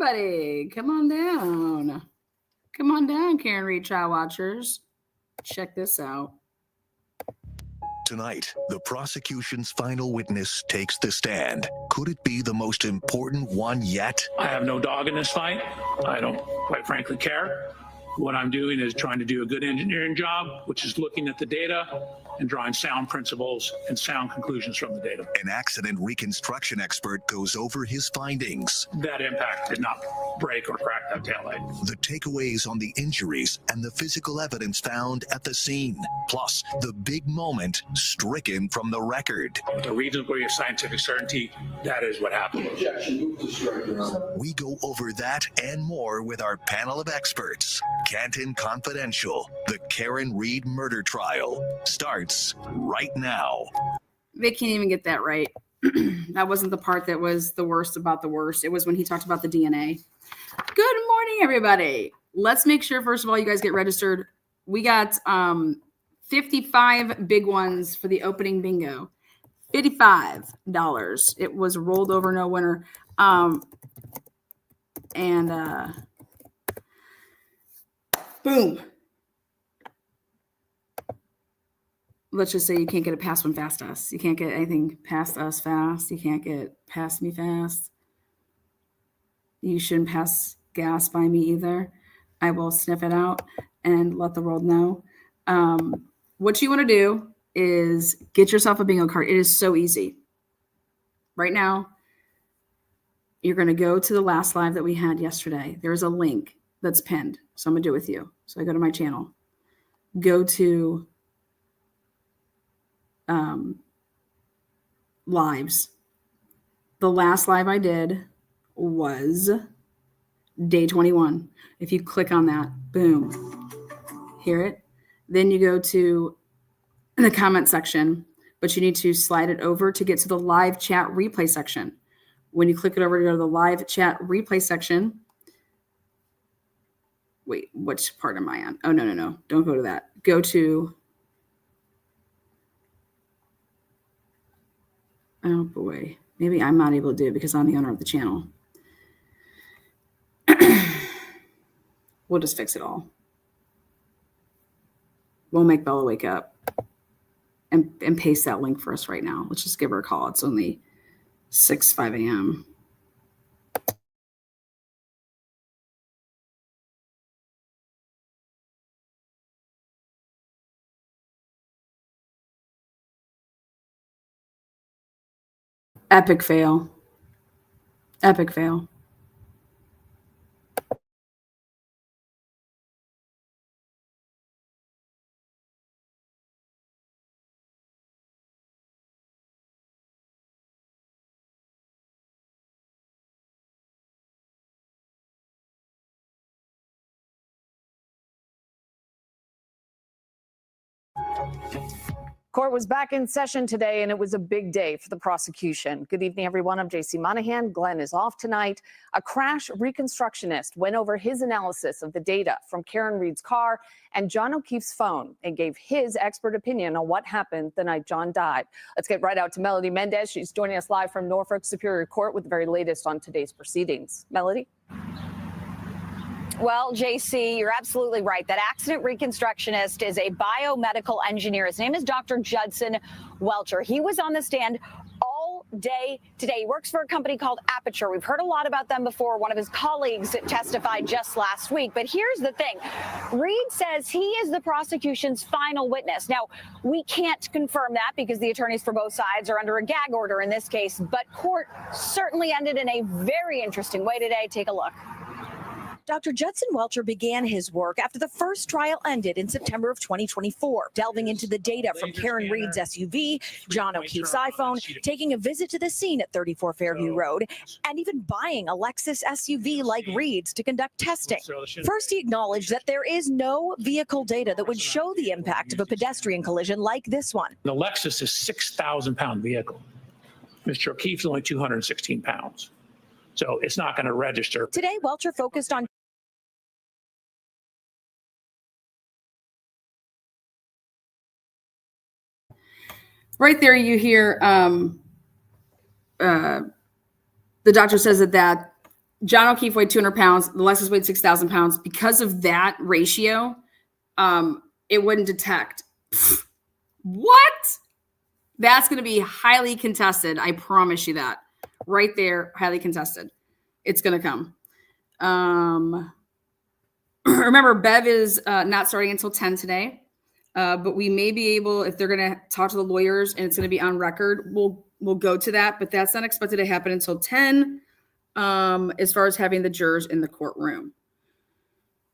everybody. Come on down. Come on down, Karen Reed Child Watchers. Check this out. Tonight, the prosecution's final witness takes the stand. Could it be the most important one yet? I have no dog in this fight. I don't, quite frankly, care. What I'm doing is trying to do a good engineering job, which is looking at the data and drawing sound principles and sound conclusions from the data. An accident reconstruction expert goes over his findings. That impact did not break or crack that taillight. The takeaways on the injuries and the physical evidence found at the scene. Plus, the big moment stricken from the record. With a reasonable degree of scientific certainty, that is what happened. We go over that and more with our panel of experts. Canton Confidential, the Karen Reed murder trial, starts right now. They can't even get that right. That wasn't the part that was the worst about the worst. It was when he talked about the DNA. Good morning, everybody. Let's make sure, first of all, you guys get registered. We got 55 big ones for the opening bingo. $55. It was rolled over, no winner. Boom. Let's just say you can't get it past one fast us. You can't get anything past us fast. You can't get past me fast. You shouldn't pass gas by me either. I will sniff it out and let the world know. What you want to do is get yourself a bingo card. It is so easy. Right now, you're going to go to the last live that we had yesterday. There's a link that's pinned. So I'm going to do it with you. So I go to my channel. Go to lives. The last live I did was day 21. If you click on that, boom, hear it. Then you go to the comment section, but you need to slide it over to get to the live chat replay section. When you click it over to go to the live chat replay section, wait, which part am I on? Oh, no. Don't go to that. Go to, oh boy, maybe I'm not able to do it because I'm the owner of the channel. We'll just fix it all. We'll make Bella wake up and paste that link for us right now. Let's just give her a call. It's only 5 a.m. Epic fail. Epic fail. Court was back in session today, and it was a big day for the prosecution. Good evening, everyone. I'm JC Monahan. Glenn is off tonight. A crash reconstructionist went over his analysis of the data from Karen Reed's car and John O'Keefe's phone and gave his expert opinion on what happened the night John died. Let's get right out to Melody Mendez. She's joining us live from Norfolk Superior Court with the very latest on today's proceedings. Melody? Well, JC, you're absolutely right. That accident reconstructionist is a biomedical engineer. His name is Dr. Judson Welcher. He was on the stand all day today. He works for a company called Aperture. We've heard a lot about them before. One of his colleagues testified just last week. But here's the thing. Reed says he is the prosecution's final witness. Now, we can't confirm that because the attorneys for both sides are under a gag order in this case. But court certainly ended in a very interesting way today. Take a look. Dr. Judson Welcher began his work after the first trial ended in September of 2024, delving into the data from Karen Reed's SUV, John O'Keefe's iPhone, taking a visit to the scene at 34 Fairview Road, and even buying a Lexus SUV like Reed's to conduct testing. First, he acknowledged that there is no vehicle data that would show the impact of a pedestrian collision like this one. The Lexus is a 6,000-pound vehicle. Mr. O'Keefe's only 216 pounds. So it's not going to register. Today, Welcher focused on right there, you hear the doctor says that John O'Keefe weighed 200 pounds. The Lexus weighed 6,000 pounds. Because of that ratio, it wouldn't detect. What? That's going to be highly contested. I promise you that. Right there, highly contested. It's going to come. Remember, Bev is not starting until 10 today. But we may be able, if they're going to talk to the lawyers and it's going to be on record, we'll go to that. But that's not expected to happen until 10. As far as having the jurors in the courtroom.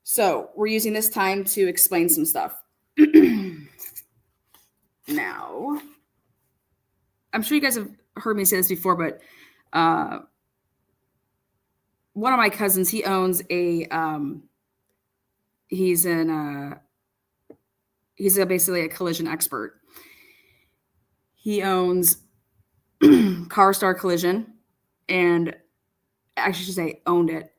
So we're using this time to explain some stuff. Now, I'm sure you guys have heard me say this before, but one of my cousins, he owns a, he's basically a collision expert. He owns CarStar Collision, and actually I should say owned it.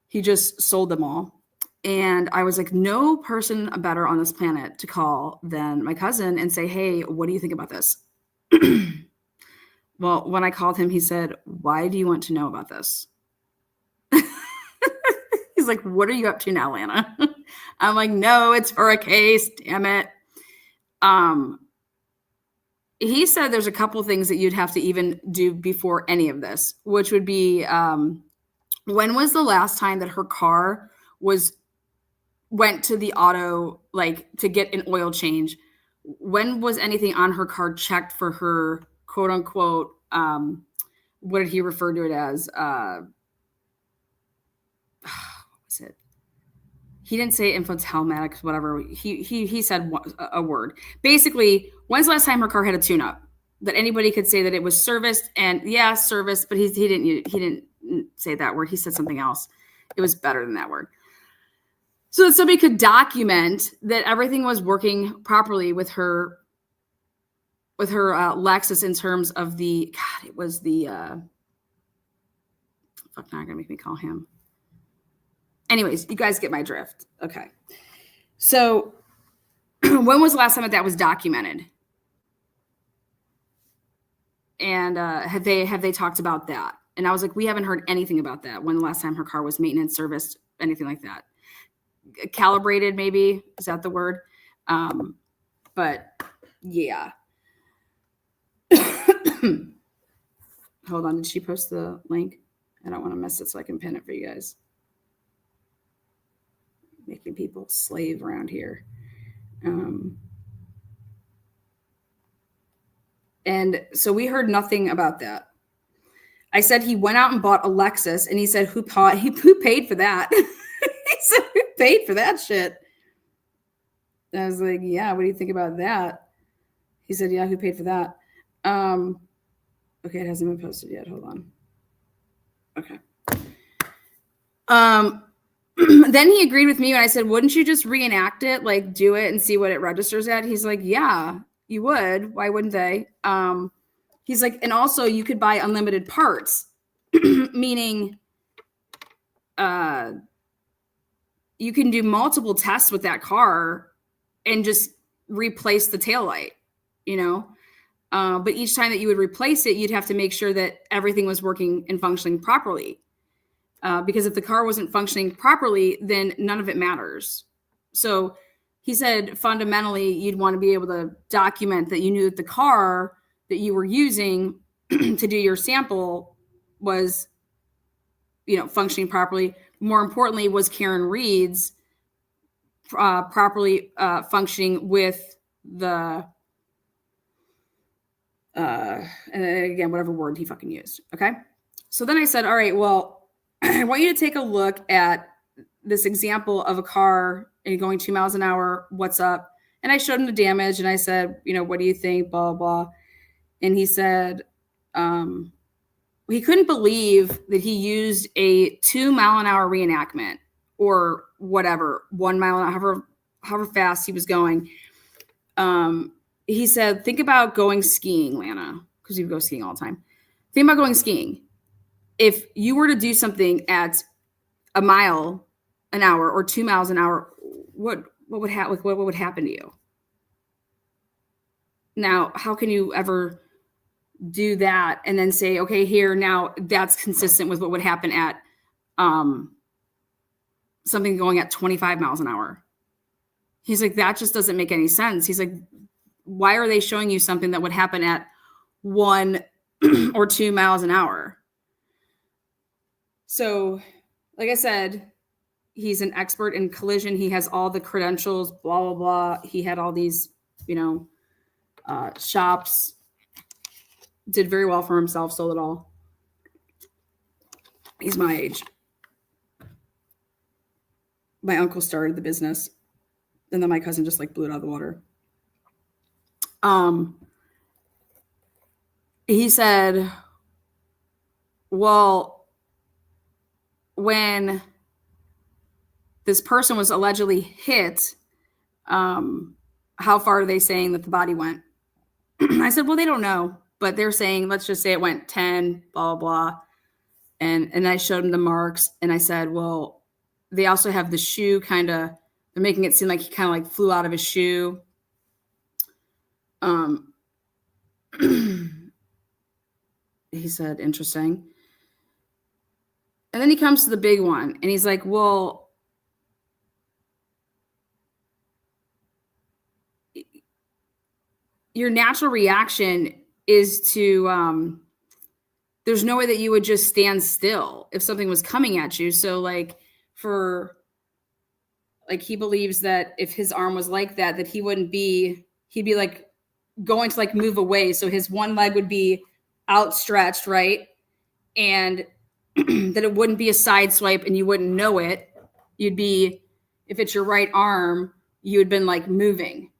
He just sold them all. And I was like, no person better on this planet to call than my cousin and say, hey, what do you think about this? Well, when I called him, he said, why do you want to know about this? He's like, what are you up to now, Lana? I'm like, no, it's for a case. Damn it. He said there's a couple things that you'd have to even do before any of this, which would be, when was the last time that her car went to the auto, like to get an oil change? When was anything on her car checked for her quote unquote, what did he refer to it as? What was it? He didn't say infotelematics, whatever. He said a word. Basically, when's the last time her car had a tune-up that anybody could say that it was serviced? And yeah, serviced, but he didn't say that word. He said something else. It was better than that word. So that somebody could document that everything was working properly with her Lexus in terms of the, God, it was the, fuck, now you're gonna make me call him. Anyways, you guys get my drift. Okay. So when was the last time that was documented? And have they talked about that? And I was like, we haven't heard anything about that. When the last time her car was maintenance, serviced, anything like that. Calibrated, maybe, is that the word? But yeah. Hold on, did she post the link? I don't want to miss it so I can pin it for you guys. Making people slave around here. And so we heard nothing about that. I said he went out and bought a Lexus, and he said, who paid for that? He said, who paid for that shit? And I was like, yeah, what do you think about that? He said, yeah, who paid for that? Okay, it hasn't been posted yet. Hold on. Okay. Then he agreed with me when I said, wouldn't you just reenact it? Like, do it and see what it registers at? He's like, yeah, you would. Why wouldn't they? He's like, and also you could buy unlimited parts, meaning you can do multiple tests with that car and just replace the taillight, you know? But each time that you would replace it, you'd have to make sure that everything was working and functioning properly. Because if the car wasn't functioning properly, then none of it matters. So he said, fundamentally, you'd want to be able to document that you knew that the car that you were using to do your sample was, you know, functioning properly. More importantly, was Karen Reed's properly functioning with the, and again, whatever word he fucking used. Okay. So then I said, all right, well, I want you to take a look at this example of a car and going 2 miles an hour. What's up? And I showed him the damage and I said, you know, what do you think? Blah, blah. And he said, he couldn't believe that he used a 2 mile an hour reenactment or whatever, 1 mile an hour, however fast he was going. He said, think about going skiing, Lana, because you go skiing all the time. Think about going skiing. If you were to do something at 1 mile an hour or 2 miles an hour, what would happen to you? Now, how can you ever do that and then say, okay, here, now that's consistent with what would happen at something going at 25 miles an hour. He's like, that just doesn't make any sense. He's like, why are they showing you something that would happen at 1 or 2 miles an hour? So, like I said, he's an expert in collision. He has all the credentials, blah, blah, blah. He had all these, shops, did very well for himself, sold it all. He's my age. My uncle started the business, and then my cousin just blew it out of the water. He said, well, when this person was allegedly hit, how far are they saying that the body went? I said, well, they don't know, but they're saying, let's just say it went 10, blah, blah, blah. And I showed him the marks, and I said, well, they also have the shoe they're making it seem like he kind of flew out of his shoe. He said, interesting. And then he comes to the big one, and he's like, well, your natural reaction is to, there's no way that you would just stand still if something was coming at you. So he believes that if his arm was like that, that he'd be going to move away. So his one leg would be outstretched, right? And that it wouldn't be a side swipe and you wouldn't know it. You'd be, if it's your right arm, you had been moving.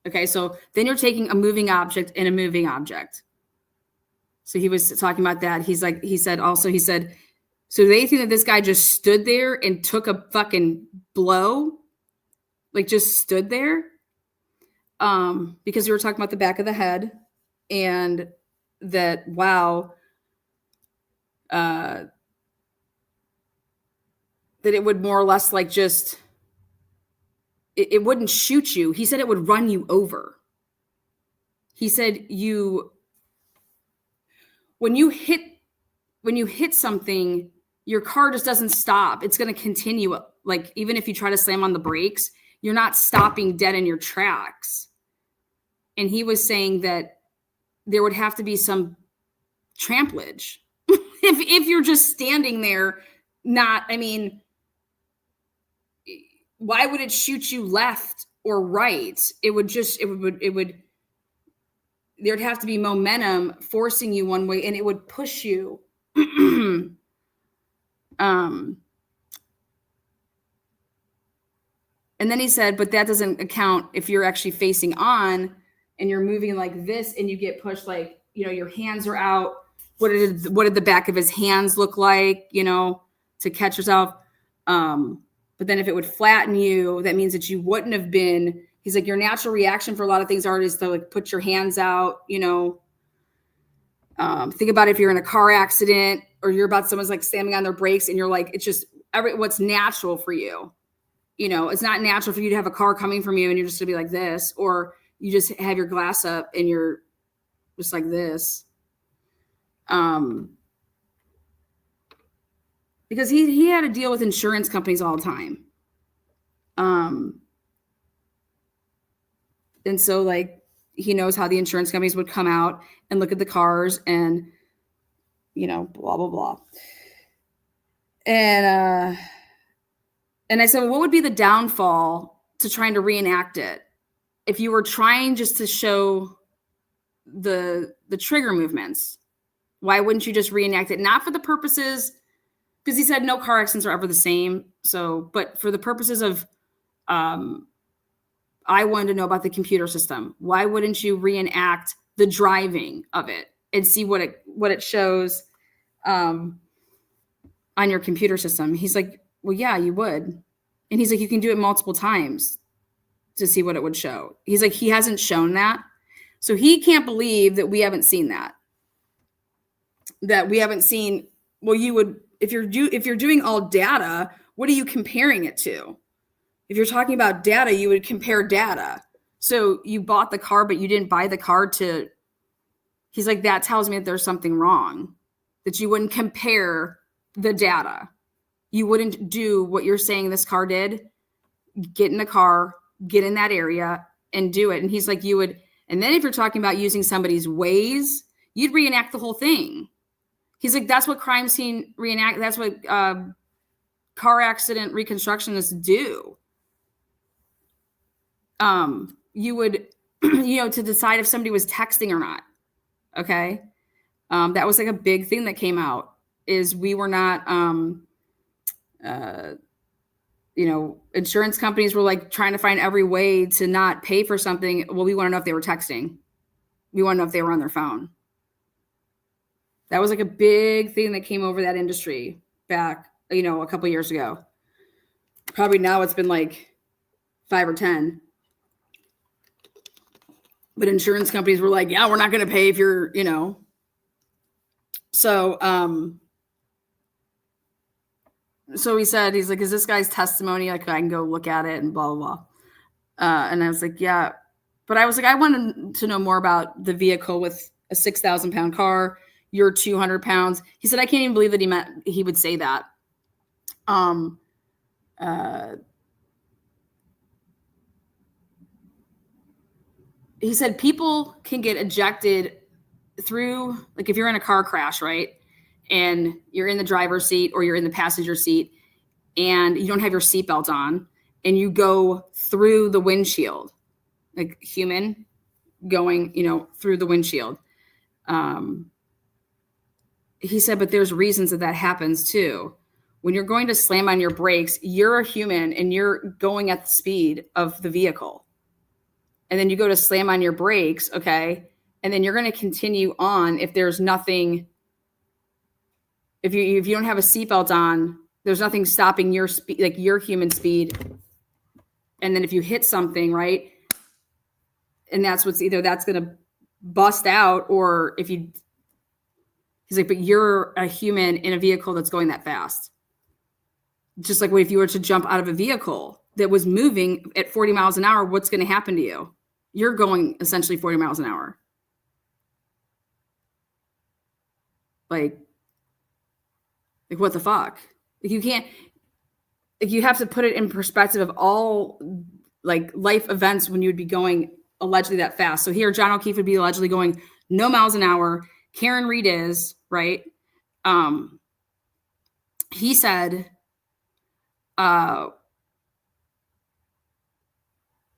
Okay. So then you're taking a moving object and a moving object. So he was talking about that. He said, so they think that this guy just stood there and took a fucking blow, just stood there. Because we were talking about the back of the head and that, wow, that it would more or less it wouldn't shoot you. He said it would run you over. He said when you hit something, your car just doesn't stop. It's going to continue. Even if you try to slam on the brakes, you're not stopping dead in your tracks. And he was saying that there would have to be some tramplage. if you're just standing there, why would it shoot you left or right? There'd have to be momentum forcing you one way, and it would push you. And then he said, but that doesn't account if you're actually facing on and you're moving like this and you get pushed, your hands are out. What did the back of his hands look like, to catch yourself? But then if it would flatten you, that means that you wouldn't have been. He's like, your natural reaction for a lot of things is to put your hands out, think about if you're in a car accident or you're about someone's slamming on their brakes and you're it's just what's natural for you. It's not natural for you to have a car coming from you and you're just gonna be like this, or you just have your glass up and you're just like this. Because he had to deal with insurance companies all the time. And so he knows how the insurance companies would come out and look at the cars and, blah, blah, blah. And I said, well, what would be the downfall to trying to reenact it? If you were trying just to show the trigger movements, why wouldn't you just reenact it? Not for the purposes, because he said no car accidents are ever the same. So, but for the purposes of, I wanted to know about the computer system. Why wouldn't you reenact the driving of it and see what it shows on your computer system? He's like, well, yeah, you would. And he's like, you can do it multiple times to see what it would show. He's like, he hasn't shown that. So he can't believe that we haven't seen that. That we haven't seen, well, you would, if you're doing all data, what are you comparing it to? If you're talking about data, you would compare data. So you bought the car, but you didn't buy the car to, he's like, that tells me that there's something wrong, that you wouldn't compare the data. you wouldn't do what you're saying this car did. Get in the car, get in that area and do it. And he's like, you would. And then if you're talking about using somebody's ways, you'd reenact the whole thing. He's like, that's what crime scene reenact. That's what car accident reconstructionists do. You would, to decide if somebody was texting or not. Okay. That was like a big thing that came out is we were not, insurance companies were like trying to find every way to not pay for something. Well, we want to know if they were texting. We want to know if they were on their phone. That was like a big thing that came over that industry back, a couple of years ago. Probably now it's been like 5 or 10. But insurance companies were like, yeah, we're not going to pay if you're, So he said, he's like, is this guy's testimony? Like, I can go look at it and blah, blah, blah. And I was like, yeah. But I was like, I wanted to know more about the vehicle with a 6,000 pound car. You're 200 pounds. He said, I can't even believe that he would say that. He said people can get ejected through, like if you're in a car crash, right? And you're in the driver's seat or you're in the passenger seat and you don't have your seatbelt on and you go through the windshield, like human going, through the windshield. He said, but there's reasons that happens too. When you're going to slam on your brakes, you're a human and you're going at the speed of the vehicle. And then you go to slam on your brakes, okay? And then you're going to continue on if there's nothing, if you don't have a seatbelt on, there's nothing stopping your speed, like your human speed. And then if you hit something, right? And that's either that's going to bust out or he's like, but you're a human in a vehicle that's going that fast. Just like if you were to jump out of a vehicle that was moving at 40 miles an hour, what's going to happen to you? You're going essentially 40 miles an hour. Like what the fuck? Like you can't, like you have to put it in perspective of all like life events when you would be going allegedly that fast. So here, John O'Keefe would be allegedly going no miles an hour. Karen Reed is, right? He said,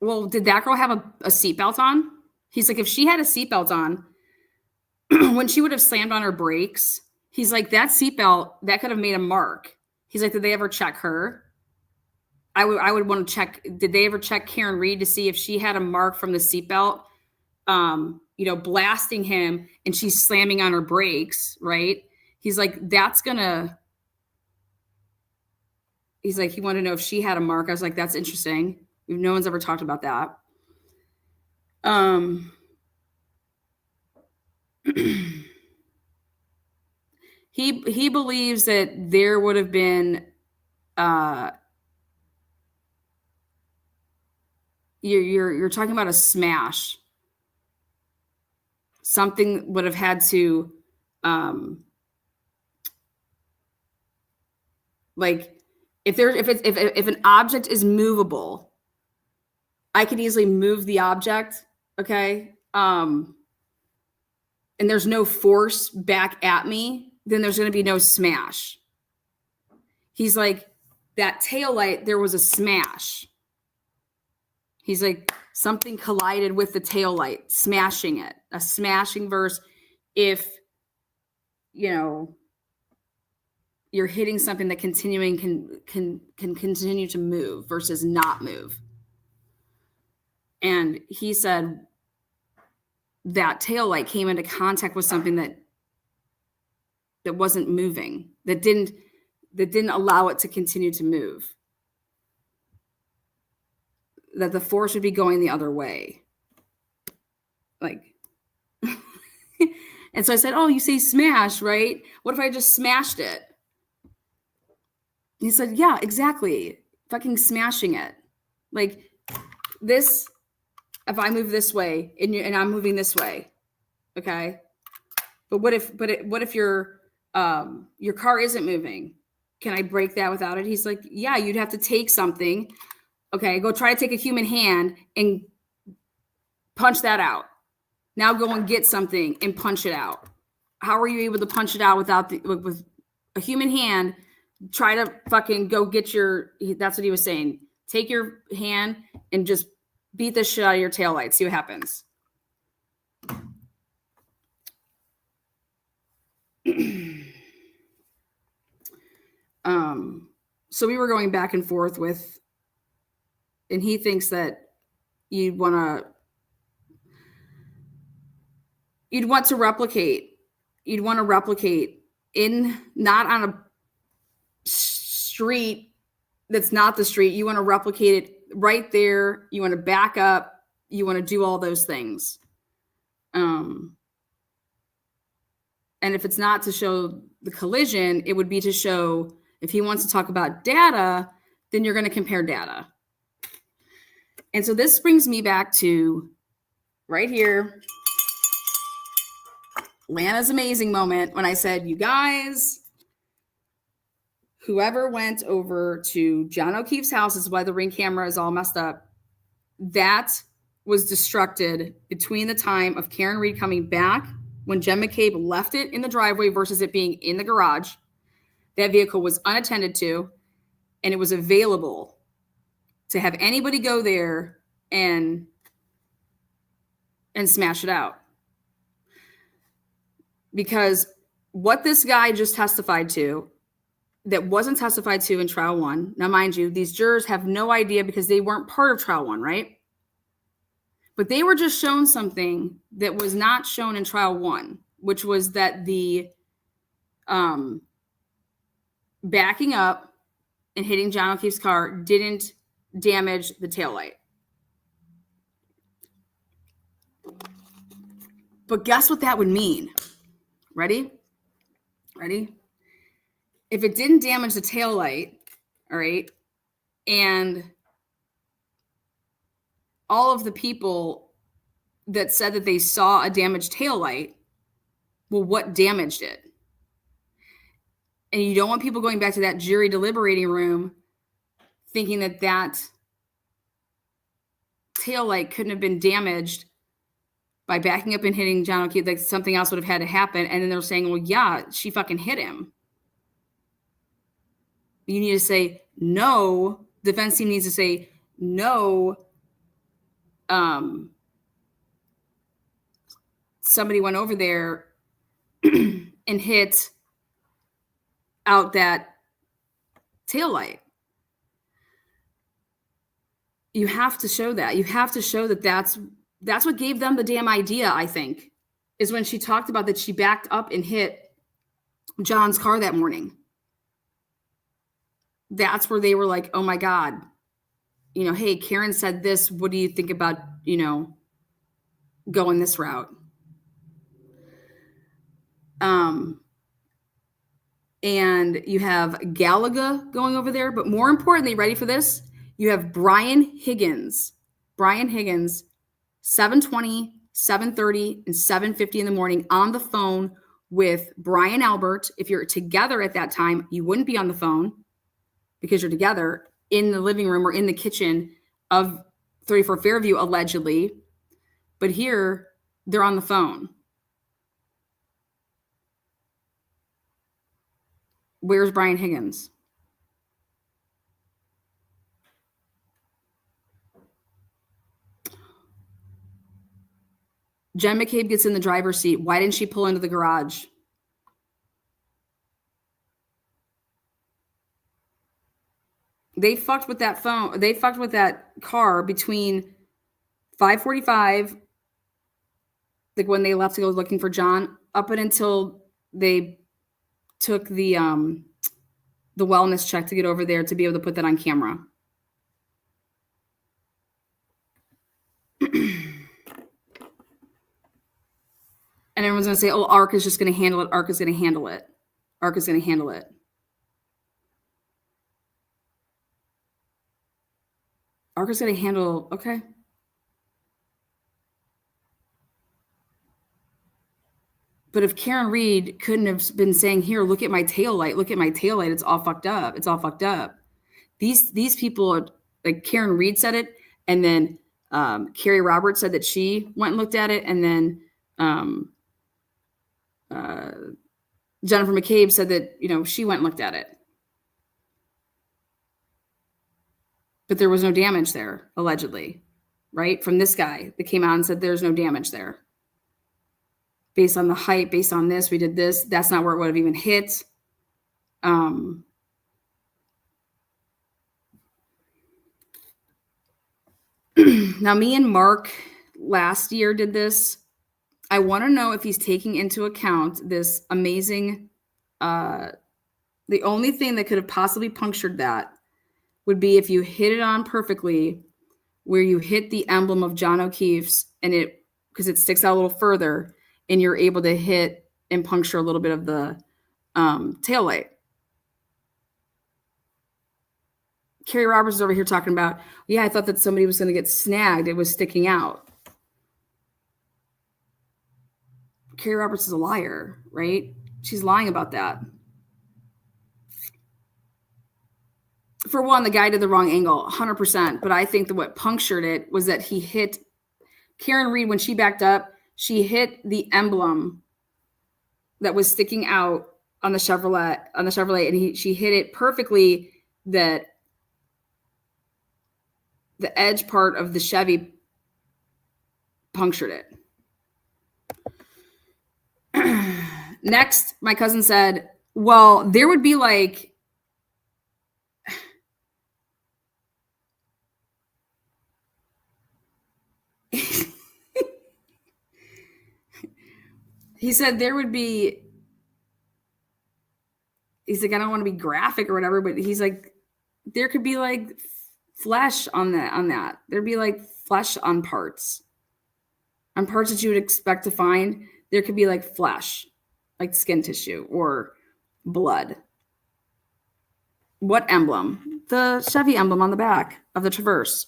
well, did that girl have a seatbelt on? He's like, if she had a seatbelt on, when she would have slammed on her brakes, he's like, that seatbelt, that could have made a mark. He's like, did they ever check her? I would want to check. Did they ever check Karen Reed to see if she had a mark from the seatbelt, blasting him and she's slamming on her brakes, right? He's like, he's like, he wanted to know if she had a mark. I was like, that's interesting. No one's ever talked about that. He believes that there would have been you're talking about a smash. Something would have had to like if an object is movable, I could easily move the object, okay? And there's no force back at me, then there's going to be no smash. He's like, that taillight, there was a smash. He's like, something collided with the taillight, smashing it. A smashing versus if, you're hitting something that continuing can continue to move versus not move. And he said that taillight came into contact with something that wasn't moving, that didn't allow it to continue to move. That the force would be going the other way. Like, and so I said, oh, you say smash, right? What if I just smashed it? He said, yeah, exactly. Fucking smashing it. Like this, if I move this way and I'm moving this way, okay? But what if your car isn't moving can I break that without it? He's like, yeah, you'd have to take something. Okay, go try to take a human hand and punch that out. Now go and get something and punch it out. How are you able to punch it out without with a human hand? Try to fucking go get that's what he was saying. Take your hand and just beat the shit out of your taillight. See what happens. So we were going back and forth with, and he thinks that you'd want to replicate in, not on a street that's not the street. You want to replicate it right there. You want to back up. You want to do all those things. And if it's not to show the collision, it would be to show, if he wants to talk about data, then you're going to compare data. And so this brings me back to right here, Lana's amazing moment when I said, you guys, whoever went over to John O'Keefe's house, is why the Ring camera is all messed up. That was destructed between the time of Karen Reed coming back when Jen McCabe left it in the driveway versus it being in the garage. That vehicle was unattended to, and it was available to have anybody go there and smash it out. Because what this guy just testified to, that wasn't testified to in trial one. Now, mind you, these jurors have no idea because they weren't part of trial one, right? But they were just shown something that was not shown in trial one, which was that the backing up and hitting John O'Keefe's car didn't damage the taillight. But guess what that would mean? Ready? If it didn't damage the taillight, all right, and all of the people that said that they saw a damaged taillight, well, what damaged it? And you don't want people going back to that jury deliberating room thinking that that taillight couldn't have been damaged by backing up and hitting John O'Keefe, like something else would have had to happen. And then they're saying, well, yeah, she fucking hit him. You need to say no. Defense team needs to say no. Somebody went over there and hit out that taillight. You have to show that. You have to show that that's what gave them the damn idea, I think, is when she talked about that she backed up and hit John's car that morning. That's where they were like, oh my God, hey, Karen said this. What do you think about, going this route? And you have Gallagher going over there, but more importantly, ready for this? You have Brian Higgins, 7:20, 7:30, and 7:50 in the morning on the phone with Brian Albert. If you're together at that time, you wouldn't be on the phone because you're together in the living room or in the kitchen of 34 Fairview, allegedly. But here, they're on the phone. Where's Brian Higgins? Jen McCabe gets in the driver's seat. Why didn't she pull into the garage? They fucked with that phone. They fucked with that car between 5:45, like when they left to go looking for John, up until they took the wellness check to get over there to be able to put that on camera. And everyone's going to say, oh, ARC is just going to handle it. ARC is going to handle it. ARC is going to handle it. ARC is going to handle, okay. But if Karen Reed couldn't have been saying, here, look at my taillight, it's all fucked up. It's all fucked up. These people, like Karen Reed said it, and then Carrie Roberts said that she went and looked at it, and then Jennifer McCabe said that, she went and looked at it. But there was no damage there, allegedly, right? From this guy that came out and said there's no damage there. Based on the height, based on this, we did this. That's not where it would have even hit. Now, me and Mark last year did this. I want to know if he's taking into account this amazing, the only thing that could have possibly punctured that would be if you hit it on perfectly, where you hit the emblem of John O'Keefe's, and because it sticks out a little further, and you're able to hit and puncture a little bit of the taillight. Carrie Roberts is over here talking about, I thought that somebody was going to get snagged. It was sticking out. Carrie Roberts is a liar, right? She's lying about that. For one, the guy did the wrong angle, 100%. But I think that what punctured it was that he hit Karen Reed when she backed up. She hit the emblem that was sticking out on the Chevrolet, and she hit it perfectly. That the edge part of the Chevy punctured it. Next, my cousin said, well, there would be like, he said there would be, he's like, I don't want to be graphic or whatever, but he's like, there could be like flesh on that. There'd be like flesh on parts that you would expect to find. There could be like flesh, like skin tissue or blood. What emblem? The Chevy emblem on the back of the Traverse.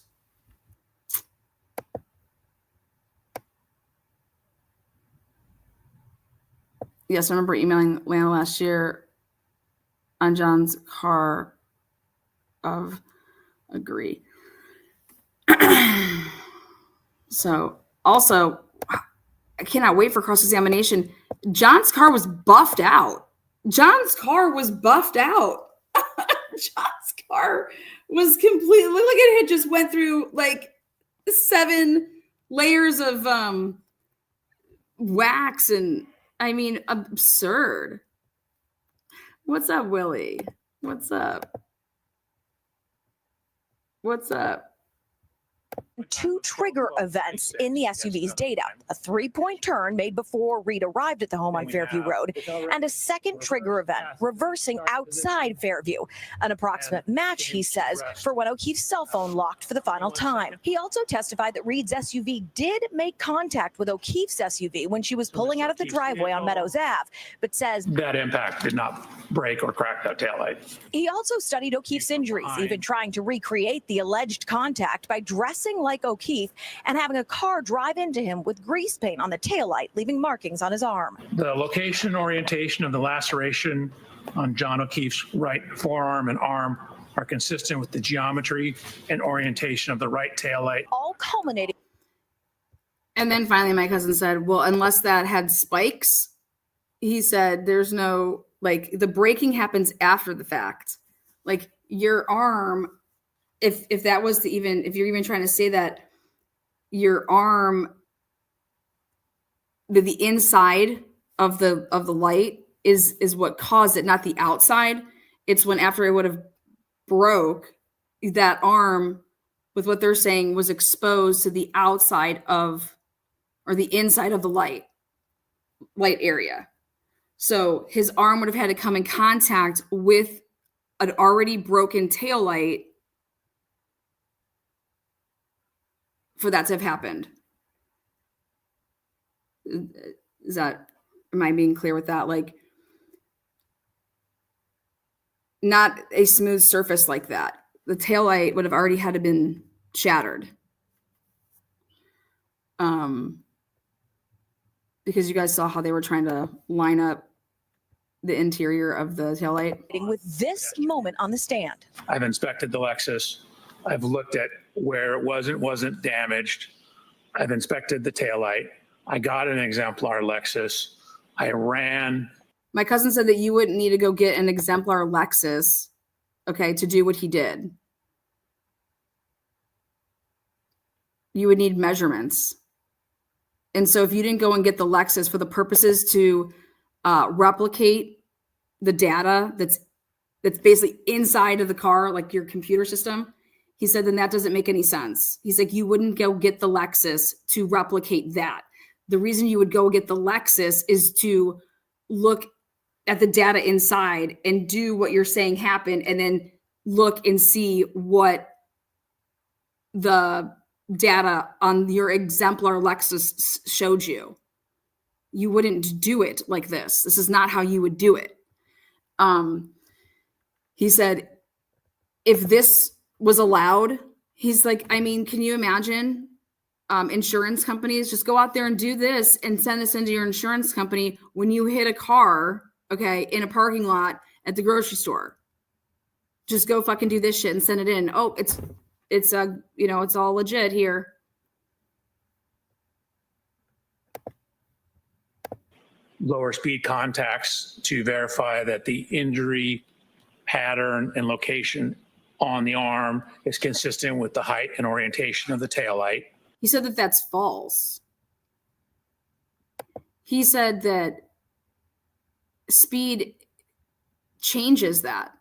Yes, I remember emailing Lana last year on John's car of agree. So also, I cannot wait for cross-examination. John's car was buffed out. John's car was completely, look at it, just went through like 7 layers of wax, and I mean, absurd. What's up, Willie? What's up? 2 trigger events in the SUV's data: a 3-point turn made before Reed arrived at the home on Fairview Road, and a second trigger event reversing outside Fairview. An approximate match, he says, for when O'Keefe's cell phone locked for the final time. He also testified that Reed's SUV did make contact with O'Keefe's SUV when she was pulling out of the driveway on Meadows Ave, but says that impact did not break or crack that taillight. He also studied O'Keefe's injuries, even trying to recreate the alleged contact by dressing like O'Keefe and having a car drive into him with grease paint on the taillight, leaving markings on his arm. The location and orientation of the laceration on John O'Keefe's right forearm and arm are consistent with the geometry and orientation of the right taillight. All culminating. And then finally, my cousin said, well, unless that had spikes, he said, there's no, like, the braking happens after the fact. Like, your arm, if that was if you're even trying to say that your arm, the inside of the light is what caused it, not the outside. It's when after it would have broke, that arm, with what they're saying, was exposed to the outside of, or the inside of the light area. So his arm would have had to come in contact with an already broken taillight for that to have happened. Am I being clear with that? Like, not a smooth surface like that. The taillight would have already had to been shattered. because you guys saw how they were trying to line up the interior of the taillight. With this moment on the stand. I've inspected the Lexus. I've looked at where it wasn't damaged. I've inspected the taillight. I got an exemplar Lexus. I ran. My cousin said that you wouldn't need to go get an exemplar Lexus, okay, to do what he did. You would need measurements. And so if you didn't go and get the Lexus for the purposes to replicate the data that's basically inside of the car, like your computer system, he said, then that doesn't make any sense. He's like, you wouldn't go get the Lexus to replicate that. The reason you would go get the Lexus is to look at the data inside and do what you're saying happened, and then look and see what the data on your exemplar Lexus showed you. You wouldn't do it like this. This is not how you would do it. He said, if this was allowed, he's like, I mean, can you imagine insurance companies just go out there and do this and send this into your insurance company when you hit a car, okay, in a parking lot at the grocery store? Just go fucking do this shit and send it in. Oh, it's all legit here. Lower speed contacts to verify that the injury pattern and location on the arm is consistent with the height and orientation of the taillight. He said that that's false. He said that speed changes that.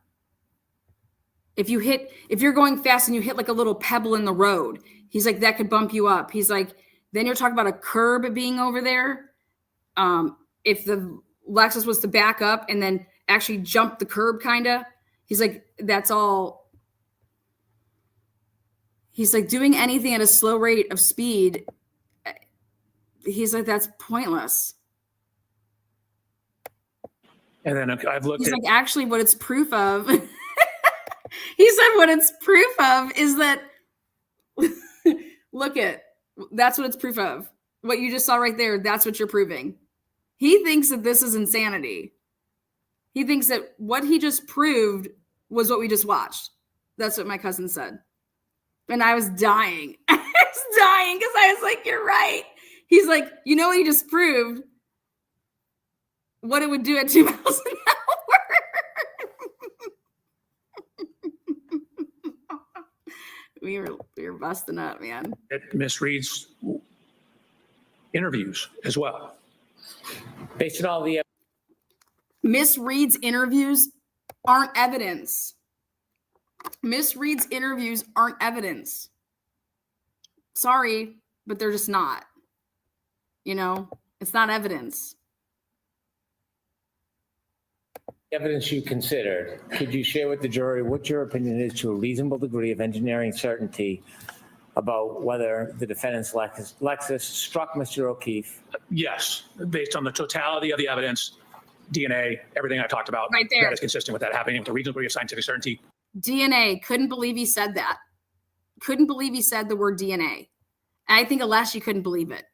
If you're going fast and you hit like a little pebble in the road, he's like, that could bump you up. He's like, then you're talking about a curb being over there. If the Lexus was to back up and then actually jump the curb, kind of, he's like, that's all. He's like, doing anything at a slow rate of speed, he's like, that's pointless. And then I've looked He's like, actually, what it's proof of. He said what it's proof of is that, that's what it's proof of. What you just saw right there, that's what you're proving. He thinks that this is insanity. He thinks that what he just proved was what we just watched. That's what my cousin said. And I was dying. I was dying because I was like, you're right. He's like, you know what he just proved? What it would do at 2 miles an hour. We were busting up, man. It misreads interviews as well. Based on all the Misreads interviews aren't evidence. Misreads interviews aren't evidence. Sorry, but they're just not. You know, it's not evidence. evidence you considered, could you share with the jury what your opinion is to a reasonable degree of engineering certainty about whether the defendant's Lexus struck Mr. O'Keefe? Yes, based on the totality of the evidence, DNA, everything I talked about, Right there. that is consistent with that happening with a reasonable degree of scientific certainty. DNA. Couldn't believe he said that. Couldn't believe he said the word DNA. And I think Alessi couldn't believe it.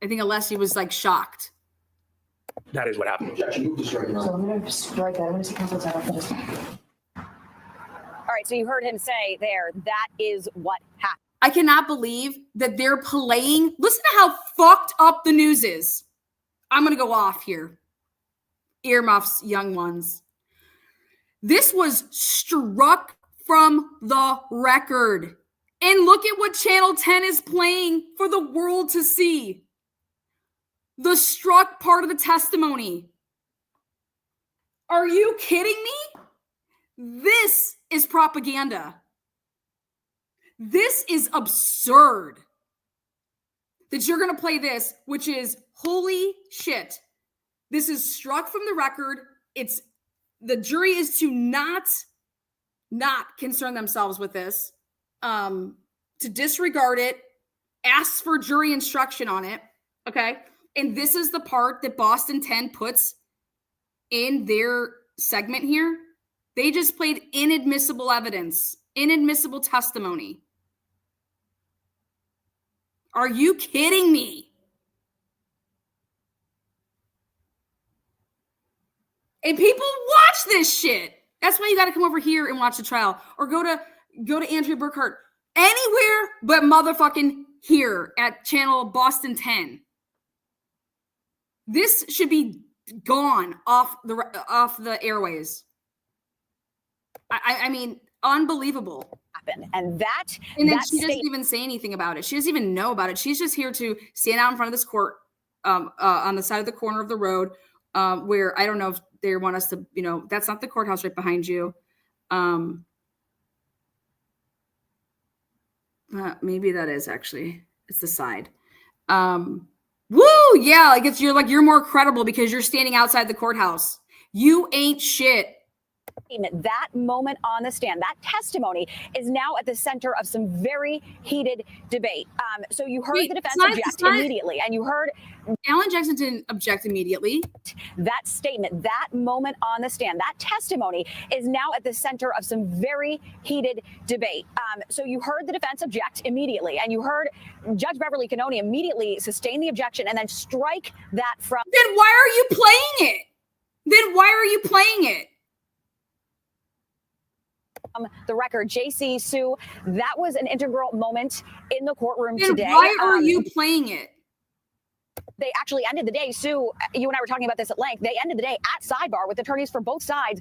I think Alessi was like shocked. That is what happened. So I'm going to strike that. I'm going to see counsel set up for this. All right, so you heard him say there, that is what happened. I cannot believe that they're playing. Listen to how fucked up the news is. I'm going to go off here. Earmuffs, young ones. This was struck from the record. And look at what Channel 10 is playing for the world to see. The struck part of the testimony. Are you kidding me? This is propaganda. This is absurd that you're going to play this, which is holy shit. This is struck from the record. It's the jury is to not concern themselves with this, to disregard it, ask for jury instruction on it. Okay. And this is the part that Boston 10 puts in their segment here. They just played inadmissible evidence, inadmissible testimony. Are you kidding me? And people watch this shit. That's why you got to come over here and watch the trial, or go to Andrea Burkhart anywhere but motherfucking here at channel Boston 10. This should be gone off the airways. I mean, unbelievable. And then she doesn't even say anything about it. She doesn't even know about it. She's just here to stand out in front of this court on the side of the corner of the road, where I don't know if they want us to, that's not the courthouse right behind you. Maybe that is actually, it's the side. Woo! Yeah, you're more credible because you're standing outside the courthouse. You ain't shit. That moment on the stand, that testimony is now at the center of some very heated debate. So you heard the defense object immediately, and you heard Alan Jackson didn't object immediately. That statement, that moment on the stand, that testimony is now at the center of some very heated debate. So you heard the defense object immediately, and you heard Judge Beverly Canoni immediately sustain the objection and then strike that from. Then why are you playing it? The record, JC, Sue, that was an integral moment in the courtroom today. Why are you playing it? They actually ended the day, Sue, you and I were talking about this at length. They ended the day at sidebar with attorneys for both sides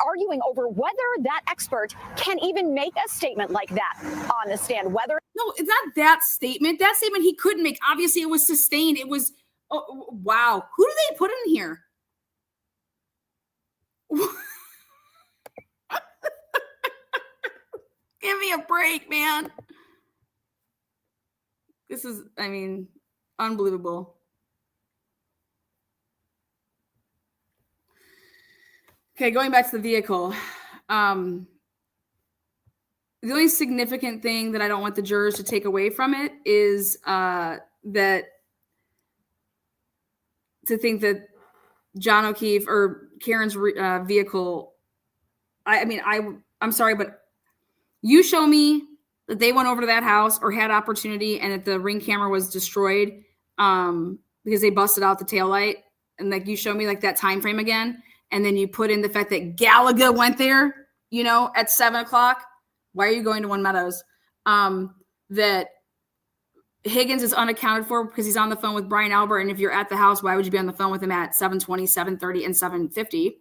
arguing over whether that expert can even make a statement like that on the stand. No, it's not that statement. That statement he couldn't make. Obviously, it was sustained. It was, wow. Who do they put in here? Give me a break, man. This is, unbelievable. Okay, going back to the vehicle. The only significant thing that I don't want the jurors to take away from it is that to think that John O'Keefe or Karen's vehicle, I'm sorry, but you show me that they went over to that house or had opportunity and that the ring camera was destroyed because they busted out the taillight, and you show me that time frame again, and then you put in the fact that Gallagher went there, at 7:00. Why are you going to One Meadows? That Higgins is unaccounted for because he's on the phone with Brian Albert, and if you're at the house, why would you be on the phone with him at 7:20, 7:30, and 7:50?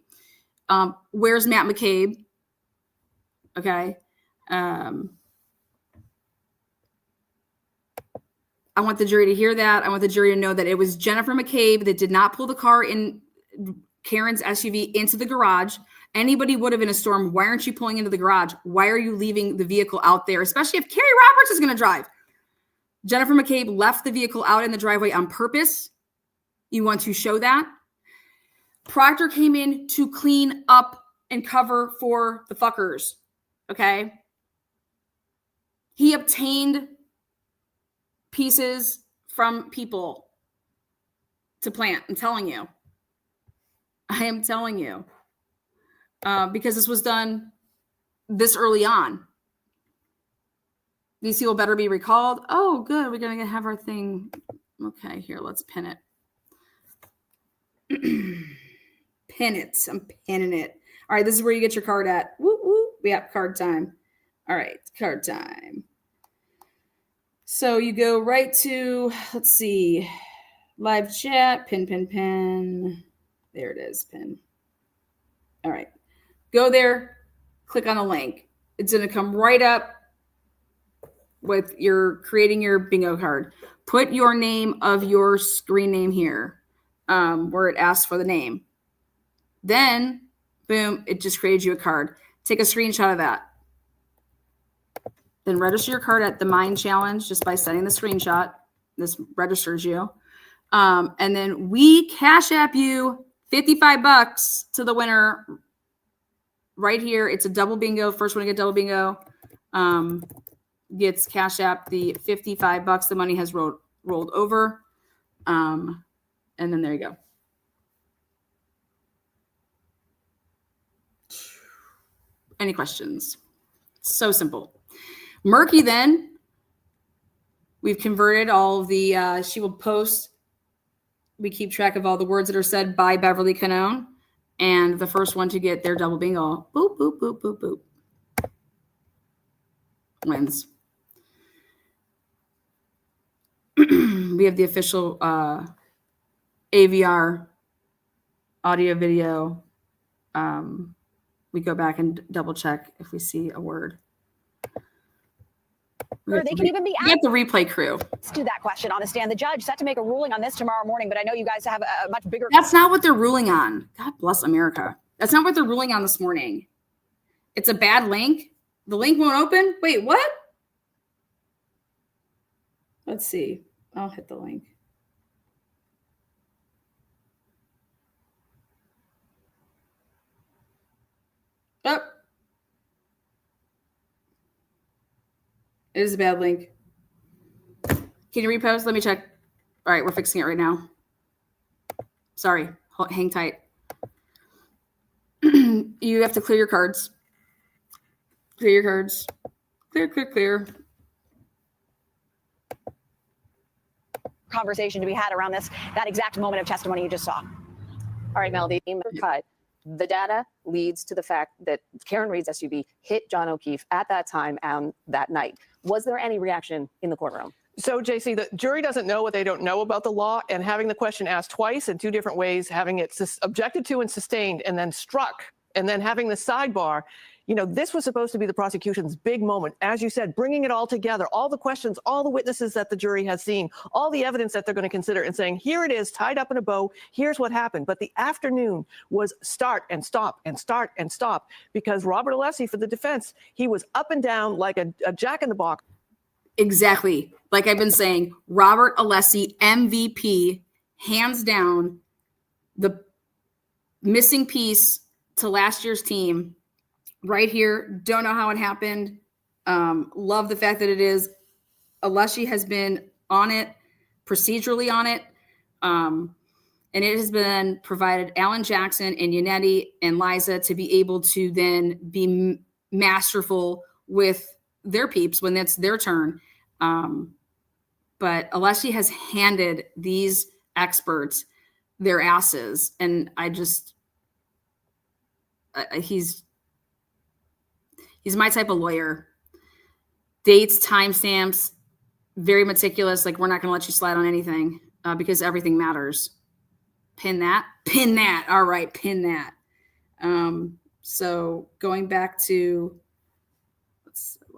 Where's Matt McCabe? Okay. I want the jury to hear that. I want the jury to know that it was Jennifer McCabe that did not pull the car in Karen's SUV into the garage. Anybody would have in a storm. Why aren't you pulling into the garage? Why are you leaving the vehicle out there? Especially if Carrie Roberts is going to drive. Jennifer McCabe left the vehicle out in the driveway on purpose. You want to show that. Proctor came in to clean up and cover for the fuckers. Okay. He obtained pieces from people to plant. I'm telling you. I am telling you. Because this was done this early on. These people better be recalled. Oh, good. We're going to have our thing. Okay, here, let's pin it. Pin it. I'm pinning it. All right, this is where you get your card at. Woo, woo. We have card time. All right, card time. So you go right to, let's see, live chat, pin. There it is, pin. All right. Go there, click on the link. It's going to come right up with creating your bingo card. Put your name of your screen name here where it asks for the name. Then, boom, it just created you a card. Take a screenshot of that. Then register your card at the Mind Challenge just by sending the screenshot. This registers you. And then we Cash App you $55 to the winner right here. It's a double bingo. First one to get double bingo gets Cash App the $55. The money has rolled over. And then there you go. Any questions? So simple. Murky then, we've converted all of the, she will post, we keep track of all the words that are said by Beverly Canone. And the first one to get their double bingo, boop, boop, boop, boop, boop, wins. We have the official AVR audio video. We go back and double check if we see a word. Or they can even be asked the replay crew to that question on the stand. The judge set to make a ruling on this tomorrow morning, but I know you guys have a much bigger. That's not what they're ruling on. God bless America. That's not what they're ruling on this morning. It's a bad link. The link won't open. Wait, what? Let's see. I'll hit the link. Oh. It is a bad link. Can you repost? Let me check. All right, we're fixing it right now. Sorry. Hang tight. You have to clear your cards. Clear your cards. Clear, clear, clear. Conversation to be had around that exact moment of testimony you just saw. All right, Melody, cut. The data leads to the fact that Karen Reed's SUV hit John O'Keefe at that time and that night. Was there any reaction in the courtroom? So, JC, the jury doesn't know what they don't know about the law, and having the question asked twice in two different ways, having it objected to and sustained and then struck, and then having the sidebar, you know, this was supposed to be the prosecution's big moment. As you said, bringing it all together, all the questions, all the witnesses that the jury has seen, all the evidence that they're going to consider and saying, here it is tied up in a bow. Here's what happened. But the afternoon was start and stop and start and stop because Robert Alessi for the defense, he was up and down like a jack in the box. Exactly. Like I've been saying, Robert Alessi, MVP, hands down, the missing piece to last year's team. Right here, don't know how it happened. Love the fact that it is. Alessi has been on it, procedurally on it. And it has been provided Alan Jackson and Yannetti and Liza to be able to then be masterful with their peeps when it's their turn. But Alessi has handed these experts their asses. And I just, he's my type of lawyer. Dates, timestamps, very meticulous. Like, we're not going to let you slide on anything because everything matters. Pin that. Pin that. All right, pin that. So going back to,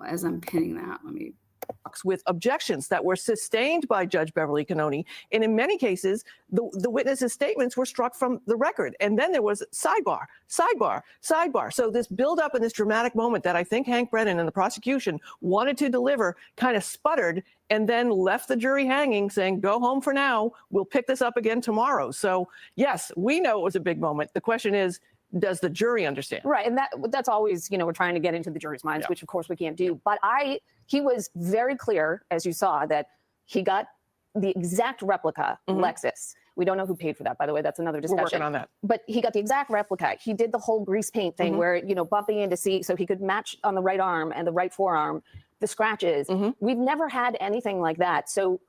as I'm pinning that, let me. With objections that were sustained by Judge Beverly Cannoni. And in many cases, the witnesses' statements were struck from the record. And then there was sidebar, sidebar, sidebar. So this buildup in this dramatic moment that I think Hank Brennan and the prosecution wanted to deliver kind of sputtered and then left the jury hanging saying, go home for now. We'll pick this up again tomorrow. So yes, we know it was a big moment. The question is, does the jury understand? Right. And that's always, we're trying to get into the jury's minds, which of course we can't do. But he was very clear, as you saw, that he got the exact replica Lexus. We don't know who paid for that, by the way. That's another discussion. We're working on that. But he got the exact replica. He did the whole grease paint thing where, bumping in to see so he could match on the right arm and the right forearm, the scratches. We've never had anything like that. So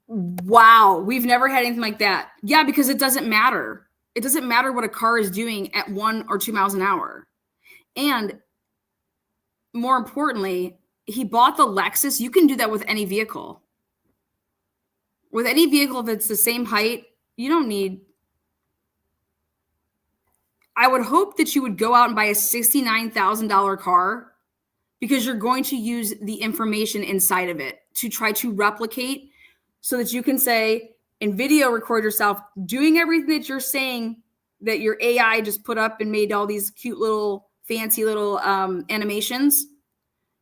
wow, we've never had anything like that. Yeah, because it doesn't matter. It doesn't matter what a car is doing at 1 or 2 miles an hour. And more importantly, he bought the Lexus. You can do that with any vehicle. With any vehicle that's the same height, you don't need. I would hope that you would go out and buy a $69,000 car because you're going to use the information inside of it to try to replicate so that you can say, and video record yourself doing everything that you're saying that your AI just put up and made all these cute little fancy little animations.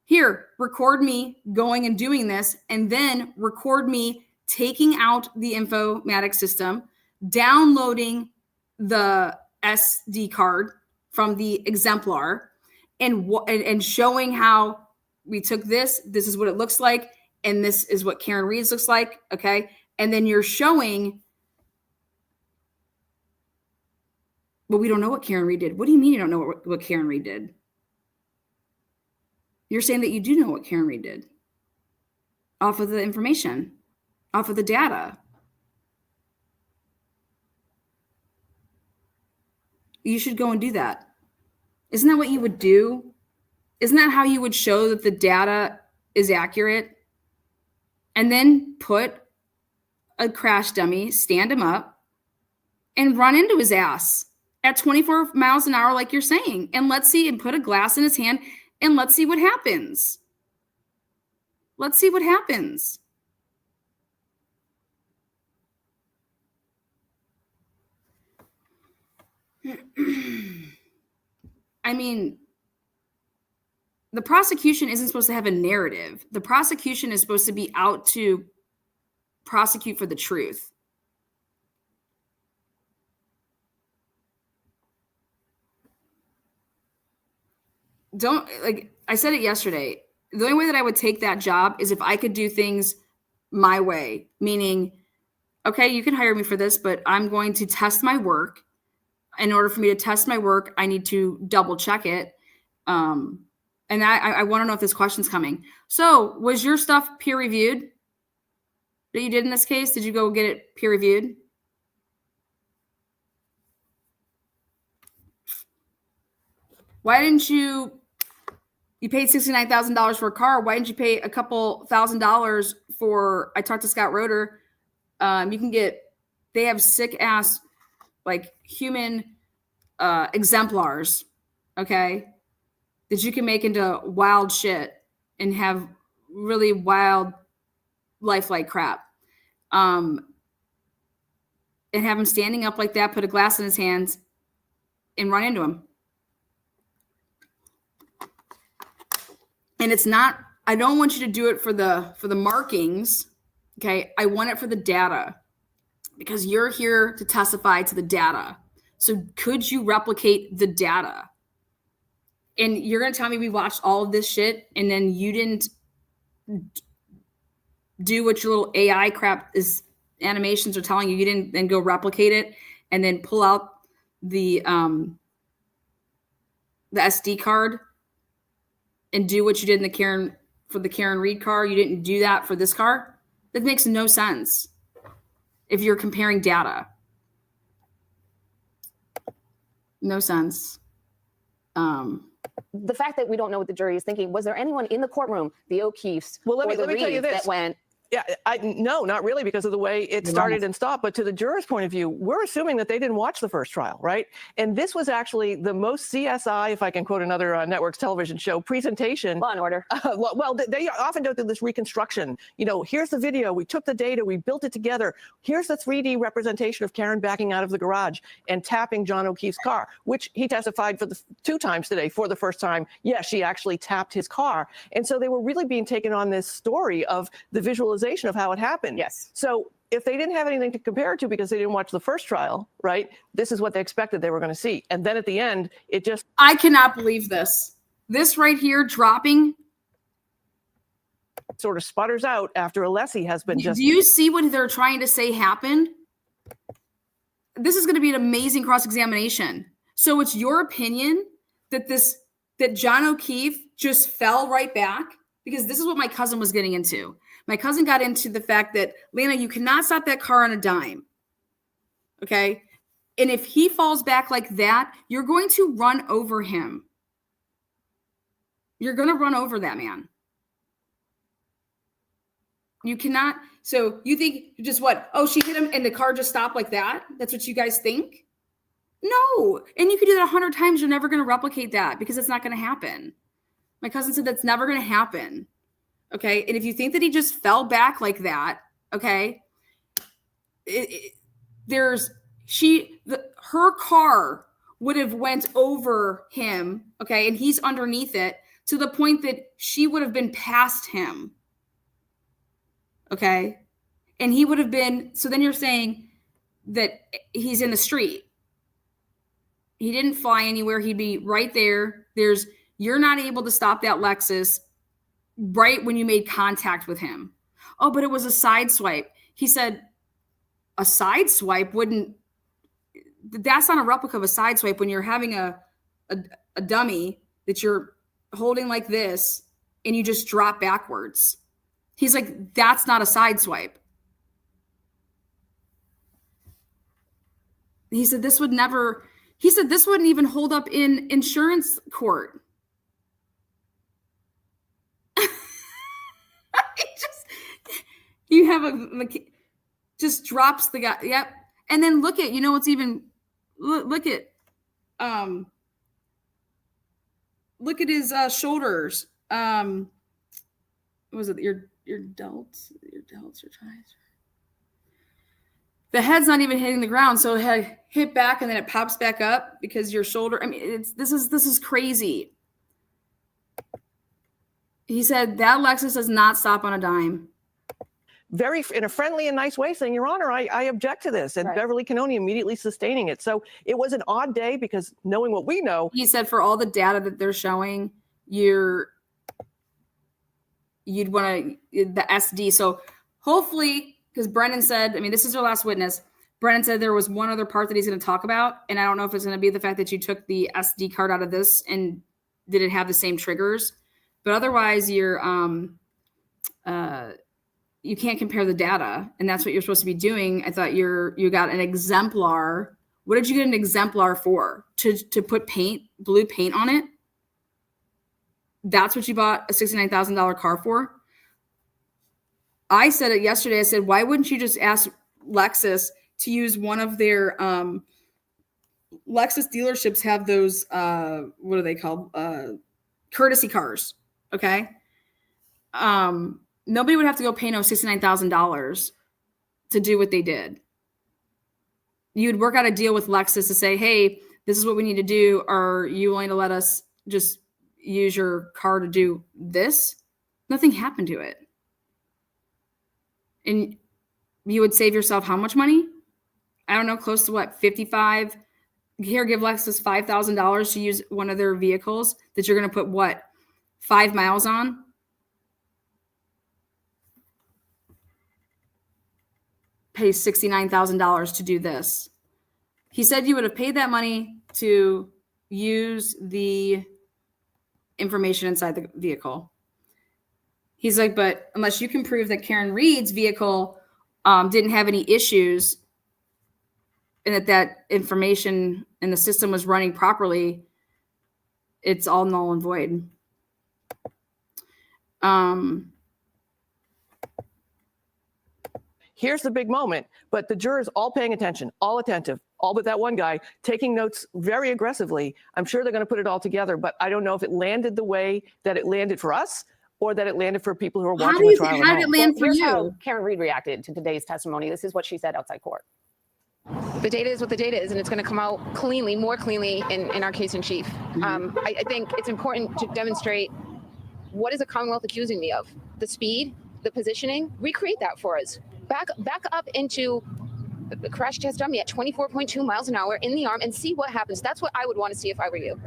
Here, record me going and doing this, and then record me taking out the informatic system, downloading the SD card from the exemplar, and showing how we took this. This is what it looks like, and this is what Karen Reed's looks like. Okay. And then you're showing, but we don't know what Karen Reed did. What do you mean you don't know what Karen Reed did? You're saying that you do know what Karen Reed did off of the information, off of the data. you should go and do that. Isn't that what you would do? Isn't that how you would show that the data is accurate? And then put a crash dummy, stand him up, and run into his ass at 24 miles an hour, like you're saying. And let's see, and put a glass in his hand, and let's see what happens. Let's see what happens. I mean, the prosecution isn't supposed to have a narrative. The prosecution is supposed to be out to prosecute for the truth. Don't, like I said it yesterday, the only way that I would take that job is if I could do things my way, meaning, okay, you can hire me for this, but I'm going to test my work. In order for me to test my work, I need to double check it. And I want to know if this question's coming. So was your stuff peer reviewed that you did in this case? Did you go get it peer reviewed? Why didn't you paid $69,000 for a car. Why didn't you pay a couple $1,000 for, I talked to Scott Roeder. They have sick ass, like human exemplars. Okay. That you can make into wild shit and have really wild lifelike crap. And have him standing up like that, put a glass in his hands and run into him. And it's not, I don't want you to do it for the markings. Okay. I want it for the data because you're here to testify to the data. So could you replicate the data? And you're going to tell me we watched all of this shit and then you didn't do what your little AI crap is, animations are telling you. You didn't then go replicate it and then pull out the SD card and do what you did in the Karen Reed car. You didn't do that for this car. That makes no sense if you're comparing data. No sense. The fact that we don't know what the jury is thinking, was there anyone in the courtrum, the O'Keefes, well, let me tell you this. that went, yeah, no, not really, because of the way it started and stopped. But to the juror's point of view, we're assuming that they didn't watch the first trial, right? And this was actually the most CSI, if I can quote another network's television show, presentation. Law and Order. Well, they often do this reconstruction. You know, here's the video. We took the data. We built it together. Here's the 3D representation of Karen backing out of the garage and tapping John O'Keefe's car, which he testified for the 2 times today. For the first time, yes, she actually tapped his car. And so they were really being taken on this story of the visualization of how it happened. Yes. So if they didn't have anything to compare it to because they didn't watch the first trial, right, this is what they expected they were going to see. And then at the end, it just... I cannot believe this. This right here dropping... sort of sputters out after Alessi has been just... Do you see what they're trying to say happened? This is going to be an amazing cross-examination. So it's your opinion that John O'Keefe just fell right back? Because this is what my cousin was getting into. My cousin got into the fact that, Lana, you cannot stop that car on a dime. Okay? And if he falls back like that, you're going to run over him. You're going to run over that man. You cannot. So you think just what? Oh, she hit him and the car just stopped like that? That's what you guys think? No. And you could do that 100 times. You're never going to replicate that because it's not going to happen. My cousin said that's never going to happen. Okay. And if you think that he just fell back like that, okay, her car would have went over him. Okay. And he's underneath it to the point that she would have been past him. Okay. And he would have been, so then you're saying that he's in the street. He didn't fly anywhere. He'd be right there. You're not able to stop that Lexus right when you made contact with him. Oh, but it was a side swipe. He said a side swipe that's not a replica of a side swipe when you're having a dummy that you're holding like this and you just drop backwards. He's like, that's not a side swipe. He said this would never, He said this wouldn't even hold up in insurance court. You have just drops the guy. Yep. And then look at, what's even, look at his shoulders. What was it? Your delts or thighs. The head's not even hitting the ground. So it hit back and then it pops back up because your shoulder, this is crazy. He said that Lexus does not stop on a dime. Very in a friendly and nice way, saying, Your Honor, I object to this. And Right. Beverly Canoni immediately sustaining it. So it was an odd day because knowing what we know. He said for all the data that they're showing, you'd want the SD. So hopefully, because Brennan said, this is our last witness. Brennan said there was one other part that he's going to talk about. And I don't know if it's going to be the fact that you took the SD card out of this and did it have the same triggers. But otherwise, you can't compare the data, and that's what you're supposed to be doing. I thought you got an exemplar. What did you get an exemplar for? To put blue paint on it? That's what you bought a $69,000 car for? I said it yesterday. I said, why wouldn't you just ask Lexus to use one of their Lexus dealerships have those what are they called? Courtesy cars. Okay. Nobody would have to go pay no $69,000 to do what they did. You'd work out a deal with Lexus to say, hey, this is what we need to do. Are you willing to let us just use your car to do this? Nothing happened to it. And you would save yourself how much money? I don't know, close to what, 55? Here, give Lexus $5,000 to use one of their vehicles that you're going to put what, 5 miles on? Pay $69,000 to do this. He said you would have paid that money to use the information inside the vehicle. He's like, but unless you can prove that Karen Reed's vehicle didn't have any issues and that information in the system was running properly, it's all null and void. Here's the big moment, but the jurors all paying attention, all attentive, all but that one guy taking notes very aggressively. I'm sure they're going to put it all together, but I don't know if it landed the way that it landed for us or that it landed for people who are watching the trial. How did it land for Here's you? how Karen Reed reacted to today's testimony. This is what she said outside court. The data is what the data is, and it's going to come out cleanly, more cleanly in our case in chief. I think it's important to demonstrate what is the Commonwealth accusing me of? The speed, the positioning, recreate that for us. Back up into the crash test dummy at 24.2 miles an hour in the arm and see what happens. That's what I would want to see if I were you.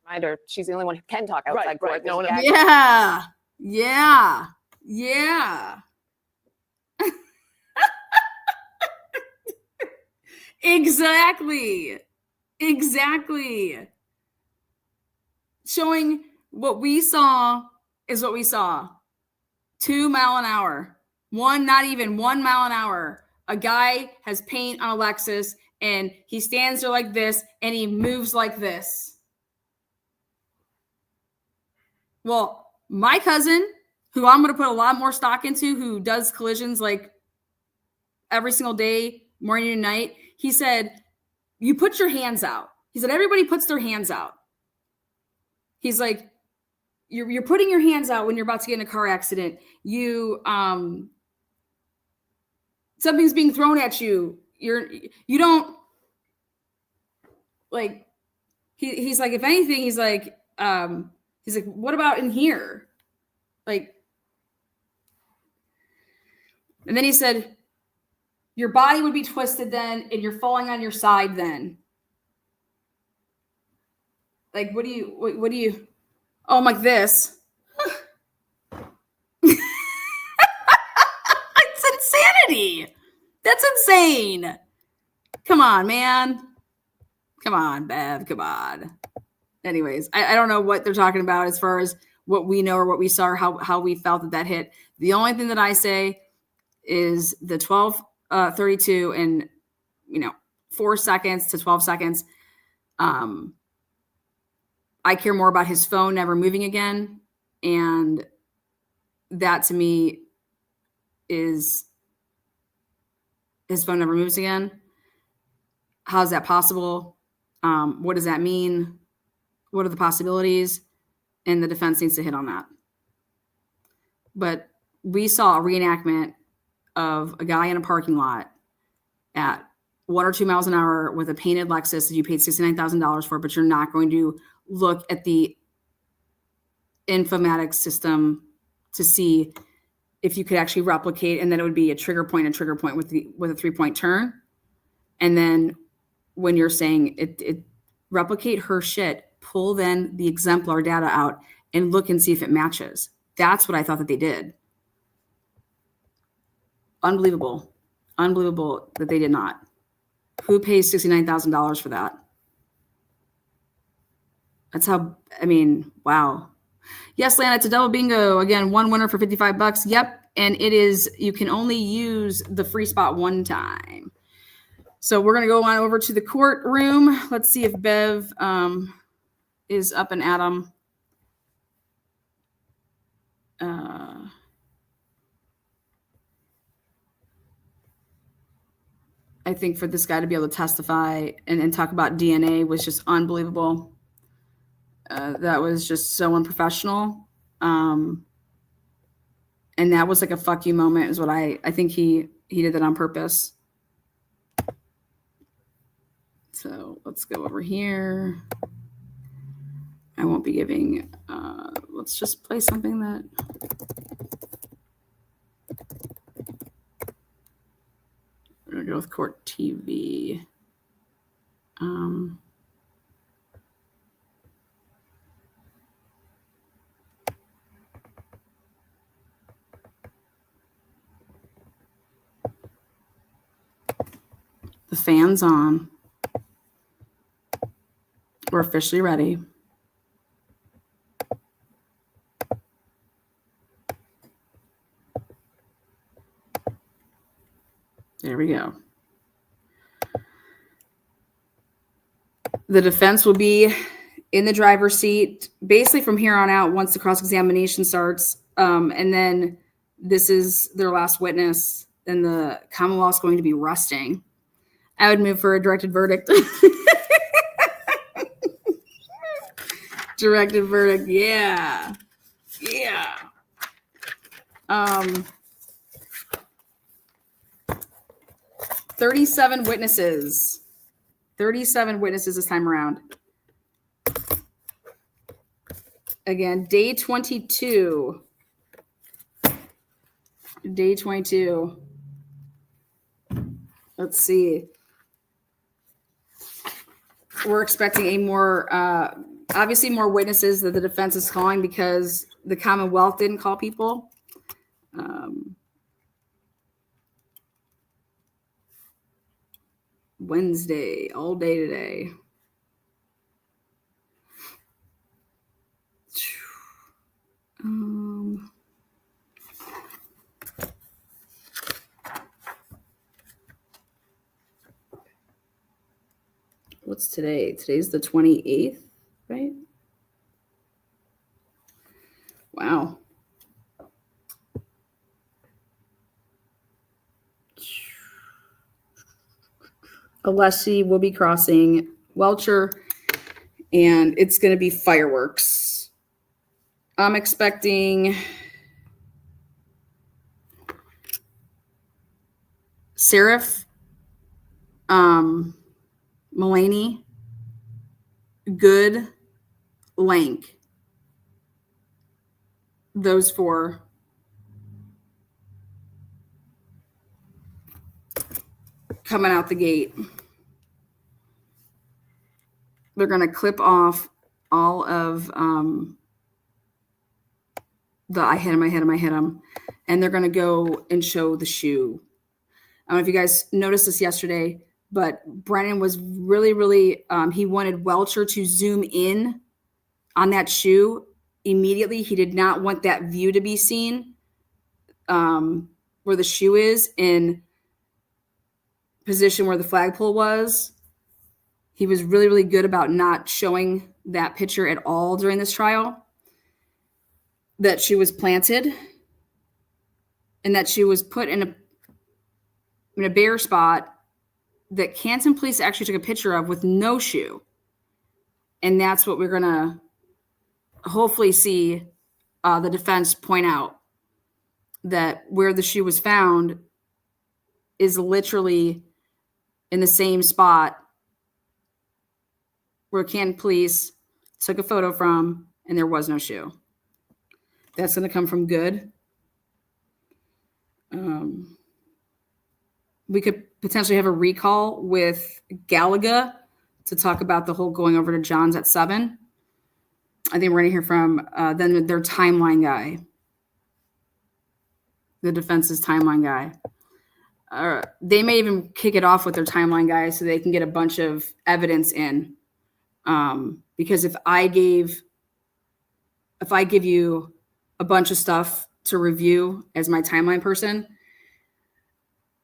Reminder, she's the only one who can talk outside court. Right. No one There's else. Yeah. Exactly. Showing what we saw is what we saw. 2 mile an hour. Not even 1 mile an hour. A guy has paint on a Lexus and he stands there like this and he moves like this. Well, my cousin, who I'm going to put a lot more stock into, who does collisions like every single day, morning and night, he said, you put your hands out. He said, everybody puts their hands out. He's like, you're putting your hands out when you're about to get in a car accident. Something's being thrown at you. You don't like, he's like, if anything, he's like, what about in here? Like, and then he said, your body would be twisted then, and you're falling on your side then. Like, what do you, oh, I'm like this. It's insanity. That's insane. Come on, man. Come on, Bev. Come on. Anyways, I don't know what they're talking about as far as what we know or what we saw or how we felt that hit. The only thing that I say is the 12:32 and 4 seconds to 12 seconds. I care more about his phone never moving again. And that to me is his phone never moves again. How's that possible? What does that mean? What are the possibilities? And the defense needs to hit on that. But we saw a reenactment of a guy in a parking lot at 1 or 2 miles an hour with a painted Lexus that you paid $69,000 for, but you're not going to look at the informatics system to see if you could actually replicate, and then it would be a trigger point with a 3-point turn. And then when you're saying it replicate her shit, pull then the exemplar data out and look and see if it matches. That's what I thought that they did. Unbelievable that they did not. Who pays $69,000 for that? That's how, I mean, wow. Yes, Lana, it's a double bingo. Again, one winner for $55. Yep. And it is, you can only use the free spot one time. So we're going to go on over to the courtroom. Let's see if Bev is up and at 'em. I think for this guy to be able to testify and talk about DNA was just unbelievable. That was just so unprofessional. And that was like a fuck you moment is what I think he did that on purpose. So let's go over here. I won't be giving, let's just play something that. We're going to go with Court TV. The fan's on. We're officially ready. There we go. The defense will be in the driver's seat basically from here on out once the cross-examination starts. And then this is their last witness, and the Commonwealth's going to be resting. I would move for a directed verdict. Directed verdict, yeah. Yeah. 37 witnesses. 37 witnesses this time around. Again, day 22. Day 22. Let's see. We're expecting a more, obviously more witnesses that the defense is calling because the Commonwealth didn't call people. Wednesday, all day today. What's today? Today's the 28th, right? Wow. Alessi will be crossing Welcher, and it's going to be fireworks. I'm expecting Seraph, Mulaney, Good, Lank. Those four. Coming out the gate. They're going to clip off all of the I hit him. And they're going to go and show the shoe. I don't know if you guys noticed this yesterday, but Brennan was really, he wanted Welcher to zoom in on that shoe immediately. He did not want that view to be seen where the shoe is in position where the flagpole was. He was really, really good about not showing that picture at all during this trial, that she was planted and that she was put in a bare spot that Canton police actually took a picture of with no shoe. And that's what we're going to hopefully see the defense point out, that where the shoe was found is literally in the same spot where Canton police took a photo from, and there was no shoe. That's going to come from Good. We could potentially have a recall with Gallagher to talk about the whole going over to John's at 7. I think we're going to hear from then their timeline guy, the defense's timeline guy. They may even kick it off with their timeline guy so they can get a bunch of evidence in. Because if I give you a bunch of stuff to review as my timeline person,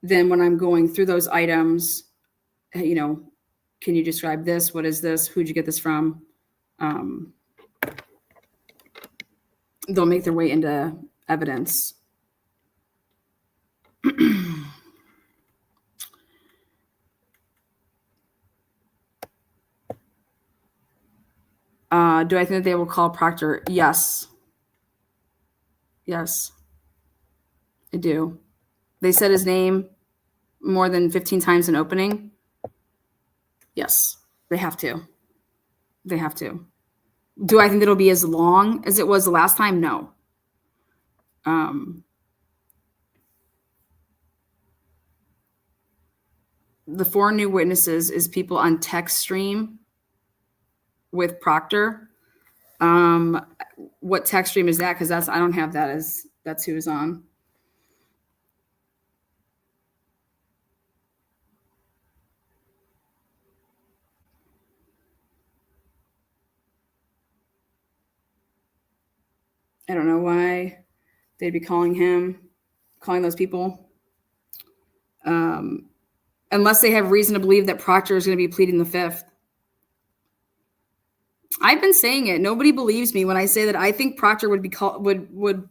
then when I'm going through those items, can you describe this? What is this? Who'd you get this from? They'll make their way into evidence. Do I think that they will call Proctor? Yes. Yes, I do. They said his name more than 15 times in opening. Yes, they have to. They have to. Do I think it'll be as long as it was the last time? No. The 4 new witnesses is people on text stream with Proctor. What text stream is that? Because I don't have that as that's who is on. I don't know why they'd be calling those people. Unless they have reason to believe that Proctor is going to be pleading the 5th. I've been saying it. Nobody believes me when I say that I think Proctor would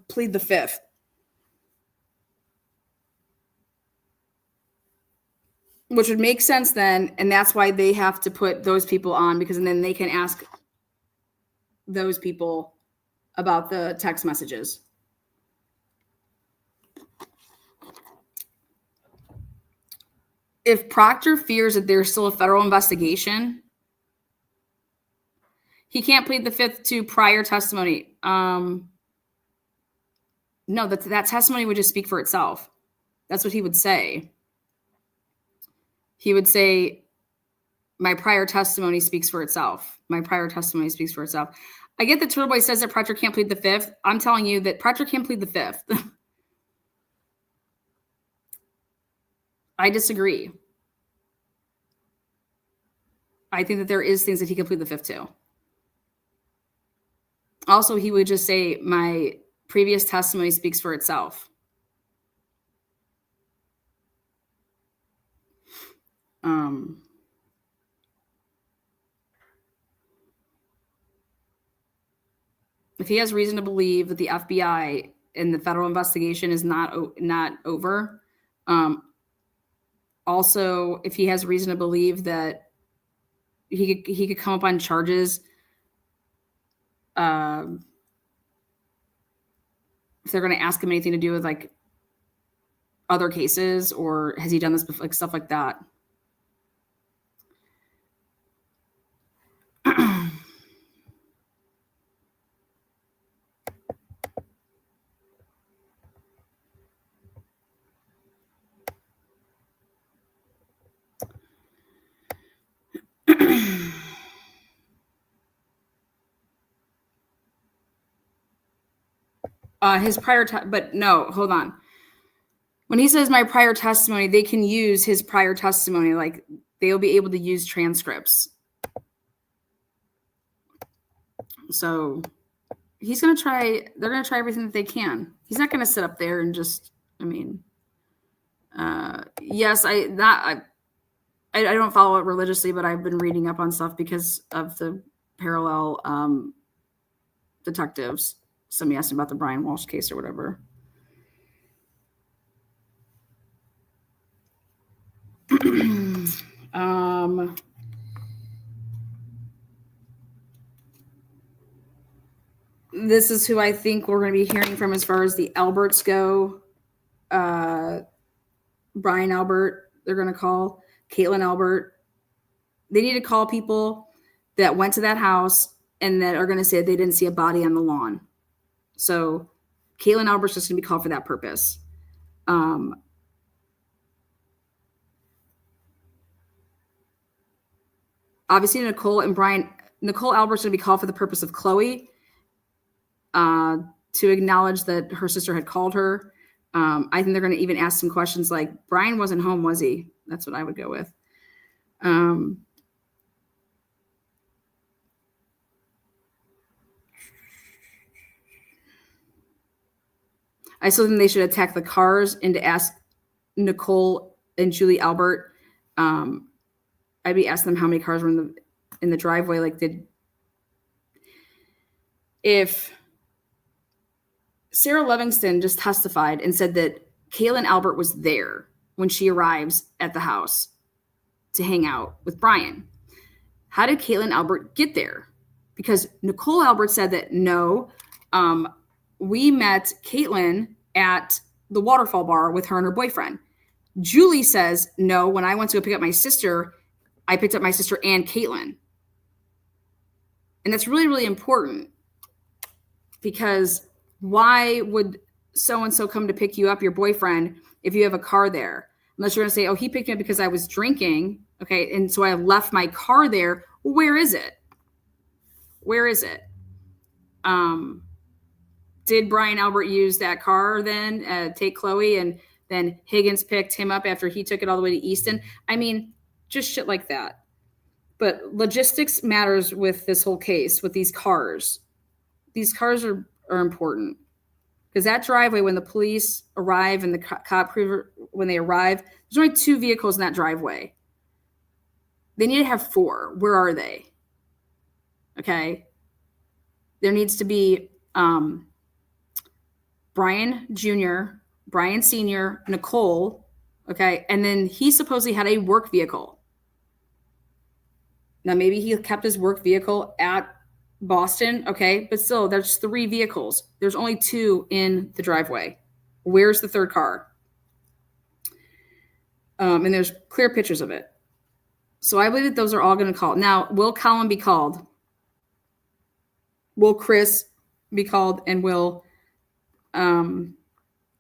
plead the 5th. Which would make sense then, and that's why they have to put those people on, because then they can ask those people about the text messages. If Proctor fears that there's still a federal investigation, he can't plead the 5th to prior testimony. No, that testimony would just speak for itself. That's what he would say. He would say, my prior testimony speaks for itself. My prior testimony speaks for itself. I get that Turtle Boy says that Proctor can't plead the 5th. I'm telling you that Proctor can't plead the 5th. I disagree. I think that there is things that he can plead the 5th to. Also, he would just say, my previous testimony speaks for itself. If he has reason to believe that the FBI and the federal investigation is not over, also, if he has reason to believe that he could come up on charges, if they're going to ask him anything to do with like other cases, or has he done this before, like stuff like that. His prior, but no, hold on. When he says my prior testimony, they can use his prior testimony. Like they'll be able to use transcripts. So he's going to try, they're going to try everything that they can. He's not going to sit up there and just, yes, I I don't follow it religiously, but I've been reading up on stuff because of the parallel detectives. Somebody asked me about the Brian Walsh case or whatever. This is who I think we're going to be hearing from as far as the Alberts go. Brian Albert, they're going to call. Caitlin Albert. They need to call people that went to that house and that are going to say they didn't see a body on the lawn. So Caitlin Albert's just going to be called for that purpose. Obviously, Nicole Albert's going to be called for the purpose of Chloe, to acknowledge that her sister had called her. I think they're going to even ask some questions like, Brian wasn't home, was he? That's what I would go with. I still think they should attack the cars and to ask Nicole and Julie Albert. I'd be asking them how many cars were in the driveway. Like, if Sarah Livingston just testified and said that Caitlin Albert was there when she arrives at the house to hang out with Brian, how did Caitlin Albert get there? Because Nicole Albert said that no, we met Caitlin at the waterfall bar with her and her boyfriend. Julie says, no, when I went to go pick up my sister, I picked up my sister and Caitlin. And that's really, really important, because why would so-and-so come to pick you up, your boyfriend, if you have a car there? Unless you're going to say, oh, he picked me up because I was drinking. Okay. And so I left my car there. Well, where is it? Where is it? Did Brian Albert use that car then, take Chloe, and then Higgins picked him up after he took it all the way to Easton? I mean, just shit like that. But logistics matters with this whole case, with these cars. These cars are important, because that driveway, when the police arrive and the cop crew, when they arrive, there's only 2 vehicles in that driveway. They need to have 4. Where are they? Okay. There needs to be Brian Jr., Brian Sr., Nicole. Okay. And then he supposedly had a work vehicle. Now, maybe he kept his work vehicle at Boston. Okay. But still, there's 3 vehicles. There's only 2 in the driveway. Where's the 3rd car? And there's clear pictures of it. So I believe that those are all going to call. Now, will Colin be called? Will Chris be called? And will, I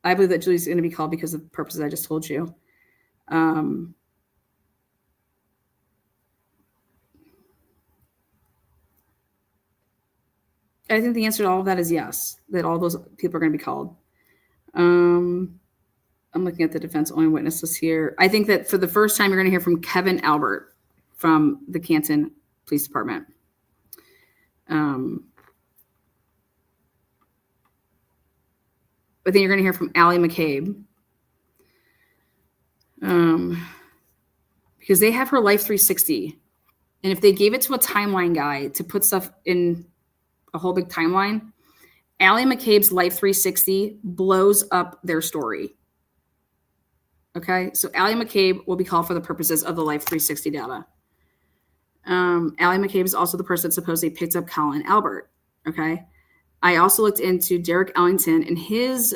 believe that Julie's going to be called because of the purposes I just told you. I think the answer to all of that is yes, that all those people are going to be called. I'm looking at the defense only witnesses here. I think that for the first time, you're going to hear from Kevin Albert from the Canton Police Department. I think you're going to hear from Allie McCabe. Because they have her Life 360. And if they gave it to a timeline guy to put stuff in a whole big timeline, Allie McCabe's Life 360 blows up their story. Okay, so Allie McCabe will be called for the purposes of the Life 360 data. Allie McCabe is also the person that supposedly picked up Colin Albert. Okay, I also looked into Derek Ellington, and his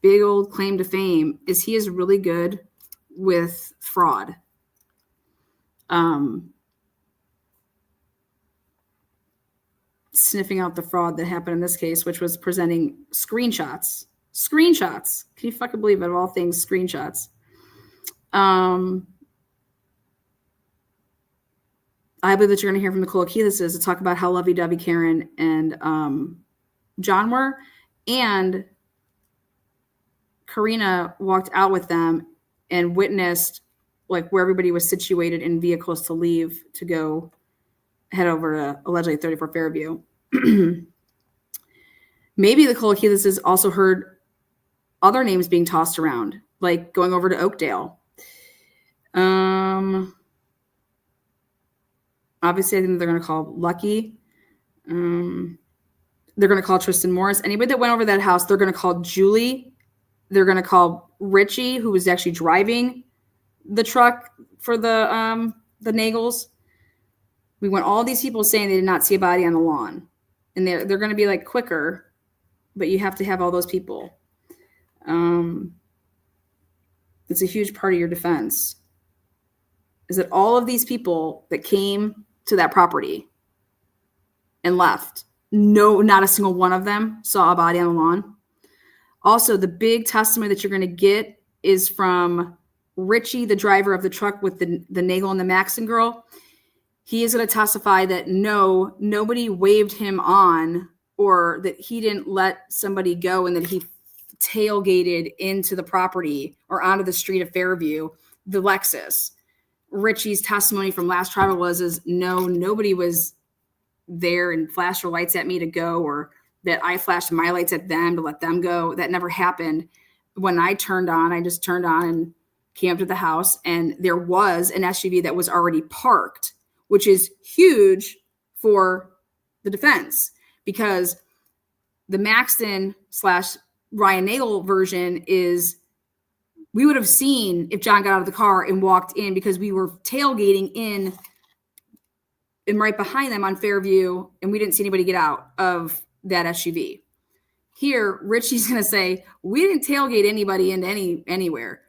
big old claim to fame is he is really good with fraud. Sniffing out the fraud that happened in this case, which was presenting screenshots. Screenshots. Can you fucking believe it? Of all things, screenshots. I believe that you're going to hear from Nicole Keelis to talk about how lovey-dovey Karen and John were, and Karina walked out with them and witnessed like where everybody was situated in vehicles to leave to go head over to allegedly 34 Fairview. Maybe Nicole Keelis has also heard other names being tossed around, like going over to Oakdale. Obviously, I think they're going to call Lucky. They're going to call Tristan Morris. Anybody that went over that house, they're going to call Julie. They're going to call Richie, who was actually driving the truck for the Nagels. We want all these people saying they did not see a body on the lawn. And they're going to be like quicker, but you have to have all those people. It's a huge part of your defense. Is that all of these people that came to that property and left, no, not a single one of them saw a body on the lawn. Also, the big testimony that you're going to get is from Richie, the driver of the truck with the Nagel and the Maxon girl. He is going to testify that nobody waved him on, or that he didn't let somebody go, and that he tailgated into the property or onto the street of Fairview, the Lexus. Richie's testimony from last trial was no, nobody was there and flashed their lights at me to go, or that I flashed my lights at them to let them go. That never happened. When I just turned on and came up to the house, and there was an SUV that was already parked, which is huge for the defense, because the Maxton / Ryan Nagel version is we would have seen if John got out of the car and walked in, because we were tailgating in and right behind them on Fairview, and we didn't see anybody get out of that SUV. Here, Richie's going to say, we didn't tailgate anybody into anywhere.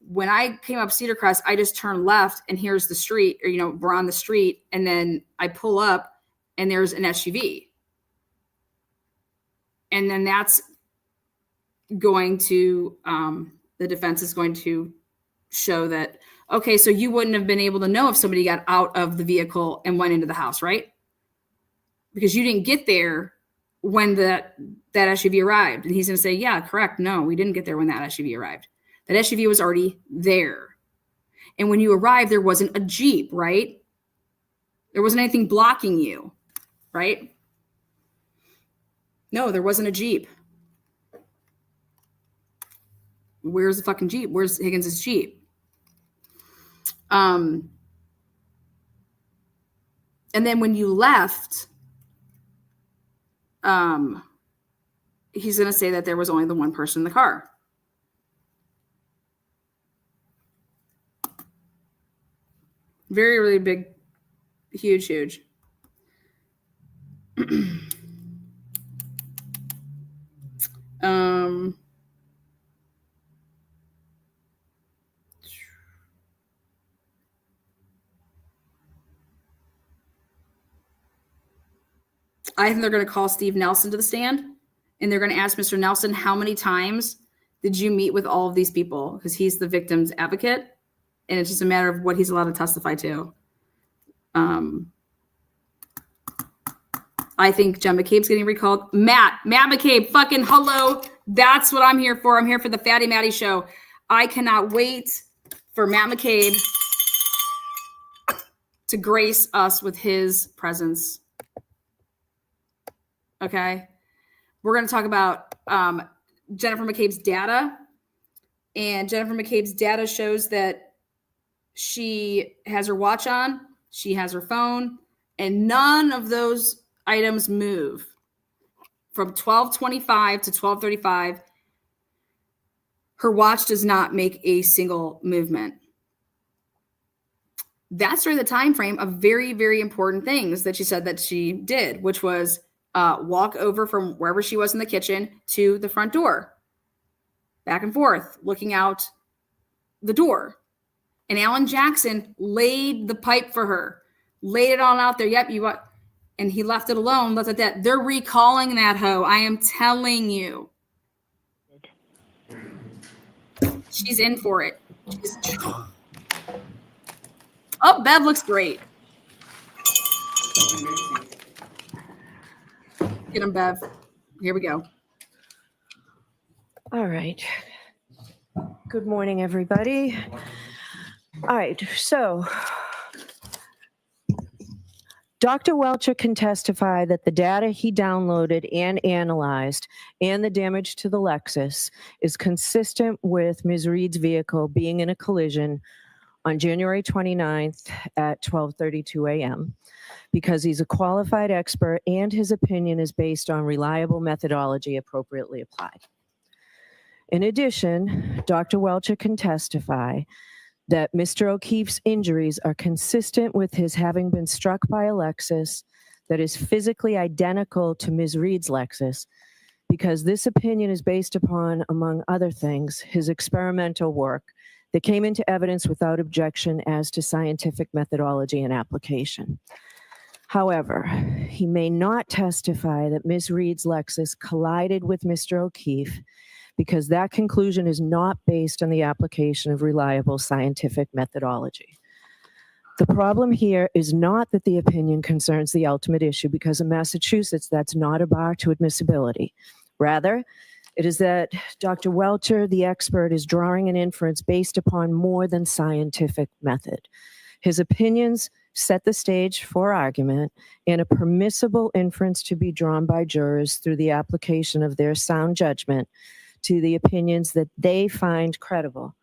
When I came up Cedar Crest, I just turned left, and here's the street, or, we're on the street, and then I pull up and there's an SUV. And then that's going to, the defense is going to show that, okay, so you wouldn't have been able to know if somebody got out of the vehicle and went into the house, right? Because you didn't get there when that SUV arrived. And he's going to say, yeah, correct. No, we didn't get there when that SUV arrived. That SUV was already there. And when you arrived, there wasn't a Jeep, right? There wasn't anything blocking you, right? No, there wasn't a Jeep. Where's the fucking Jeep? Where's Higgins' Jeep? And then when you left, he's going to say that there was only the one person in the car. Very, really big, huge. I think they're going to call Steve Nelson to the stand, and they're going to ask Mr. Nelson, how many times did you meet with all of these people? Because he's the victim's advocate, and it's just a matter of what he's allowed to testify to. I think Jen McCabe's getting recalled. Matt McCabe, fucking hello. That's what I'm here for. I'm here for the Fatty Matty show. I cannot wait for Matt McCabe to grace us with his presence. Okay. We're going to talk about Jennifer McCabe's data. And Jennifer McCabe's data shows that she has her watch on, she has her phone, and none of those items move. From 12:25 to 12:35, her watch does not make a single movement. That's during the time frame of very, very important things that she said that she did, which was walk over from wherever she was in the kitchen to the front door, back and forth, looking out the door. And Alan Jackson laid the pipe for her, laid it on out there. Yep, you what? And he left it alone. Look at that. They're recalling that hoe. I am telling you. She's in for it. Oh, Bev looks great. Get him, Bev. Here we go. All right. Good morning, everybody. All right, so Dr. Welcher can testify that the data he downloaded and analyzed and the damage to the Lexus is consistent with Ms. Reed's vehicle being in a collision on January 29th at 12:32 a.m. because he's a qualified expert and his opinion is based on reliable methodology appropriately applied. In addition, Dr. Welcher can testify that Mr. O'Keefe's injuries are consistent with his having been struck by a Lexus that is physically identical to Ms. Reed's Lexus, because this opinion is based upon, among other things, his experimental work that came into evidence without objection as to scientific methodology and application. However, he may not testify that Ms. Reed's Lexus collided with Mr. O'Keefe because that conclusion is not based on the application of reliable scientific methodology. The problem here is not that the opinion concerns the ultimate issue, because in Massachusetts, that's not a bar to admissibility. Rather, it is that Dr. Welcher, the expert, is drawing an inference based upon more than scientific method. His opinions set the stage for argument and a permissible inference to be drawn by jurors through the application of their sound judgment to the opinions that they find credible.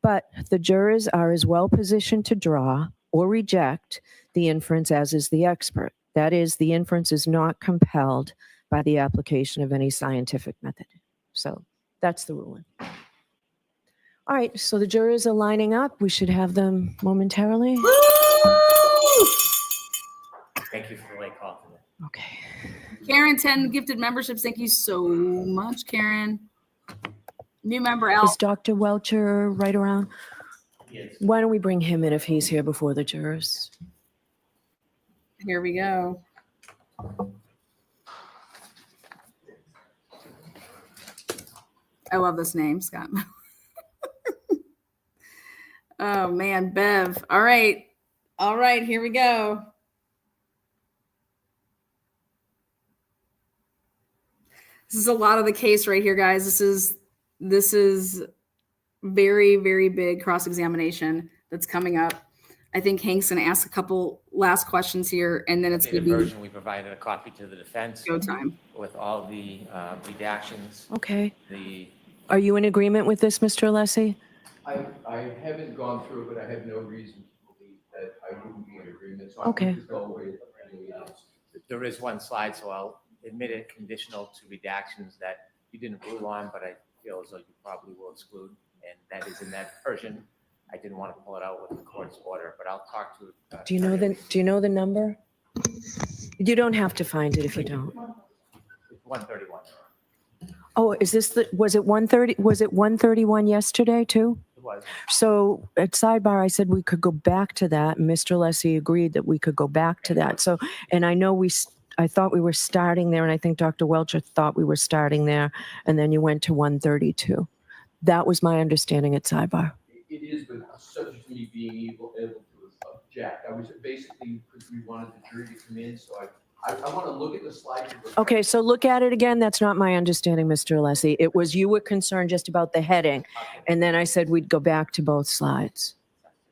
But the jurors are as well positioned to draw or reject the inference as is the expert. That is, the inference is not compelled by the application of any scientific method. So that's the ruling. All right, so the jurors are lining up. We should have them momentarily. Thank you for the late call today. Okay. Karen, 10 gifted memberships. Thank you so much, Karen. New member Al. Is Dr. Welcher right around? Yes. Why don't we bring him in if he's here before the jurors? Here we go. I love this name, Scott. Oh man, Bev. All right, here we go. This is a lot of the case right here, guys. This is very, very big cross-examination that's coming up. I think Hank's going to ask a couple last questions here, and then it's going to be version. We provided a copy to the defense. Go time. With all the redactions. Okay. The Are you in agreement with this, Mr. Alessi? I haven't gone through it, but I have no reason to believe that I wouldn't be in agreement. So Okay. I can just go away with anything else. There is one slide, so I'll admit it conditional to redactions that you didn't rule on, but I feel as though you probably will exclude, and that is in that version. I didn't want to pull it out with the court's order, but I'll talk to. Do you know the number? You don't have to find it if you don't. It's 131. Oh, was it 130? Was it 131 yesterday too? It was. So at sidebar, I said we could go back to that. And Mr. Alessi agreed that we could go back to that. So, and I know I thought we were starting there, and I think Dr. Welcher thought we were starting there, and then you went to 132. That was my understanding at sidebar. It is, but subject to me being able to object. I was basically, because we wanted the jury to come in, so I want to look at the slide. Okay, so look at it again. That's not my understanding, Mr. Alessi. It was you were concerned just about the heading, and then I said we'd go back to both slides.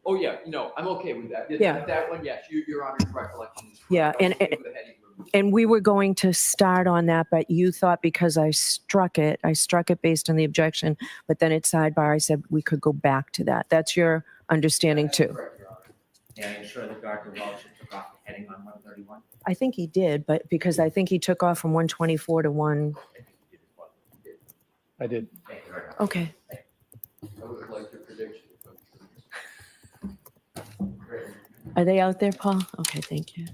Oh yeah, no, I'm okay with that. Yeah. That one, yes, your honor's recollection is correct. Yeah, I was okay with the heading removed. And we were going to start on that, but you thought because I struck it based on the objection, but then at sidebar, I said we could go back to that. That's your understanding too. Correct, Your Honor. Yeah, I'm sure that Dr. Welcher took off the heading on 131. I think he did, but because I think he took off from 124 to 1. I did. Thank you very much. Okay. I would have liked your prediction. Are they out there, Paul? Okay, thank you.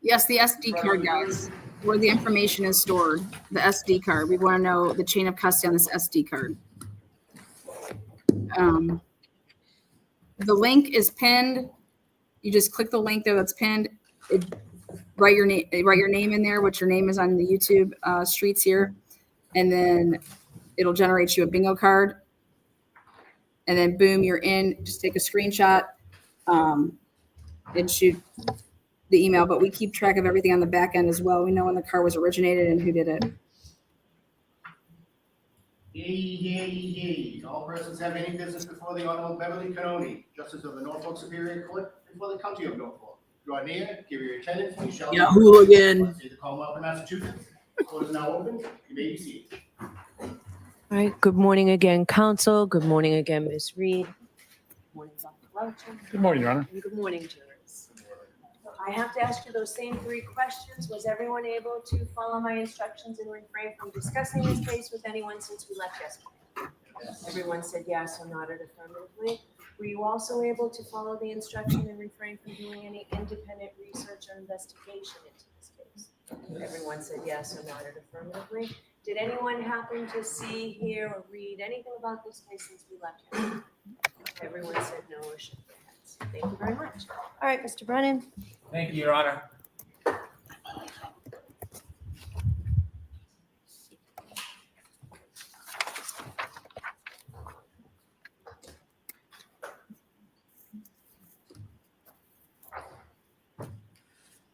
Yes, the SD card, guys, where the information is stored, the SD card. We want to know the chain of custody on this SD card. The link is pinned. You just click the link there that's pinned. Write your name in there, what your name is on the YouTube streets here, and then it'll generate you a bingo card. And then boom, you're in. Just take a screenshot and shoot the email, but we keep track of everything on the back end as well. We know when the car was originated and who did it. Yay. All persons have any business before the Honorable Beverly Canoni, Justice of the Norfolk Superior Court, before the County of Norfolk. Draw near, give your attendance, and you shall. Yeah, hooligan. Say the Commonwealth of Massachusetts. Court is now open. You may be seated. All right, good morning again, counsel. Good morning again, Ms. Reed. Good morning, Dr. Welcher. Good morning, Your Honor. And good morning, jurors. I have to ask you those same 3 questions. Was everyone able to follow my instructions and refrain from discussing this case with anyone since we left yesterday? Everyone said yes or nodded affirmatively. Were you also able to follow the instruction and refrain from doing any independent research or investigation into this case? Everyone said yes or nodded affirmatively. Did anyone happen to see, hear, or read anything about this case since we left yesterday? Everyone said no or shook their heads. Thank you very much. All right, Mr. Brennan. Thank you, Your Honor.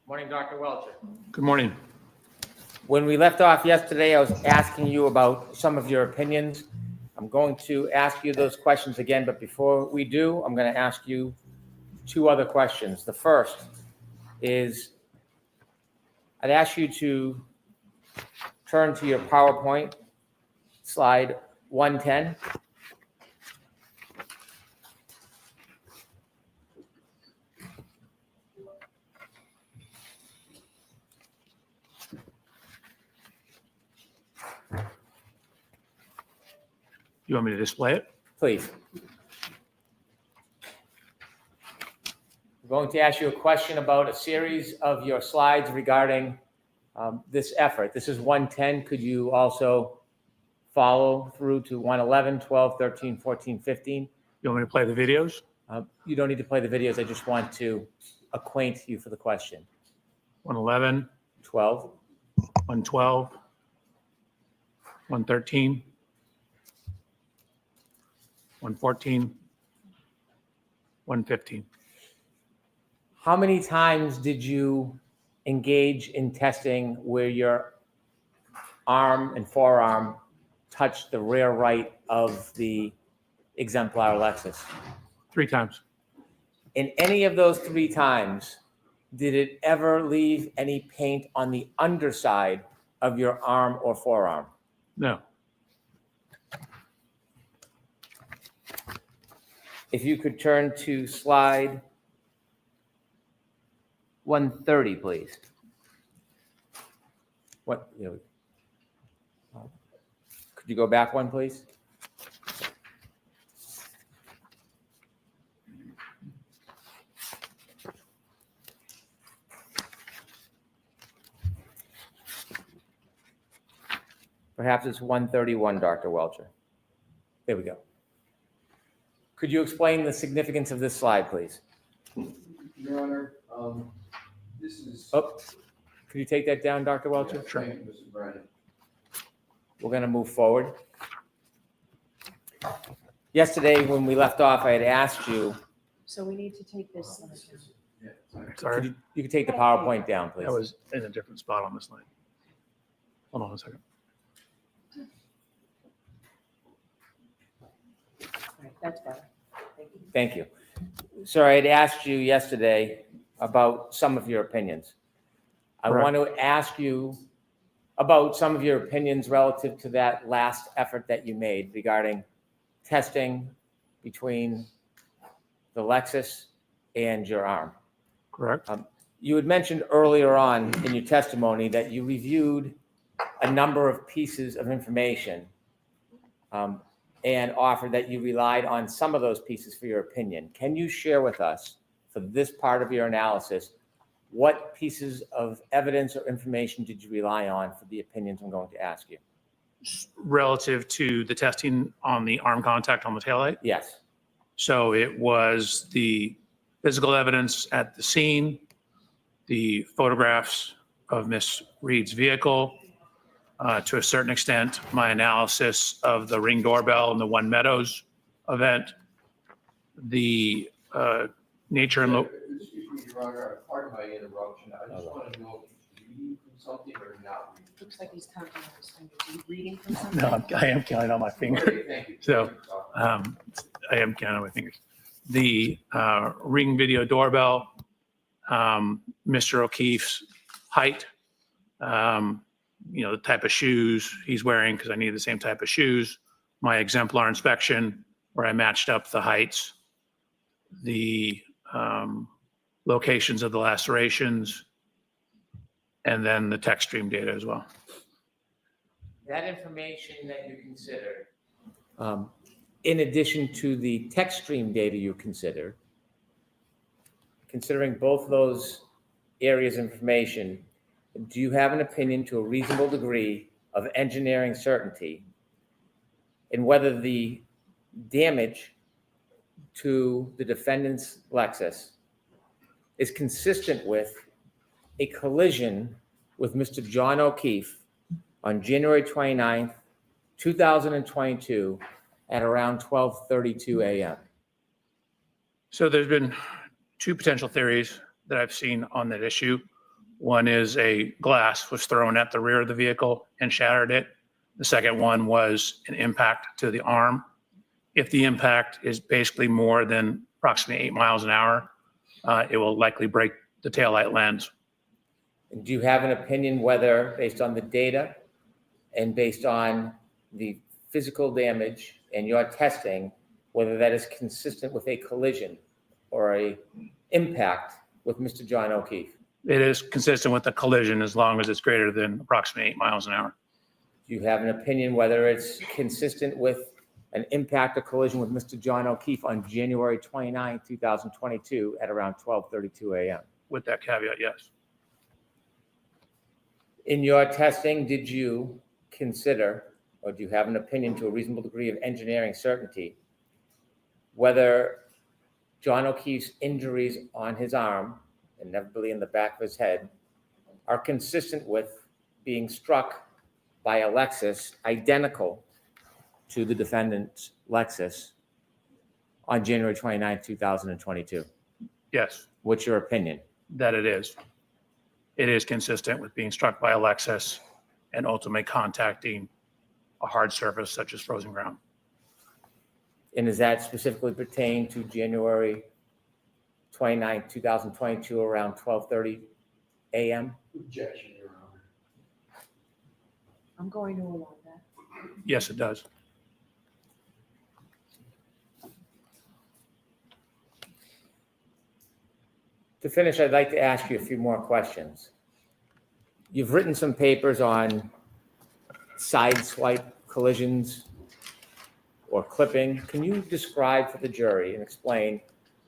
Morning, Dr. Welcher. Good morning. When we left off yesterday, I was asking you about some of your opinions. I'm going to ask you those questions again, but before we do, I'm going to ask you 2 other questions. The first is I'd ask you to turn to your PowerPoint, slide 110. You want me to display it? Please. I'm going to ask you a question about a series of your slides regarding this effort. This is 110. Could you also follow through to 111, 12, 13, 14, 15? You want me to play the videos? You don't need to play the videos. I just want to acquaint you for the question. 111, 12, 112, 113, 114, 115. How many times did you engage in testing where your arm and forearm touched the rear right of the exemplar Lexus? 3 times. In any of those 3 times, did it ever leave any paint on the underside of your arm or forearm? No. If you could turn to slide 130, please. What? Could you go back one, please? Perhaps it's 131, Dr. Welcher. There we go. Could you explain the significance of this slide, please? Your Honor, this is. Oh, could you take that down, Dr. Welcher? Yeah, thank you, Mr. Brennan. We're going to move forward. Yesterday, when we left off, I had asked you. So we need to take this slide down. Yeah. Sorry. You could take the PowerPoint down, please. That was in a different spot on the slide. Hold on a second. All right, that's better. Thank you. Sir, I had asked you yesterday about some of your opinions. I want to ask you about some of your opinions relative to that last effort that you made regarding testing between the Lexus and your arm. Correct. You had mentioned earlier on in your testimony that you reviewed a number of pieces of information and offered that you relied on some of those pieces for your opinion. Can you share with us, for this part of your analysis, what pieces of evidence or information did you rely on for the opinions I'm going to ask you? Relative to the testing on the arm contact on the taillight? Yes. So it was the physical evidence at the scene, the photographs of Miss Reed's vehicle, to a certain extent, my analysis of the Ring doorbell and the One Meadows event, the nature and Your Honor, pardon my interruption. I just want to know if you're reading from something or not reading. Looks like he's counting on his fingers. Are you reading from something? No, I am counting on my fingers. Okay, thank you. So I am counting on my fingers. The Ring video doorbell, Mr. O'Keefe's height the type of shoes he's wearing, because I need the same type of shoes, my exemplar inspection, where I matched up the heights, the locations of the lacerations, and then the text stream data as well. That information that you considered, in addition to the text stream data you considered, considering both those areas of information, do you have an opinion to a reasonable degree of engineering certainty in whether the damage to the defendant's Lexus is consistent with a collision with Mr. John O'Keefe on January 29th, 2022 at around 12:32 a.m.? So there's been two potential theories that I've seen on that issue. One is a glass was thrown at the rear of the vehicle and shattered it. The second one was an impact to the arm. If the impact is basically more than approximately 8 miles an hour, it will likely break the taillight lens. And do you have an opinion whether, based on the data and based on the physical damage and your testing, whether that is consistent with a collision or a impact with Mr. John O'Keefe? It is consistent with the collision as long as it's greater than approximately 8 miles an hour. Do you have an opinion whether it's consistent with an impact or collision with Mr. John O'Keefe on January 29, 2022 at around 12:32 a.m.? With that caveat, yes. In your testing, did you consider, or do you have an opinion to a reasonable degree of engineering certainty, whether John O'Keefe's injuries on his arm, inevitably in the back of his head, are consistent with being struck by a Lexus identical to the defendant's Lexus on January 29, 2022? Yes. What's your opinion? That it is. It is consistent with being struck by a Lexus and ultimately contacting a hard surface such as frozen ground. And does that specifically pertain to January 29, 2022 around 12:30 a.m.? Objection, Your Honor. I'm going to allow that. Yes, it does. To finish, I'd like to ask you a few more questions. You've written some papers on side swipe collisions or clipping. Can you describe for the jury and explain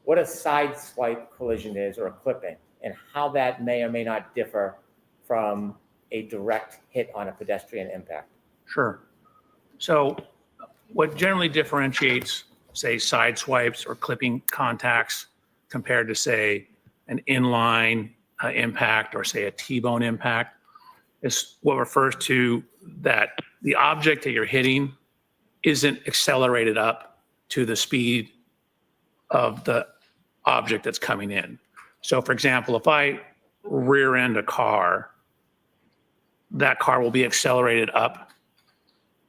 what a side swipe collision is or a clipping and how that may or may not differ from a direct hit on a pedestrian impact? Sure. So what generally differentiates, say, side swipes or clipping contacts compared to, say, an inline impact or, say, a T-bone impact is what refers to that the object that you're hitting isn't accelerated up to the speed of the object that's coming in. So, for example, if I rear end a car, that car will be accelerated up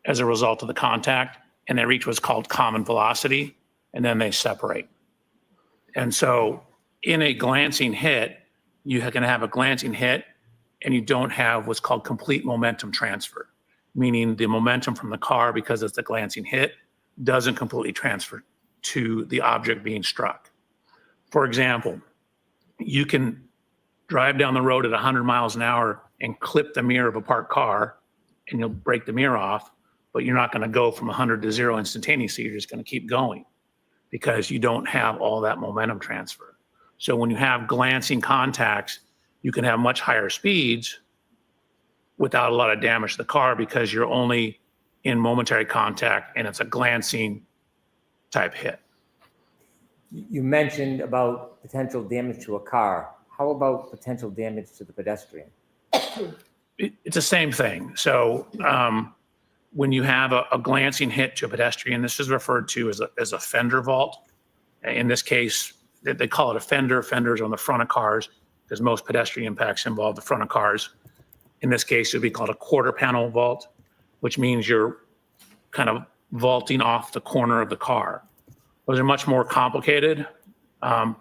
as a result of the contact, and they reach what's called common velocity, and then they separate. And so in a glancing hit, you can have a glancing hit and you don't have what's called complete momentum transfer, meaning the momentum from the car, because it's a glancing hit, doesn't completely transfer to the object being struck. For example, you can drive down the road at 100 miles an hour and clip the mirror of a parked car and you'll break the mirror off, but you're not going to go from 100 to 0 instantaneously. You're just going to keep going because you don't have all that momentum transfer. So when you have glancing contacts, you can have much higher speeds without a lot of damage to the car because you're only in momentary contact and it's a glancing type hit. You mentioned about potential damage to a car. How about potential damage to the pedestrian? It's the same thing. So when you have a glancing hit to a pedestrian, this is referred to as a fender vault. In this case, they call it a fender. Fenders on the front of cars because most pedestrian impacts involve the front of cars. In this case, it would be called a quarter panel vault, which means you're kind of vaulting off the corner of the car. Those are much more complicated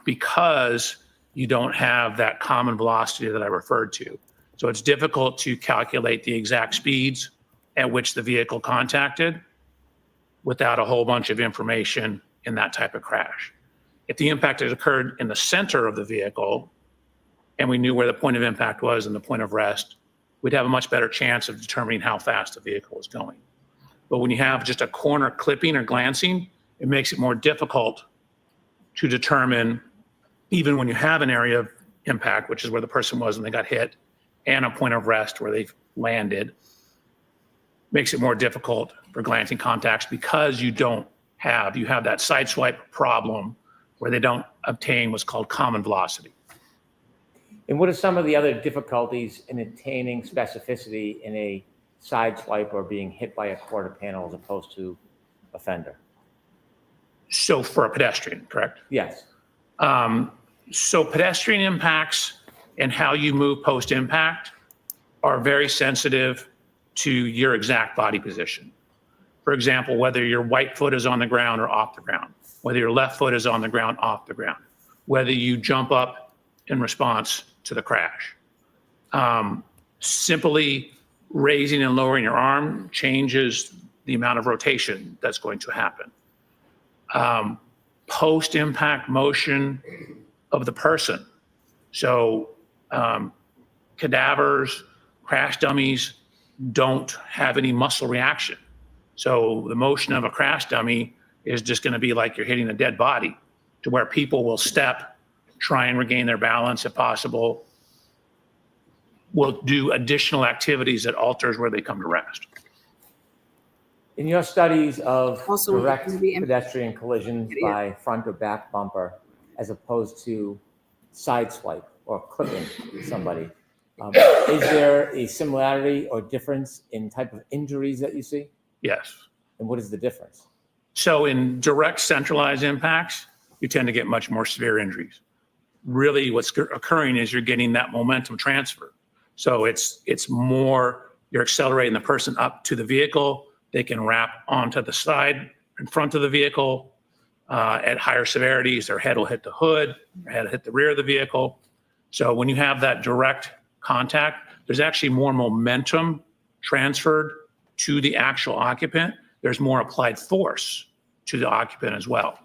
because you don't have that common velocity that I referred to. So it's difficult to calculate the exact speeds at which the vehicle contacted without a whole bunch of information in that type of crash. If the impact had occurred in the center of the vehicle and we knew where the point of impact was and the point of rest, we'd have a much better chance of determining how fast the vehicle was going. But when you have just a corner clipping or glancing, it makes it more difficult to determine, even when you have an area of impact, which is where the person was when they got hit, and a point of rest where they landed, makes it more difficult for glancing contacts because you have that side swipe problem where they don't obtain what's called common velocity. And what are some of the other difficulties in attaining specificity in a side swipe or being hit by a quarter panel as opposed to a fender? So for a pedestrian, correct? Yes. So pedestrian impacts and how you move post-impact are very sensitive to your exact body position. For example, whether your right foot is on the ground or off the ground, whether your left foot is on the ground, off the ground, whether you jump up in response to the crash. Simply raising and lowering your arm changes the amount of rotation that's going to happen. Post-impact motion of the person. So cadavers, crash dummies don't have any muscle reaction. So the motion of a crash dummy is just going to be like you're hitting a dead body, to where people will step, try and regain their balance if possible, will do additional activities that alters where they come to rest. In your studies of Also, direct maybe- pedestrian collisions by front or back bumper, as opposed to side swipe or clipping somebody, is there a similarity or difference in type of injuries that you see? Yes. And what is the difference? So in direct centralized impacts, you tend to get much more severe injuries. Really what's occurring is you're getting that momentum transfer. So it's more, you're accelerating the person up to the vehicle. They can wrap onto the side in front of the vehicle at higher severities. Their head will hit the hood, their head will hit the rear of the vehicle. So when you have that direct contact, there's actually more momentum transferred to the actual occupant. There's more applied force to the occupant as well.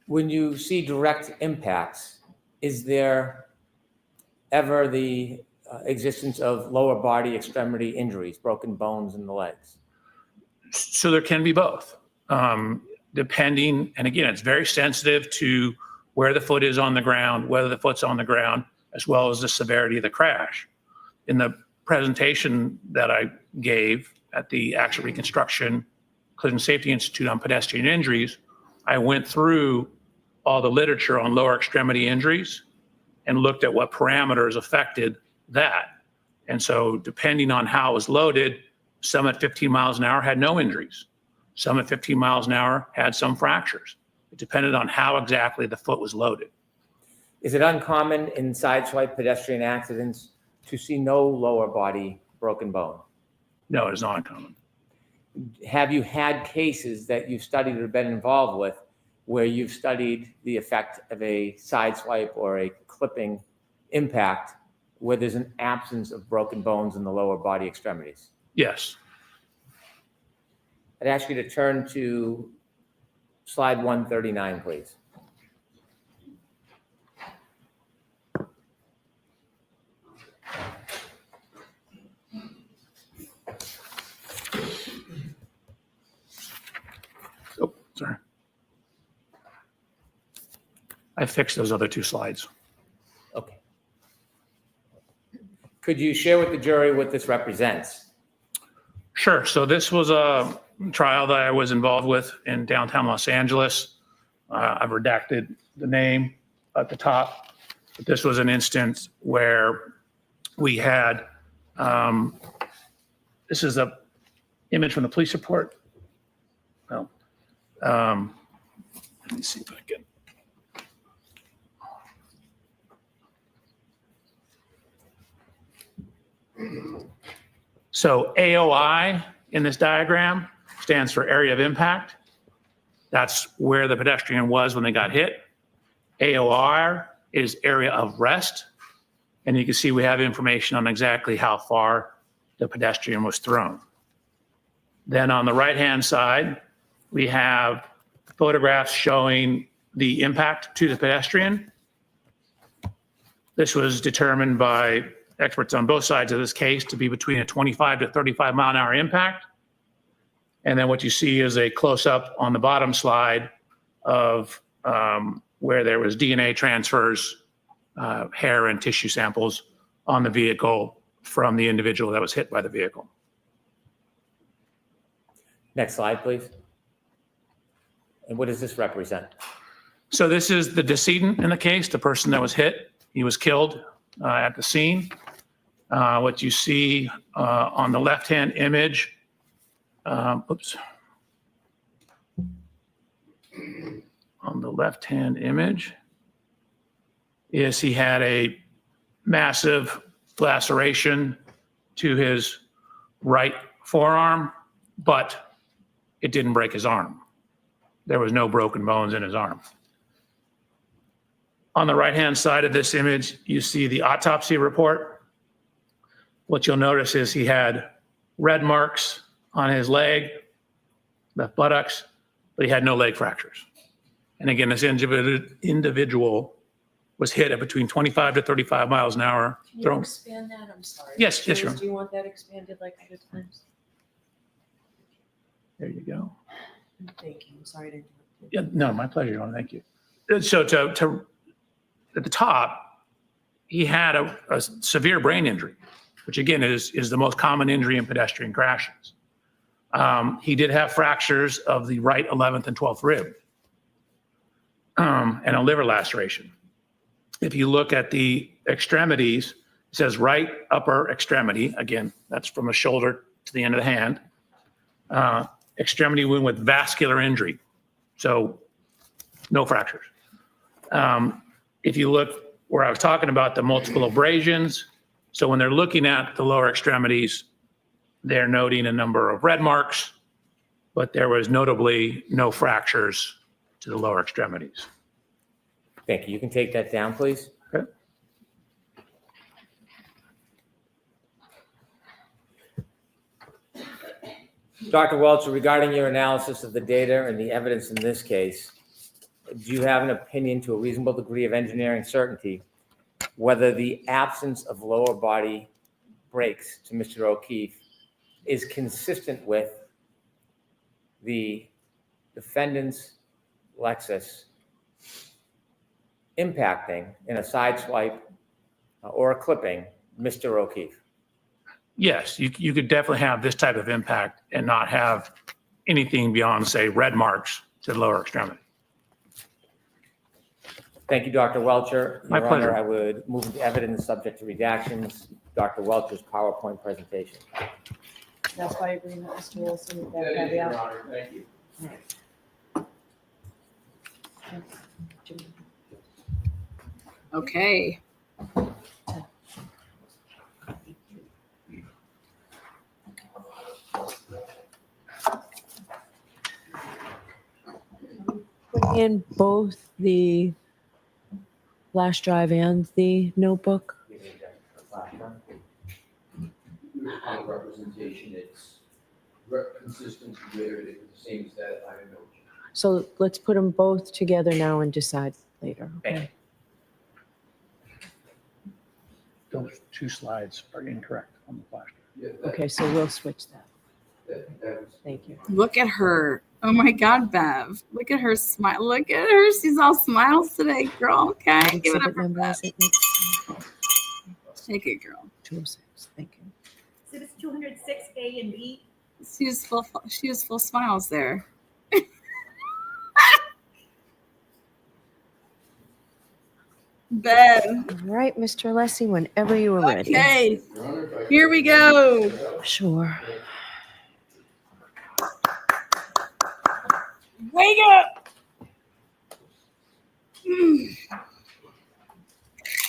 When you see direct impacts, is there ever the existence of lower body extremity injuries, broken bones in the legs? So there can be both, depending, and again, it's very sensitive to where the foot is on the ground, whether the foot's on the ground, as well as the severity of the crash. In the presentation that I gave at the Accident Reconstruction Collision Safety Institute on pedestrian injuries, I went through all the literature on lower extremity injuries and looked at what parameters affected that. And so depending on how it was loaded, some at 15 miles an hour had no injuries. Some at 15 miles an hour had some fractures. It depended on how exactly the foot was loaded. Is it uncommon in sideswipe pedestrian accidents to see no lower body broken bone? No, it is not uncommon. Have you had cases that you've studied or been involved with where you've studied the effect of a sideswipe or a clipping impact where there's an absence of broken bones in the lower body extremities? Yes. I'd ask you to turn to slide 139, please. Oh, sorry. I fixed those other two slides. Okay. Could you share with the jury what this represents? Sure. So this was a trial that I was involved with in downtown Los Angeles. I've redacted the name at the top, but this was an instance where we had, this is a image from the police report. Well, let me see if I can. So AOI in this diagram stands for area of impact. That's where the pedestrian was when they got hit. AOR is area of rest. And you can see we have information on exactly how far the pedestrian was thrown. Then on the right-hand side, we have photographs showing the impact to the pedestrian. This was determined by experts on both sides of this case to be between a 25 to 35 mile an hour impact. And then what you see is a close-up on the bottom slide of where there was DNA transfers, hair and tissue samples on the vehicle from the individual that was hit by the vehicle. Next slide, please. And what does this represent? So this is the decedent in the case, the person that was hit. He was killed at the scene. What you see on the left-hand image, on the left-hand image is he had a massive laceration to his right forearm, but it didn't break his arm. There was no broken bones in his arm. On the right-hand side of this image, you see the autopsy report. What you'll notice is he had red marks on his leg, left buttocks, but he had no leg fractures. And again, this individual was hit at between 25 to 35 miles an hour. Can you expand that? I'm sorry. Yes, yes, James, sure. do you want that expanded like other times? There you go. Thank you. I'm sorry to interrupt you. Yeah, no, my pleasure, John. Thank you. So at the top, he had a severe brain injury, which again is the most common injury in pedestrian crashes. He did have fractures of the right 11th and 12th rib and a liver laceration. If you look at the extremities, it says right upper extremity. Again, that's from the shoulder to the end of the hand. Extremity wound with vascular injury. So no fractures. If you look where I was talking about the multiple abrasions, so when they're looking at the lower extremities, they're noting a number of red marks, but there was notably no fractures to the lower extremities. Thank you. You can take that down, please. Okay. Dr. Welcher, regarding your analysis of the data and the evidence in this case, do you have an opinion to a reasonable degree of engineering certainty whether the absence of lower body brakes to Mr. O'Keefe is consistent with the defendant's Lexus impacting in a side swipe or a clipping Mr. O'Keefe? Yes, you could definitely have this type of impact and not have anything beyond, say, red marks to the lower extremity. Thank you, Dr. Welcher. My Your pleasure. Honor, I would move into evidence subject to redactions. Dr. Welcher's PowerPoint presentation. That's by agreement, Mr. Wilson. with that That is, caveat. Your Honor, thank you. Okay. Put in both the flash drive and the notebook. On representation, it's consistent with the same as that I know. So let's put them both together now and decide later. Okay. Those two slides are incorrect on the flash. Yeah, that- Okay, so we'll switch that. that was- Thank you. Look at her. Oh my God, Bev. Look at her smile. Look at her. She's all smiles today, girl. Okay. What Give it up exhibit for number Bev. is it? Take it, girl. 206. Thank you. Exhibits 206 A and B. She was full smiles there. Bev. All right, Mr. Lessie, whenever you are ready. Okay. Here we go. Sure. Wake up.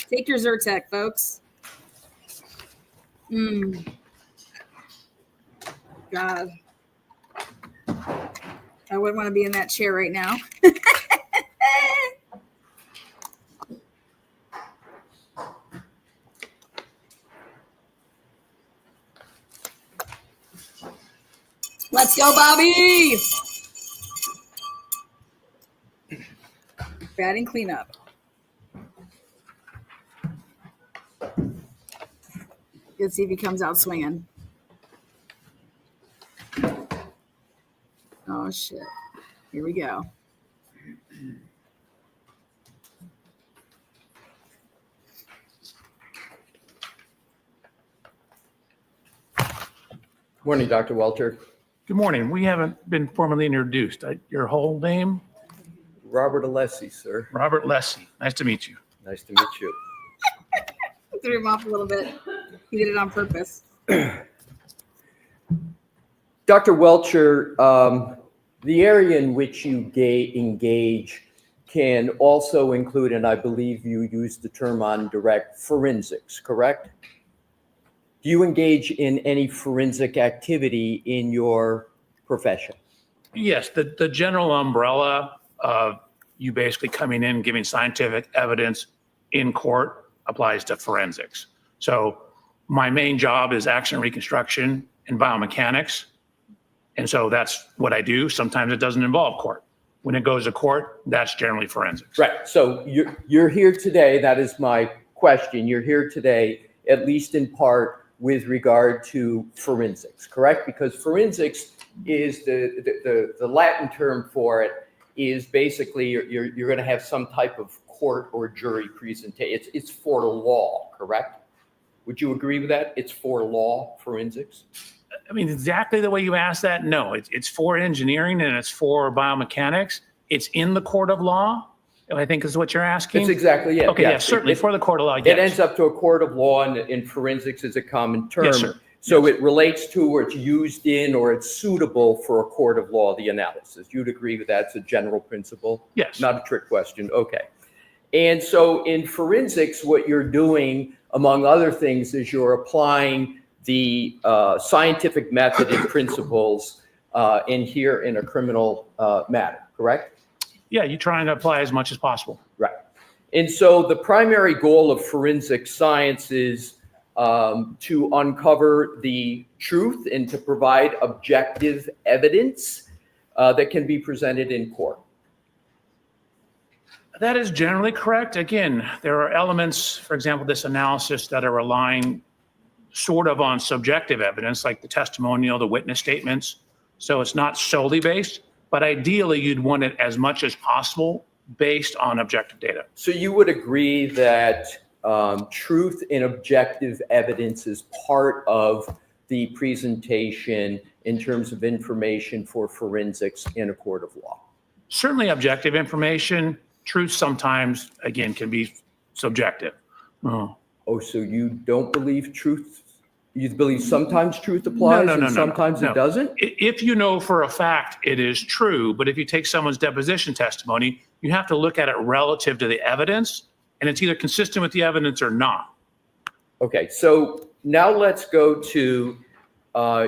Take your Zyrtec, folks. God. I wouldn't want to be in that chair right now. Let's go, Bobby. Batting cleanup. Let's see if he comes out swinging. Oh, shit. Here we go. Morning, Dr. Welcher. Good morning. We haven't been formally introduced. Your whole name? Robert Alessi, sir. Robert Lessie. Nice to meet you. Nice to meet you. Threw him off a little bit. He did it on purpose. Dr. Welcher, the area in which you engage can also include, and I believe you used the term on direct, forensics, correct? Do you engage in any forensic activity in your profession? Yes, the general umbrella of you basically coming in, giving scientific evidence in court applies to forensics. So my main job is accident reconstruction and biomechanics. And so that's what I do. Sometimes it doesn't involve court. When it goes to court, that's generally forensics. Right. So you're here today. That is my question. You're here today, at least in part, with regard to forensics, correct? Because forensics is the Latin term for it is basically you're going to have some type of court or jury presentation. It's for law, correct? Would you agree with that? It's for law, forensics? I mean, exactly the way you asked that, no. It's for engineering and it's for biomechanics. It's in the court of law, I think is what you're asking. That's exactly it. Okay, yes, certainly for the court of law, yes. It ends up to a court of law, and in forensics is a common term. Yes, sir. So it relates to, or it's used in, or it's suitable for a court of law, the analysis. You'd agree with that? It's a general principle? Yes. Not a trick question. Okay. And so in forensics, what you're doing, among other things, is you're applying the scientific method and principles in a criminal matter, correct? Yeah, you're trying to apply as much as possible. Right. And so the primary goal of forensic science is to uncover the truth and to provide objective evidence that can be presented in court. That is generally correct. Again, there are elements, for example, this analysis that are relying sort of on subjective evidence, like the testimonial, the witness statements. So it's not solely based, but ideally you'd want it as much as possible based on objective data. So you would agree that truth and objective evidence is part of the presentation in terms of information for forensics in a court of law? Certainly objective information. Truth sometimes, again, can be subjective. Oh, so you don't believe truth? You believe sometimes truth applies and sometimes it doesn't? If you know for a fact it is true, but if you take someone's deposition testimony, you have to look at it relative to the evidence, and it's either consistent with the evidence or not. Okay, so now let's go to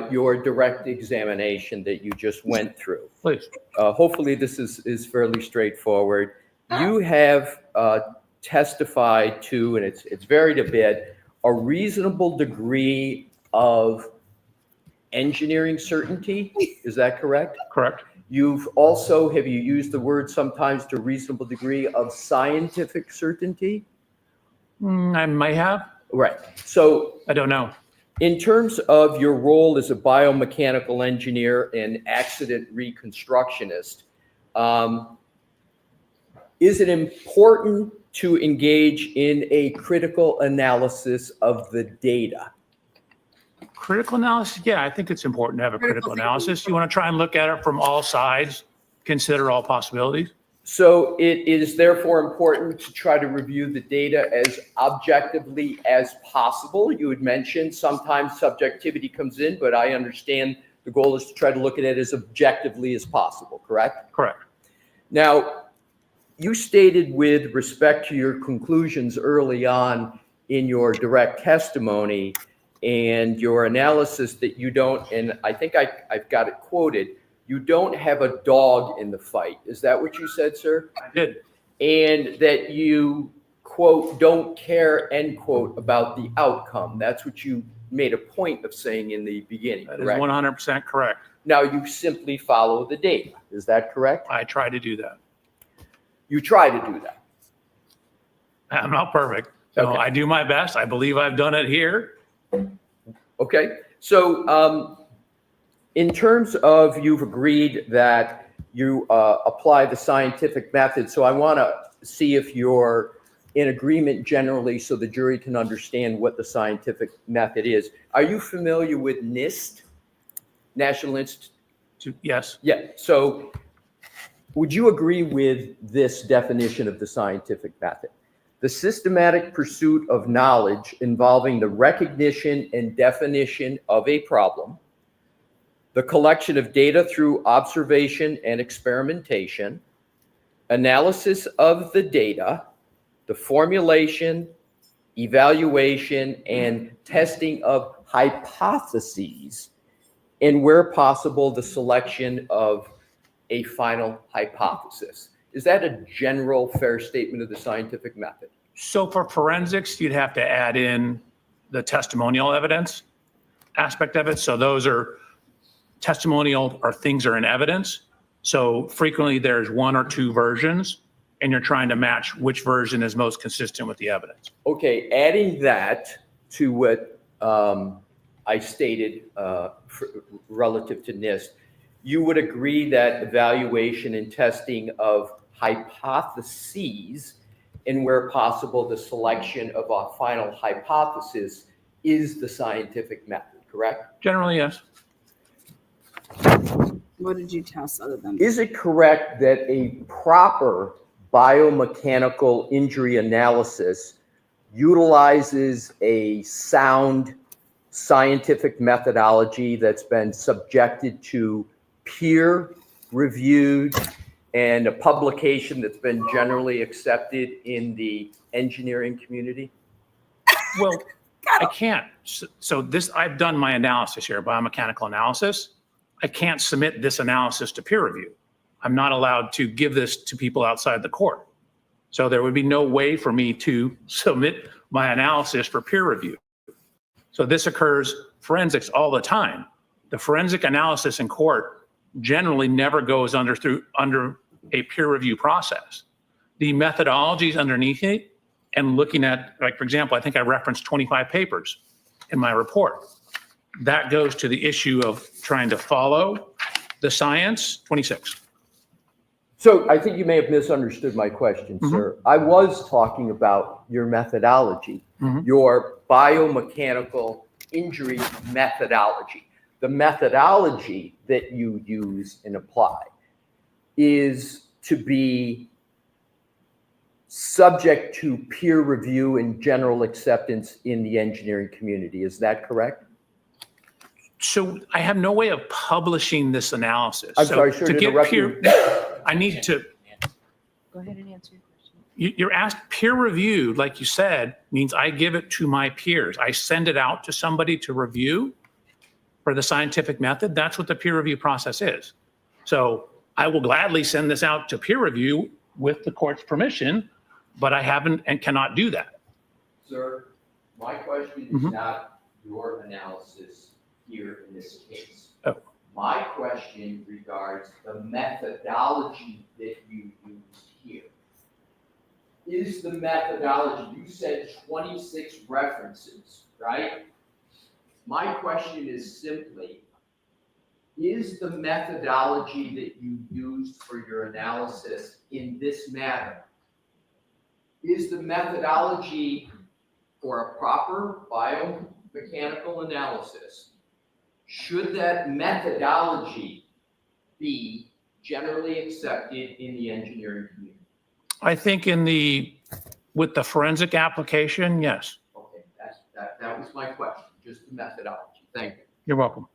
your direct examination that you just went through. Please. Hopefully this is fairly straightforward. You have testified to, and it's varied a bit, a reasonable degree of engineering certainty. Is that correct? Correct. You've also, have you used the word sometimes to reasonable degree of scientific certainty? I might have. Right. So I don't know. In terms of your role as a biomechanical engineer and accident reconstructionist, is it important to engage in a critical analysis of the data? Critical analysis? Yeah, I think it's important to have a critical analysis. You want to try and look at it from all sides, consider all possibilities. So it is therefore important to try to review the data as objectively as possible. You had mentioned sometimes subjectivity comes in, but I understand the goal is to try to look at it as objectively as possible, correct? Correct. Now, you stated with respect to your conclusions early on in your direct testimony and your analysis that you don't, and I think I've got it quoted, you don't have a dog in the fight. Is that what you said, sir? I did. And that you, quote, don't care, end quote, about the outcome. That's what you made a point of saying in the beginning, That correct? is 100% correct. Now you simply follow the data. Is that correct? I try to do that. You try to do that. I'm not perfect. So Okay. I do my best. I believe I've done it here. Okay. So in terms of, you've agreed that you apply the scientific method. So I want to see if you're in agreement generally so the jury can understand what the scientific method is. Are you familiar with NIST, National Institute? Yes. Yeah. So would you agree with this definition of the scientific method? The systematic pursuit of knowledge involving the recognition and definition of a problem, the collection of data through observation and experimentation, analysis of the data, the formulation, evaluation, and testing of hypotheses, and where possible, the selection of a final hypothesis. Is that a general fair statement of the scientific method? So for forensics, you'd have to add in the testimonial evidence aspect of it. So those are testimonial, or things are in evidence. So frequently there's one or two versions, and you're trying to match which version is most consistent with the evidence. Okay, adding that to what I stated relative to NIST, you would agree that evaluation and testing of hypotheses, and where possible, the selection of a final hypothesis, is the scientific method, correct? Generally, yes. What did you test other than? Is it correct that a proper biomechanical injury analysis utilizes a sound scientific methodology that's been subjected to peer-reviewed and a publication that's been generally accepted in the engineering community? Well, I can't. So this, I've done my analysis here, biomechanical analysis. I can't submit this analysis to peer review. I'm not allowed to give this to people outside the court. So there would be no way for me to submit my analysis for peer review. So this occurs forensics all the time. The forensic analysis in court generally never goes under a peer review process. The methodologies underneath it, and looking at, like, for example, I think I referenced 25 papers in my report. That goes to the issue of trying to follow the science. 26. So I think you may have misunderstood my question, sir. I was talking about your methodology, your biomechanical injury methodology. The methodology that you use and apply is to be subject to peer review and general acceptance in the engineering community. Is that correct? So I have no way of publishing this analysis. I'm sorry, sir, to to get interrupt peer, I need to. Go ahead and answer your question. You're asked peer reviewed, like you said, means I give it to my peers. I send it out to somebody to review for the scientific method. That's what the peer review process is. So I will gladly send this out to peer review with the court's permission, but I haven't and cannot do that. Sir, my question is not your analysis here in this case. Oh. My question regards the methodology that you used here. Is the methodology, you said 26 references, right? My question is simply, is the methodology that you used for your analysis in this matter, is the methodology for a proper biomechanical analysis, should that methodology be generally accepted in the engineering community? I think with the forensic application, yes. Okay, that was my question, just the methodology. Thank you. You're welcome.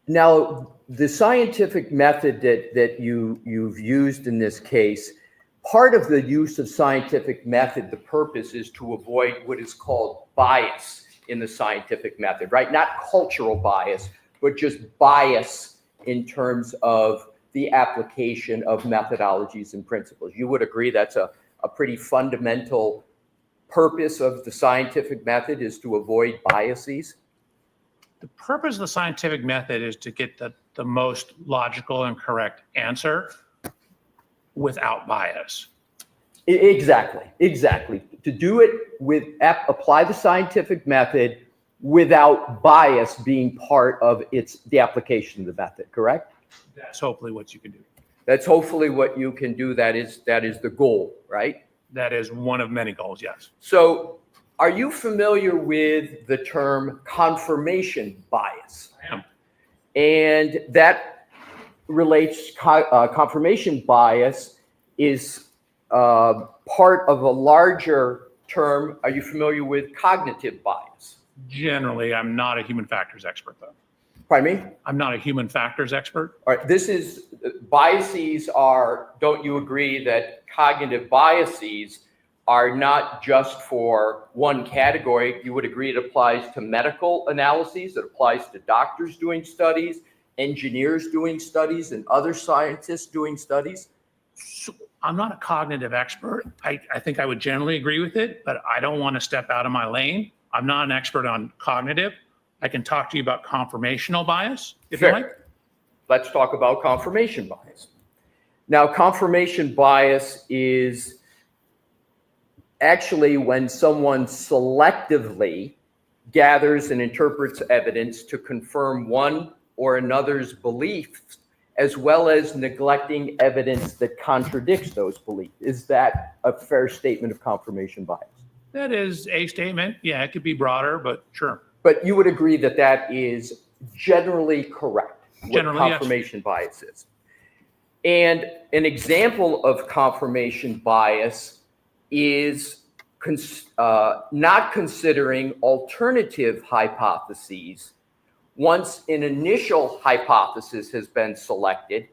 Now, the scientific method that you've used in this case, part of the use of scientific method, the purpose is to avoid what is called bias in the scientific method, right? Not cultural bias, but just bias in terms of the application of methodologies and principles. You would agree that's a pretty fundamental purpose of the scientific method is to avoid biases? The purpose of the scientific method is to get the most logical and correct answer without bias. Exactly. To do it with, apply the scientific method without bias being part of the application of the method, correct? That's hopefully what you can do. That's hopefully what you can do. That is the goal, right? That is one of many goals, yes. So are you familiar with the term confirmation bias? I am. And that relates, confirmation bias is part of a larger term. Are you familiar with cognitive bias? Generally, I'm not a human factors expert, though. Pardon me? I'm not a human factors expert. All right, biases are, don't you agree that cognitive biases are not just for one category? You would agree it applies to medical analyses, it applies to doctors doing studies, engineers doing studies, and other scientists doing studies? So I'm not a cognitive expert. I think I would generally agree with it, but I don't want to step out of my lane. I'm not an expert on cognitive. I can talk to you about confirmational bias, if you like. Let's talk about confirmation bias. Now, confirmation bias is actually when someone selectively gathers and interprets evidence to confirm one or another's beliefs, as well as neglecting evidence that contradicts those beliefs. Is that a fair statement of confirmation bias? That is a statement. Yeah, it could be broader, but sure. But you would agree that that is generally correct, Generally, what confirmation bias is. And an example of confirmation bias is not considering alternative hypotheses once an initial hypothesis has been selected,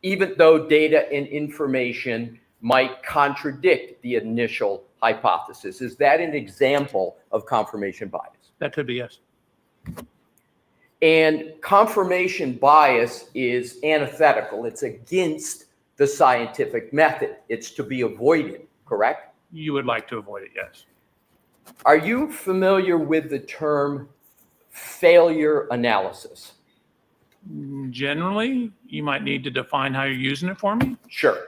even though data and information might contradict the initial hypothesis. Is that an example of confirmation bias? That could be, yes. And confirmation bias is antithetical. It's against the scientific method. It's to be avoided, correct? You would like to avoid it, yes. Are you familiar with the term failure analysis? Generally, you might need to define how you're using it for me. Sure.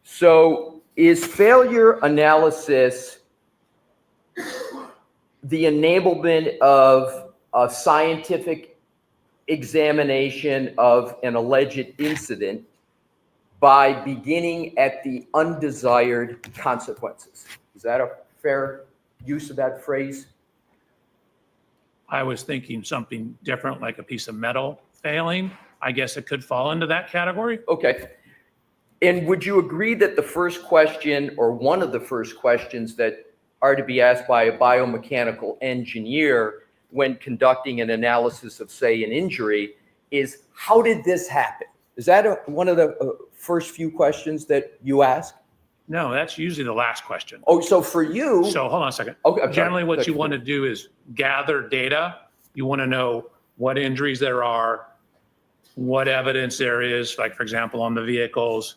So is failure analysis the enablement of a scientific examination of an alleged incident by beginning at the undesired consequences? Is that a fair use of that phrase? I was thinking something different, like a piece of metal failing. I guess it could fall into that category. Okay. And would you agree that the first question, or one of the first questions that are to be asked by a biomechanical engineer when conducting an analysis of, say, an injury is, how did this happen? Is that one of the first few questions that you ask? No, that's usually the last question. Oh, so for you... So hold on a second. Okay, generally, what you want to do is gather data. You want to know what injuries there are, what evidence there is, like, for example, on the vehicles.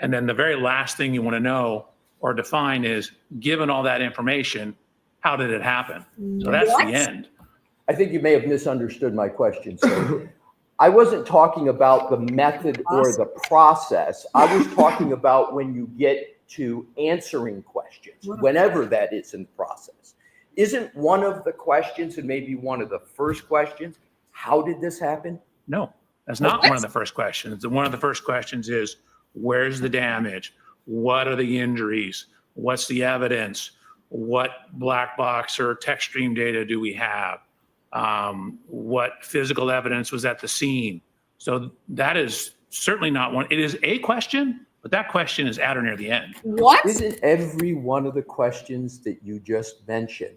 And then the very last thing you want to know or define is, given all that information, how did it happen? So that's the end. I think you may have misunderstood my question. So I wasn't talking about the method or the process. I was talking about when you get to answering questions, whenever that is in the process. Isn't one of the questions, and maybe one of the first questions, how did this happen? No, that's not one of the first questions. One of the first questions is, where's the damage? What are the injuries? What's the evidence? What black box or text stream data do we have? What physical evidence was at the scene? So that is certainly not one. It is a question, but that question is at or near the end. What? Isn't every one of the questions that you just mentioned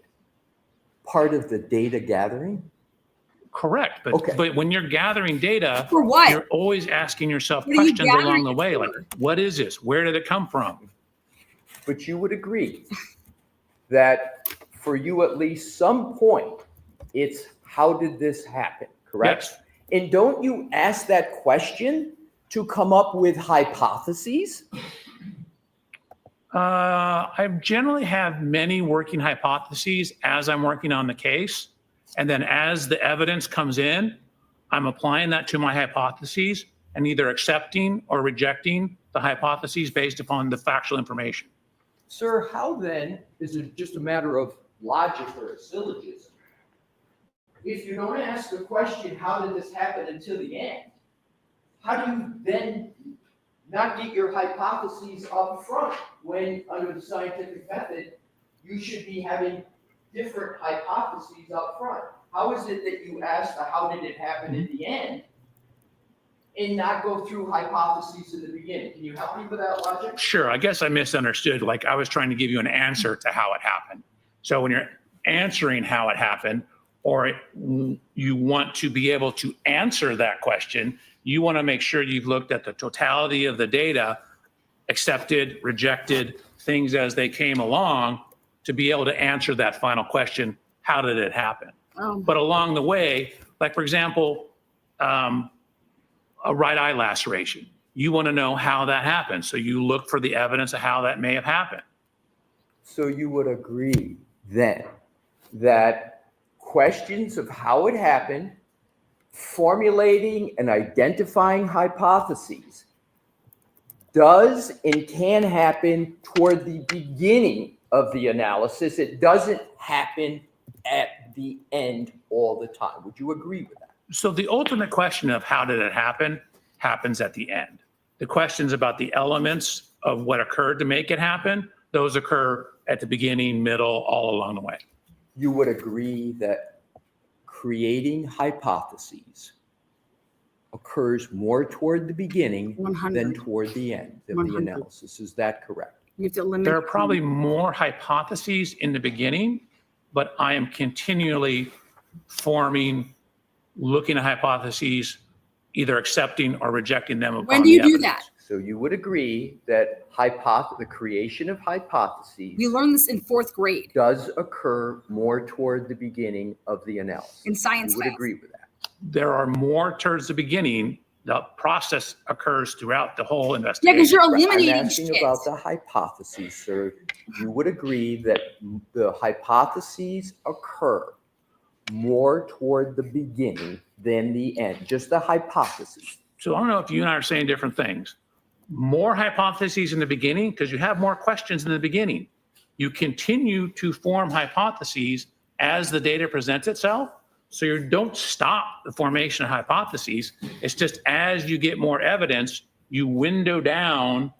part of the data gathering? Correct. But when you're gathering data, For what? you're always asking yourself What are you questions along gathering the it way. for? Like, what is this? Where did it come from? But you would agree that for you, at least some point, it's how did this happen, correct? Yes. And don't you ask that question to come up with hypotheses? I generally have many working hypotheses as I'm working on the case. And then as the evidence comes in, I'm applying that to my hypotheses and either accepting or rejecting the hypotheses based upon the factual information. Sir, how then is it just a matter of logic or a syllogism? If you don't ask the question, how did this happen until the end? How do you then not get your hypotheses up front when under the scientific method, you should be having different hypotheses up front? How is it that you ask the how did it happen at the end and not go through hypotheses in the beginning? Can you help me with that logic? Sure, I guess I misunderstood. Like I was trying to give you an answer to how it happened. So when you're answering how it happened, or you want to be able to answer that question, you want to make sure you've looked at the totality of the data, accepted, rejected, things as they came along to be able to answer that final question, how did it happen? But along the way, like for example, a right eye laceration, you want to know how that happened. So you look for the evidence of how that may have happened. So you would agree then that questions of how it happened, formulating and identifying hypotheses does and can happen toward the beginning of the analysis. It doesn't happen at the end all the time. Would you agree with that? So the ultimate question of how did it happen happens at the end. The questions about the elements of what occurred to make it happen, those occur at the beginning, middle, all along the way. You would agree that creating hypotheses occurs more toward the beginning 100. than toward the end of 100. the analysis. Is that correct? You have to limit. There are probably more hypotheses in the beginning, but I am continually forming, looking at hypotheses, either accepting or rejecting them. When do you do that? So you would agree that the creation of hypotheses We learned this in 4th grade does occur more toward the beginning of the analysis. in science You would class. agree with that? There are more towards the beginning. The process occurs throughout the whole Yeah, investigation. because you're I'm eliminating asking shit. about the hypotheses, sir. You would agree that the hypotheses occur more toward the beginning than the end, just the hypotheses. So I don't know if you and I are saying different things. More hypotheses in the beginning because you have more questions in the beginning. You continue to form hypotheses as the data presents itself. So you don't stop the formation of hypotheses. It's just as you get more evidence, you window down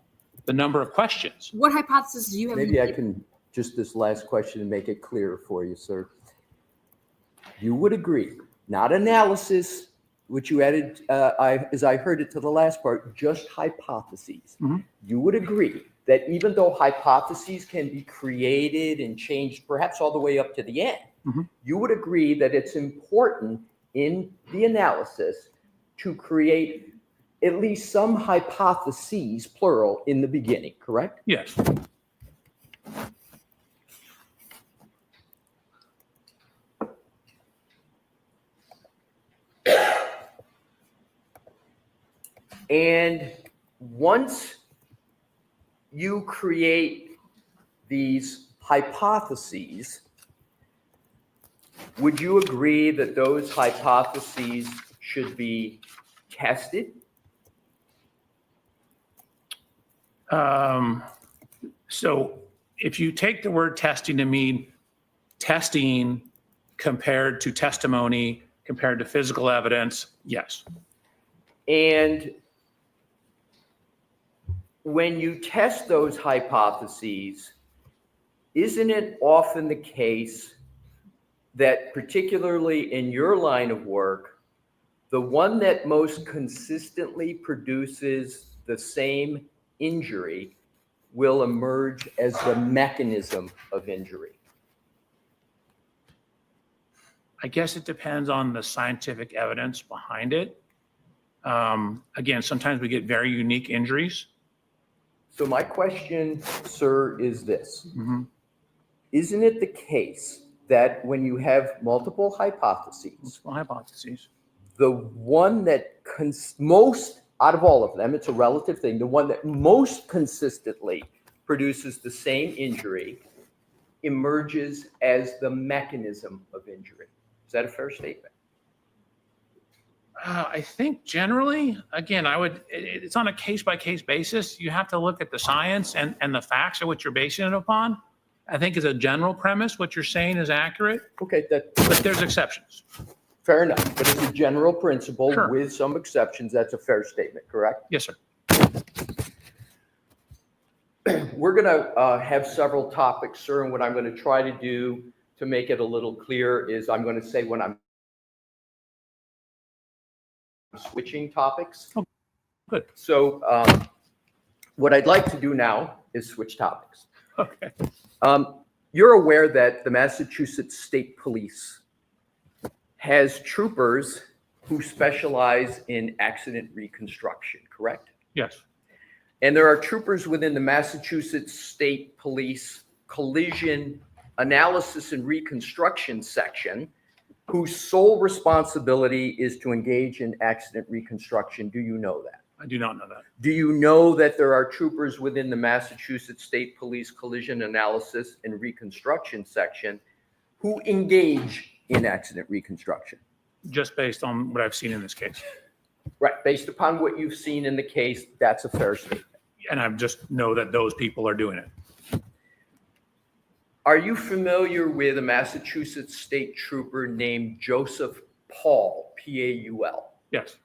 the number of questions. What hypothesis do you have? Maybe I can, just this last question and make it clearer for you, sir. You would agree, not analysis, which you added, as I heard it to the last part, just hypotheses. Mhm. You would agree that even though hypotheses can be created and changed perhaps all the way up to the end, Mhm. you would agree that it's important in the analysis to create at least some hypotheses, plural, in the beginning, correct? Yes. And once you create these hypotheses, would you agree that those hypotheses should be tested? So if you take the word testing to mean testing compared to testimony, compared to physical evidence, yes. And when you test those hypotheses, isn't it often the case that particularly in your line of work, the one that most consistently produces the same injury will emerge as the mechanism of injury? I guess it depends on the scientific evidence behind it. Again, sometimes we get very unique injuries. So my question, sir, is this. Mhm. Isn't it the case that when you have multiple hypotheses, Well, hypotheses. the one that most out of all of them, it's a relative thing, the one that most consistently produces the same injury emerges as the mechanism of injury. Is that a fair statement? I think generally, again, it's on a case-by-case basis. You have to look at the science and the facts of what you're basing it upon. I think as a general premise, what you're saying is accurate. Okay, but there's exceptions. Fair enough. But as a general principle, Sure. with some exceptions, that's a fair statement, correct? Yes, sir. We're going to have several topics, sir, and what I'm going to try to do to make it a little clear is I'm going to say when I'm switching topics. Oh, good. So what I'd like to do now is switch topics. Okay. You're aware that the Massachusetts State Police has troopers who specialize in accident reconstruction, correct? Yes. And there are troopers within the Massachusetts State Police Collision Analysis and Reconstruction section whose sole responsibility is to engage in accident reconstruction. Do you know that? I do not know that. Do you know that there are troopers within the Massachusetts State Police Collision Analysis and Reconstruction section who engage in accident reconstruction? Just based on what I've seen in this case. Right. Based upon what you've seen in the case, that's a fair statement. And I just know that those people are doing it. Are you familiar with a Massachusetts state trooper named Joseph Paul, P-A-U-L? Yes.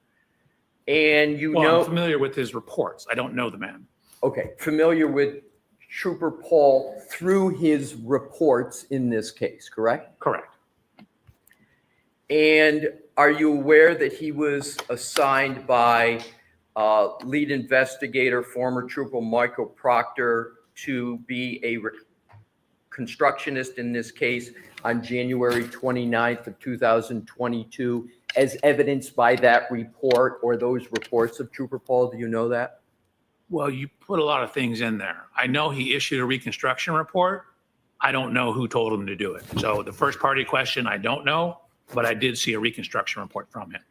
And I'm familiar with his reports. I don't know the man. Okay, familiar with Trooper Paul through his reports in this case, correct? Correct. And are you aware that he was assigned by lead investigator, former Trooper Michael Proctor, to be a constructionist in this case on January 29th of 2022, as evidenced by that report or those reports of Trooper Paul? Do you know that? Well, you put a lot of things in there. I know he issued a reconstruction report. I don't know who told him to do it. So the first party question, I don't know, but I did see a reconstruction report from him.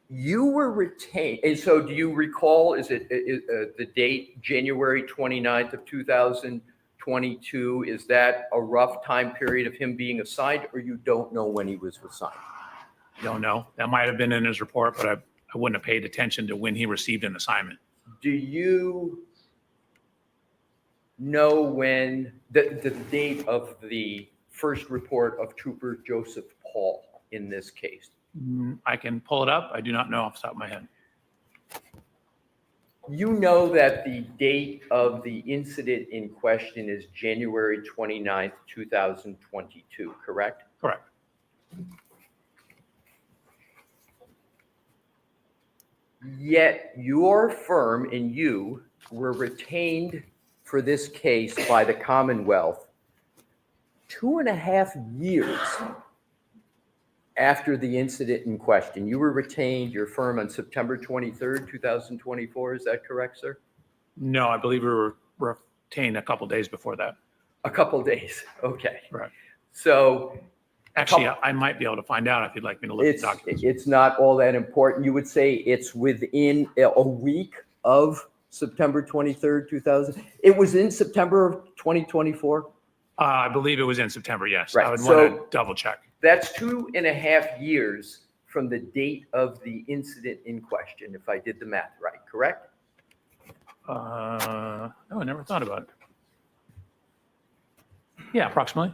You were retained. And so do you recall, is the date January 29th of 2022? Is that a rough time period of him being assigned, or you don't know when he was assigned? Don't know. That might have been in his report, but I wouldn't have paid attention to when he received an assignment. Do you know when the date of the first report of Trooper Joseph Paul in this case? I can pull it up. I do not know off the top of my head. You know that the date of the incident in question is January 29th, 2022, correct? Correct. Yet your firm and you were retained for this case by the Commonwealth 2.5 years after the incident in question. You were retained, your firm, on September 23rd, 2024. Is that correct, sir? No, I believe we were retained a couple days before that. A couple days. Okay. Right. So actually, I might be able to find out if you'd like me to look at the documents. It's not all that important. You would say it's within a week of September 23rd, 2000. It was in September of 2024? I believe it was in September, yes. Right. I would So want to double check. that's 2.5 years from the date of the incident in question, if I did the math right, correct? No, I never thought about it. Yeah, approximately.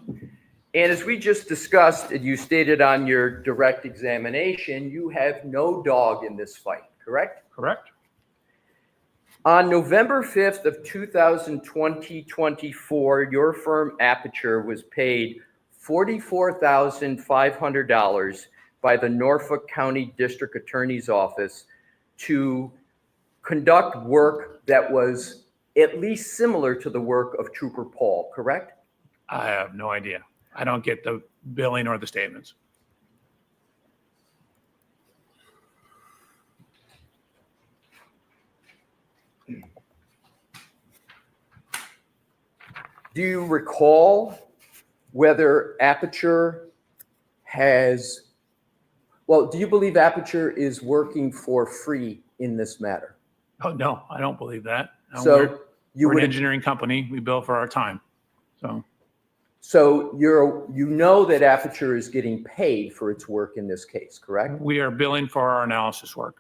And as we just discussed, and you stated on your direct examination, you have no dog in this fight, correct? Correct. On November 5th of 2024, your firm Aperture was paid $44,500 by the Norfolk County District Attorney's Office to conduct work that was at least similar to the work of Trooper Paul, correct? I have no idea. I don't get the billing or the statements. Do you recall whether Aperture has, well, do you believe Aperture is working for free in this matter? Oh, no, I don't believe that. So You We're an would, engineering company. We bill for our time. so you know that Aperture is getting paid for its work in this case, correct? We are billing for our analysis work.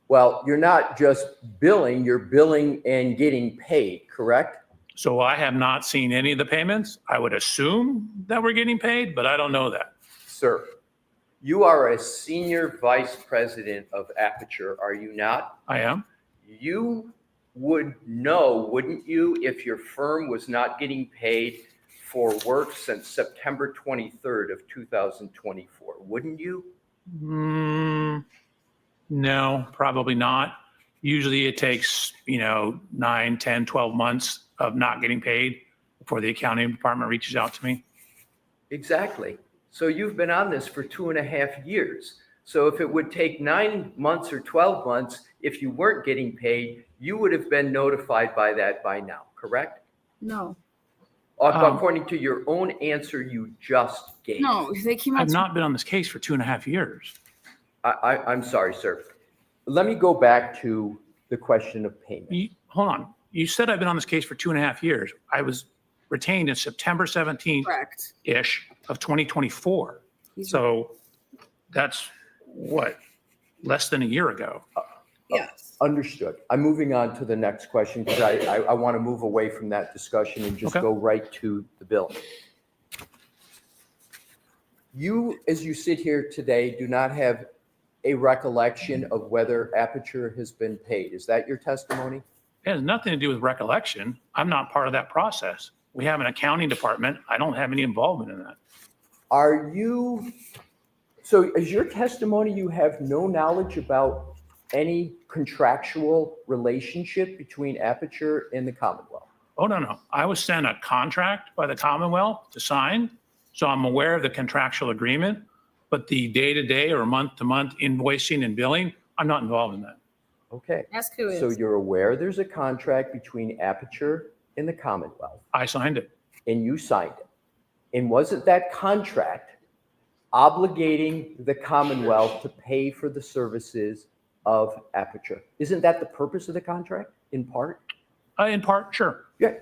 Well, you're not just billing, you're billing and getting paid, correct? So I have not seen any of the payments. I would assume that we're getting paid, but I don't know that. Sir, you are a senior vice president of Aperture, are you not? I am. You would know, wouldn't you, if your firm was not getting paid for work since September 23rd of 2024, wouldn't you? No, probably not. Usually it takes, 9, 10, 12 months of not getting paid before the accounting department reaches out to me. Exactly. So you've been on this for 2.5 years. So if it would take 9 months or 12 months, if you weren't getting paid, you would have been notified by that by now, correct? No. According to your own answer you just gave. No, they came out. I've not been on this case for 2.5 years. I'm sorry, sir. Let me go back to the question of payment. Hold on. You said I've been on this case for 2.5 years. I was retained in September 17th Correct. ish of 2024. So that's what, less than a year ago. Yes. Understood. I'm moving on to the next question because I want to move away from that discussion and just go right to the bill. You, as you sit here today, do not have a recollection of whether Aperture has been paid. Is that your testimony? It has nothing to do with recollection. I'm not part of that process. We have an accounting department. I don't have any involvement in that. Are you, so is your testimony you have no knowledge about any contractual relationship between Aperture and the Commonwealth? Oh, no. I was sent a contract by the Commonwealth to sign. So I'm aware of the contractual agreement, but the day-to-day or month-to-month invoicing and billing, I'm not involved in that. Okay. Ask who is. So you're aware there's a contract between Aperture and the Commonwealth, I signed it. and you signed it. And wasn't that contract obligating the Commonwealth to pay for the services of Aperture? Isn't that the purpose of the contract, in part? In part, sure. Yeah,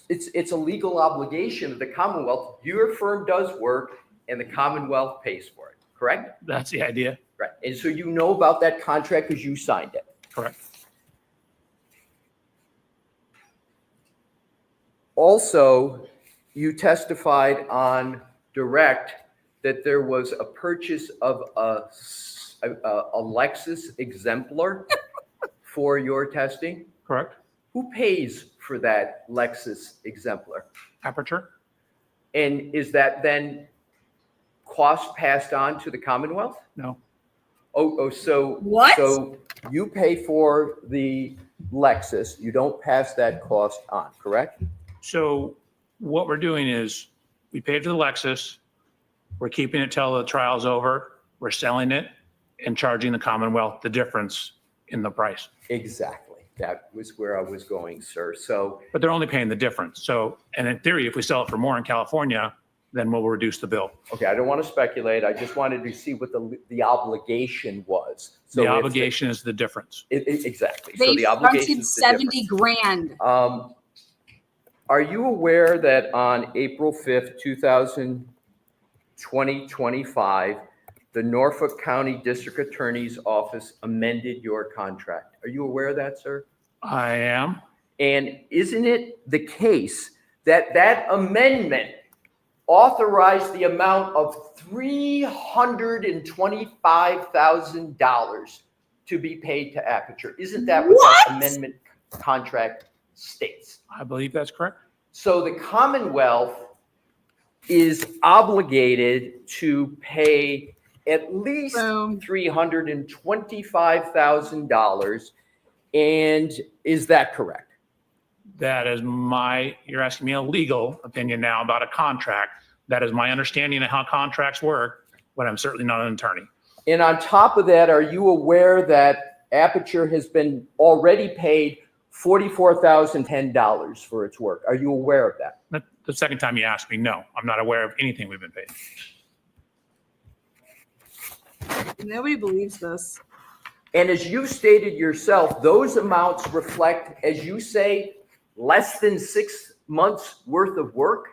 it's a legal obligation of the Commonwealth. Your firm does work and the Commonwealth pays for it, correct? That's the idea. Right. And so you know about that contract because you signed it. Correct. Also, you testified on direct that there was a purchase of a Lexus exemplar for your testing. Correct. Who pays for that Lexus exemplar? Aperture. And is that then cost passed on to the Commonwealth? No. So What? So you pay for the Lexus, you don't pass that cost on, correct? So what we're doing is we paid for the Lexus. We're keeping it till the trial's over. We're selling it and charging the Commonwealth the difference in the price. Exactly. That was where I was going, sir. So, But they're only paying the difference. So, and in theory, if we sell it for more in California, then we'll reduce the bill. okay, I don't want to speculate. I just wanted to see what the obligation was. So The obligation is the difference. Exactly. They So the obligation fronted is the 70 difference. grand. Are you aware that on April 5th, 2025, the Norfolk County District Attorney's Office amended your contract? Are you aware of that, sir? I am. And isn't it the case that that amendment authorized the amount of $325,000 to be paid to Aperture? Isn't that what that amendment contract states? I believe that's correct. So the Commonwealth is obligated to pay at least $325,000. And is that correct? That is you're asking me a legal opinion now about a contract. That is my understanding of how contracts work, but I'm certainly not an attorney. And on top of that, are you aware that Aperture has been already paid $44,010 for its work? Are you aware of that? The second time you asked me, no, I'm not aware of anything we've been paid. Nobody believes this. And as you stated yourself, those amounts reflect, as you say, less than 6 months worth of work?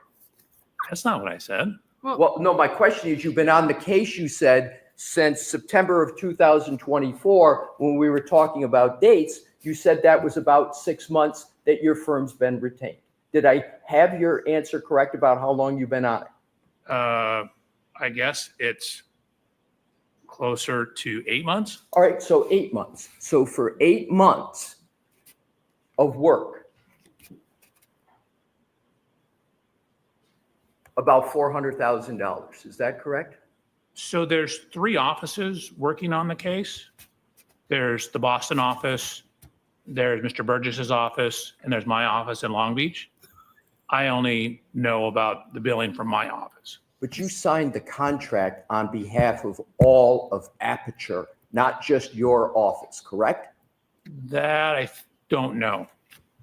That's not what I said. Well, no, my question is, you've been on the case, you said, since September of 2024, when we were talking about dates. You said that was about 6 months that your firm's been retained. Did I have your answer correct about how long you've been on it? I guess it's closer to 8 months. All right, so 8 months. So for 8 months of work, about $400,000. Is that correct? So there's 3 offices working on the case. There's the Boston office, there's Mr. Burgess's office, and there's my office in Long Beach. I only know about the billing from my office. But you signed the contract on behalf of all of Aperture, not just your office, correct? That I don't know,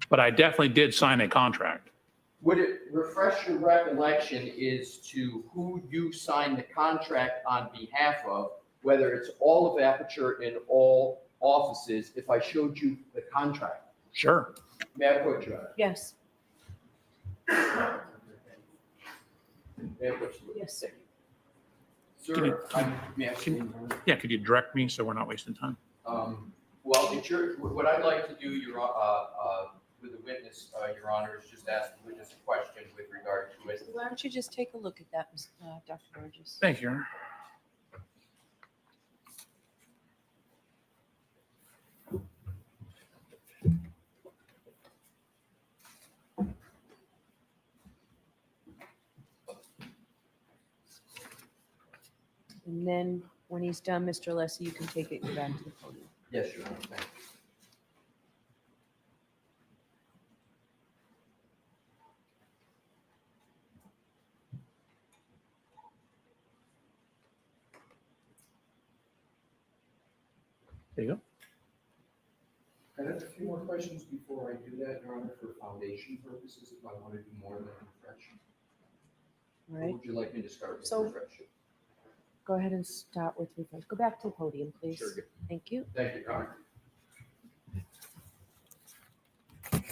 but I definitely did sign a contract. Would it refresh your recollection as to who you signed the contract on behalf of, whether it's all of Aperture in all offices, if I showed you the contract? Sure. May I put you on it? Yes. May I put you? Yes. Sir, Yeah, could you direct me so we're not wasting time? Well, what I'd like to do, with the witness, Your Honor, is just ask the witness a question with regard to it. Why don't you just take a look at that, Dr. Burgess? Thank you, Your Honor. And then when he's done, Mr. Lessie, you can take it back to the podium. Yes, Your Honor. Thank you. There you go. I have a few more questions before I do that, Your Honor, for foundation purposes, if I want to do more than refresh. All Or right, would you like me to start with So- refresh? go ahead and start with refresh. Go back to the podium, please. Sure. Thank you. Thank you, Your Honor.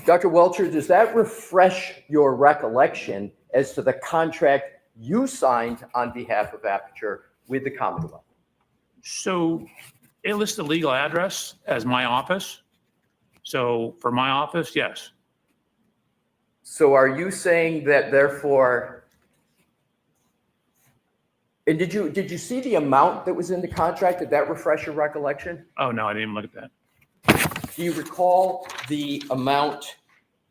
Dr. Welcher, does that refresh your recollection as to the contract you signed on behalf of Aperture with the Commonwealth? So it lists the legal address as my office. So for my office, yes. So are you saying that therefore, and did you see the amount that was in the contract? Did that refresh your recollection? Oh, no, I didn't even look at that. Do you recall the amount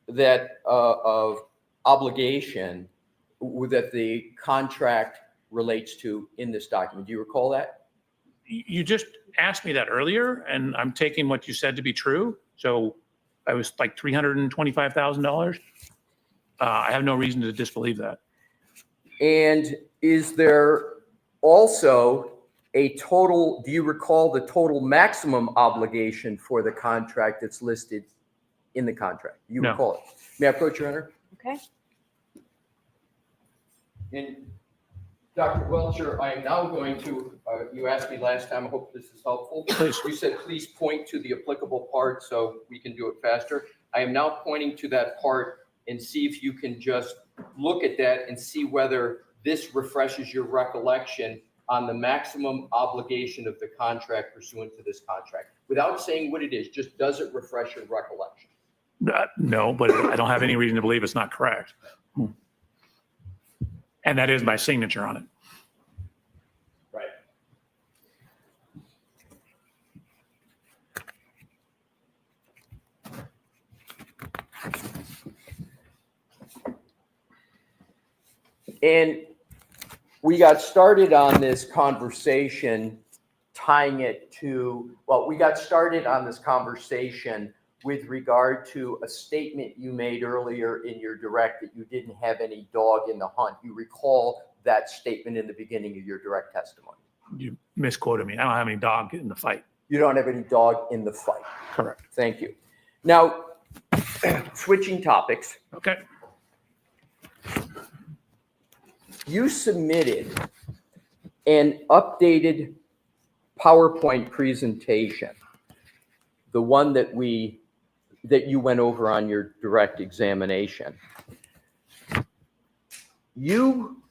that of obligation that the contract relates to in this document? Do you recall that? You just asked me that earlier, and I'm taking what you said to be true. So I was like $325,000. I have no reason to disbelieve that. And is there also a total, do you recall the total maximum obligation for the contract that's listed in the contract? You No. recall it? May I approach, Your Honor? Okay. And Dr. Welcher, I am now going to, you asked me last time, I hope this is helpful. Please. You said, please point to the applicable part so we can do it faster. I am now pointing to that part and see if you can just look at that and see whether this refreshes your recollection on the maximum obligation of the contract pursuant to this contract. Without saying what it is, just does it refresh your recollection? No, but I don't have any reason to believe it's not correct. And that is my signature on it. Right. And we got started on this conversation tying it to, well, we got started on this conversation with regard to a statement you made earlier in your direct that you didn't have any dog in the hunt. You recall that statement in the beginning of your direct testimony. You misquoted me. I don't have any dog in the fight. You don't have any dog in the fight. Correct. Thank you. Now, switching topics. Okay. You submitted an updated PowerPoint presentation, the one that we that you went over on your direct examination. You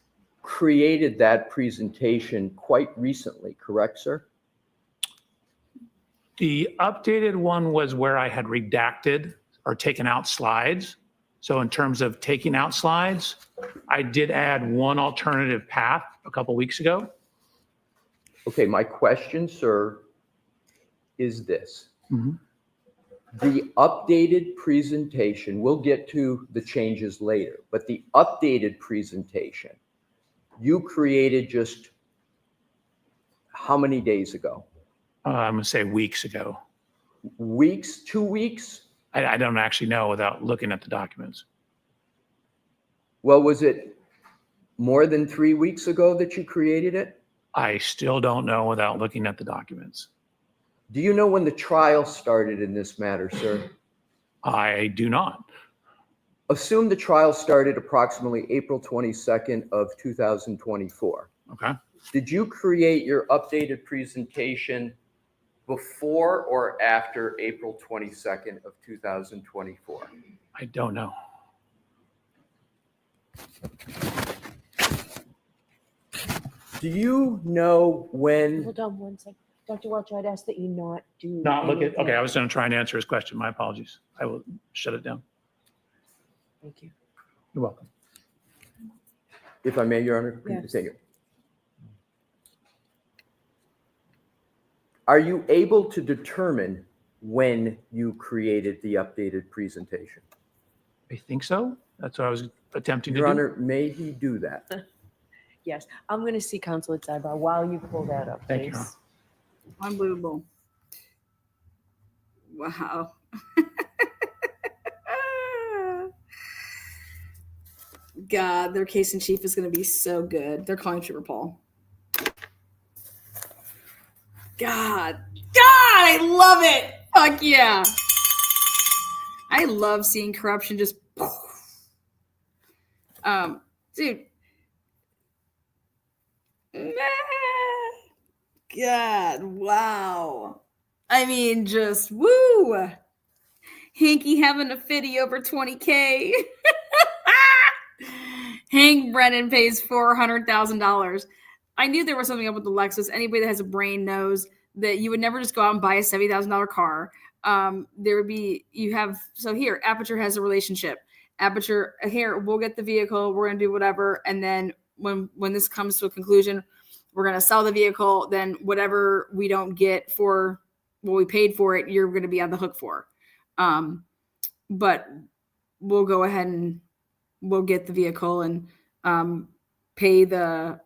created that presentation quite recently, correct, sir? The updated one was where I had redacted or taken out slides. So in terms of taking out slides, I did add one alternative path a couple weeks ago. Okay, my question, sir, is this. The updated presentation, we'll get to the changes later, but the updated presentation, you created just how many days ago? I'm going to say weeks ago. Weeks, 2 weeks? I don't actually know without looking at the documents. Well, was it more than 3 weeks ago that you created it? I still don't know without looking at the documents. Do you know when the trial started in this matter, sir? I do not. Assume the trial started approximately April 22nd of 2024. Okay. Did you create your updated presentation before or after April 22nd of 2024? I don't know. Do you know when? Hold on one second. Dr. Welch, I'd ask that you not do. Not look at, anything. okay, I was going to try and answer his question. My apologies. I will shut it down. Thank you. You're welcome. If I may, Your Honor, Yes. continue. Are you able to determine when you created the updated presentation? I think so. That's what I was attempting Your to Honor, may he do that? Yes, I'm going to see Counselor Ziba while you pull that up, Thank you, please. Your Unbelievable. Wow. God, their case in chief is going to be so good. They're calling Trooper Paul. God, I love it. Fuck yeah. I love seeing corruption just. Dude. God, wow. I mean, just woo. Hanky having a fitty over 20K. Hank Brennan pays $400,000. I knew there was something up with the Lexus. Anybody that has a brain knows that you would never just go out and buy a $70,000 car. There would be, so here, Aperture has a relationship. Aperture, here, we'll get the vehicle, we're going to do whatever. And then when this comes to a conclusion, we're going to sell the vehicle. Then whatever we don't get for what we paid for it, you're going to be on the hook for. But we'll go ahead and we'll get the vehicle and pay the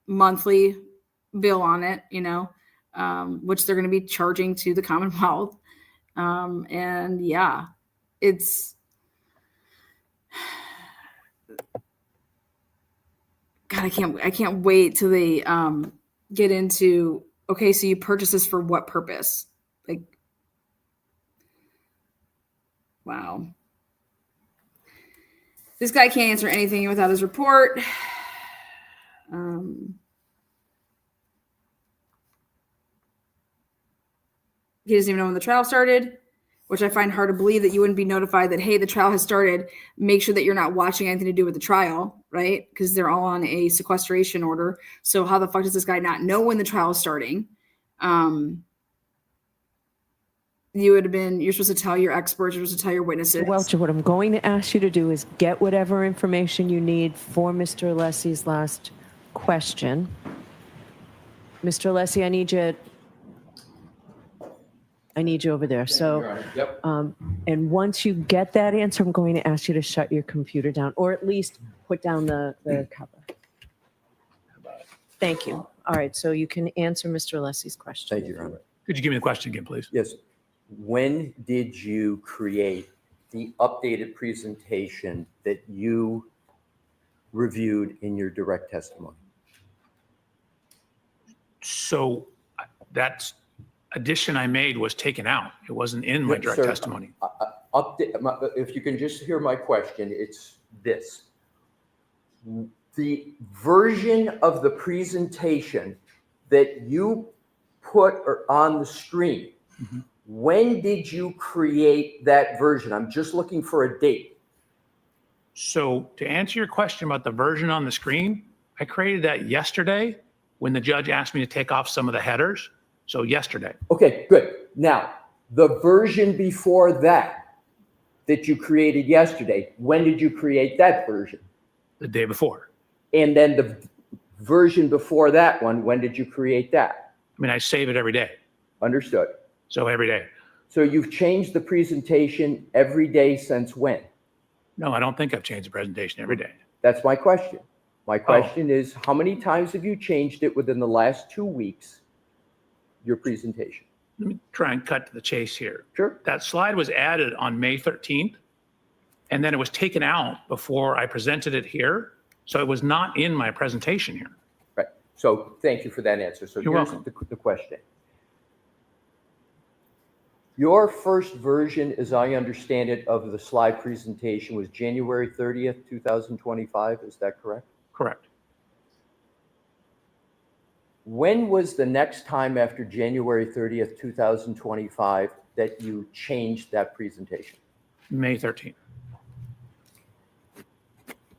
monthly bill on it, which they're going to be charging to the Commonwealth. And yeah, it's God, I can't wait till they get into, okay, so you purchase this for what purpose? Like, wow. This guy can't answer anything without his report. He doesn't even know when the trial started, which I find hard to believe that you wouldn't be notified that, hey, the trial has started. Make sure that you're not watching anything to do with the trial, right? Because they're all on a sequestration order. So how the fuck does this guy not know when the trial is starting? You're supposed to tell your experts, you're supposed to tell your witnesses. Welcher, what I'm going to ask you to do is get whatever information you need for Mr. Alessi's last question. Mr. Alessi, I need you over there. So, Yep. and once you get that answer, I'm going to ask you to shut your computer down, or at least put down the cover. Thank you. All right, so you can answer Mr. Alessi's question. Thank you, Your Honor. Could you give me the question again, please? Yes. When did you create the updated presentation that you reviewed in your direct testimony? So that addition I made was taken out. It wasn't in my direct Sir, testimony. If you can just hear my question, it's this. The version of the presentation that you put on the screen When did you create that version? I'm just looking for a date. So to answer your question about the version on the screen, I created that yesterday when the judge asked me to take off some of the headers. So yesterday. Okay, good. Now, the version before that you created yesterday, when did you create that version? The day before. And then the version before that one, when did you create that? I mean, I save it every day. Understood. So every day. So you've changed the presentation every day since when? No, I don't think I've changed the presentation every day. That's my question. My question is, how many times have you changed it within the last 2 weeks, your presentation? Let me try and cut to the chase here. Sure. That slide was added on May 13th, and then it was taken out before I presented it here. So it was not in my presentation here. Right. So thank you for that answer. So You're here's welcome. the question. Your first version, as I understand it, of the slide presentation was January 30th, 2025. Is that correct? Correct. When was the next time after January 30th, 2025 that you changed that presentation? May 13th.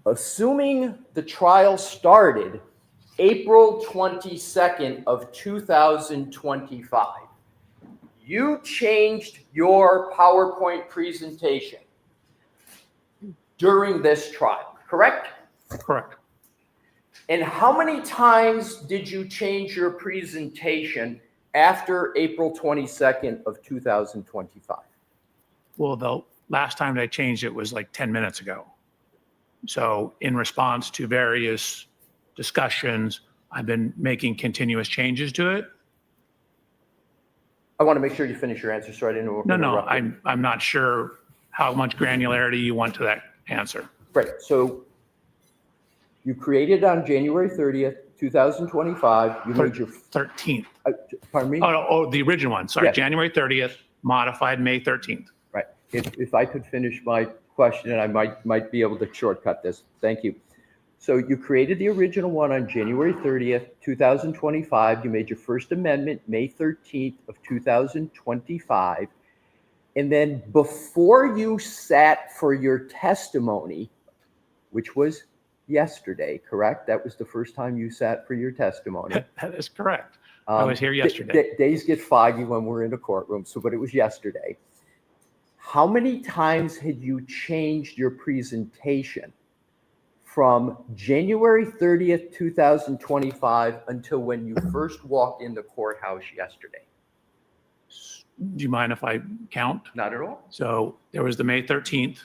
Assuming the trial started April 22nd of 2025, you changed your PowerPoint presentation during this trial, correct? Correct. And how many times did you change your presentation after April 22nd of 2025? Well, the last time I changed it was like 10 minutes ago. So in response to various discussions, I've been making continuous changes to it. I want to make sure you finish your answer, so I didn't interrupt. No, I'm not sure how much granularity you want to that answer. Right. So you created on January 30th, 2025. You made your 13th. Pardon me? Oh, the original one. Sorry, Yeah. January 30th, modified May 13th. Right. If I could finish my question, and I might be able to shortcut this. Thank you. So you created the original one on January 30th, 2025. You made your first amendment May 13th of 2025. And then before you sat for your testimony, which was yesterday, correct? That was the first time you sat for your testimony. That is correct. I was here yesterday. Days get foggy when we're in a courtroom, but it was yesterday. How many times had you changed your presentation from January 30th, 2025 until when you first walked in the courthouse yesterday? Do you mind if I count? Not at all. So there was the May 13th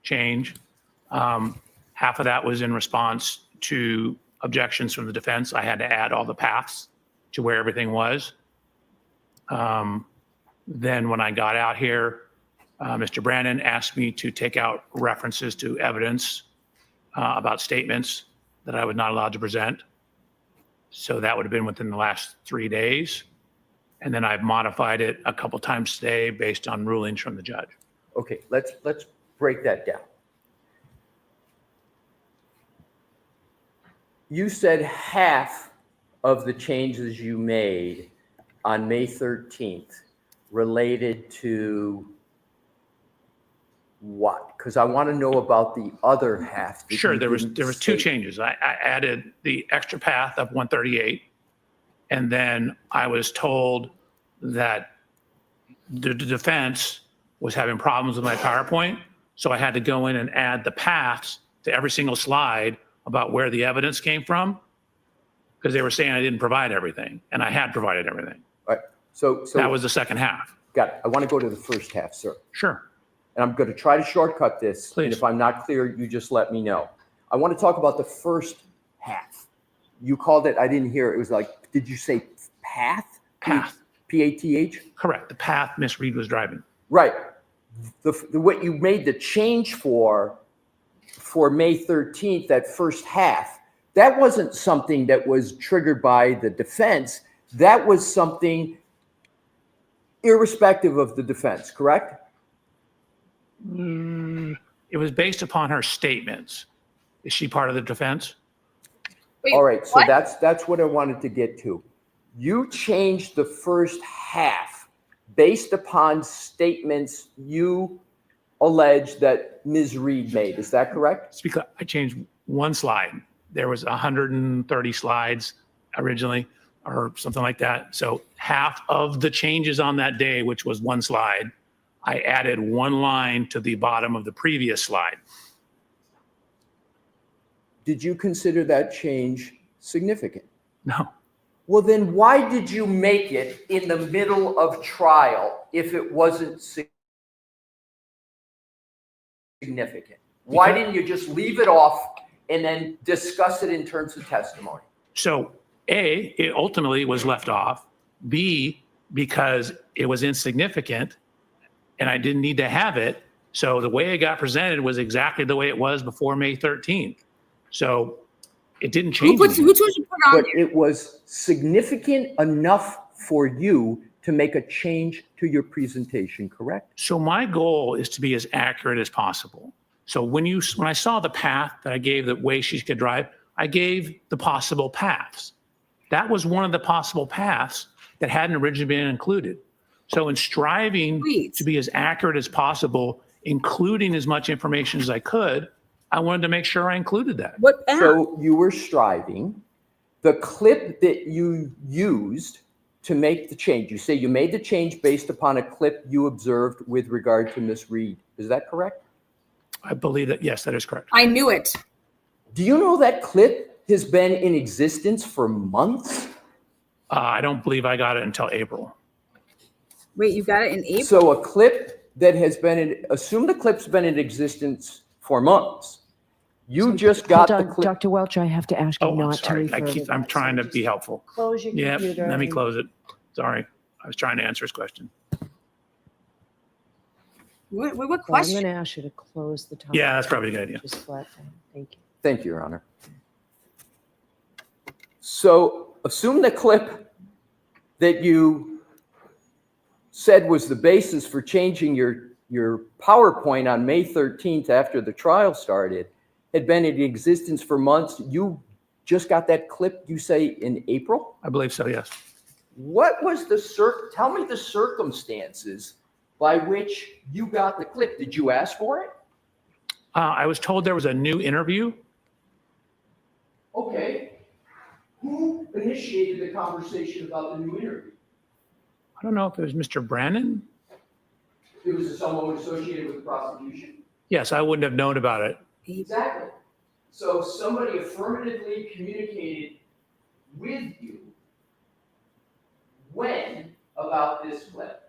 change. Half of that was in response to objections from the defense. I had to add all the paths to where everything was. Then when I got out here, Mr. Brandon asked me to take out references to evidence about statements that I was not allowed to present. So that would have been within the last 3 days. And then I've modified it a couple times today based on rulings from the judge. Okay, let's break that down. You said half of the changes you made on May 13th related to what? Because I want to know about the other half. Sure, there was two changes. I added the extra path of 138, and then I was told that the defense was having problems with my PowerPoint, so I had to go in and add the paths to every single slide about where the evidence came from, because they were saying I didn't provide everything, and I had provided everything. All right. So that was the second half. Got it. I want to go to the first half, sir. Sure. And I'm going to try to shortcut this. Please. And if I'm not clear, you just let me know. I want to talk about the first half. You called it, I didn't hear, it was like, did you say path? Path. P-A-T-H? Correct. The path Miss Reed was driving. Right. What you made the change for May 13th, that first half, that wasn't something that was triggered by the defense. That was something irrespective of the defense, correct? It was based upon her statements. Is she part of the defense? Wait, all right, so what? that's what I wanted to get to. You changed the first half based upon statements you allege that Ms. Reed made. Is that correct? It's because I changed one slide. There was 130 slides originally, or something like that. So half of the changes on that day, which was one slide, I added one line to the bottom of the previous slide. Did you consider that change significant? No. Well, then why did you make it in the middle of trial if it wasn't significant? Why didn't you just leave it off and then discuss it in terms of testimony? So A, it ultimately was left off. B, because it was insignificant and I didn't need to have it. So the way it got presented was exactly the way it was before May 13th. So it didn't change anything. Who told you to put on But it was significant enough for you to make a change to your presentation, correct? So my goal is to be as accurate as possible. So when I saw the path that I gave, the way she could drive, I gave the possible paths. That was one of the possible paths that hadn't originally been included. So in striving to be as accurate as possible, including as much information as I could, I wanted to make sure I included that. What path? So you were striving. The clip that you used to make the change, you say you made the change based upon a clip you observed with regard to Ms. Reed. Is that correct? I believe that, yes, that is correct. I knew it. Do you know that clip has been in existence for months? I don't believe I got it until April. Wait, you got it in April? So a clip that has been assume the clip's been in existence for months. You just got the clip. Dr. Welch, I have to ask you not to Sorry. refer to I'm that. trying to be helpful. Close your Yeah, computer. let me close it. Sorry. I was trying to answer his question. What Well, I'm question? going to ask you to close the top. Yeah, that's probably a good idea. Just flat down. Thank you. Thank you, Your Honor. So assume the clip that you said was the basis for changing your PowerPoint on May 13th after the trial started had been in existence for months. You just got that clip, you say, in April? I believe so, yes. What was tell me the circumstances by which you got the clip. Did you ask for it? I was told there was a new interview. Okay. Who initiated the conversation about the new interview? I don't know if it was Mr. Brannon. It was someone associated with the prosecution? Yes, I wouldn't have known about it. Exactly. So somebody affirmatively communicated with you when about this clip?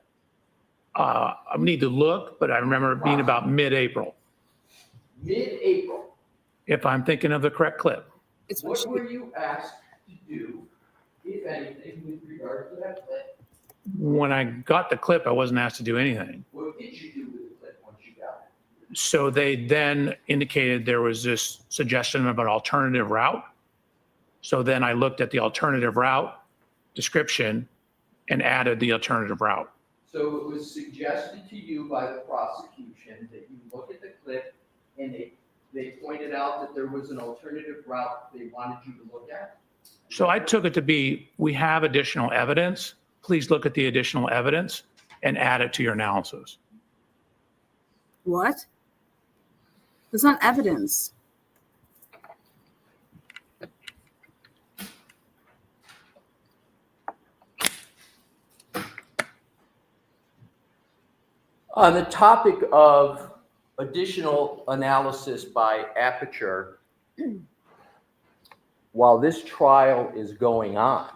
I need to look, but I remember it being about mid-April, Mid-April. if I'm thinking of the correct clip. What were you asked to do, if anything, with regard to that clip? When I got the clip, I wasn't asked to do anything. What did you do with the clip once you got it? So they then indicated there was this suggestion of an alternative route. So then I looked at the alternative route description and added the alternative route. So it was suggested to you by the prosecution that you look at the clip and they pointed out that there was an alternative route they wanted you to look at? So I took it to be, we have additional evidence. Please look at the additional evidence and add it to your analysis. What? There's not evidence. On the topic of additional analysis by Aperture, while this trial is going on,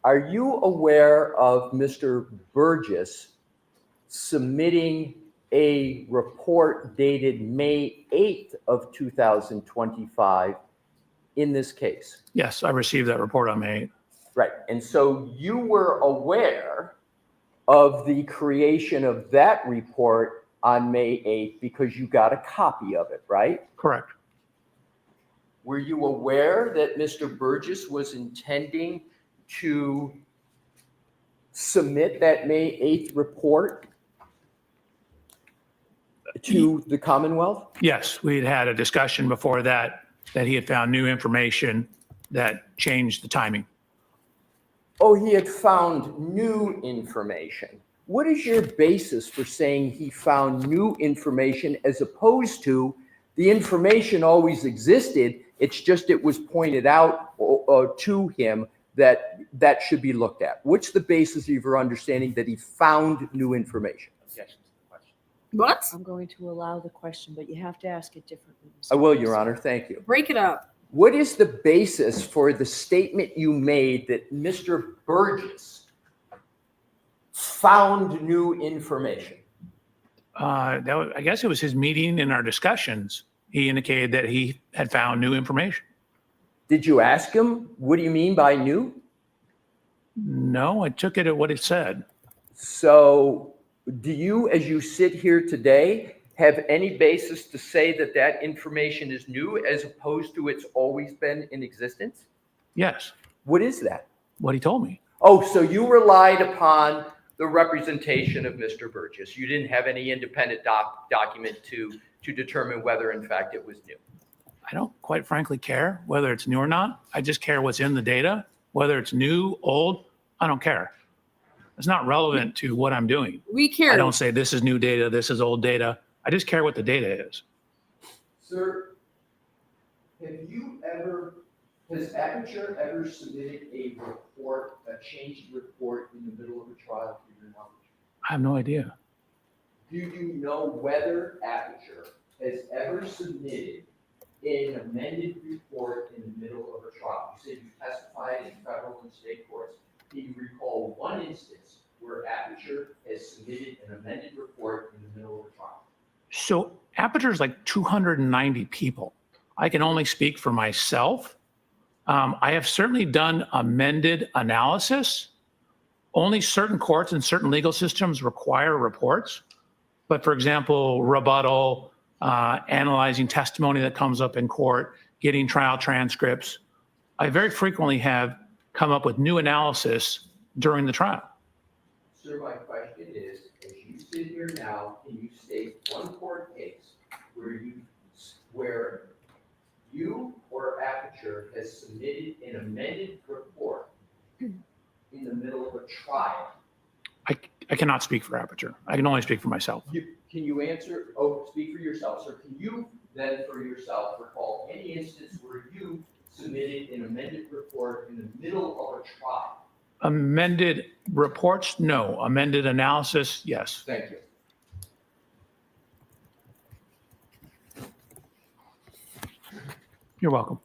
are you aware of Mr. Burgess submitting a report dated May 8th of 2025 in this case? Yes, I received that report on May 8th. Right. And so you were aware of the creation of that report on May 8th because you got a copy of it, right? Correct. Were you aware that Mr. Burgess was intending to submit that May 8th report to the Commonwealth? Yes, we had had a discussion before that he had found new information that changed the timing. Oh, he had found new information. What is your basis for saying he found new information as opposed to the information always existed? It's just it was pointed out to him that that should be looked at. What's the basis of your understanding that he found new information? What? I'm going to allow the question, but you have to ask it differently. I will, Your Honor. Thank you. Break it up. What is the basis for the statement you made that Mr. Burgess found new information? I guess it was his meeting in our discussions. He indicated that he had found new information. Did you ask him, what do you mean by new? No, I took it at what it said. So do you, as you sit here today, have any basis to say that that information is new as opposed to it's always been in existence? Yes. What is that? What he told me. Oh, so you relied upon the representation of Mr. Burgess. You didn't have any independent document to determine whether, in fact, it was new. I don't quite frankly care whether it's new or not. I just care what's in the data, whether it's new, old, I don't care. It's not relevant to what I'm doing. We care. I don't say this is new data, this is old data. I just care what the data is. Sir, has Aperture ever submitted a report, a changed report in the middle of a trial to your knowledge? I have no idea. Do you know whether Aperture has ever submitted an amended report in the middle of a trial? You said you testified in federal and state courts. Can you recall one instance where Aperture has submitted an amended report in the middle of a trial? So Aperture is like 290 people. I can only speak for myself. I have certainly done amended analysis. Only certain courts and certain legal systems require reports. But for example, rebuttal, analyzing testimony that comes up in court, getting trial transcripts. I very frequently have come up with new analysis during the trial. Sir, my question is, as you sit here now, can you state one court case where you or Aperture has submitted an amended report in the middle of a trial? I cannot speak for Aperture. I can only speak for myself. Can you answer? Oh, speak for yourself, sir. Can you then for yourself recall any instance where you submitted an amended report in the middle of a trial? Amended reports? No. Amended analysis? Yes. Thank you. You're welcome.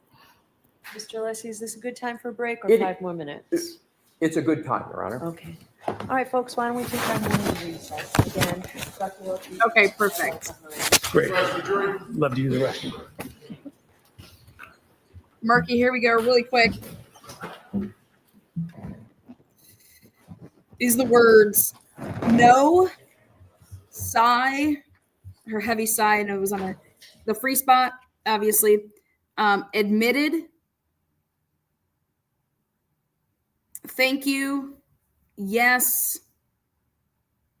Mr. Alessi, is this a good time for a break or 5 more minutes? It's a good time, Your Honor. Okay. All right, folks, why don't we take our morning recess again? Dr. Welch, Okay, perfect. Great. Love to do the rest. Murky, here we go, really quick. These are the words. No, sigh, her heavy sigh, and it was on the free spot, obviously. Admitted. Thank you. Yes.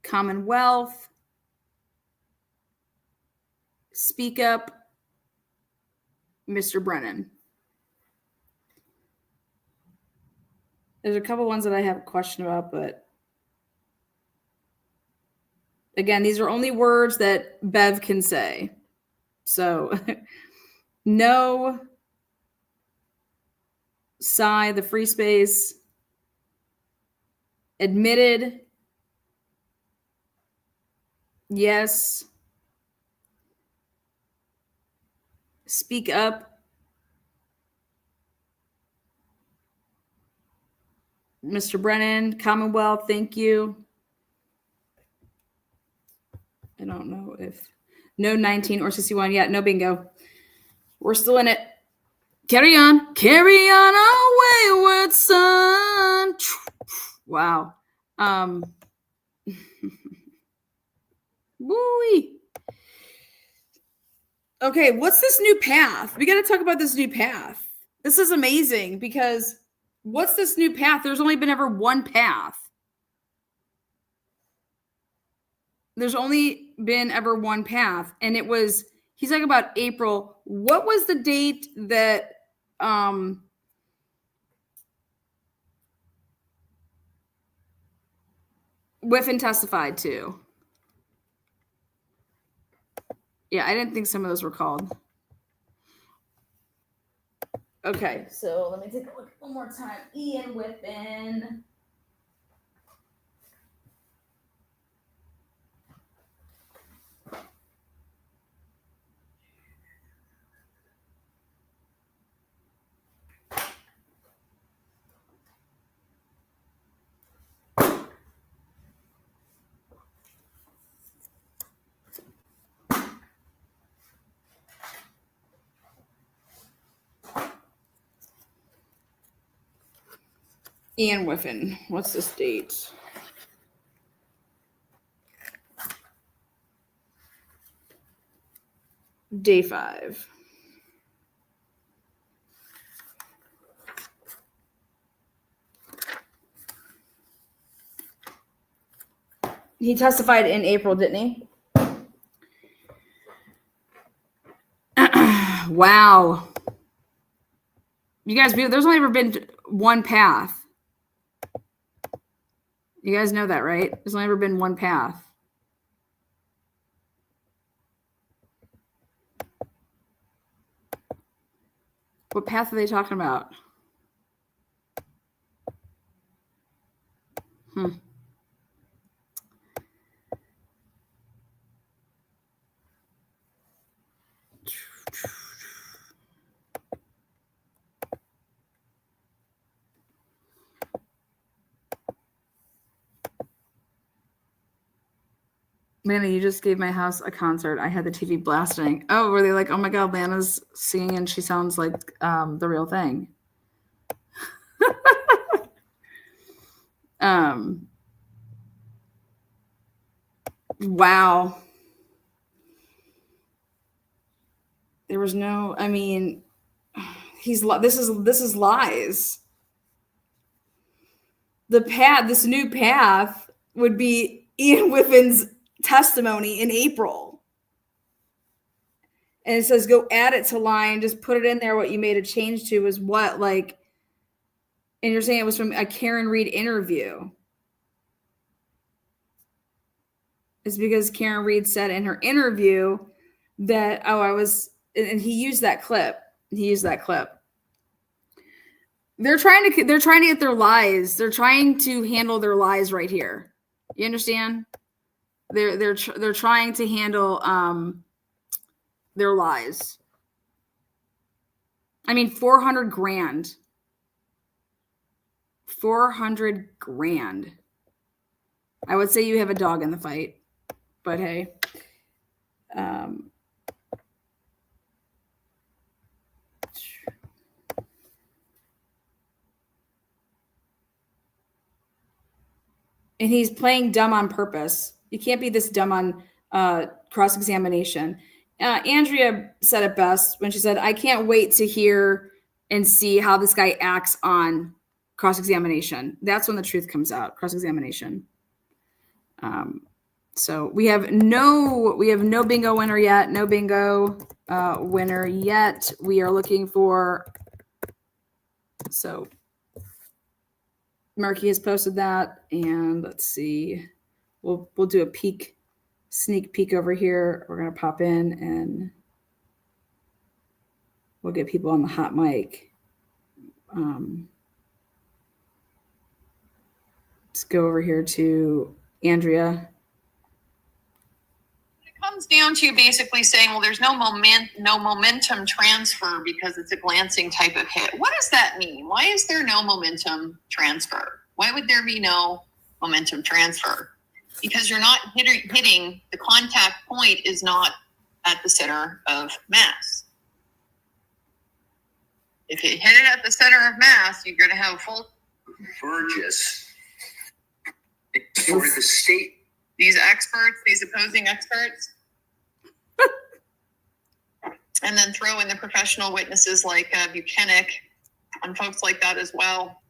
Commonwealth. Speak up. Mr. Brennan. There's a couple ones that I have a question about, but again, these are only words that Bev can say. So no, sigh, the free space, admitted, yes, speak up, Mr. Brennan, Commonwealth, thank you. I don't know if no 19 or 61 yet. No bingo. We're still in it. Carry on our wayward son. Wow. Woo-wee. Okay, what's this new path? We got to talk about this new path. This is amazing because what's this new path? There's only been ever one path. There's only been ever one path, and it was, he's talking about April. What was the date that Whiffen testified too. Yeah, I didn't think some of those were called. Okay, so let me take a look one more time. Ian Whiffen. Ian Whiffen. What's this date? Day 5. He testified in April, didn't he? Wow. You guys, there's only ever been one path. You guys know that, right? There's only ever been one path. What path are they talking about? Lana, you just gave my house a concert. I had the TV blasting. Oh, were they like, oh my God, Lana's singing and she sounds like the real thing. Wow. There was no, I mean, this is lies. This new path would be Ian Whiffen's testimony in April. And it says, go add it to line, just put it in there. What you made a change to was what, like, and you're saying it was from a Karen Reed interview. It's because Karen Reed said in her interview that, and he used that clip. They're trying to get their lies. They're trying to handle their lies right here. You understand? They're trying to handle their lies. I mean, $400,000. $400,000. I would say you have a dog in the fight, but hey. And he's playing dumb on purpose. You can't be this dumb on cross-examination. Andrea said it best when she said, I can't wait to hear and see how this guy acts on cross-examination. That's when the truth comes out, cross-examination. So we have no bingo winner yet. No bingo winner yet. We are looking for, so Marky has posted that, and let's see. We'll do a sneak peek over here. We're gonna pop in and we'll get people on the hot mic. Let's go over here to Andrea. It comes down to basically saying, well, there's no momentum transfer because it's a glancing type of hit. What does that mean? Why is there no momentum transfer? Why would there be no momentum transfer? Because you're not hitting, the contact point is not at the center of mass. If you hit it at the center of mass, you're going to have full Burgess for the state. These opposing experts, and then throw in the professional witnesses like Buchanan and folks like that as well.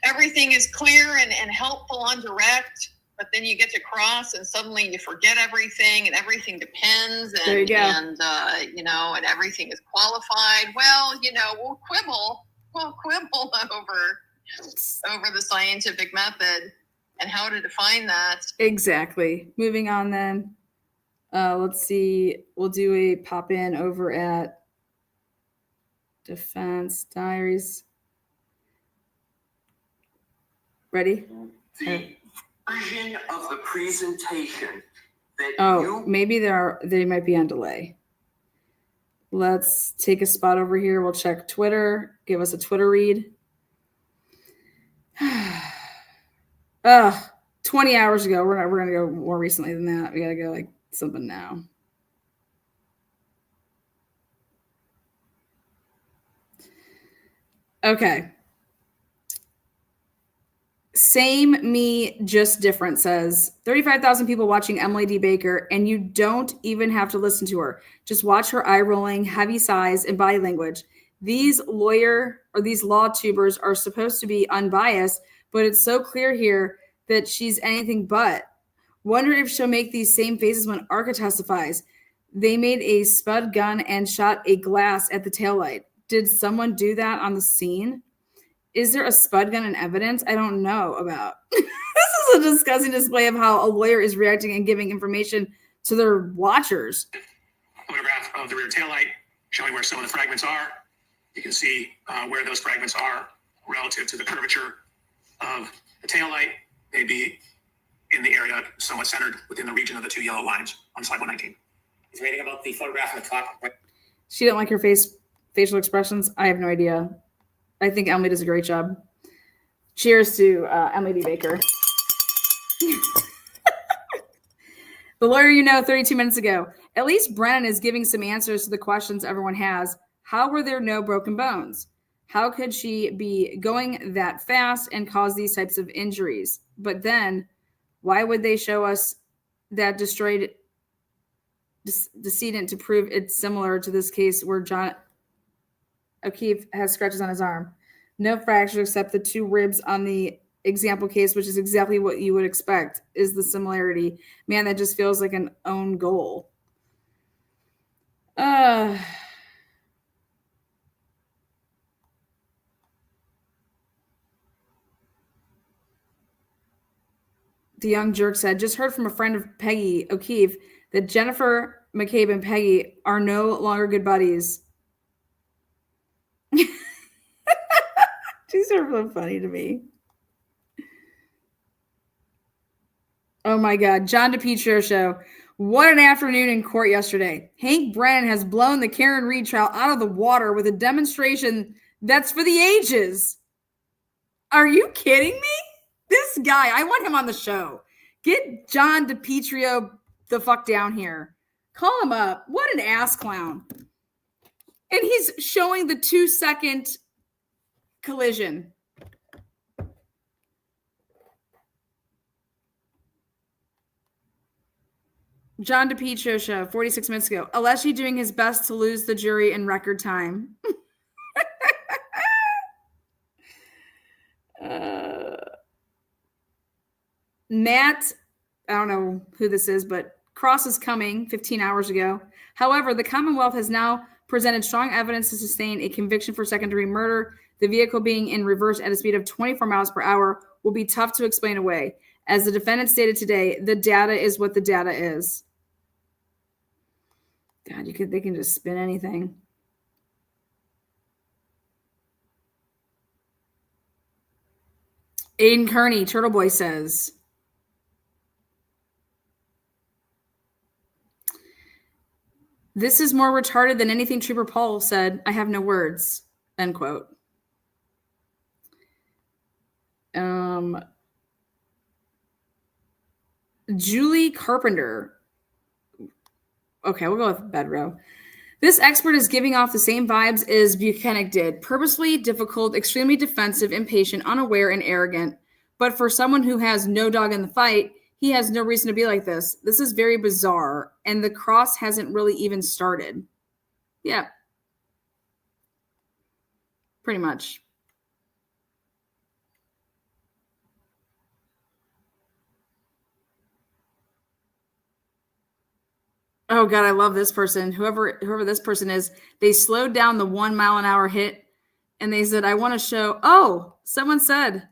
Everything is clear and helpful on direct, but then you get to cross and suddenly you forget everything and everything depends and, there you go. And everything is qualified. Well, we'll quibble over the scientific method. and how to define that. Exactly. Moving on then. Let's see. We'll do a pop in over at Defense Diaries. Ready? The version of the presentation that maybe they might be on delay. Let's take a spot over here. We'll check Twitter. Give us a Twitter read. 20 hours ago. We're gonna go more recently than that. We gotta go like something now. Okay. Same me, just different says 35,000 people watching Emily D. Baker, and you don't even have to listen to her. Just watch her eye rolling, heavy sighs, and body language. These law tubers are supposed to be unbiased, but it's so clear here that she's anything but. Wonder if she'll make these same faces when Arca testifies. They made a spud gun and shot a glass at the taillight. Did someone do that on the scene? Is there a spud gun in evidence? I don't know about. This is a disgusting display of how a lawyer is reacting and giving information to their watchers. Photograph of the rear taillight showing where some of the fragments are. You can see where those fragments are relative to the curvature of the taillight. They'd be in the area somewhat centered within the region of the two yellow lines on slide 119. Is there anything about the photograph on the top? She didn't like her facial expressions. I have no idea. I think Emily does a great job. Cheers to Emily D. Baker. The lawyer 32 minutes ago. At least Brennan is giving some answers to the questions everyone has. How were there no broken bones? How could she be going that fast and cause these types of injuries? But then, why would they show us that destroyed decedent to prove it's similar to this case where John O'Keefe has scratches on his arm? No fractures except the two ribs on the example case, which is exactly what you would expect, is the similarity. Man, that just feels like an own goal. The young jerk said, just heard from a friend of Peggy O'Keefe that Jennifer McCabe and Peggy are no longer good buddies. These are so funny to me. Oh my God. John DePietro show. What an afternoon in court yesterday. Hank Brennan has blown the Karen Reed trial out of the water with a demonstration that's for the ages. Are you kidding me? This guy, I want him on the show. Get John DePietro the fuck down here. Call him up. What an ass clown. And he's showing the 2-second collision. John DePietro show, 46 minutes ago. Alessi doing his best to lose the jury in record time. Matt, I don't know who this is, but Cross is coming 15 hours ago. However, the Commonwealth has now presented strong evidence to sustain a conviction for second-degree murder. The vehicle being in reverse at a speed of 24 miles per hour will be tough to explain away. As the defendant stated today, the data is what the data is. God, they can just spin anything. Aiden Kearney, Turtle Boy says, this is more retarded than anything Trooper Paul said. I have no words. End quote. Julie Carpenter. Okay, we'll go with Bedrow. This expert is giving off the same vibes as Buchanan did. Purposely difficult, extremely defensive, impatient, unaware, and arrogant. But for someone who has no dog in the fight, he has no reason to be like this. This is very bizarre, and the cross hasn't really even started. Yeah. Pretty much. Oh God, I love this person. Whoever this person is, they slowed down the 1 mile an hour hit and they said, I want to show, oh, someone said,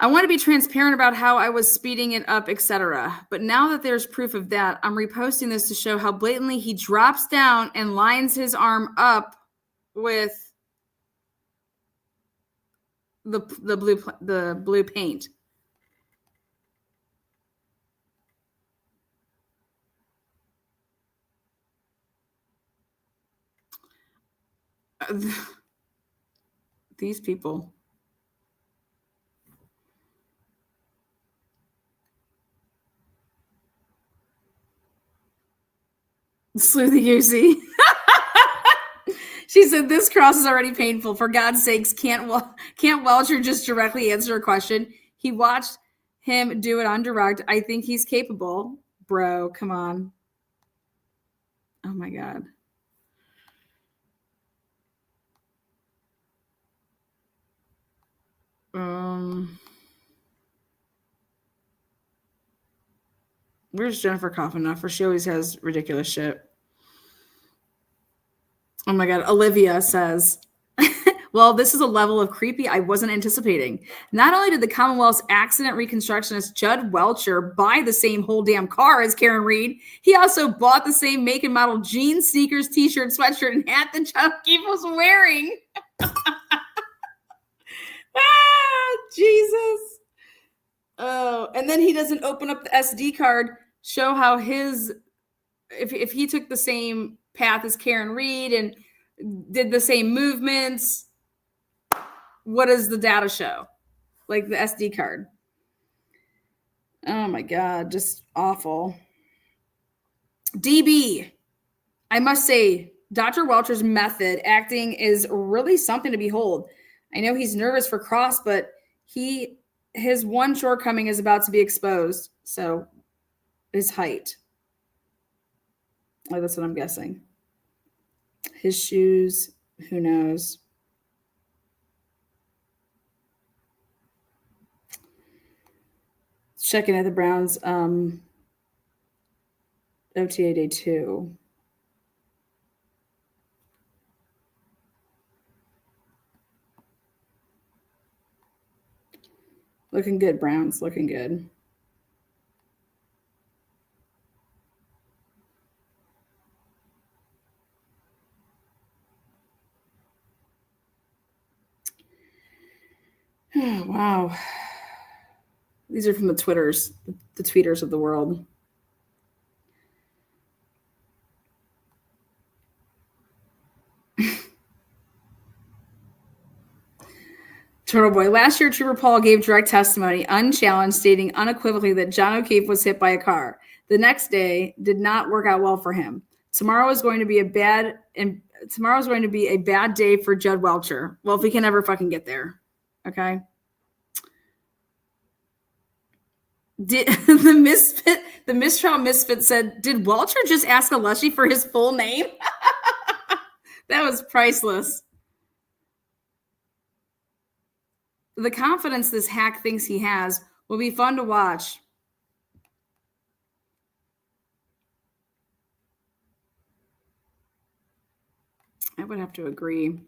I want to be transparent about how I was speeding it up, etc. But now that there's proof of that, I'm reposting this to show how blatantly he drops down and lines his arm up with the blue paint. These people. Slew the UC. She said, this cross is already painful. For God's sakes, can't Welcher just directly answer a question? He watched him do it on direct. I think he's capable. Bro, come on. Oh, my God. Where's Jennifer Coffinoff? She always has ridiculous shit. Oh my God. Olivia says, well, this is a level of creepy I wasn't anticipating. Not only did the Commonwealth's accident reconstructionist Judd Welcher buy the same whole damn car as Karen Reed, he also bought the same make and model jeans, sneakers, t-shirt, sweatshirt, and hat that John O'Keefe was wearing. Jesus. Oh, and then he doesn't open up the SD card, show how if he took the same path as Karen Reed and did the same movements, what does the data show? Like the SD card. Oh my God, just awful. DB, I must say, Dr. Welcher's method acting is really something to behold. I know he's nervous for Cross, but his one shortcoming is about to be exposed. So his height. Oh, that's what I'm guessing. His shoes, who knows? Checking at the Browns OTA day 2. Looking good, Browns. Looking good. Oh, wow. These are from the tweeters of the world. Turtle Boy. Last year, Trooper Paul gave direct testimony, unchallenged, stating unequivocally that John O'Keefe was hit by a car. The next day did not work out well for him. Tomorrow is going to be a bad day for Judd Welcher. Well, if we can ever fucking get there. Okay. The mistrial misfit said, did Welcher just ask Alushi for his full name? That was priceless. The confidence this hack thinks he has will be fun to watch. I would have to agree.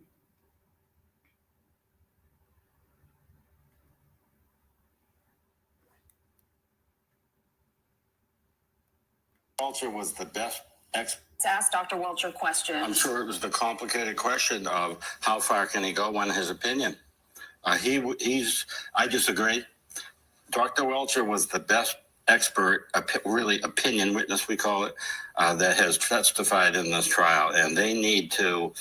Welcher was the best expert. Let's ask Dr. Welcher questions. I'm sure it was the complicated question of how far can he go in his opinion. I disagree. Dr. Welcher was the best expert, really opinion witness, we call it, that has testified in this trial. And they need to,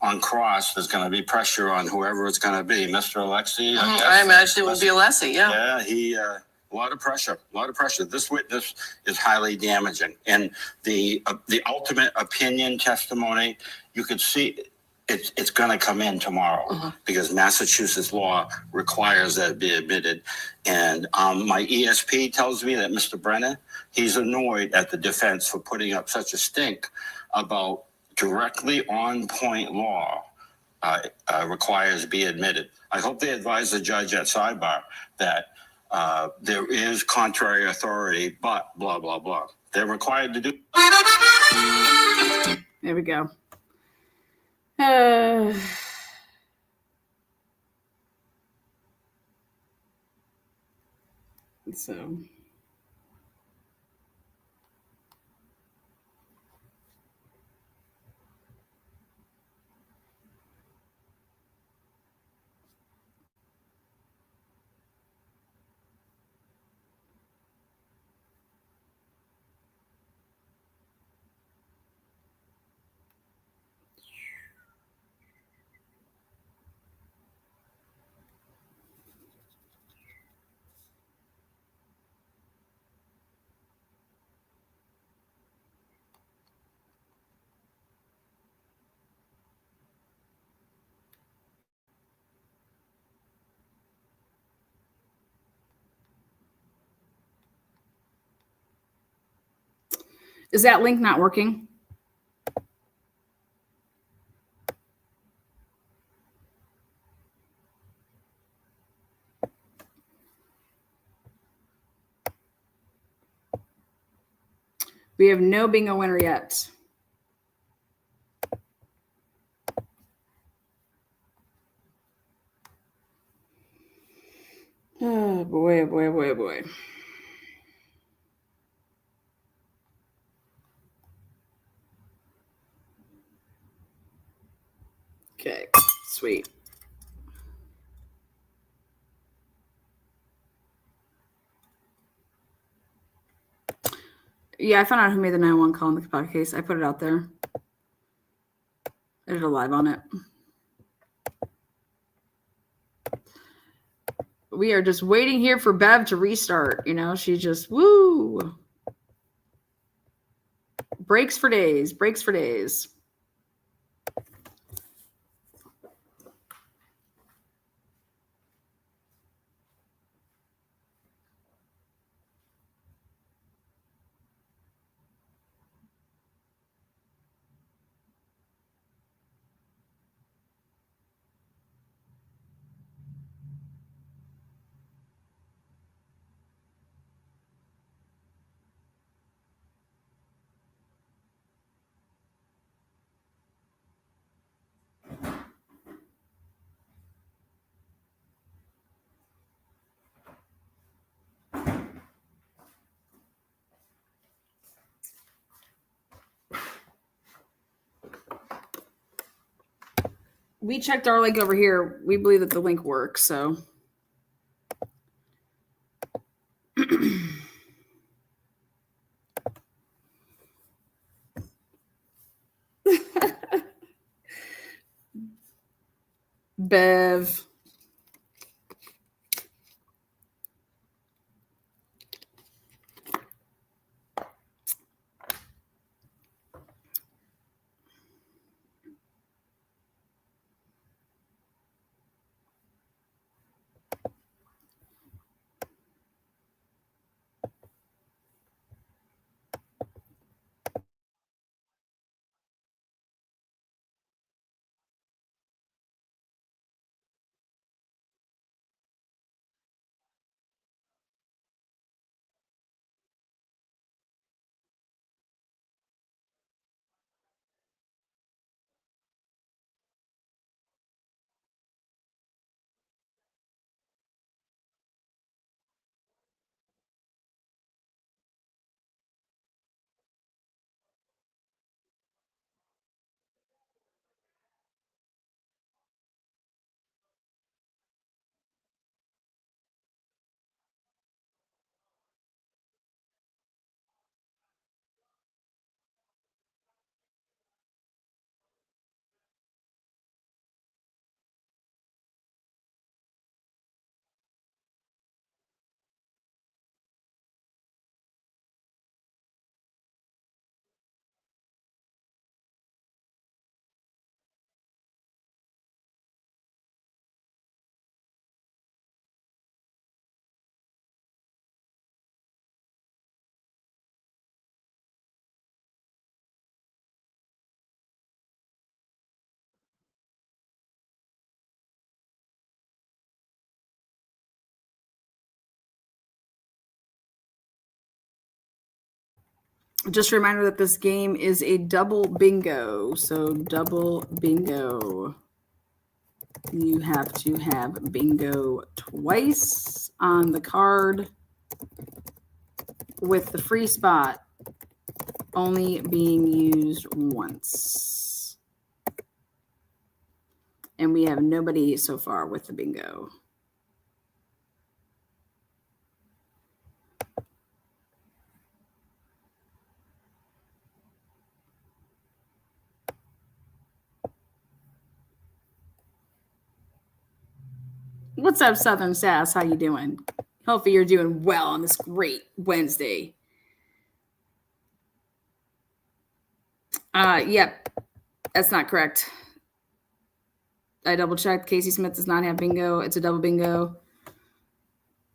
on cross, there's going to be pressure on whoever it's going to be. Mr. Alexi, I imagine it would be Alessi, yeah. Yeah, a lot of pressure. This witness is highly damaging. And the ultimate opinion testimony, you could see it's going to come in tomorrow because Massachusetts law requires that it be admitted. And my ESP tells me that Mr. Brennan, he's annoyed at the defense for putting up such a stink about directly on point law requires be admitted. I hope they advise the judge at sidebar that there is contrary authority, but blah, blah, blah. They're required to do. There we go. So. Is that link not working? We have no bingo winner yet. Oh boy, oh boy, oh boy, oh boy. Okay, sweet. Yeah, I found out who made the 911 call in the Kappa case. I put it out there. I did a live on it. We are just waiting here for Bev to restart. You know, she just, woo. Breaks for days, breaks for days. We checked our link over here. We believe that the link works, so. Bev. Just a reminder that this game is a double bingo. So double bingo. You have to have bingo twice on the card. with the free spot only being used once. And we have nobody so far with the bingo. What's up, Southern Sass? How you doing? Hopefully you're doing well on this great Wednesday. Yep, that's not correct. I double checked. Casey Smith does not have bingo. It's a double bingo.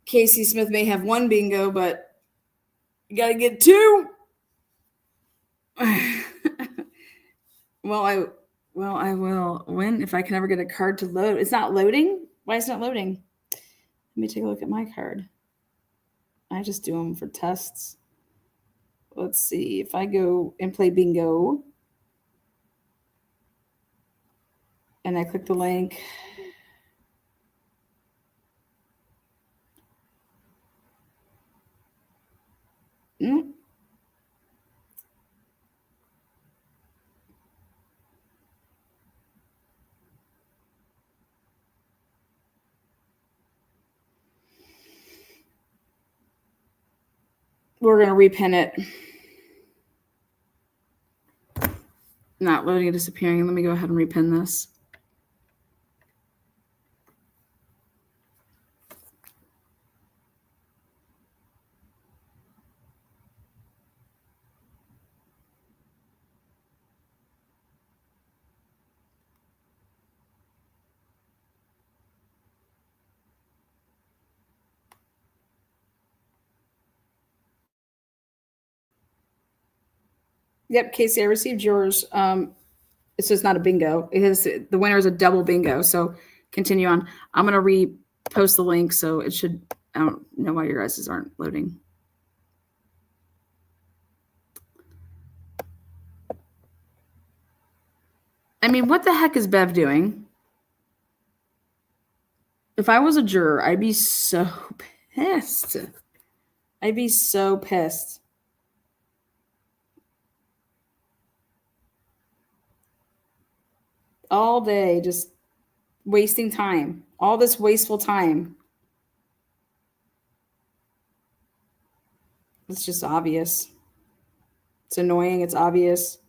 Casey Smith may have one bingo, but you gotta get two. Well, I will. When? If I can ever get a card to load. It's not loading? Why is it not loading? Let me take a look at my card. I just do them for tests. Let's see. If I go and play bingo and I click the link. We're going to repin it. Not loading and disappearing. Let me go ahead and repin this. Yep, Casey, I received yours. It's just not a bingo. The winner is a double bingo. So continue on. I'm going to repost the link. So it should, I don't know why your guys' aren't loading. I mean, what the heck is Bev doing? If I was a juror, I'd be so pissed. I'd be so pissed. All day, just wasting time. All this wasteful time. It's just obvious. It's annoying. It's obvious.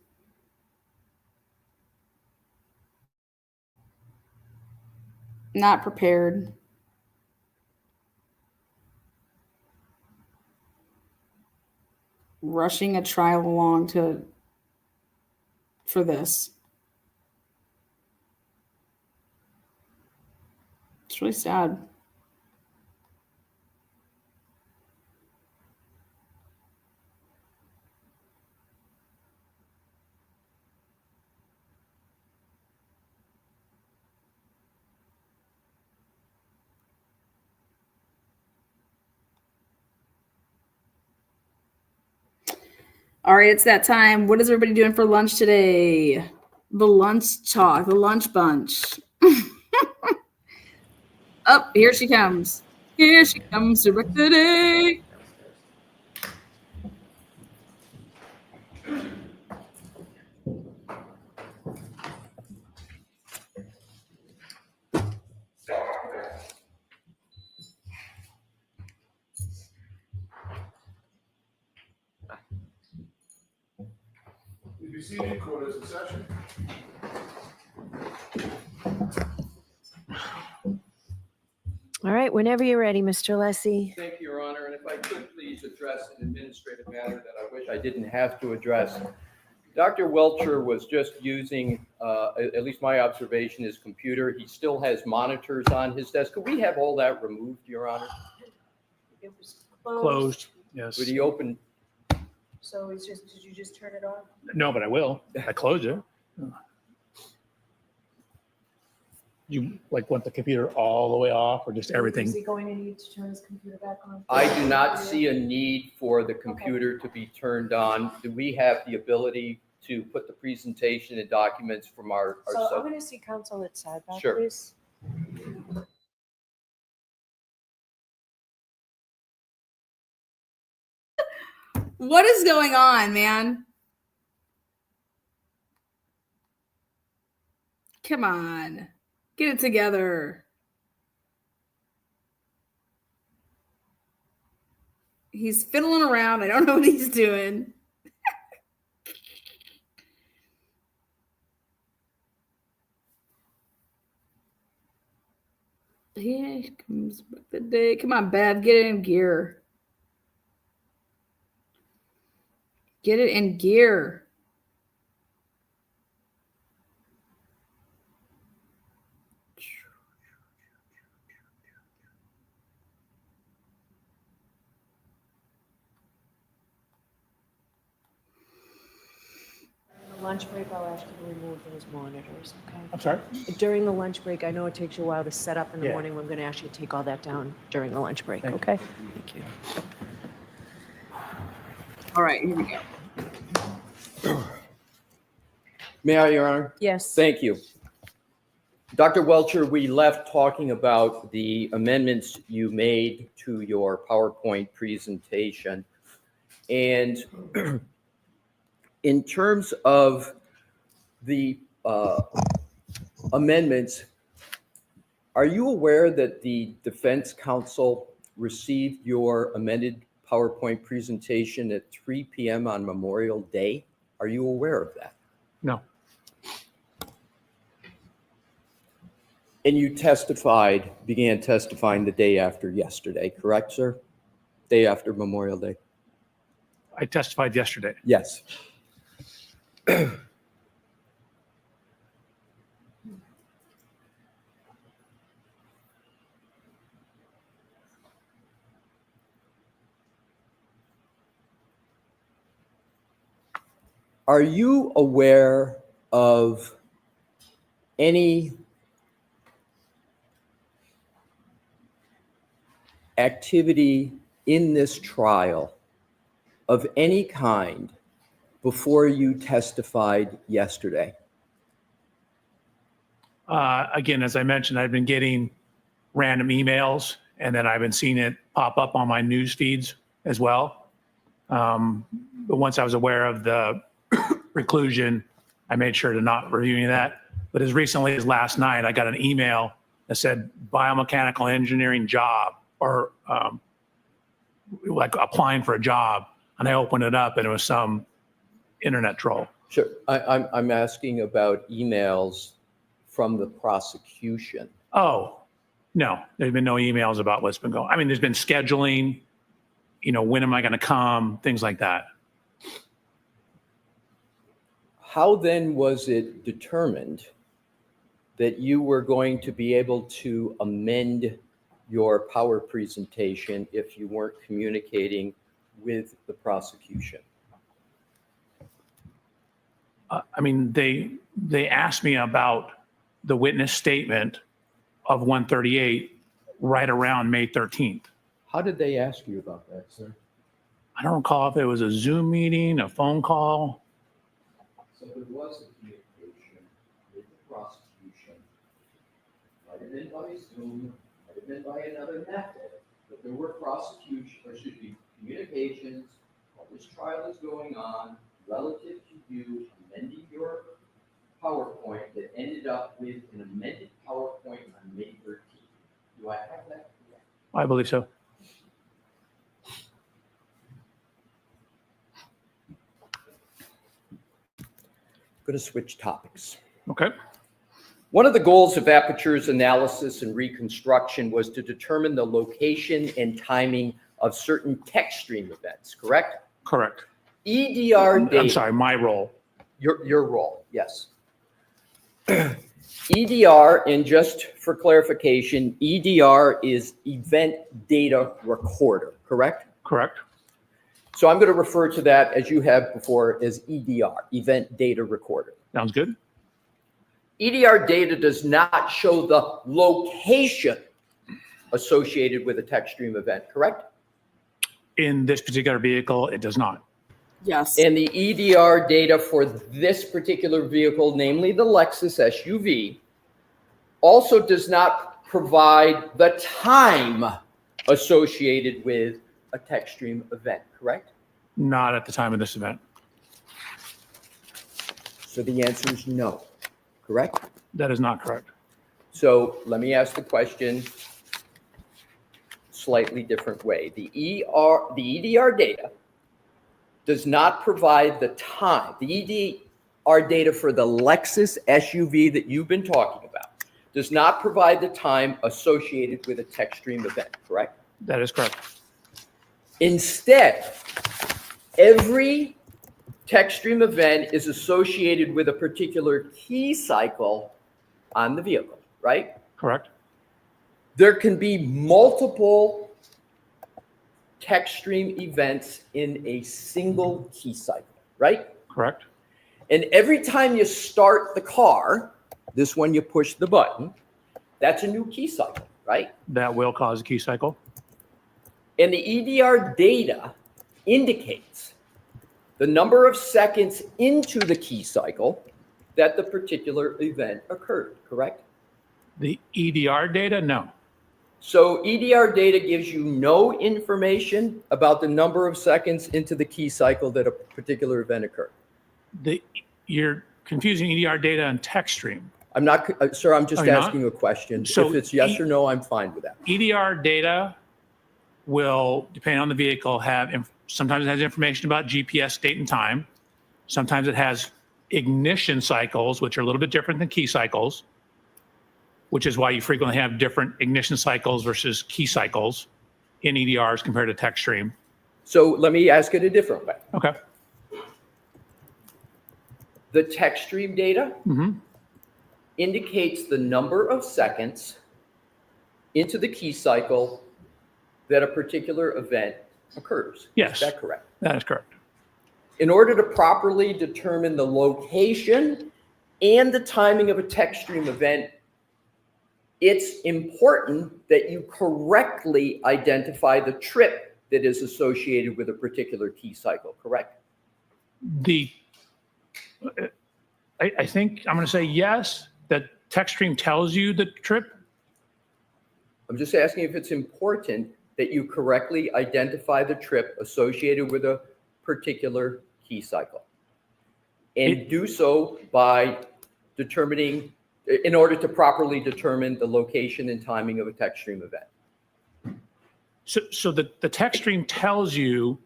Not prepared. Rushing a trial along for this. It's really sad. All right, it's that time. What is everybody doing for lunch today? The lunch talk, the lunch bunch. Oh, here she comes. Here she comes to wreck the day. Please be seated, court is in session. All right, whenever you're ready, Mr. Lessie. Thank you, Your Honor, and if I could please address an administrative matter that I wish I didn't have to address. Dr. Welcher was just using, at least my observation, his computer. He still has monitors on his desk. Could we have all that removed, Your Honor? It was Closed. Yes. Would he open? So it's just, did you just turn it off? No, but I will. I closed it. You want the computer all the way off or just everything? Is he going to need to turn his computer back on? I do not see a need for the computer to be turned on. Do we have the ability to put the presentation and documents from our So I'm going to see counsel at sidebar, Sure. please. What is going on, man? Come on. Get it together. He's fiddling around. I don't know what he's doing. Here comes the day. Come on, Bev. Get it in gear. Get it in gear. Lunch break, I'll ask you to remove those monitors, okay? I'm sorry? During the lunch break, I know it takes you a while to set up in the Yeah. morning. I'm going to ask you to take all that down during the lunch break, okay? Thank you. All right, here we go. May I, Your Honor? Yes. Thank you. Dr. Welcher, we left talking about the amendments you made to your PowerPoint presentation. And in terms of the amendments, are you aware that the defense counsel received your amended PowerPoint presentation at 3 p.m. on Memorial Day? Are you aware of that? No. And you began testifying the day after yesterday, correct, sir? Day after Memorial Day? I testified yesterday. Yes. Are you aware of any activity in this trial of any kind before you testified yesterday? Again, as I mentioned, I've been getting random emails, and then I've been seeing it pop up on my news feeds as well. But once I was aware of the reclusion, I made sure to not review any of that. But as recently as last night, I got an email that said biomechanical engineering job, or like applying for a job. And I opened it up and it was some internet troll. Sure. I'm asking about emails from the prosecution. Oh, no, there's been no emails about what's been going. I mean, there's been scheduling, when am I going to come, things like that. How then was it determined that you were going to be able to amend your power presentation if you weren't communicating with the prosecution? I mean, they asked me about the witness statement of 138 right around May 13th. How did they ask you about that, sir? I don't recall if it was a Zoom meeting, a phone call. So there was a communication with the prosecution. Might have been by Zoom, might have been by another method, but there were communications while this trial is going on relative to you amending your PowerPoint that ended up with an amended PowerPoint on May 13th. Do I have that? I believe so. Going to switch topics. Okay. One of the goals of Aperture's analysis and reconstruction was to determine the location and timing of certain text stream events, correct? Correct. EDR data. I'm sorry, my role. Your role, yes. EDR, and just for clarification, EDR is Event Data Recorder, correct? Correct. So I'm going to refer to that, as you have before, as EDR, Event Data Recorder. Sounds good. EDR data does not show the location associated with a text stream event, correct? In this particular vehicle, it does not. Yes. And the EDR data for this particular vehicle, namely the Lexus SUV, also does not provide the time associated with a text stream event, correct? Not at the time of this event. So the answer is no, correct? That is not correct. So let me ask the question slightly different way. The EDR data does not provide the time. The EDR data for the Lexus SUV that you've been talking about does not provide the time associated with a tech stream event, correct? That is correct. Instead, every tech stream event is associated with a particular key cycle on the vehicle, right? Correct. There can be multiple tech stream events in a single key cycle, right? Correct. And every time you start the car, this one you push the button, that's a new key cycle, right? That will cause a key cycle. And the EDR data indicates the number of seconds into the key cycle that the particular event occurred, correct? The EDR data, no. So EDR data gives you no information about the number of seconds into the key cycle that a particular event occurred. You're confusing EDR data and tech stream. I'm not, sir, I'm just Oh, you're asking not? a question. So if it's yes or no, I'm fine with that. EDR data will, depending on the vehicle, sometimes it has information about GPS date and time. Sometimes it has ignition cycles, which are a little bit different than key cycles, which is why you frequently have different ignition cycles versus key cycles in EDRs compared to tech stream. So let me ask it a different way. Okay. The tech stream data indicates the number of seconds into the key cycle that a particular event occurs. Yes. Is that correct? That is correct. In order to properly determine the location and the timing of a tech stream event, it's important that you correctly identify the trip that is associated with a particular key cycle, correct? I think I'm going to say yes, that tech stream tells you the trip. I'm just asking if it's important that you correctly identify the trip associated with a particular key cycle. And do so by determining, in order to properly determine the location and timing of a tech stream event. So the tech stream tells you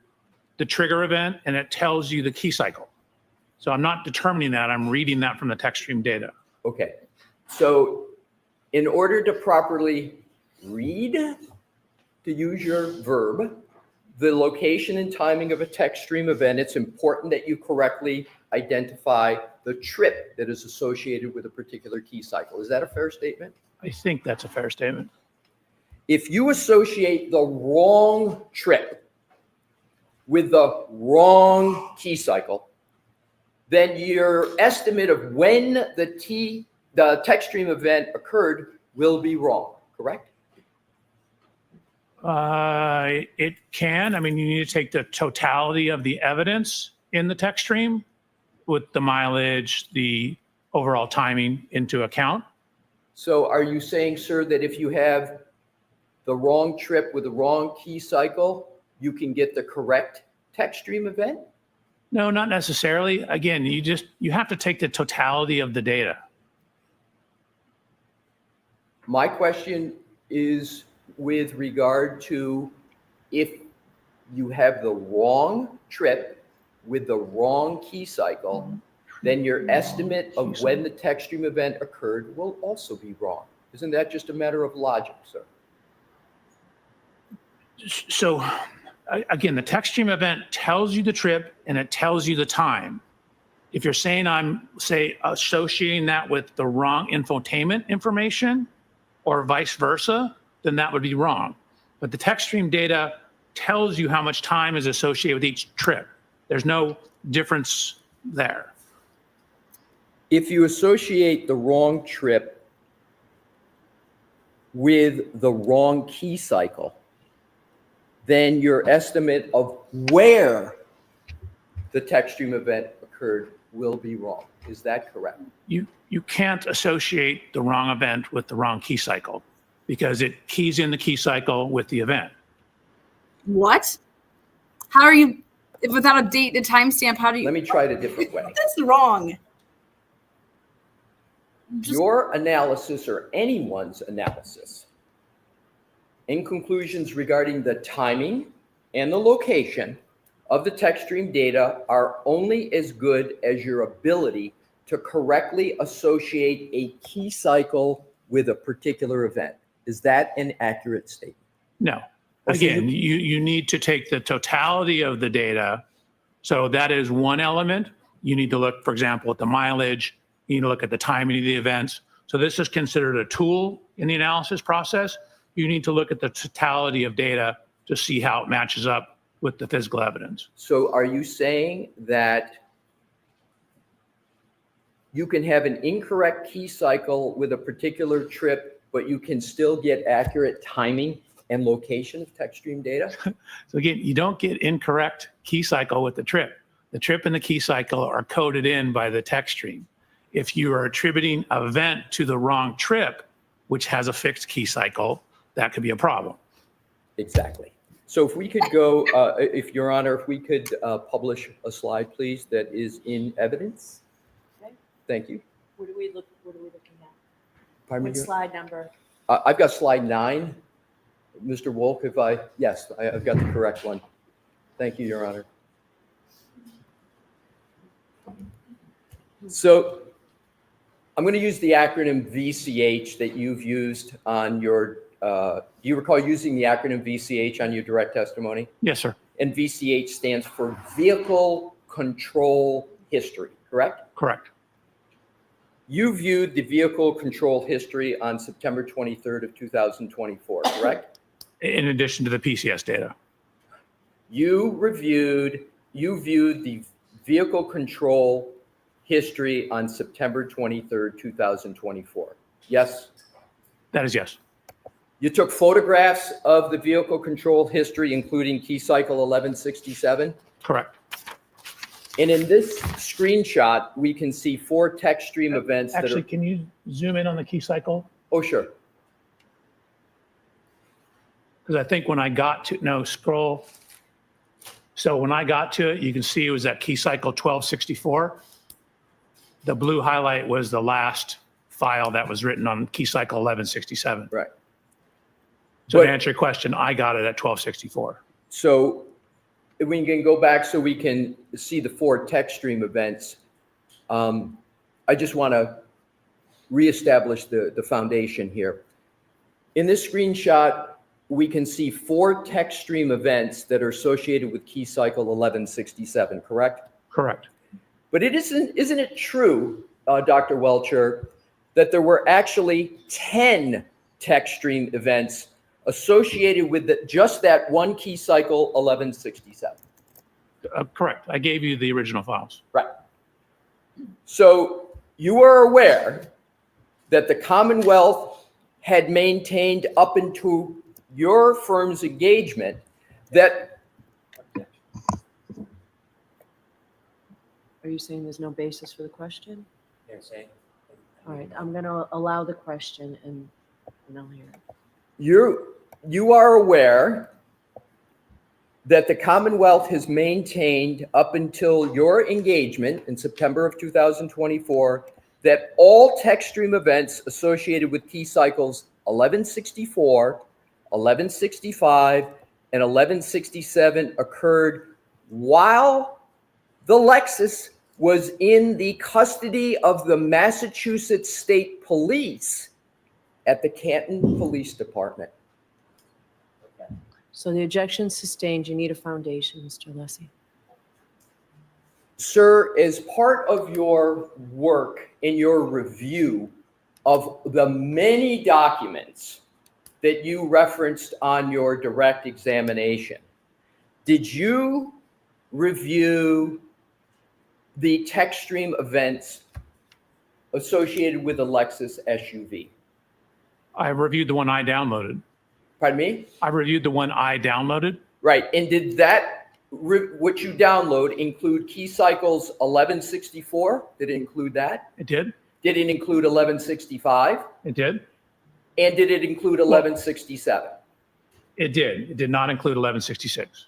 the trigger event and it tells you the key cycle. So I'm not determining that, I'm reading that from the tech stream data. Okay, so in order to properly read, to use your verb, the location and timing of a tech stream event, it's important that you correctly identify the trip that is associated with a particular key cycle. Is that a fair statement? I think that's a fair statement. If you associate the wrong trip with the wrong key cycle, then your estimate of when the tech stream event occurred will be wrong, correct? It can. I mean, you need to take the totality of the evidence in the tech stream with the mileage, the overall timing into account. So are you saying, sir, that if you have the wrong trip with the wrong key cycle, you can get the correct tech stream event? No, not necessarily. Again, you have to take the totality of the data. My question is with regard to if you have the wrong trip with the wrong key cycle, then your estimate of when the tech stream event occurred will also be wrong. Isn't that just a matter of logic, sir? So again, the tech stream event tells you the trip and it tells you the time. If you're saying I'm, say, associating that with the wrong infotainment information or vice versa, then that would be wrong. But the tech stream data tells you how much time is associated with each trip. There's no difference there. If you associate the wrong trip with the wrong key cycle, then your estimate of where the tech stream event occurred will be wrong. Is that correct? You can't associate the wrong event with the wrong key cycle because it keys in the key cycle with the event. What? How are you If without a date and timestamp, how do you? Let me try it a different way. That's wrong. Your analysis or anyone's analysis in conclusions regarding the timing and the location of the text stream data are only as good as your ability to correctly associate a key cycle with a particular event. Is that an accurate statement? No. Oh, so Again, you need to take the totality of the data. So that is one element. You need to look, for example, at the mileage. You need to look at the timing of the events. So this is considered a tool in the analysis process. You need to look at the totality of data to see how it matches up with the physical evidence. So are you saying that you can have an incorrect key cycle with a particular trip, but you can still get accurate timing and location of text stream data? So again, you don't get incorrect key cycle with the trip. The trip and the key cycle are coded in by the text stream. If you are attributing an event to the wrong trip, which has a fixed key cycle, that could be a problem. Exactly. So if we could go, if Your Honor, if we could publish a slide, please, that is in evidence. Okay. Thank you. What are we looking at? Pardon me? What slide number? I've got slide 9. Mr. Wolk, yes, I've got the correct one. Thank you, Your Honor. So I'm going to use the acronym VCH that you've used on your, do you recall using the acronym VCH on your direct testimony? Yes, sir. And VCH stands for Vehicle Control History, correct? Correct. You viewed the vehicle control history on September 23rd of 2024, correct? In addition to the PCS data. You viewed the vehicle control history on September 23rd, 2024. Yes? That is yes. You took photographs of the vehicle control history, including key cycle 1167? Correct. And in this screenshot, we can see 4 text stream events. Actually, can you zoom in on the key cycle? Oh, sure. Because I think when I got to, no, scroll. So when I got to it, you can see it was that key cycle 1264. The blue highlight was the last file that was written on key cycle 1167. Right. So to answer your question, I got it at 1264. So if we can go back so we can see the 4 text stream events, I just want to reestablish the foundation here. In this screenshot, we can see 4 text stream events that are associated with key cycle 1167, correct? Correct. But isn't it true, Dr. Welcher, that there were actually 10 text stream events associated with just that one key cycle 1167? Correct. I gave you the original files. Right. So you are aware that the Commonwealth had maintained up into your firm's engagement that. Are you saying there's no basis for the question? Yes, All right, I'm going to allow the question and I'll hear it. You are aware that the Commonwealth has maintained up until your engagement in September of 2024 that all text stream events associated with key cycles 1164, 1165, and 1167 occurred while the Lexus was in the custody of the Massachusetts State Police at the Canton Police Department. So the objection sustained. You need a foundation, Mr. Lessie. Sir, as part of your work in your review of the many documents that you referenced on your direct examination, did you review the text stream events associated with the Lexus SUV? I reviewed the one I downloaded. Pardon me? I reviewed the one I downloaded. Right. And did that, what you download, include key cycles 1164? Did it include that? It did. Did it include 1165? It did. And did it include 1167? It did. It did not include 1166.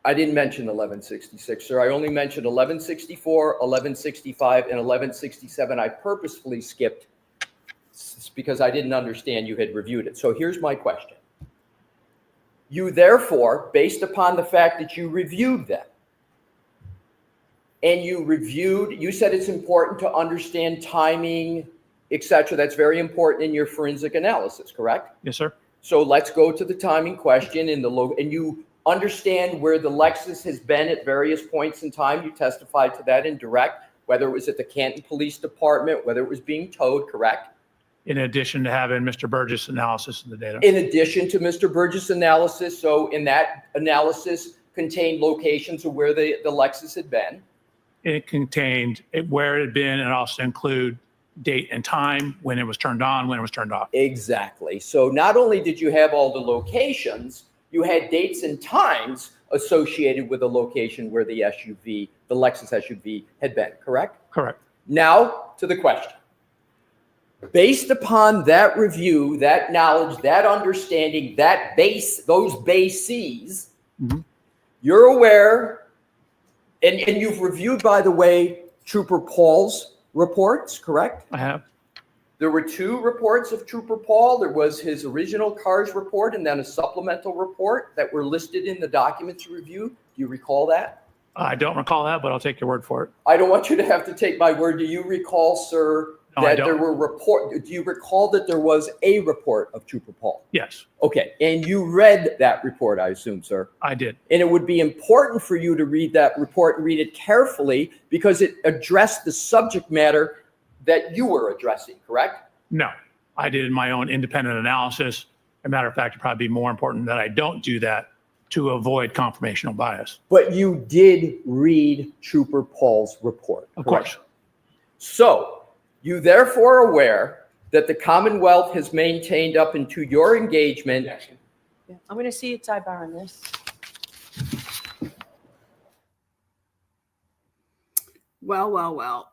I didn't mention 1166, sir. I only mentioned 1164, 1165, and 1167. I purposefully skipped because I didn't understand you had reviewed it. So here's my question. You therefore, based upon the fact that you reviewed them, and you said it's important to understand timing, etc. That's very important in your forensic analysis, correct? Yes, sir. So let's go to the timing question and you understand where the Lexus has been at various points in time. You testified to that in direct, whether it was at the Canton Police Department, whether it was being towed, correct? In addition to having Mr. Burgess analysis of the data. In addition to Mr. Burgess analysis, so in that analysis contained locations of where the Lexus had been. It contained where it had been and also include date and time, when it was turned on, when it was turned off. Exactly. So not only did you have all the locations, you had dates and times associated with the location where the SUV, the Lexus SUV had been, correct? Correct. Now to the question. Based upon that review, that knowledge, that understanding, those bases, you're aware, and you've reviewed, by the way, Trooper Paul's reports, correct? I have. There were 2 reports of Trooper Paul. There was his original CARS report and then a supplemental report that were listed in the documents you reviewed. Do you recall that? I don't recall that, but I'll take your word for it. I don't want you to have to take my word. Do you recall, sir, No, I that there don't. were do you recall that there was a report of Trooper Paul? Yes, Okay, and you read that report, I assume, sir. I did. And it would be important for you to read that report and read it carefully because it addressed the subject matter that you were addressing, correct? No, I did my own independent analysis. As a matter of fact, it'd probably be more important that I don't do that to avoid confirmational bias. But you did read Trooper Paul's report. Of correct? course. So you therefore are aware that the Commonwealth has maintained up into your engagement. Yeah, I'm going to see a sidebar on this. Well, well, well.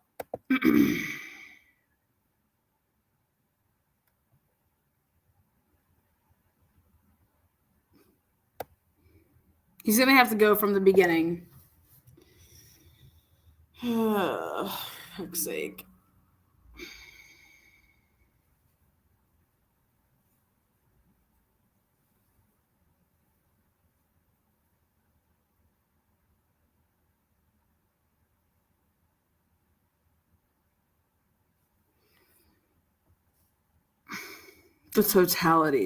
He's going to have to go from the beginning. For fuck's sake. The totality.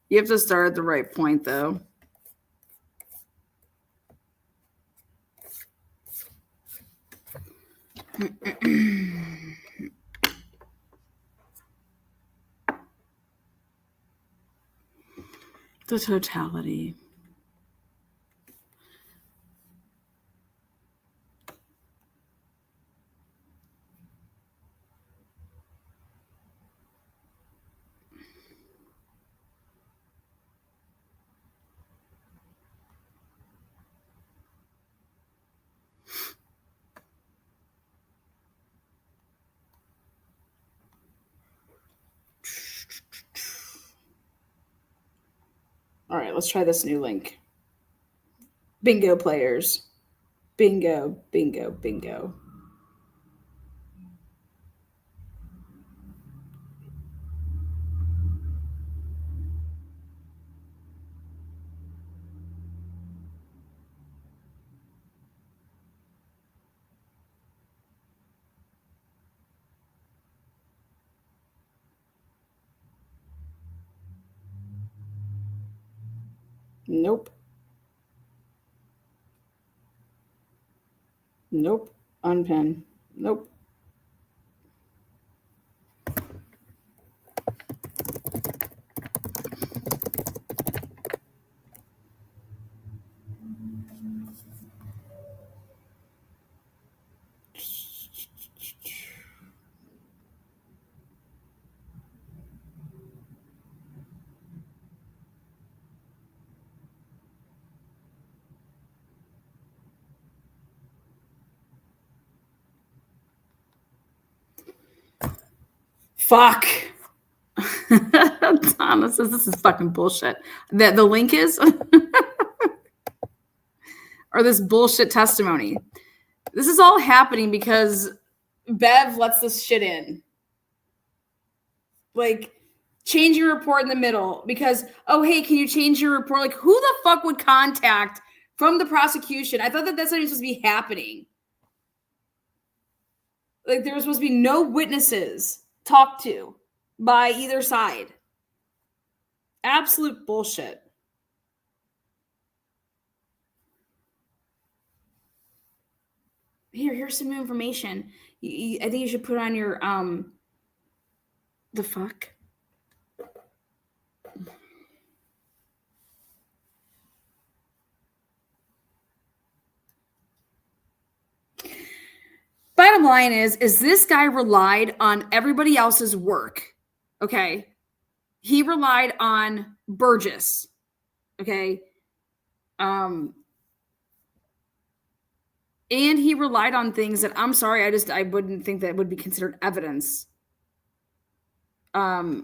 You have to start at the right point, though. The totality. All right, let's try this new link. Bingo players. Bingo, bingo, bingo. Nope. Nope. Unpin. Nope. Fuck. Donna says this is fucking bullshit. That the link is, or this bullshit testimony. This is all happening because Bev lets this shit in. Like, change your report in the middle because, oh, hey, can you change your report? Like, who the fuck would contact from the prosecution? I thought that that's not even supposed to be happening. Like, there was supposed to be no witnesses talked to by either side. Absolute bullshit. Here's some information. I think you should put on your, the fuck? Bottom line is this guy relied on everybody else's work, okay? He relied on Burgess, okay? And he relied on things that, I'm sorry, I wouldn't think that would be considered evidence. Karen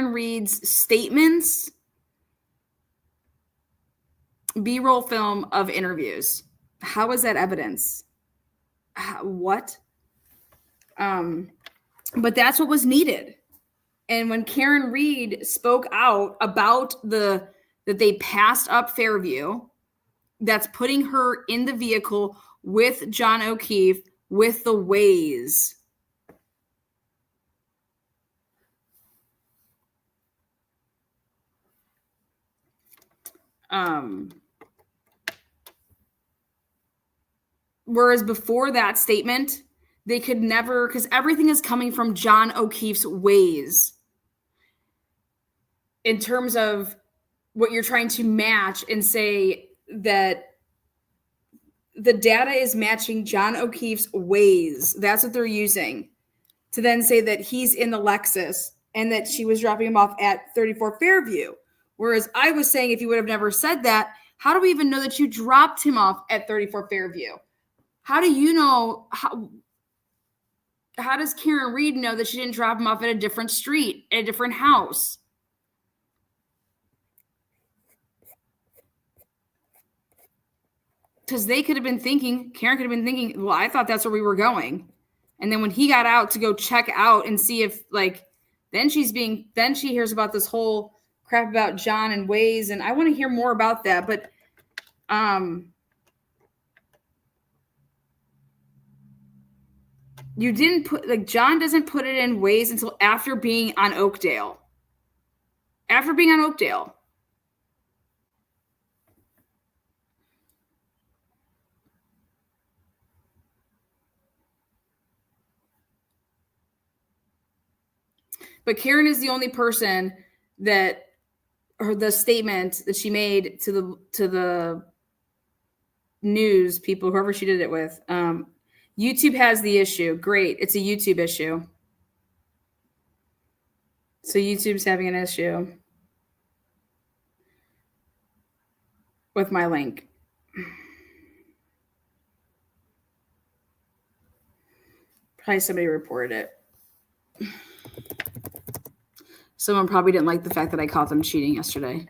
Reed's statements, B-roll film of interviews. How is that evidence? What? But that's what was needed. And when Karen Reed spoke out about that they passed up Fairview, that's putting her in the vehicle with John O'Keefe with the Waze. Whereas before that statement, they could never, because everything is coming from John O'Keefe's Waze. In terms of what you're trying to match and say that the data is matching John O'Keefe's Waze. That's what they're using to then say that he's in the Lexus and that she was dropping him off at 34 Fairview. Whereas I was saying, if you would have never said that, how do we even know that you dropped him off at 34 Fairview? How do you know? How does Karen Reed know that she didn't drop him off at a different street, at a different house? Because they could have been thinking, Karen could have been thinking, well, I thought that's where we were going. And then when he got out to go check out and see if, like, then she hears about this whole crap about John and Waze. And I want to hear more about that. But, you didn't put, like, John doesn't put it in Waze until after being on Oakdale. After being on Oakdale. But Karen is the only person that, or the statement that she made to the news people, whoever she did it with. YouTube has the issue. Great. It's a YouTube issue. So YouTube's having an issue with my link. Probably somebody reported it. Someone probably didn't like the fact that I caught them cheating yesterday.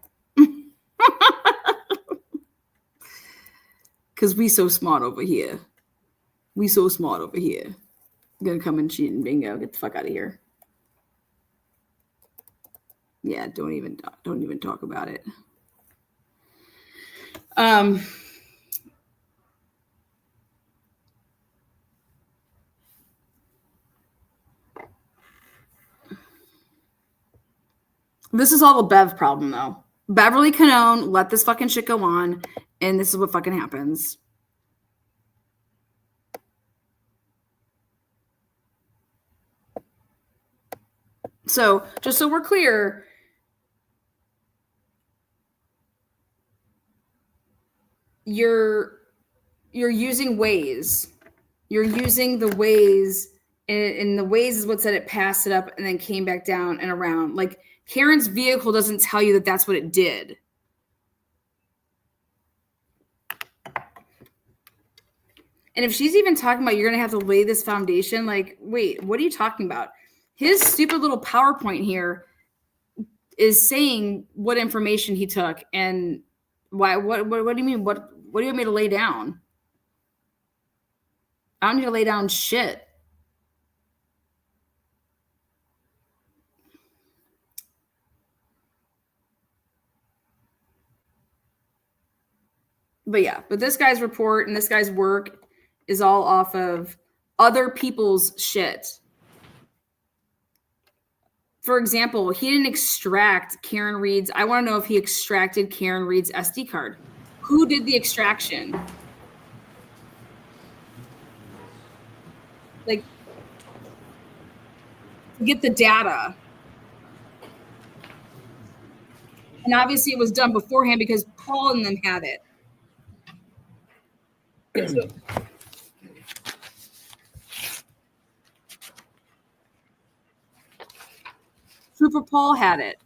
Because we so smart over here. We so smart over here. I'm going to come and cheat and bingo. Get the fuck out of here. Yeah, don't even talk about it. This is all a Bev problem, though. Beverly Canone let this fucking shit go on, and this is what fucking happens. So, just so we're clear, you're using Waze. You're using the Waze, and the Waze is what said it passed it up and then came back down and around. Like, Karen's vehicle doesn't tell you that that's what it did. And if she's even talking about you're going to have to lay this foundation, like, wait, what are you talking about? his stupid little PowerPoint here is saying what information he took and why. What do you mean? What do you want me to lay down? I don't need to lay down shit. But yeah, but this guy's report and this guy's work is all off of other people's shit. For example, he didn't extract Karen Reed's. I want to know if he extracted Karen Reed's SD card. Who did the extraction? Like, to get the data. And obviously it was done beforehand because Paul and them had it. Trooper Paul had it.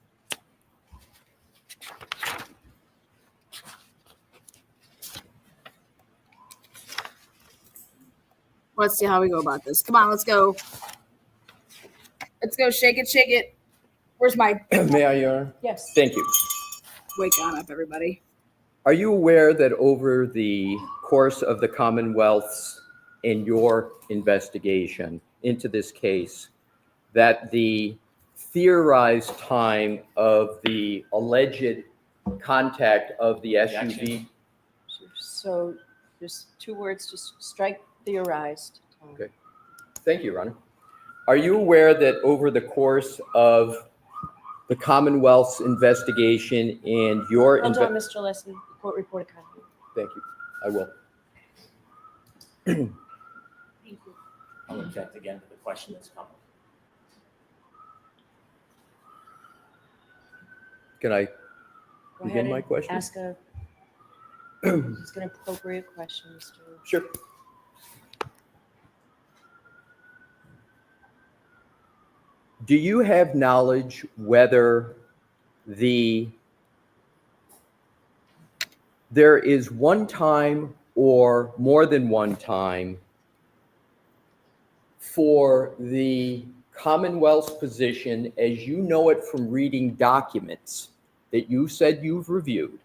Let's see how we go about this. Come on, let's go. Let's go. Shake it, shake it. Where's my... May I, Your Honor? Yes. Thank you. Wake on up, everybody. Are you aware that over the course of the Commonwealth's and your investigation into this case, that the theorized time of the alleged contact of the SUV... So just 2 words, just strike theorized. Okay. Thank you, Your Honor. Are you aware that over the course of the Commonwealth's investigation and your... Hold on, Mr. Leslie. Court reporter copy. Thank you. I will. Thank you. I'll object again to the question that's coming. Can I Go begin ahead my and question? ask an appropriate question, Mr. Sure. Do you have knowledge whether there is one time or more than one time for the Commonwealth's position, as you know it from reading documents that you said you've reviewed,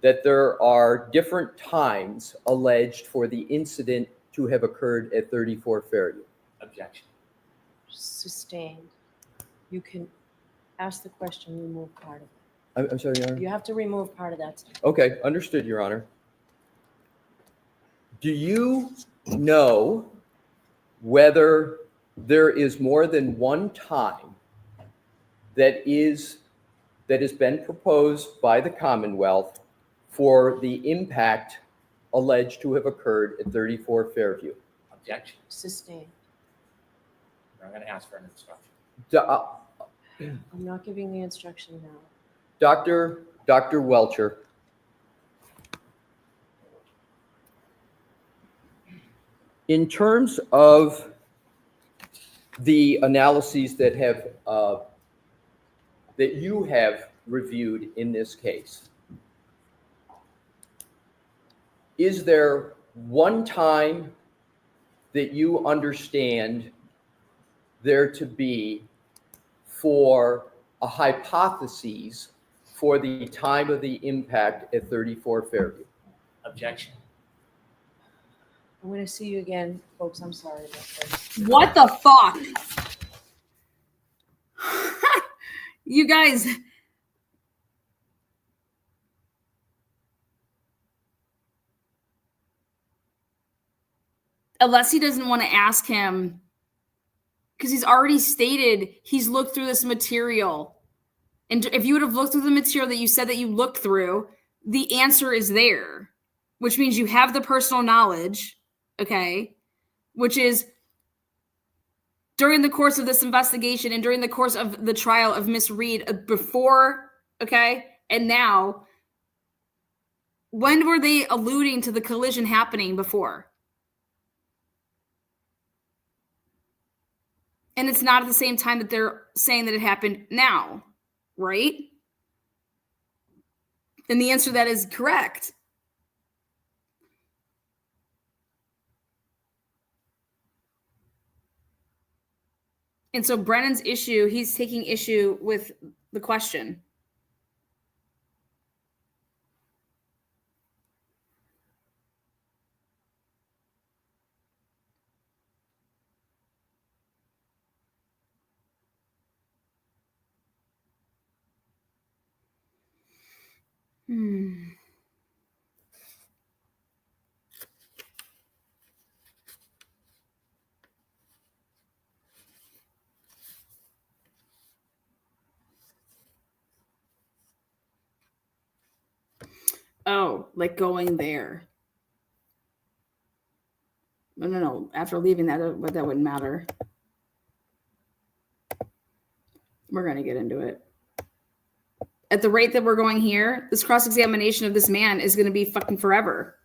that there are different times alleged for the incident to have occurred at 34 Fairview? Objection. Sustained. You can ask the question, remove part of it. I'm sorry, Your Honor? You have to remove part of that. Okay, understood, Your Honor. Do you know whether there is more than one time that has been proposed by the Commonwealth for the impact alleged to have occurred at 34 Fairview? Objection. Sustained. I'm going to ask for an instruction. I'm not giving the instruction now. Dr. Welcher, in terms of the analyses that you have reviewed in this case, is there one time that you understand there to be for a hypothesis for the time of the impact at 34 Fairview? Objection. I'm going to see you again, folks. I'm sorry about this. What the fuck? You guys. Unless he doesn't want to ask him, because he's already stated he's looked through this material. And if you would have looked through the material that you said that you looked through, the answer is there, which means you have the personal knowledge, okay, which is during the course of this investigation and during the course of the trial of Miss Reed before, okay, and now, when were they alluding to the collision happening before? And it's not at the same time that they're saying that it happened now, right? And the answer to that is correct. And so Brennan's issue, he's taking issue with the question. Oh, like going there. No. After leaving that wouldn't matter. We're going to get into it. At the rate that we're going here, this cross-examination of this man is going to be fucking forever.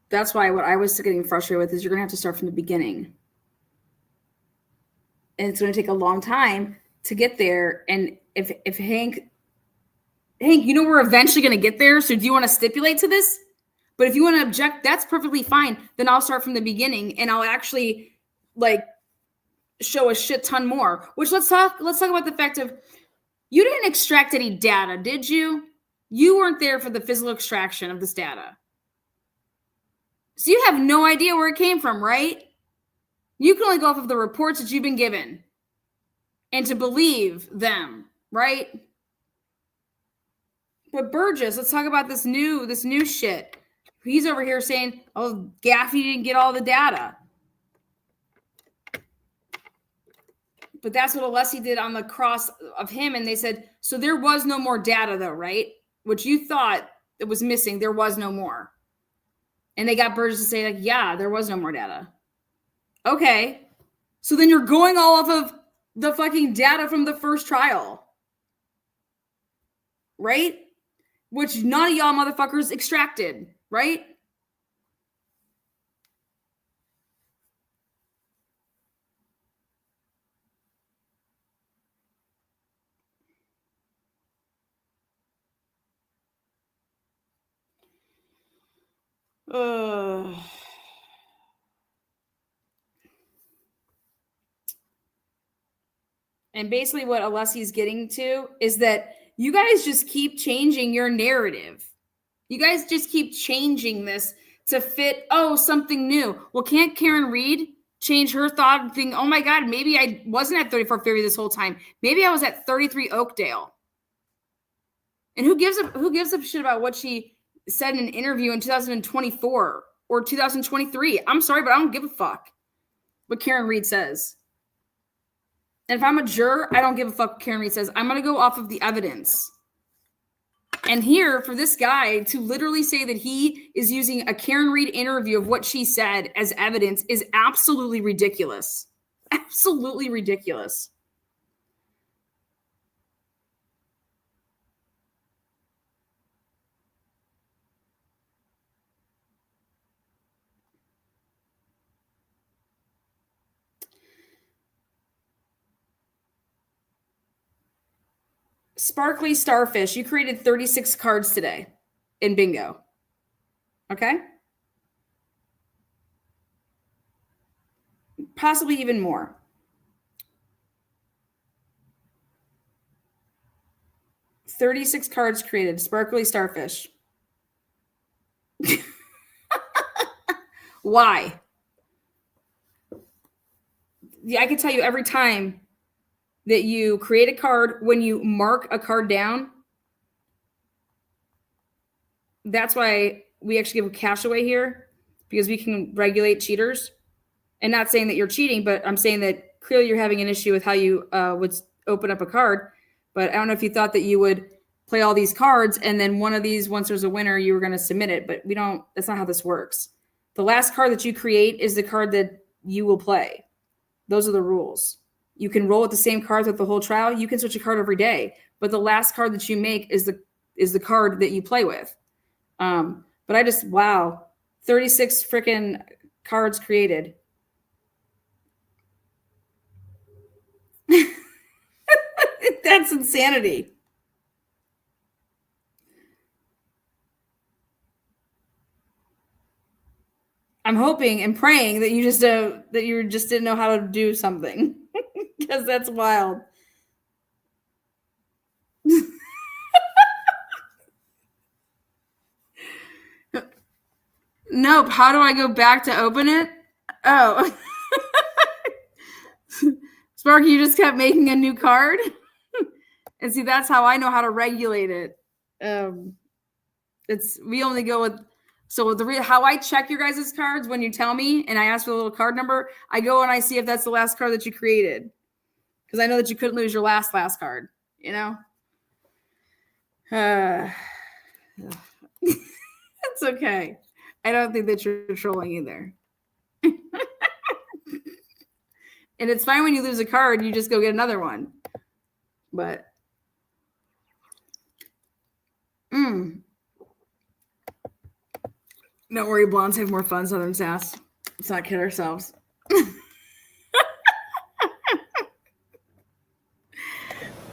That's why what I was getting frustrated with is you're going to have to start from the beginning. And it's going to take a long time to get there. And if Hank, you know, we're eventually going to get there. So do you want to stipulate to this? But if you want to object, that's perfectly fine. Then I'll start from the beginning and I'll actually like show a shit ton more, which let's talk about the fact of you didn't extract any data, did you? You weren't there for the physical extraction of this data. So you have no idea where it came from, right? You can only go off of the reports that you've been given and to believe them, right? But Burgess, let's talk about this new shit. He's over here saying, oh, Gaffney didn't get all the data. But that's what Alessi did on the cross of him. And they said, so there was no more data though, right? Which you thought it was missing. There was no more. And they got Burgess to say like, yeah, there was no more data. Okay. So then you're going all off of the fucking data from the first trial. Right? Which none of y'all motherfuckers extracted, right? And basically what Alessi's getting to is that you guys just keep changing your narrative. You guys just keep changing this to fit, something new. Well, can't Karen Reed change her thought and think, oh my God, maybe I wasn't at 34 Ferry this whole time. Maybe I was at 33 Oakdale. And who gives a shit about what she said in an interview in 2024 or 2023? I'm sorry, but I don't give a fuck what Karen Reed says. And if I'm a juror, I don't give a fuck what Karen Reed says. I'm going to go off of the evidence. And here, for this guy to literally say that he is using a Karen Reed interview of what she said as evidence is absolutely ridiculous. Absolutely ridiculous. Sparkly Starfish, you created 36 cards today in bingo. Okay? Possibly even more. $36 cards created. Sparkly Starfish. Why? Yeah, I can tell you every time that you create a card, when you mark a card down, that's why we actually give cash away here because we can regulate cheaters. And not saying that you're cheating, but I'm saying that clearly you're having an issue with how you would open up a card. But I don't know if you thought that you would play all these cards and then one of these, once there's a winner, you were going to submit it. But that's not how this works. The last card that you create is the card that you will play. Those are the rules. You can roll with the same cards with the whole trial. You can switch a card every day. But the last card that you make is the card that you play with. But wow, 36 freaking cards created. That's insanity. I'm hoping and praying that you just didn't know how to do something because that's wild. Nope. How do I go back to open it? Oh. Sparky, you just kept making a new card? And see, that's how I know how to regulate it. We only go with, so how I check your guys' cards when you tell me and I ask for the little card number, I go and I see if that's the last card that you created. Because I know that you couldn't lose your last card, you know? It's okay. I don't think that you're trolling either. And it's fine when you lose a card, you just go get another one. But don't worry, blondes have more fun, Southern sass. Let's not kid ourselves.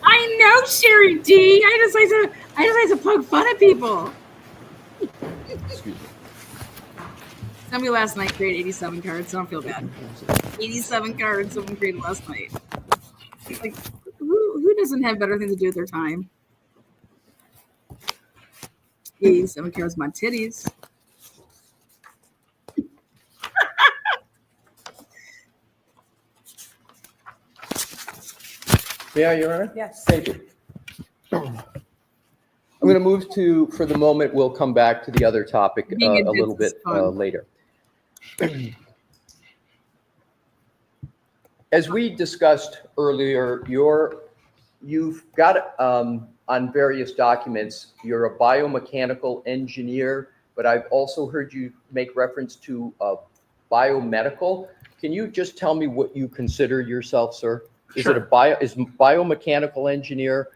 I know, Sherry D. I just like to poke fun at people. Excuse me. Somebody last night created 87 cards, so I don't feel bad. 87 cards someone created last night. Like, who doesn't have better things to do with their time? 87 cards, my titties. Yeah, Your Honor? Yes. Thank you. I'm going to move to, for the moment, we'll come back to the other topic a little bit later. As we discussed earlier, you've got on various documents, you're a biomechanical engineer, but I've also heard you make reference to biomedical. Can you just tell me what you consider yourself, sir? Is Sure. Is biomechanical engineer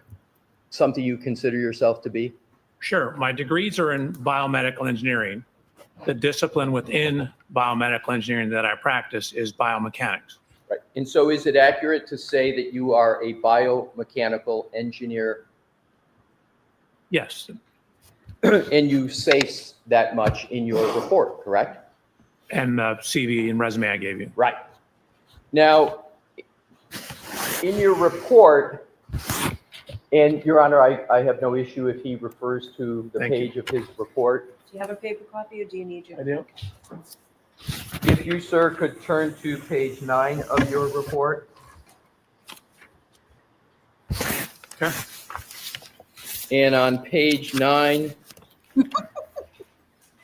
something you consider yourself to be? Sure. My degrees are in biomedical engineering. The discipline within biomedical engineering that I practice is biomechanics. Right. And so is it accurate to say that you are a biomechanical engineer? Yes. And you say that much in your report, correct? And the CV and resume I gave you. Right. Now, in your report, and Your Honor, I have no issue if he refers to the page of his report. Do you have a paper copy or do you need your? I do. If you, sir, could turn to page 9 of your report. Okay. And on page 9,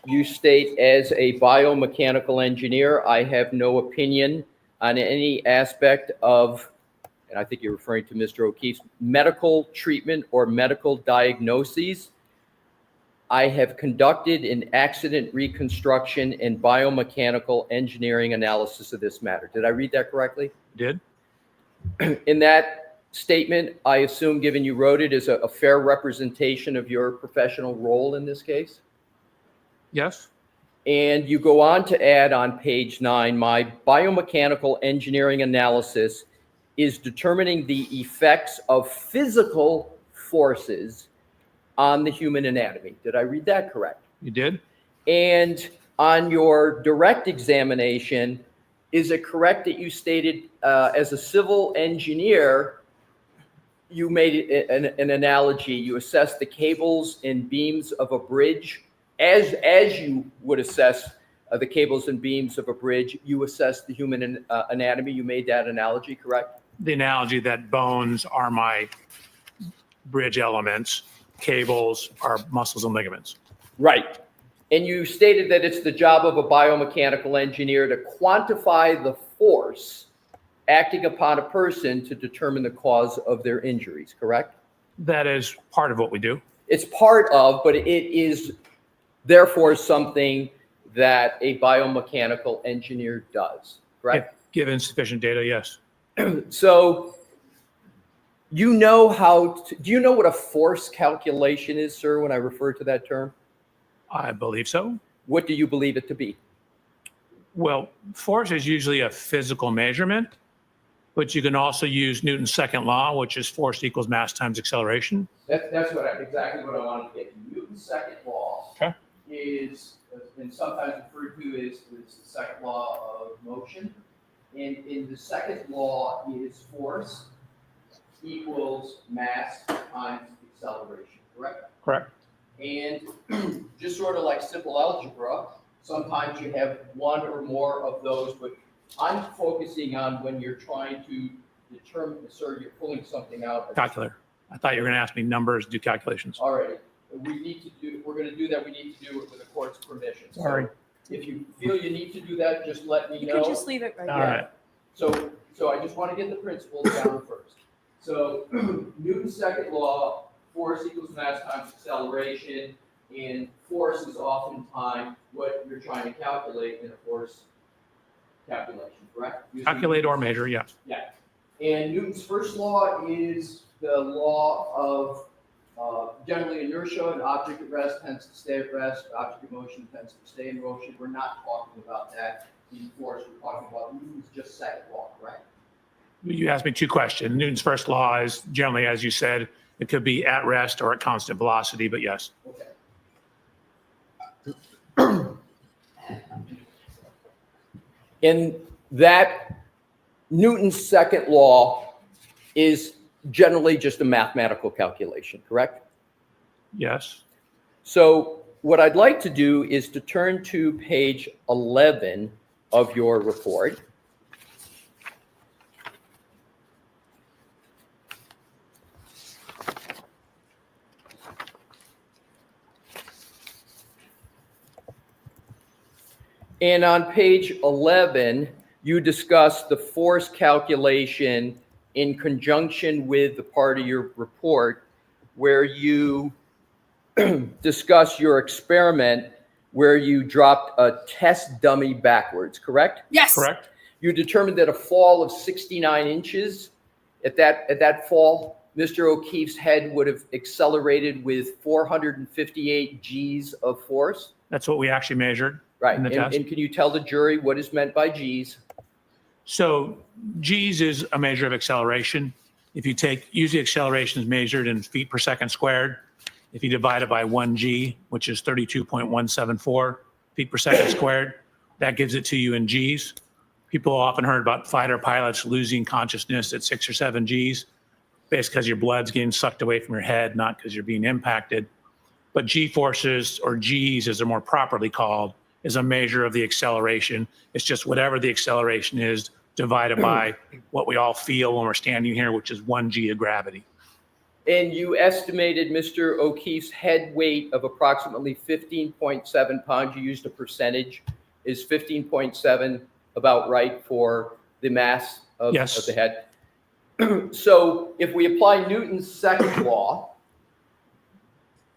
you state, as a biomechanical engineer, I have no opinion on any aspect of, and I think you're referring to Mr. O'Keefe's, medical treatment or medical diagnoses. I have conducted an accident reconstruction and biomechanical engineering analysis of this matter. Did I read that correctly? Did. In that statement, I assume, given you wrote it, is a fair representation of your professional role in this case? Yes. And you go on to add on page 9, my biomechanical engineering analysis is determining the effects of physical forces on the human anatomy. Did I read that correct? You did. And on your direct examination, is it correct that you stated as a civil engineer, you made an analogy, you assessed the cables and beams of a bridge as you would assess the cables and beams of a bridge, you assess the human anatomy. You made that analogy, correct? The analogy that bones are my bridge elements, cables are muscles and ligaments. Right. And you stated that it's the job of a biomechanical engineer to quantify the force acting upon a person to determine the cause of their injuries, correct? That is part of what we do. It's part of, but it is therefore something that a biomechanical engineer does, correct? Given sufficient data, yes. So you know do you know what a force calculation is, sir, when I refer to that term? I believe so. What do you believe it to be? Well, force is usually a physical measurement, but you can also use Newton's second law, which is force equals mass times acceleration. That's exactly what I wanted to get to. Newton's second law is, and sometimes referred to as the second law of motion. And in the second law is force equals mass times acceleration, correct? Correct. And just sort of like simple algebra, sometimes you have one or more of those, but I'm focusing on when you're trying to determine, sir, you're pulling something out. Calculator. I thought you were going to ask me numbers, do calculations. All right. We're going to do that. We need to do it with the court's permission. Sorry. So if you feel you need to do that, just let me know. You can just leave it right All there. right. So I just want to get the principles down first. So Newton's second law, force equals mass times acceleration, and force is oftentimes what you're trying to calculate in a force calculation, correct? Calculate or measure, yes. Yeah. And Newton's first law is the law of generally inertia. An object at rest tends to stay at rest. Object in motion tends to stay in motion. We're not talking about that in force. We're talking about Newton's just second law, correct? You asked me two questions. Newton's first law is generally, as you said, it could be at rest or at constant velocity, but yes. Okay. And that Newton's second law is generally just a mathematical calculation, correct? Yes. So what I'd like to do is to turn to page 11 of your report. And on page 11, you discuss the force calculation in conjunction with the part of your report where you discuss your experiment where you dropped a test dummy backwards, correct? Yes. Correct. You determined that a fall of 69 inches, at that fall, Mr. O'Keefe's head would have accelerated with 458 G's of force? That's what we actually measured. Right. In the test. And can you tell the jury what is meant by G's? So G's is a measure of acceleration. If you usually acceleration is measured in feet per second squared. If you divide it by 1G, which is 32.174 feet per second squared, that gives it to you in G's. People often heard about fighter pilots losing consciousness at 6 or 7 G's, basically because your blood's getting sucked away from your head, not because you're being impacted. But G forces, or G's as they're more properly called, is a measure of the acceleration. It's just whatever the acceleration is divided by what we all feel when we're standing here, which is 1G of gravity. And you estimated Mr. O'Keefe's head weight of approximately 15.7 pounds. You used a percentage. Is 15.7 about right for the mass of the head? So if we apply Newton's second law,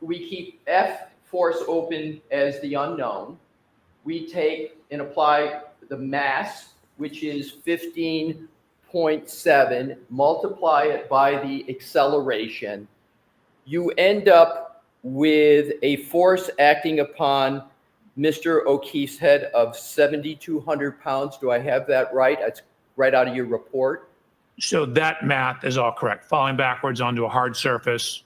we keep F force open as the unknown. We take and apply the mass, which is 15.7, multiply it by the acceleration. You end up with a force acting upon Mr. O'Keefe's head of 7,200 pounds. Do I have that right? That's right out of your report. So that math is all correct. Falling backwards onto a hard surface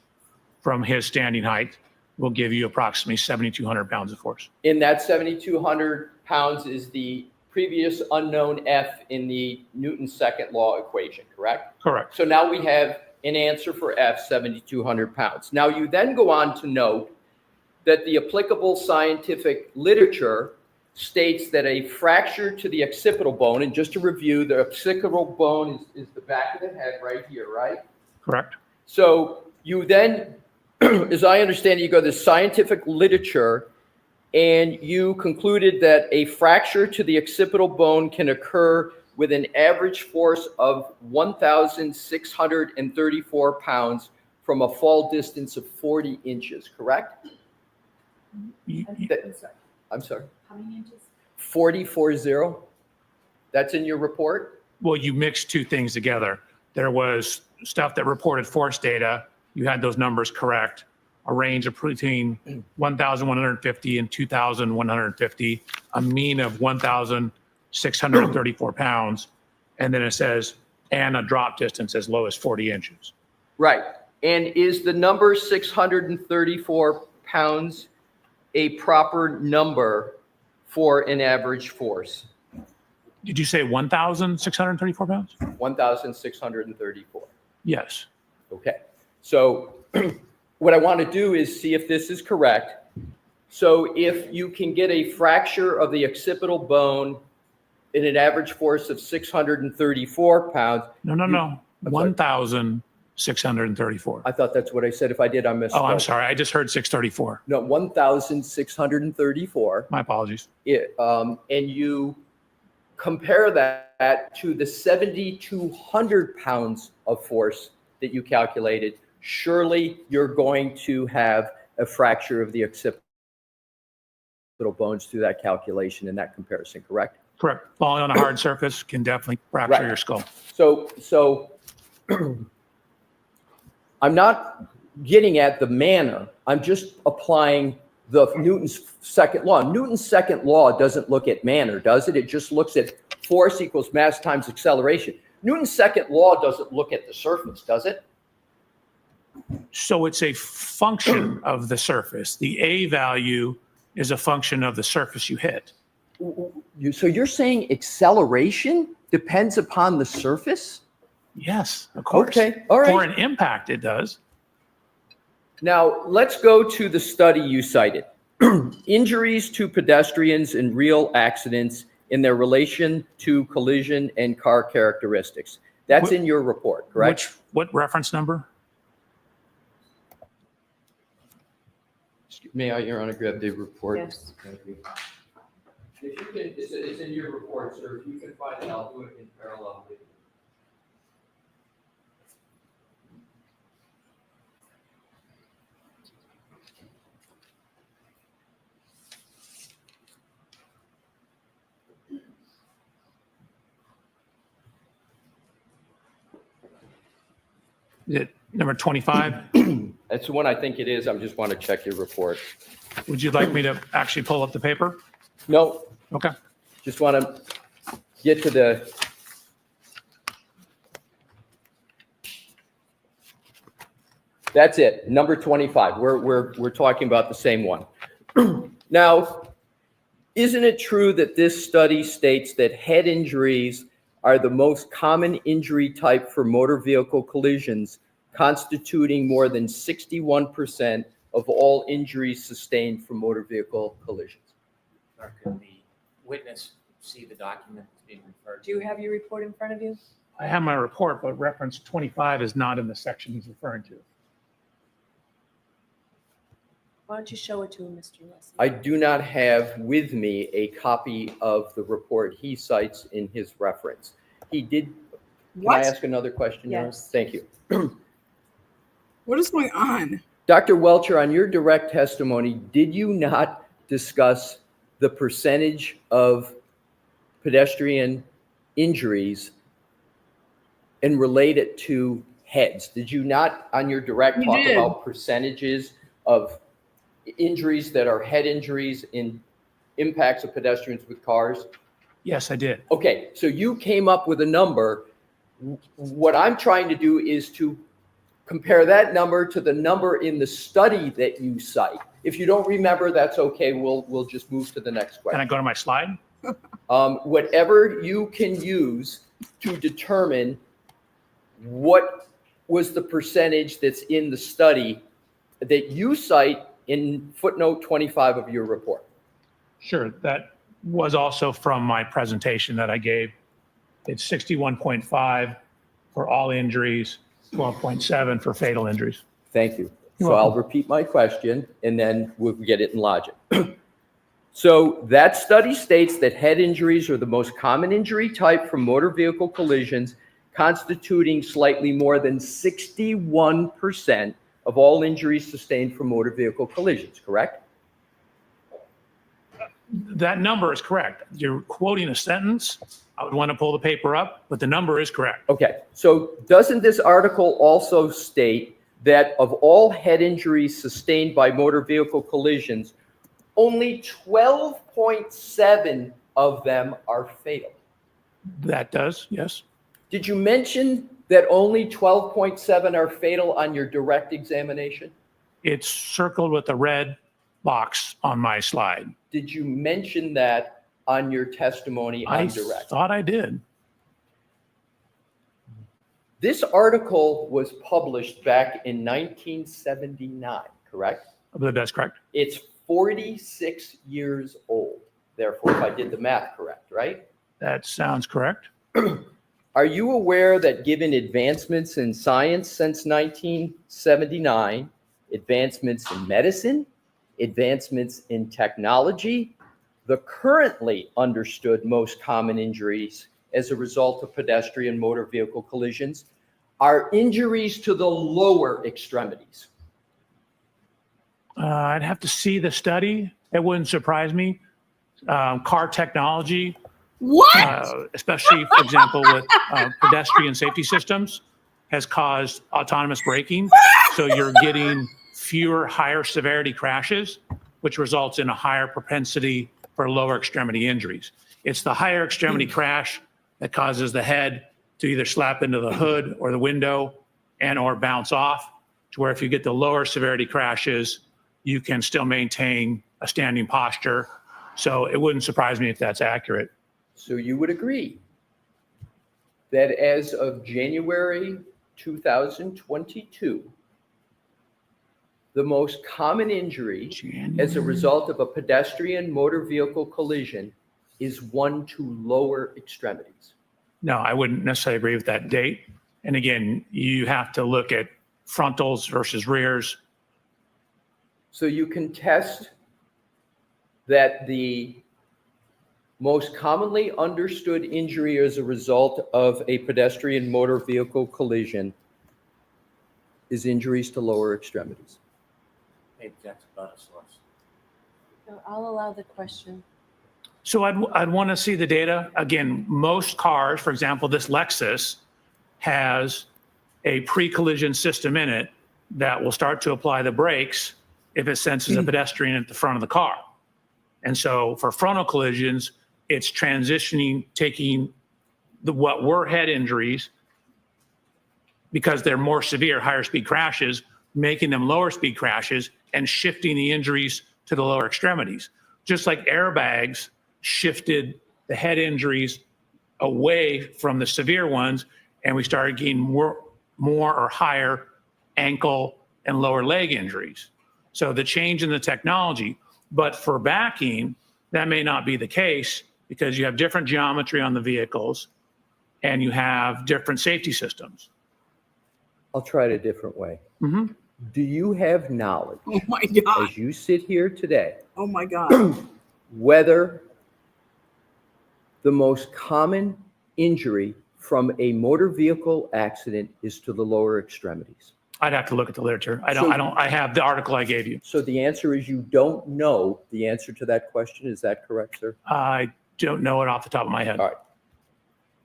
from his standing height will give you approximately 7,200 pounds of force. And that 7,200 pounds is the previous unknown F in the Newton's second law equation, correct? Correct. So now we have an answer for F, 7,200 pounds. Now you then go on to note that the applicable scientific literature states that a fracture to the occipital bone, and just to review, the occipital bone is the back of the head right here, right? Correct. So you then, as I understand it, you go to the scientific literature And you concluded that a fracture to the occipital bone can occur with an average force of 1,634 pounds from a fall distance of 40 inches, correct? I'm sorry. How many inches? 40. That's in your report? Well, you mixed two things together. There was stuff that reported force data. You had those numbers correct. A range of between 1,150 and 2,150, a mean of 1,634 pounds. And then it says, and a drop distance as low as 40 inches. Right. And is the number 634 pounds a proper number for an average force? Did you say 1,634 pounds? 1,634. Yes. Okay. So what I want to do is see if this is correct. So if you can get a fracture of the occipital bone in an average force of 634 pounds. No. 1,634. I thought that's what I said. If I did, I missed. Oh, I'm sorry. I just heard 634. No, 1,634. My apologies. And you compare that to the 7,200 pounds of force that you calculated, surely you're going to have a fracture of the occipital bones through that calculation and that comparison, correct? Correct. Falling on a hard surface can definitely fracture your skull. So I'm not getting at the manner. I'm just applying Newton's second law. Newton's second law doesn't look at manner, does it? It just looks at force equals mass times acceleration. Newton's second law doesn't look at the surface, does it? So it's a function of the surface. The A value is a function of the surface you hit. So you're saying acceleration depends upon the surface? Yes, of course. Okay, all right. For an impact, it does. Now, let's go to the study you cited. Injuries to pedestrians in real accidents in their relation to collision and car characteristics. That's in your report, correct? What reference number? May I, Your Honor, grab the report? Yes. Thank you. If you can, it's in your report, sir. If you can find it, I'll do it in parallel with you. Is it number 25? That's the one I think it is. I just want to check your report. Would you like me to actually pull up the paper? No. Okay. Just want to get to the. That's it. Number 25. We're talking about the same one. Now, isn't it true that this study states that head injuries are the most common injury type for motor vehicle collisions, constituting more than 61% of all injuries sustained from motor vehicle collisions? Or can the witness see the document that's being referred to? Do you have your report in front of you? I have my report, but reference 25 is not in the section he's referring to. Why don't you show it to him, Mr. Leslie? I do not have with me a copy of the report he cites in his reference. He did. Can What? I ask another question? Your Honor? Yes. Thank you. What is going on? Dr. Welcher, on your direct testimony, did you not discuss the percentage of pedestrian injuries and relate it to heads? Did you not, on your direct, You talk did. about percentages of injuries that are head injuries in impacts of pedestrians with cars? Yes, I did. Okay, so you came up with a number. What I'm trying to do is to compare that number to the number in the study that you cite. If you don't remember, that's okay. We'll just move to the next Can question. I go to my slide? Whatever you can use to determine what was the percentage that's in the study that you cite in footnote 25 of your report. Sure. That was also from my presentation that I gave. It's 61.5 for all injuries, 12.7 for fatal injuries. Thank you. You're So I'll welcome. repeat my question and then we'll get it in logic. So that study states that head injuries are the most common injury type from motor vehicle collisions, constituting slightly more than 61% of all injuries sustained from motor vehicle collisions, correct? That number is correct. You're quoting a sentence. I would want to pull the paper up, but the number is correct. Okay, so doesn't this article also state that of all head injuries sustained by motor vehicle collisions, only 12.7 of them are fatal? That does, yes. Did you mention that only 12.7 are fatal on your direct examination? It's circled with a red box on my slide. Did you mention that on your testimony on direct? I thought I did. This article was published back in 1979, correct? I believe that's correct. It's 46 years old, therefore, if I did the math correct, right? That sounds correct. Are you aware that given advancements in science since 1979, advancements in medicine, advancements in technology, the currently understood most common injuries as a result of pedestrian motor vehicle collisions are injuries to the lower extremities? I'd have to see the study. It wouldn't surprise me. Car technology, especially, for example, with pedestrian safety systems, has caused autonomous braking. So you're getting fewer higher severity crashes, which results in a higher propensity for lower extremity injuries. It's the higher extremity crash that causes the head to either slap into the hood or the window and or bounce off, to where if you get the lower severity crashes, you can still maintain a standing posture. So it wouldn't surprise me if that's accurate. So you would agree that as of January 2022, the most common injury as a result of a pedestrian motor vehicle collision is one to lower extremities? No, I wouldn't necessarily agree with that date. And again, you have to look at frontals versus rears. So you contest that the most commonly understood injury as a result of a pedestrian motor vehicle collision is injuries to lower extremities? Maybe that's about a source. No, I'll allow the question. So I'd want to see the data. Again, most cars, for example, this Lexus has a pre-collision system in it that will start to apply the brakes if it senses a pedestrian at the front of the car. And so for frontal collisions, it's transitioning, taking what were head injuries, because they're more severe, higher speed crashes, making them lower speed crashes and shifting the injuries to the lower extremities. Just like airbags shifted the head injuries away from the severe ones, and we started getting more or higher ankle and lower leg injuries. So the change in the technology, but for backing, that may not be the case, because you have different geometry on the vehicles and you have different safety systems. I'll try it a different way. Mm-hmm. Do you have knowledge, Oh my God. as you sit here today, Oh my God. whether the most common injury from a motor vehicle accident is to the lower extremities? I'd have to look at the literature. I have the article I gave you. So the answer is you don't know the answer to that question. Is that correct, sir? I don't know it off the top of my head. All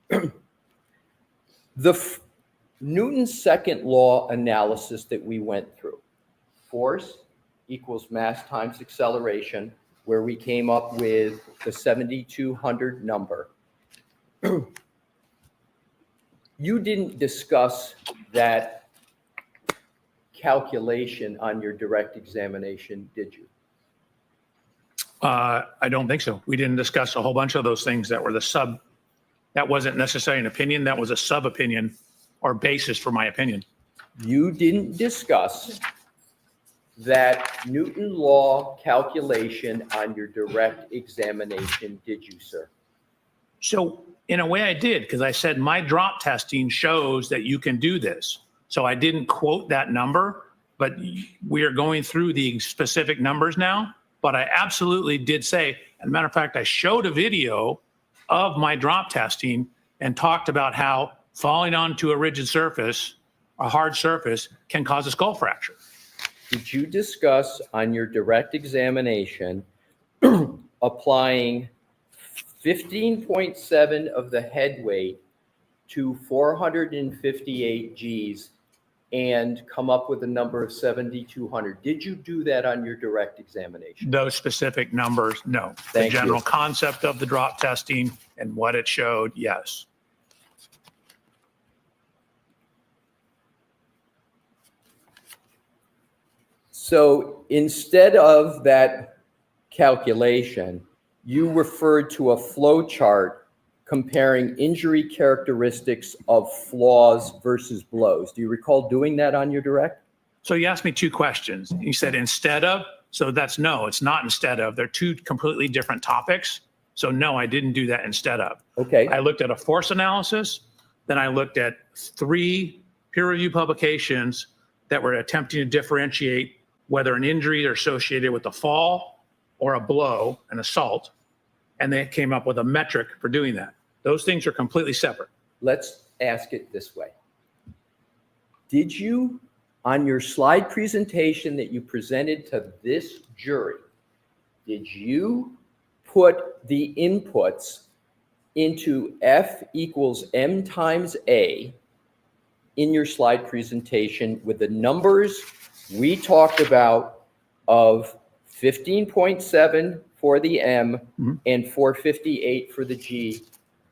right. Newton's second law analysis that we went through, force equals mass times acceleration, where we came up with the 7,200 number. You didn't discuss that calculation on your direct examination, did you? I don't think so. We didn't discuss a whole bunch of those things that were that wasn't necessarily an opinion. That was a sub-opinion or basis for my opinion. You didn't discuss that Newton law calculation on your direct examination, did you, sir? So in a way I did, because I said my drop testing shows that you can do this. So I didn't quote that number, but we are going through the specific numbers now. But I absolutely did say, as a matter of fact, I showed a video of my drop testing and talked about how falling onto a rigid surface, a hard surface, can cause a skull fracture. Did you discuss on your direct examination applying 15.7 of the head weight to 458 Gs and come up with a number of 7,200? Did you do that on your direct examination? Those specific numbers, no. Thank the general you. concept of the drop testing and what it showed, yes. So instead of that calculation, you referred to a flow chart comparing injury characteristics of flaws versus blows. Do you recall doing that on your direct? So you asked me two questions. You said instead of, so that's no, it's not instead of. They're two completely different topics. So no, I didn't do that instead of. Okay. I looked at a force analysis, then I looked at 3 peer-reviewed publications that were attempting to differentiate whether an injury is associated with a fall or a blow, an assault, and they came up with a metric for doing that. Those things are completely separate. Let's ask it this way. Did you, on your slide presentation that you presented to this jury, did you put the inputs into F equals M times A in your slide presentation with the numbers we talked about of 15.7 for the M and 458 for the G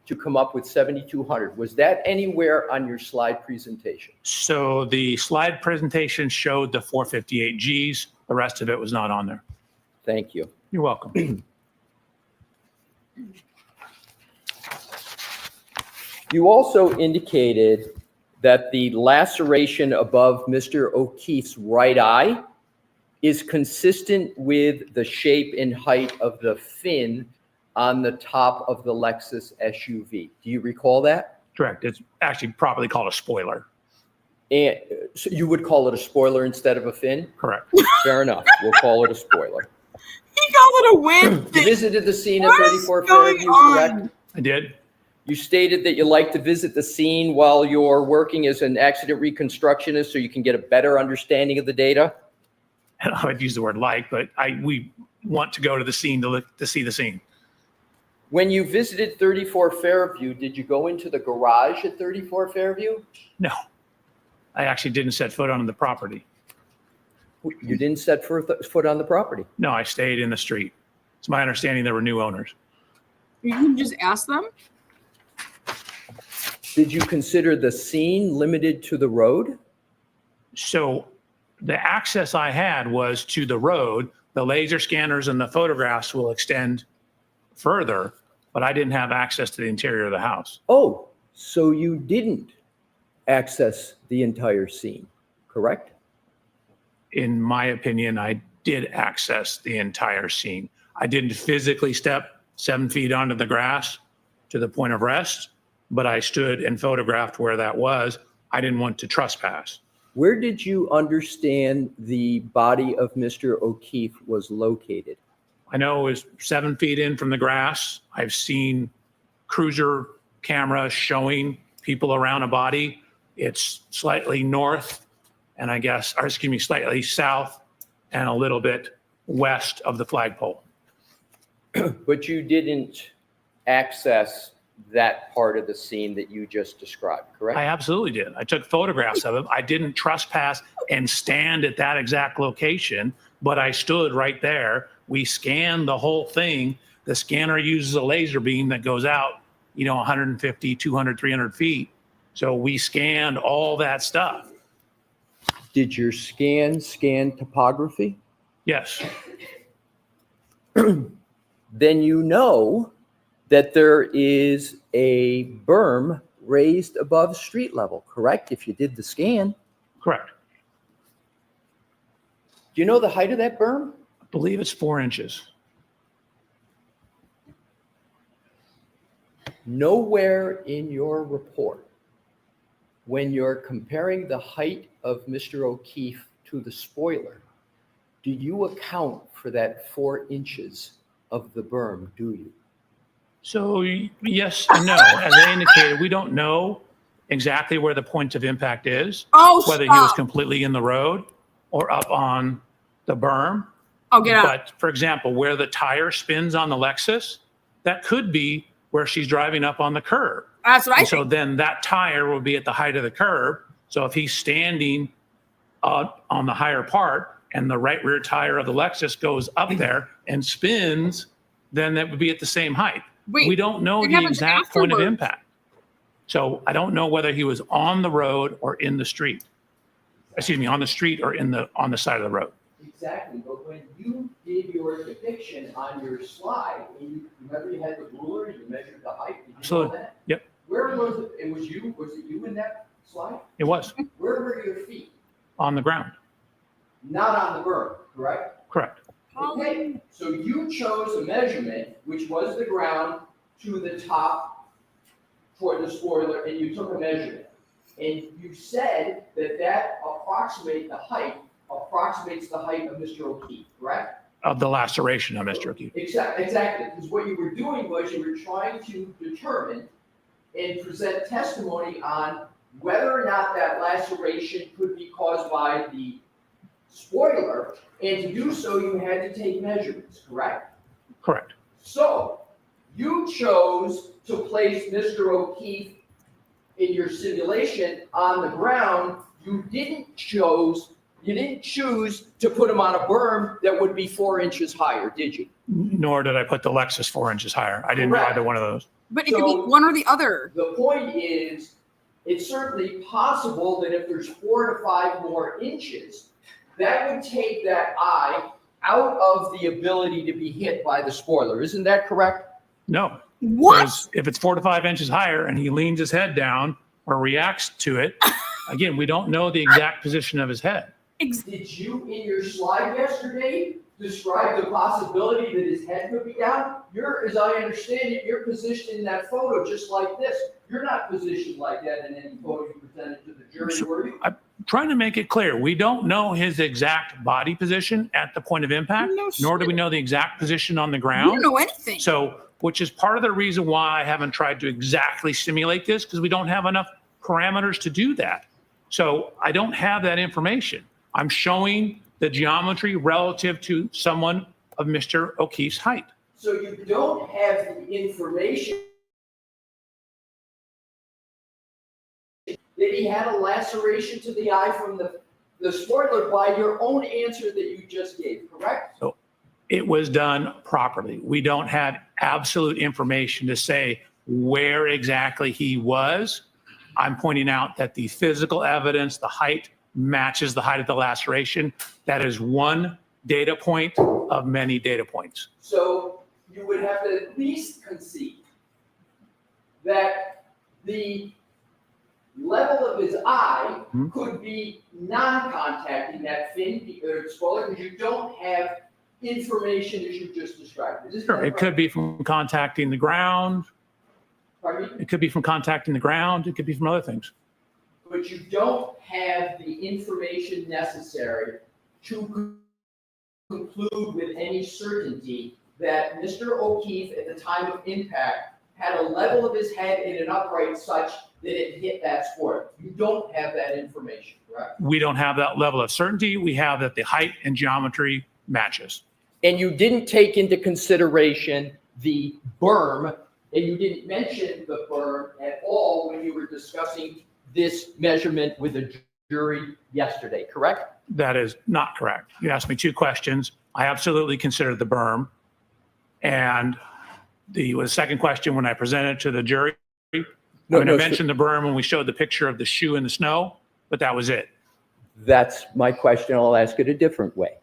to come up with 7,200? Was that anywhere on your slide presentation? So the slide presentation showed the 458 Gs. The rest of it was not on there. Thank you. You're welcome. You also indicated that the laceration above Mr. O'Keefe's right eye is consistent with the shape and height of the fin on the top of the Lexus SUV. Do you recall that? Correct. It's actually properly called a spoiler. And so you would call it a spoiler instead of a fin? Correct. Fair enough. We'll call it a spoiler. He called it a wind. You visited the scene at What is 34 going Fairview, on? correct? I did. You stated that you like to visit the scene while you're working as an accident reconstructionist so you can get a better understanding of the data? I would use the word like, but we want to go to the scene to see the scene. When you visited 34 Fairview, did you go into the garage at 34 Fairview? No, I actually didn't set foot on the property. You didn't set foot on the property? No, I stayed in the street. It's my understanding there were new owners. You can just ask them. Did you consider the scene limited to the road? So the access I had was to the road. The laser scanners and the photographs will extend further, but I didn't have access to the interior of the house. Oh, so you didn't access the entire scene, correct? In my opinion, I did access the entire scene. I didn't physically step 7 feet onto the grass to the point of rest, but I stood and photographed where that was. I didn't want to trespass. Where did you understand the body of Mr. O'Keefe was located? I know it was 7 feet in from the grass. I've seen cruiser cameras showing people around a body. It's slightly north and slightly south and a little bit west of the flagpole. But you didn't access that part of the scene that you just described, correct? I absolutely did. I took photographs of it. I didn't trespass and stand at that exact location, but I stood right there. We scanned the whole thing. The scanner uses a laser beam that goes out, 150, 200, 300 feet. So we scanned all that stuff. Did your scan topography? Yes. Then you know that there is a berm raised above street level, correct? If you did the scan. Correct. Do you know the height of that berm? I believe it's 4 inches. Nowhere in your report, when you're comparing the height of Mr. O'Keefe to the spoiler, do you account for that 4 inches of the berm, do you? So yes and no. As I indicated, we don't know exactly where the point of impact is, whether he was completely in the road or up on the berm. Oh, get out. But for example, where the tire spins on the Lexus, that could be where she's driving up on the curb. That's what I And so think. then that tire will be at the height of the curb. So if he's standing on the higher part and the right rear tire of the Lexus goes up there and spins, then that would be at the same height. Wait, we don't know it the happens exact point of afterwards. impact. So I don't know whether he was on the road or in the street. Excuse me, on the street or on the side of the road. Exactly, but when you did your depiction on your slide, and you remember you had the ruler, you measured the height, did you Absolutely. know that? Yep, Where was it? It was you? Was it you in that slide? it was Where were your feet? on the ground. Not on the berm, correct? Correct. Okay, so you chose a measurement, which was the ground to the top toward the spoiler, and you took a measurement. And you said that that approximates the height of Mr. O'Keefe, correct? Of the laceration of Mr. O'Keefe. Exactly, because what you were doing was you were trying to determine and present testimony on whether or not that laceration could be caused by the spoiler, and to do so, you had to take measurements, correct? Correct. So, you chose to place Mr. O'Keefe in your simulation on the ground. You didn't choose to put him on a berm that would be 4 inches higher, did you? Nor did I put the Lexus 4 inches higher. I didn't do Correct. either one of those. But it could be one or the other. The point is, it's certainly possible that if there's 4 to 5 more inches, that would take that eye out of the ability to be hit by the spoiler. Isn't that correct? No. What? Because if it's 4 to 5 inches higher and he leans his head down or reacts to it, again, we don't know the exact position of his head. Did you, in your slide yesterday, describe the possibility that his head could be down? As I understand it, you're positioned in that photo just like this. You're not positioned like that in any photo you presented to the jury, were you? I'm trying to make it clear. We don't know his exact body position at the point of impact, nor do we know the exact position on the ground. We don't know anything. So, which is part of the reason why I haven't tried to exactly simulate this, because we don't have enough parameters to do that. So I don't have that information. I'm showing the geometry relative to someone of Mr. O'Keefe's height. So you don't have the information that he had a laceration to the eye from the spoiler by your own answer that you just gave, correct? So it was done properly. We don't have absolute information to say where exactly he was. I'm pointing out that the physical evidence, the height, matches the height of the laceration. That is one data point of many data points. So you would have to at least concede that the level of his eye could be non-contacting that fin or spoiler, because you don't have information as you just described. Sure, it could be from contacting the ground. Pardon me? It could be from contacting the ground. It could be from other things. But you don't have the information necessary to conclude with any certainty that Mr. O'Keefe at the time of impact had a level of his head in an upright such that it hit that spoiler. You don't have that information, correct? We don't have that level of certainty. We have that the height and geometry matches. And you didn't take into consideration the berm, and you didn't mention the berm at all when you were discussing this measurement with the jury yesterday, correct? That is not correct. You asked me 2 questions. I absolutely considered the berm. And the second question, when I presented to the jury, I mentioned the berm when we showed the picture of the shoe in the snow, but that was it. That's my question. I'll ask it a different way.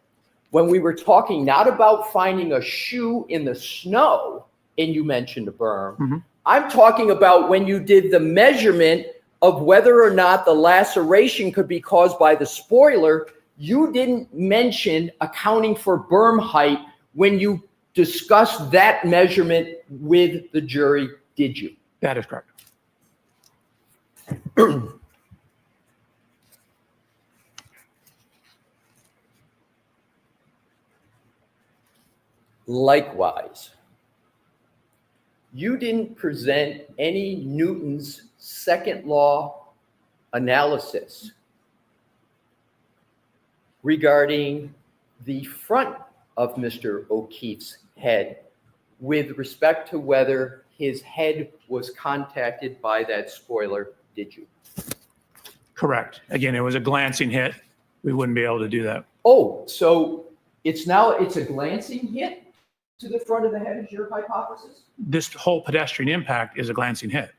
When we were talking not about finding a shoe in the snow, and you mentioned a berm, I'm talking about when you did the measurement of whether or not the laceration could be caused by the spoiler. You didn't mention accounting for berm height when you discussed that measurement with the jury, did you? That is correct. Likewise, you didn't present any Newton's second law analysis regarding the front of Mr. O'Keefe's head with respect to whether his head was contacted by that spoiler, did you? Correct. Again, it was a glancing hit. We wouldn't be able to do that. Oh, so it's a glancing hit to the front of the head is your hypothesis? This whole pedestrian impact is a glancing hit.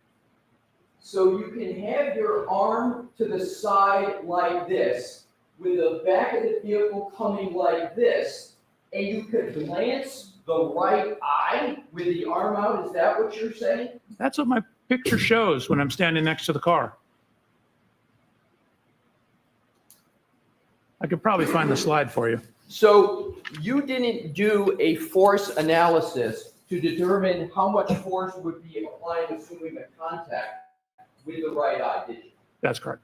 So you can have your arm to the side like this, with the back of the vehicle coming like this, and you could glance the right eye with the arm out. Is that what you're saying? That's what my picture shows when I'm standing next to the car. I could probably find the slide for you. So you didn't do a force analysis to determine how much force would be applied assuming a contact with the right eye, did you? That's correct.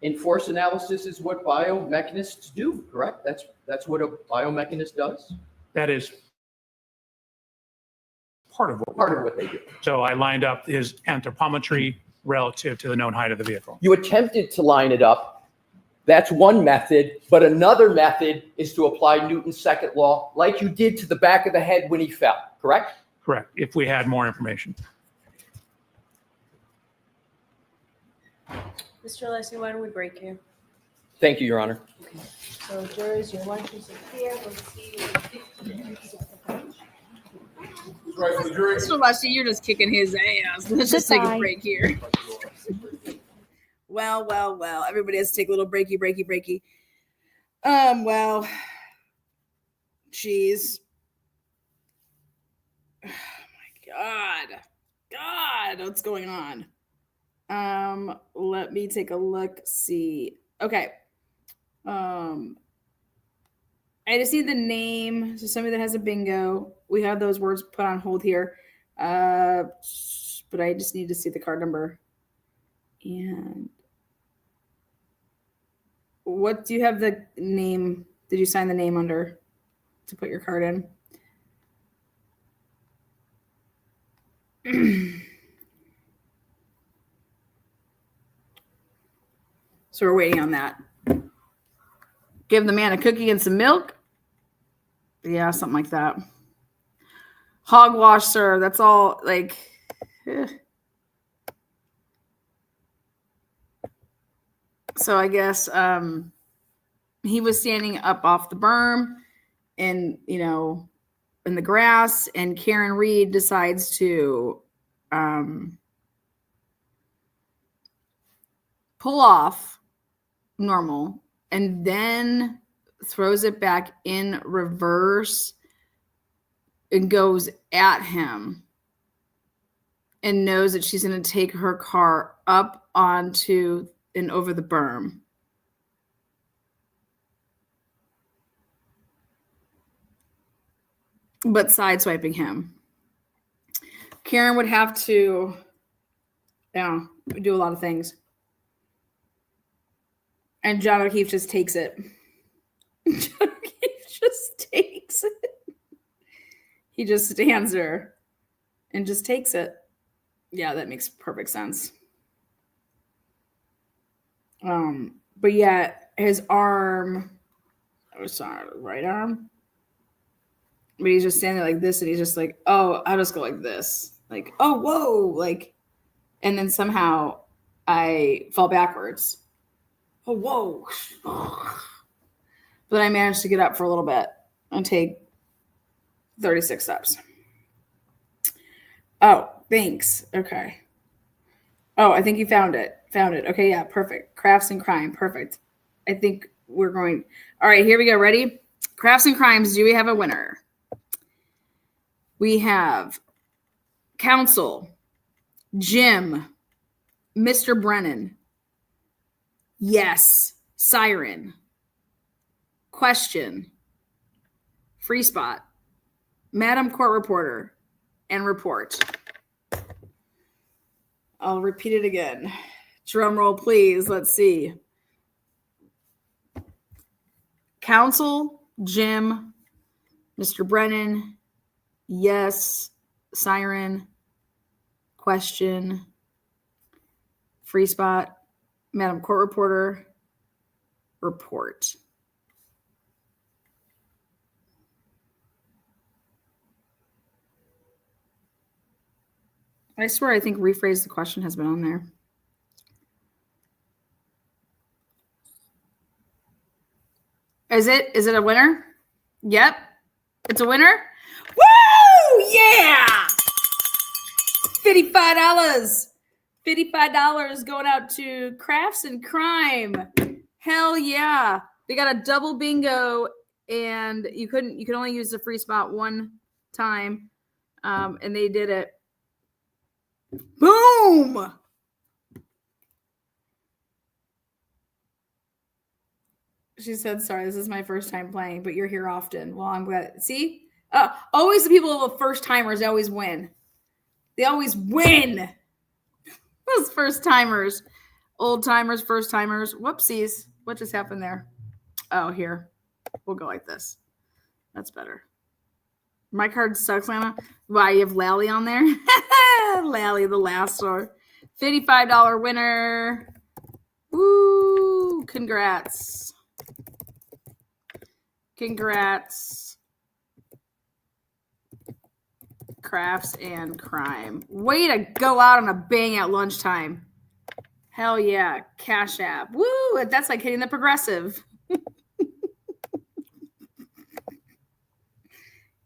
And force analysis is what biomechanists do, correct? That's what a biomechanist does? That is part of what they do. So I lined up his anthropometry relative to the known height of the vehicle. You attempted to line it up. That's one method, but another method is to apply Newton's second law like you did to the back of the head when he fell, correct? Correct, if we had more information. Mr. Leslie, why don't we break here? Thank you, Your Honor. Okay. So jurors, your lunches are here. We'll see you in 15 minutes. Mr. Leslie, you're just kicking his ass. Let's just take a break here. Well. Everybody has to take a little breaky. Well, geez. Oh my God, what's going on? Let me take a look. See. Okay. I just need the name. So somebody that has a bingo. We have those words put on hold here. But I just need to see the card number. And what do you have the name? Did you sign the name under to put your card in? So we're waiting on that. Give the man a cookie and some milk. Yeah, something like that. Hogwash, sir. That's all. Like, so I guess he was standing up off the berm and, in the grass, and Karen Reed decides to pull off normal and then throws it back in reverse and goes at him and knows that she's going to take her car up onto and over the berm. But sideswiping him. Karen would have to, do a lot of things. And John O'Keefe just takes it. John O'Keefe just takes it. He just stands there and just takes it. Yeah, that makes perfect sense. But yeah, his arm, right arm. But he's just standing like this, and he's just like, oh, I'll just go like this. Like, oh, whoa. Like, and then somehow I fall backwards. Oh, whoa. But I managed to get up for a little bit and take 36 steps. Oh, thanks. Okay. Oh, I think you found it. Okay, yeah, perfect. Crafts and crime. Perfect. I think we're going. All right, here we go. Ready? Crafts and crimes. Do we have a winner? We have Counsel, Jim, Mr. Brennan. Yes. Siren. Question. Free spot. Madam Court Reporter. And report. I'll repeat it again. Drum roll, please. Let's see. Counsel, Jim, Mr. Brennan, yes. Siren, question. Free spot. Madam Court Reporter, report. I swear I think rephrase the question has been on there. Is it a winner? Yep. It's a winner. Woo! Yeah! $55. $55 going out to Crafts and Crime. Hell yeah. They got a double bingo, and you can only use the free spot one time. And they did it. Boom! She said, sorry, this is my first time playing, but you're here often. Well, I'm glad. See? Always the people who are first timers always win. They always win. Those first timers. Old timers, first timers. Whoopsies. What just happened there? Oh, here. We'll go like this. That's better. My card sucks, Lana. Why, you have Lally on there? Lally, the last one. $55 winner. Woo! Congrats. Congrats. Crafts and Crime. Way to go out on a bang at lunchtime. Hell yeah. Cash App. Woo! That's like hitting the progressive.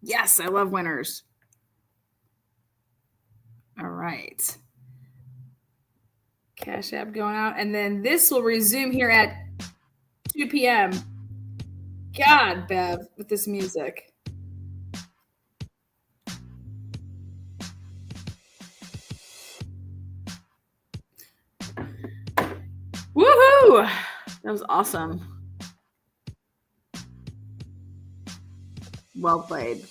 Yes, I love winners. All right. Cash App going out. And then this will resume here at 2 p.m. God, Bev, with this music. Woohoo! That was awesome. Well played.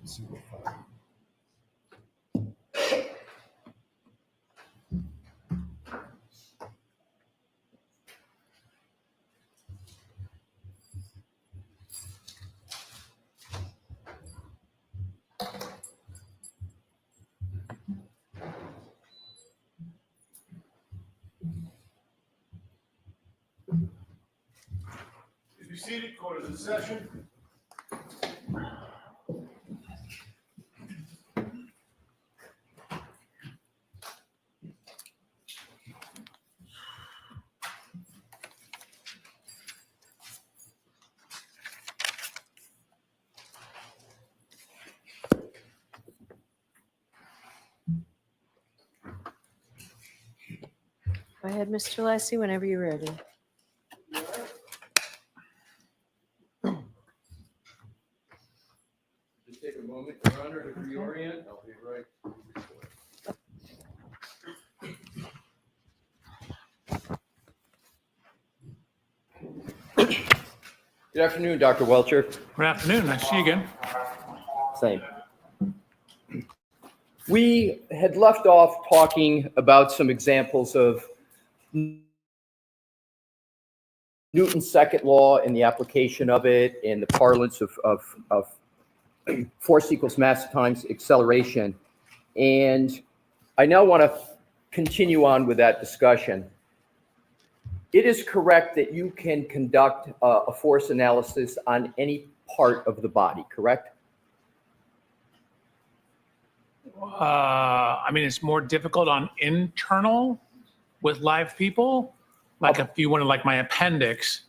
Please be seated, quarter to the session. Go ahead, Mr. Lassie, whenever you're ready. Just take a moment, Your Honor, to reorient. I'll be right. Good afternoon, Dr. Welcher. Good afternoon. Nice to see you again. Same. We had left off talking about some examples of Newton's second law and the application of it in the parlance of force equals mass times acceleration. And I now want to continue on with that discussion. It is correct that you can conduct a force analysis on any part of the body, correct? I mean, it's more difficult on internal with live people. Like if you wanted like my appendix,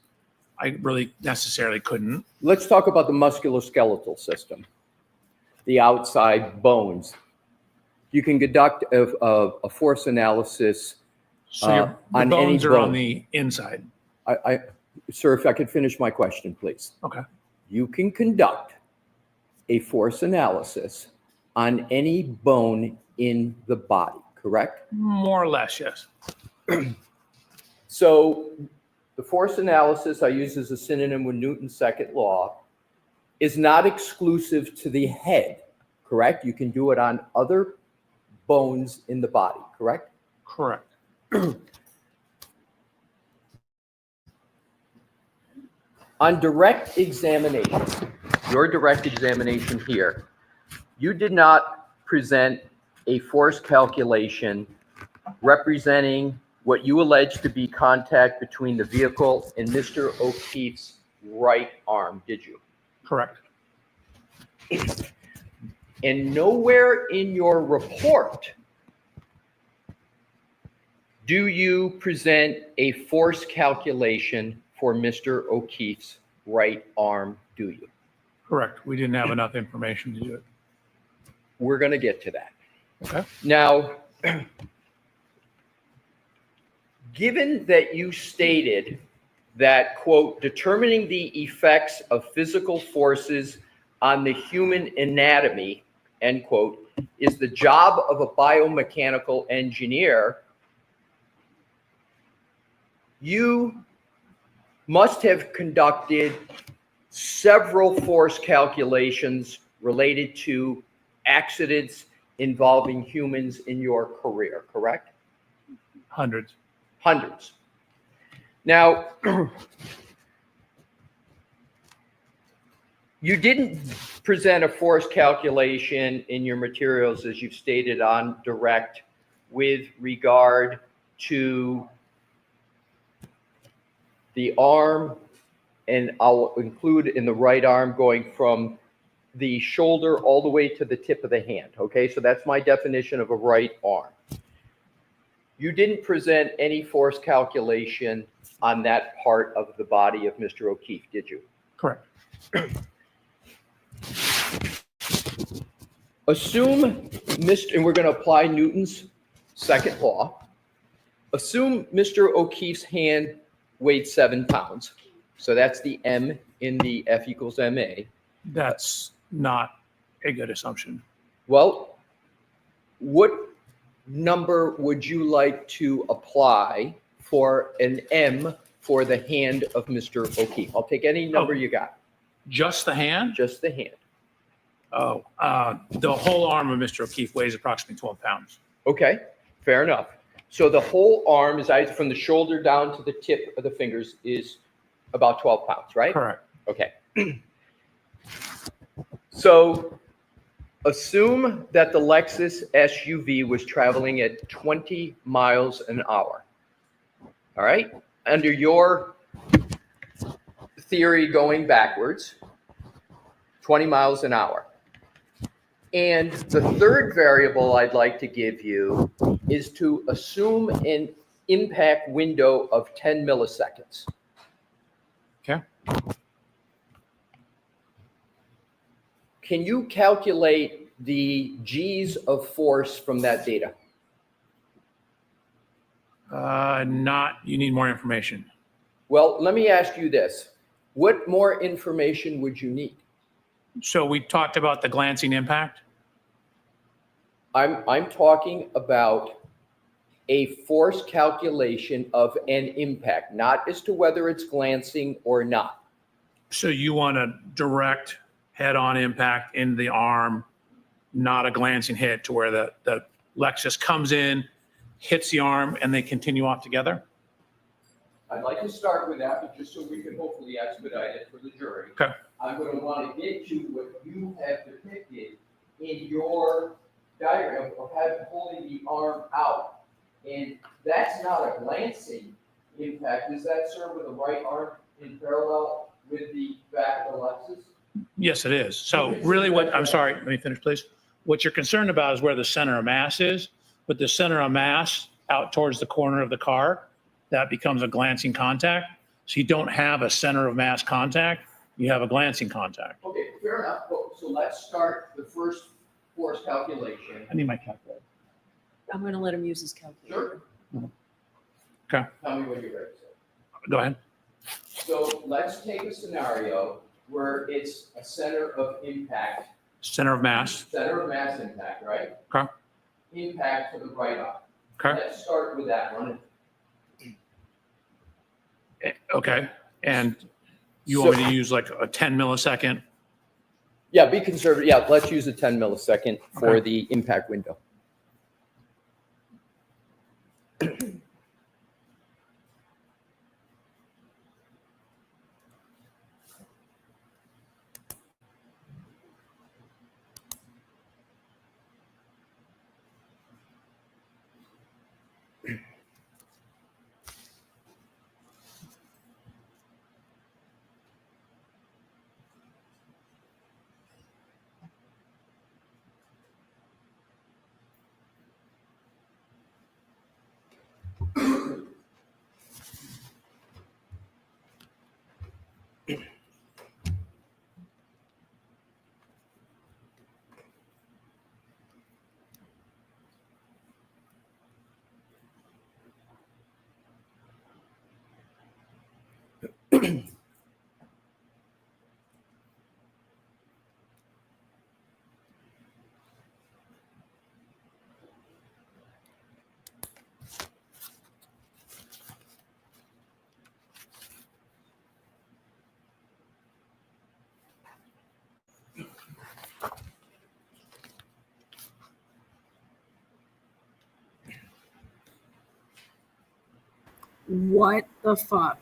I really necessarily couldn't. Let's talk about the musculoskeletal system, the outside bones. You can conduct a force analysis So your on bones any are bone. on the inside. Sir, if I could finish my question, please. Okay. You can conduct a force analysis on any bone in the body, correct? More or less, yes. So the force analysis I use as a synonym with Newton's second law is not exclusive to the head, correct? You can do it on other bones in the body, correct? Correct. On direct examination, your direct examination here, you did not present a force calculation representing what you allege to be contact between the vehicle and Mr. O'Keefe's right arm, did you? Correct. And nowhere in your report do you present a force calculation for Mr. O'Keefe's right arm, do you? Correct. We didn't have enough information to do it. We're going to get to that. Okay. Now, given that you stated that, quote, determining the effects of physical forces on the human anatomy, end quote, is the job of a biomechanical engineer, you must have conducted several force calculations related to accidents involving humans in your career, correct? Hundreds. Hundreds. Now, you didn't present a force calculation in your materials, as you've stated on direct, with regard to the arm, and I'll include in the right arm going from the shoulder all the way to the tip of the hand. Okay, so that's my definition of a right arm. You didn't present any force calculation on that part of the body of Mr. O'Keefe, did you? Correct. Assume, and we're going to apply Newton's second law. Assume Mr. O'Keefe's hand weighed 7 pounds. So that's the M in the F equals MA. That's not a good assumption. Well, what number would you like to apply for an M for the hand of Mr. O'Keefe? I'll take any number you got. Just the hand? Just the hand. The whole arm of Mr. O'Keefe weighs approximately 12 pounds. Okay, fair enough. So the whole arm is from the shoulder down to the tip of the fingers is about 12 pounds, right? Correct. Okay. So assume that the Lexus SUV was traveling at 20 miles an hour. All right? Under your theory going backwards, 20 miles an hour. And the third variable I'd like to give you is to assume an impact window of 10 milliseconds. Okay. Can you calculate the G's of force from that data? You need more information. Well, let me ask you this. What more information would you need? So we talked about the glancing impact. I'm talking about a force calculation of an impact, not as to whether it's glancing or not. So you want a direct head-on impact in the arm, not a glancing hit to where the Lexus comes in, hits the arm, and they continue off together? I'd like to start with that, but just so we can hopefully expedite it for the jury. Okay. I'm going to want to get to what you have depicted in your diagram of holding the arm out. And that's not a glancing impact. Is that, sir, with the right arm in parallel with the back of the Lexus? Yes, it is. So really I'm sorry, let me finish, please. What you're concerned about is where the center of mass is, but the center of mass out towards the corner of the car, that becomes a glancing contact. So you don't have a center of mass contact, you have a glancing contact. Okay, fair enough. So let's start the first force calculation. I need my calculator. I'm going to let him use his calculator. Sure. Okay, Tell me when you're ready, sir. go ahead. So let's take a scenario where it's a center of impact. Center of mass. Center of mass impact, right? Okay. Impact to the right arm. Okay. Let's start with that one. Okay. And you want me to use like a 10 millisecond? Yeah, be conservative. Yeah, let's use a 10 millisecond for Okay. the impact window. What the fuck?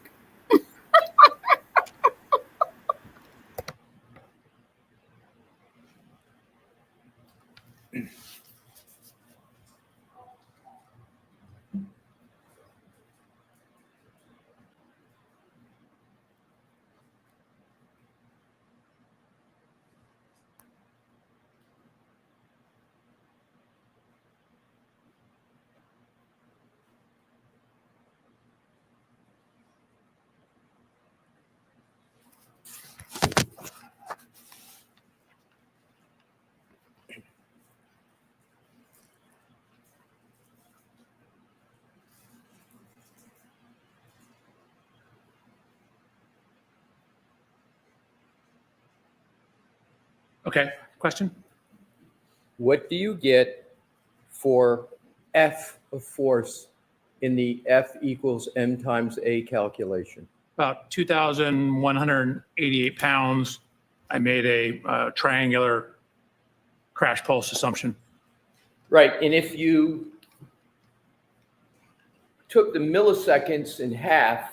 Okay, question? What do you get for F of force in the F equals M times A calculation? About 2,188 pounds. I made a triangular crash pulse assumption. Right, and if you took the milliseconds in half,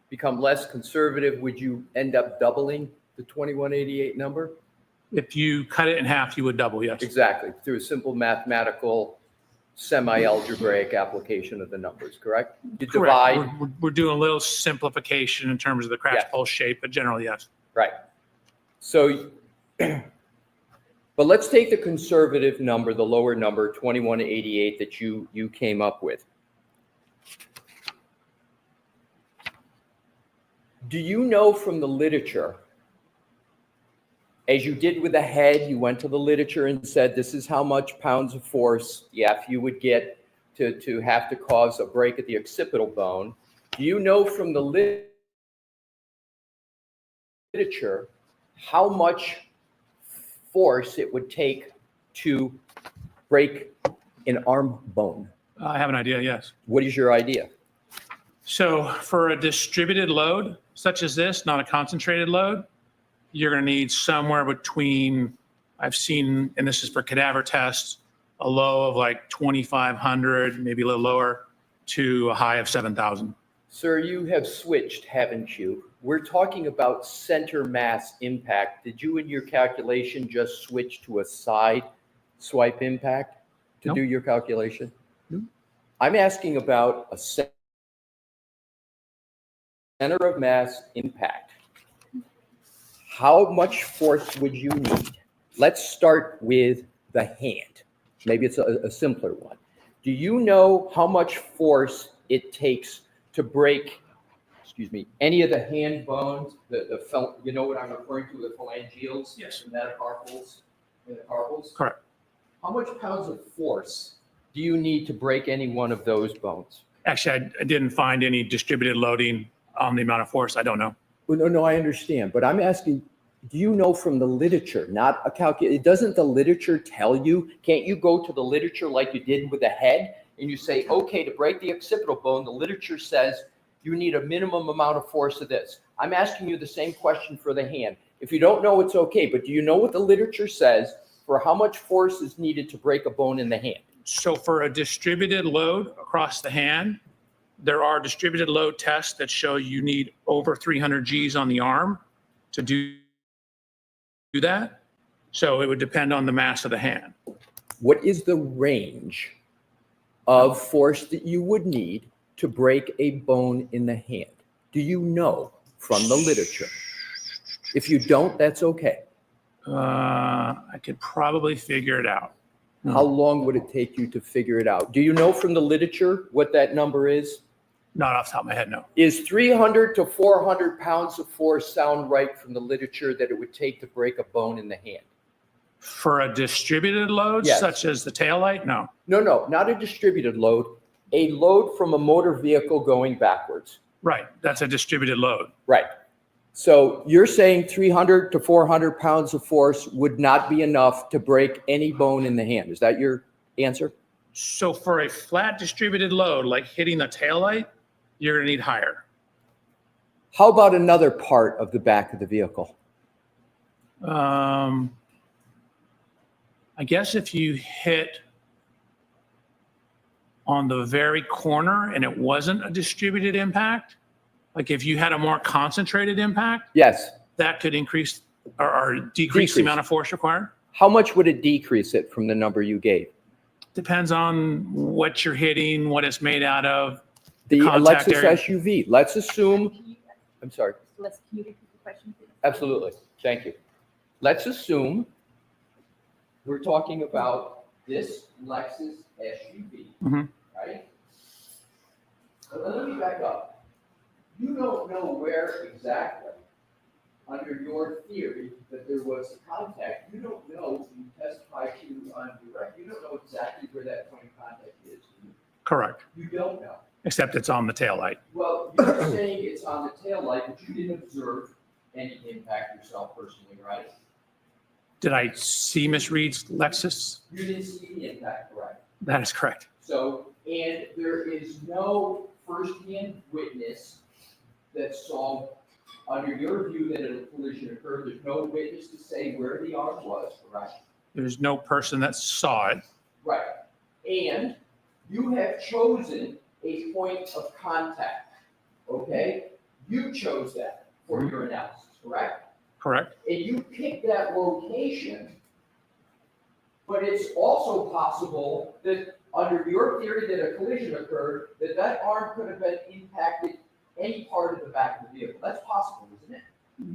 become less conservative, would you end up doubling the 2188 number? If you cut it in half, you would double, yes. Exactly, through a simple mathematical semi-algebraic application of the numbers, correct? You Correct. divide. We're doing a little simplification in terms of the crash pulse shape, but generally, yes. Right. So, but let's take the conservative number, the lower number, 2188 that you came up with. Do you know from the literature, as you did with the head, you went to the literature and said, this is how much pounds of force the you would get to have to cause a break at the occipital bone. Do you know from the literature how much force it would take to break an arm bone? I have an idea, yes. What is your idea? So for a distributed load, such as this, not a concentrated load, you're going to need somewhere between, I've seen, and this is for cadaver tests, a low of like 2,500, maybe a little lower, to a high of 7,000. Sir, you have switched, haven't you? We're talking about center mass impact. Did you in your calculation just switch to a side swipe impact to do your calculation? No. I'm asking about a center of mass impact. How much force would you need? Let's start with the hand. Maybe it's a simpler one. Do you know how much force it takes to break, any of the hand bones, you know what I'm referring to, the phalangeals? Yes. The metacarpals, and the carpals? Correct. How much pounds of force do you need to break any one of those bones? Actually, I didn't find any distributed loading on the amount of force. I don't know. Well, no, I understand, but I'm asking, do you know from the literature, not a calculation? Doesn't the literature tell you? Can't you go to the literature like you did with the head and you say, okay, to break the occipital bone, the literature says you need a minimum amount of force of this. I'm asking you the same question for the hand. If you don't know, it's okay, but do you know what the literature says for how much force is needed to break a bone in the hand? So for a distributed load across the hand, there are distributed load tests that show you need over 300 Gs on the arm to do that. So it would depend on the mass of the hand. What is the range of force that you would need to break a bone in the hand? Do you know from the literature? If you don't, that's okay. I could probably figure it out. How long would it take you to figure it out? Do you know from the literature what that number is? Not off the top of my head, no. Is 300 to 400 pounds of force sound right from the literature that it would take to break a bone in the hand? For a distributed load, Yes. such as the taillight, no. No, not a distributed load. A load from a motor vehicle going backwards. Right, that's a distributed load. Right. So you're saying 300 to 400 pounds of force would not be enough to break any bone in the hand. Is that your answer? So for a flat distributed load, like hitting the taillight, you're going to need higher. How about another part of the back of the vehicle? I guess if you hit on the very corner and it wasn't a distributed impact, like if you had a more concentrated impact, yes, that could increase or decrease the amount of force required. How much would it decrease it from the number you gave? Depends on what you're hitting, what it's made out of. The contact Lexus area. SUV. Let's assume, I'm sorry. Can you repeat the question, please? Absolutely. Thank you. Let's assume we're talking about this Lexus SUV, right? But let me back up. You don't know where exactly, under your theory, that there was a contact. You don't know, you testified to on direct, you don't know exactly where that point of contact is. Correct. You don't know. Except it's on the taillight. Well, you're saying it's on the taillight, but you didn't observe any impact yourself personally, right? Did I see Ms. Reed's Lexus? You didn't see the impact, correct? That is correct. So, and there is no firsthand witness that saw, under your view, that a collision occurred. There's no witness to say where the arm was, correct? There's no person that saw it. Right. And you have chosen a point of contact, okay? You chose that for your analysis, correct? Correct. And you picked that location, but it's also possible that under your theory that a collision occurred, that that arm could have been impacted any part of the back of the vehicle. That's possible, isn't it?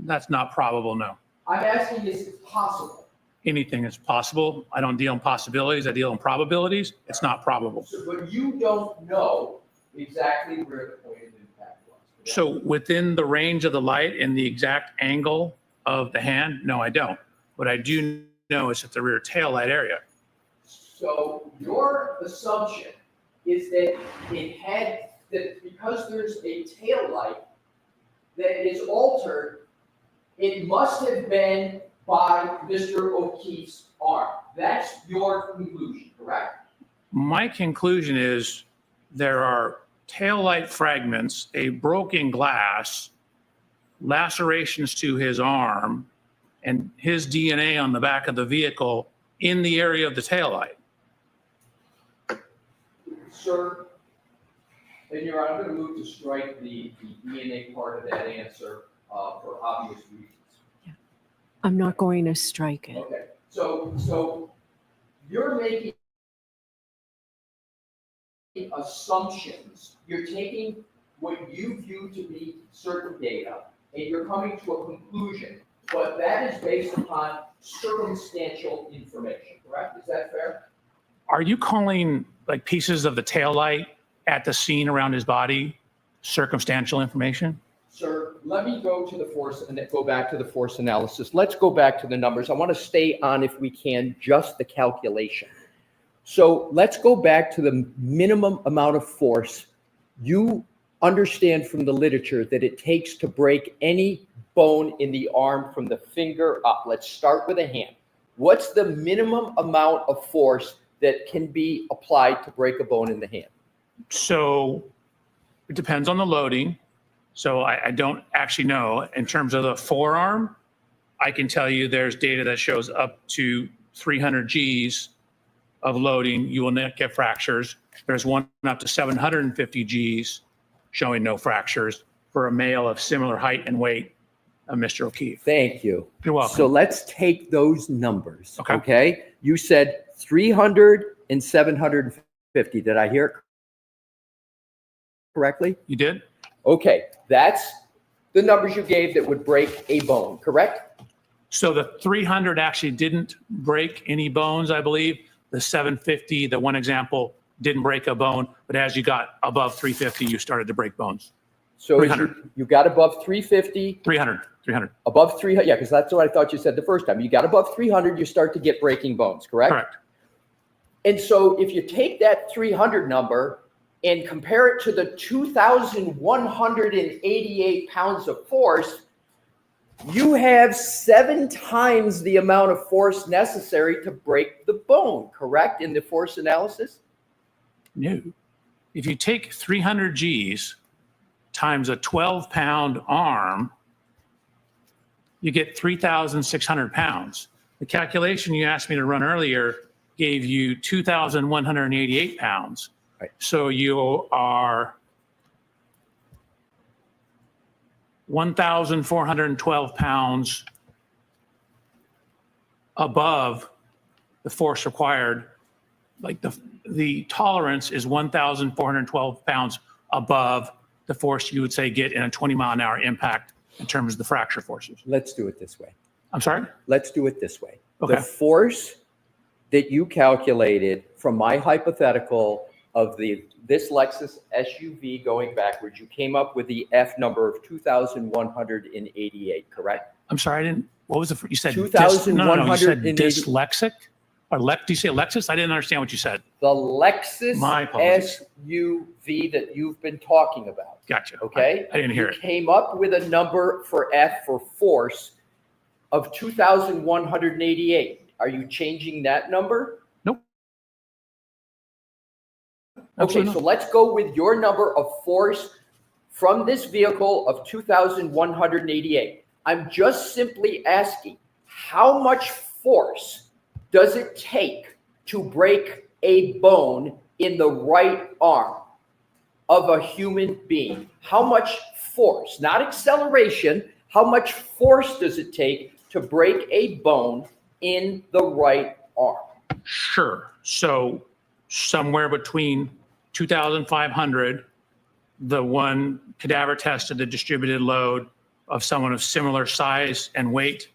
That's not probable, no. I'm asking, is it possible? Anything is possible. I don't deal in possibilities. I deal in probabilities. It's not probable. So, but you don't know exactly where the point of impact was. correct? So within the range of the light and the exact angle of the hand, no, I don't. What I do know is at the rear tail light area. So your assumption is that it had, that because there's a tail light that is altered, it must have been by Mr. O'Keefe's arm. That's your conclusion, correct? My conclusion is there are tail light fragments, a broken glass, lacerations to his arm, and his DNA on the back of the vehicle in the area of the tail light. Sir, and Your Honor, I'm going to move to strike the DNA part of that answer for obvious reasons. I'm not going to strike it. Okay, so you're making assumptions. You're taking what you view to be certain data, and you're coming to a conclusion, but that is based upon circumstantial information, correct? Is that fair? Are you calling like pieces of the tail light at the scene around his body circumstantial information? Sir, let me go to the force and go back to the force analysis. Let's go back to the numbers. I want to stay on, if we can, just the calculation. So let's go back to the minimum amount of force you understand from the literature that it takes to break any bone in the arm from the finger up. Let's start with a hand. What's the minimum amount of force that can be applied to break a bone in the hand? So it depends on the loading. So I don't actually know. In terms of the forearm, I can tell you there's data that shows up to 300 Gs of loading. You will not get fractures. There's one up to 750 Gs showing no fractures for a male of similar height and weight of Mr. O'Keefe. Thank you. You're welcome. So let's take those numbers, Okay. okay? You said 300 and 750. Did I hear it correctly? You did? Okay, that's the numbers you gave that would break a bone, correct? So the 300 actually didn't break any bones, I believe. The 750, the one example, didn't break a bone, but as you got above 350, you started to break bones. So 300. you got above 350. 300. Above 300, yeah, because that's what I thought you said the first time. You got above 300, you start to get breaking bones, correct? Correct. And so if you take that 300 number and compare it to the 2,188 pounds of force, you have 7 times the amount of force necessary to break the bone, correct, in the force analysis? No. If you take 300 Gs times a 12-pound arm, you get 3,600 pounds. The calculation you asked me to run earlier gave you 2,188 pounds. Right. So you are 1,412 pounds above the force required. Like the tolerance is 1,412 pounds above the force you would say get in a 20-mile-an-hour impact in terms of the fracture forces. Let's do it this way. I'm sorry? Let's do it this way. Okay. The force that you calculated from my hypothetical of this Lexus SUV going backwards, you came up with the F number of 2,188, correct? I'm sorry, I didn't, what was you said? 2,180. You said dyslexic? Or do you say Lexus? I didn't understand what you said. The Lexus My apologies. SUV that you've been talking about. Gotcha. Okay? I didn't hear You it. came up with a number for F for force of 2,188. Are you changing that number? Nope. Okay, Absolutely so not. let's go with your number of force from this vehicle of 2,188. I'm just simply asking, how much force does it take to break a bone in the right arm of a human being? How much force, not acceleration, how much force does it take to break a bone in the right arm? Sure. So somewhere between 2,500, the one cadaver tested the distributed load of someone of similar size and weight,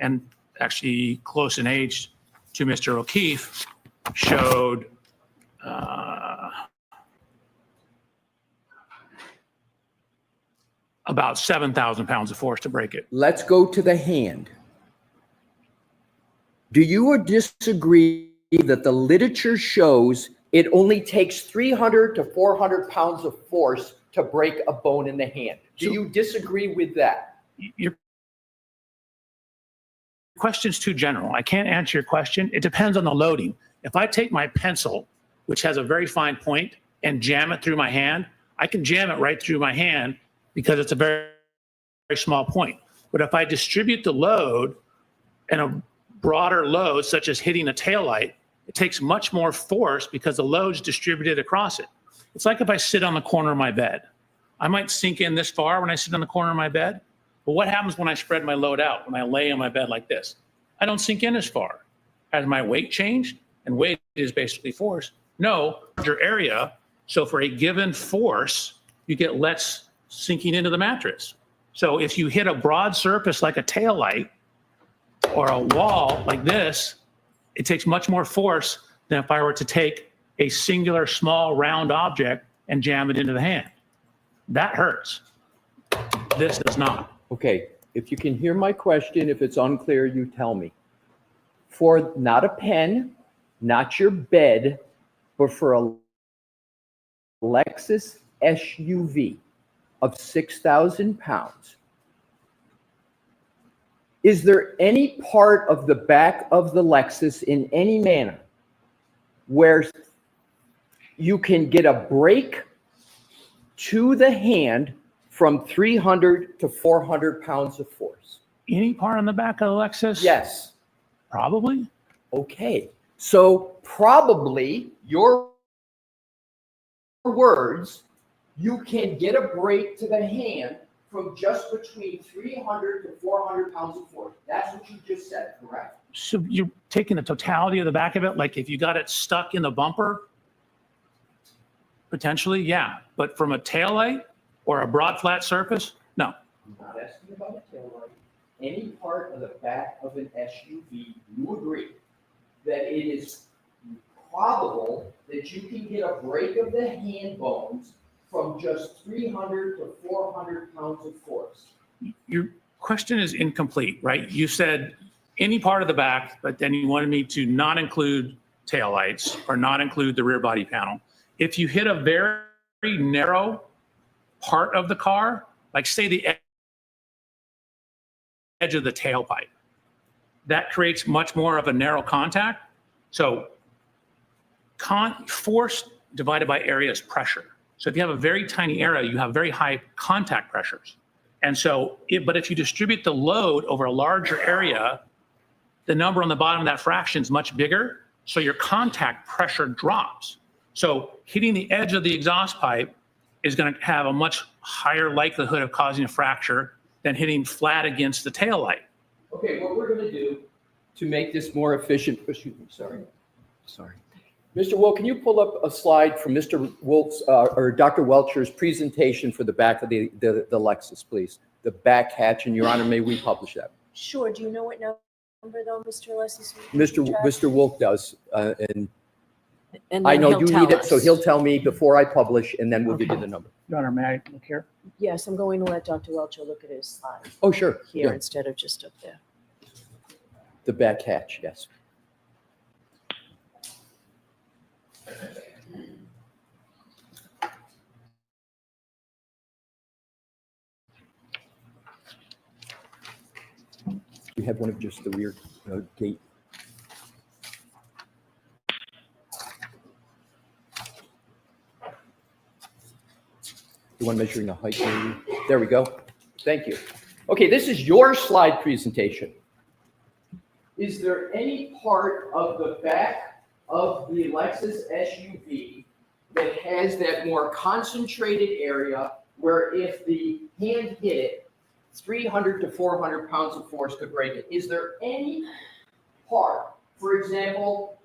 and actually close in age to Mr. O'Keefe, showed about 7,000 pounds of force to break it. Let's go to the hand. Do you disagree that the literature shows it only takes 300 to 400 pounds of force to break a bone in the hand? Do you disagree with that? Your question's too general. I can't answer your question. It depends on the loading. If I take my pencil, which has a very fine point, and jam it through my hand, I can jam it right through my hand because it's a very, very small point. But if I distribute the load and a broader load, such as hitting a taillight, it takes much more force because the load's distributed across it. It's like if I sit on the corner of my bed. I might sink in this far when I sit on the corner of my bed, but what happens when I spread my load out, when I lay on my bed like this? I don't sink in as far. Has my weight changed? And weight is basically force. No, larger area. So for a given force, you get less sinking into the mattress. So if you hit a broad surface like a taillight or a wall like this, it takes much more force than if I were to take a singular small round object and jam it into the hand. That hurts. This does not. Okay, if you can hear my question, if it's unclear, you tell me. For not a pen, not your bed, but for a Lexus SUV of 6,000 pounds, is there any part of the back of the Lexus in any manner where you can get a break to the hand from 300 to 400 pounds of force? Any part on the back of the Lexus? Yes. Probably. Okay. So probably, your words, you can get a break to the hand from just between 300 to 400 pounds of force. That's what you just said, correct? So you're taking the totality of the back of it, like if you got it stuck in the bumper, potentially, yeah. But from a taillight or a broad flat surface, no. I'm not asking about a taillight. Any part of the back of an SUV, you agree that it is probable that you can get a break of the hand bones from just 300 to 400 pounds of force? Your question is incomplete, right? You said any part of the back, but then you wanted me to not include taillights or not include the rear body panel. If you hit a very narrow part of the car, like say the edge of the tailpipe, that creates much more of a narrow contact. So force divided by area is pressure. So if you have a very tiny area, you have very high contact pressures. And so, but if you distribute the load over a larger area, the number on the bottom of that fraction is much bigger. So your contact pressure drops. So hitting the edge of the exhaust pipe is going to have a much higher likelihood of causing a fracture than hitting flat against the tail light. Okay, what we're going to do to make this more efficient, excuse me, sorry. Mr. Wolf, can you pull up a slide from Mr. Wolf's or Dr. Welcher's presentation for the back of the Lexus, please? The back hatch, and Your Honor, may we publish that? Sure. Do you know what number though, Mr. Leslie? Mr. Wolf does, and And I then know he'll you tell need it, so us. he'll tell me before I publish, and then we'll give you the number. Your Honor, may I look here? Yes, I'm going to let Dr. Welcher look at his slide Oh, sure. here Yeah. instead of just up there. The back hatch, yes. We have one of just the rear gate. The one measuring the height, maybe? There we go. Thank you. Okay, this is your slide presentation. is there any part of the back of the Lexus SUV that has that more concentrated area where if the hand hit it, 300 to 400 pounds of force could break it? Is there any part, for example,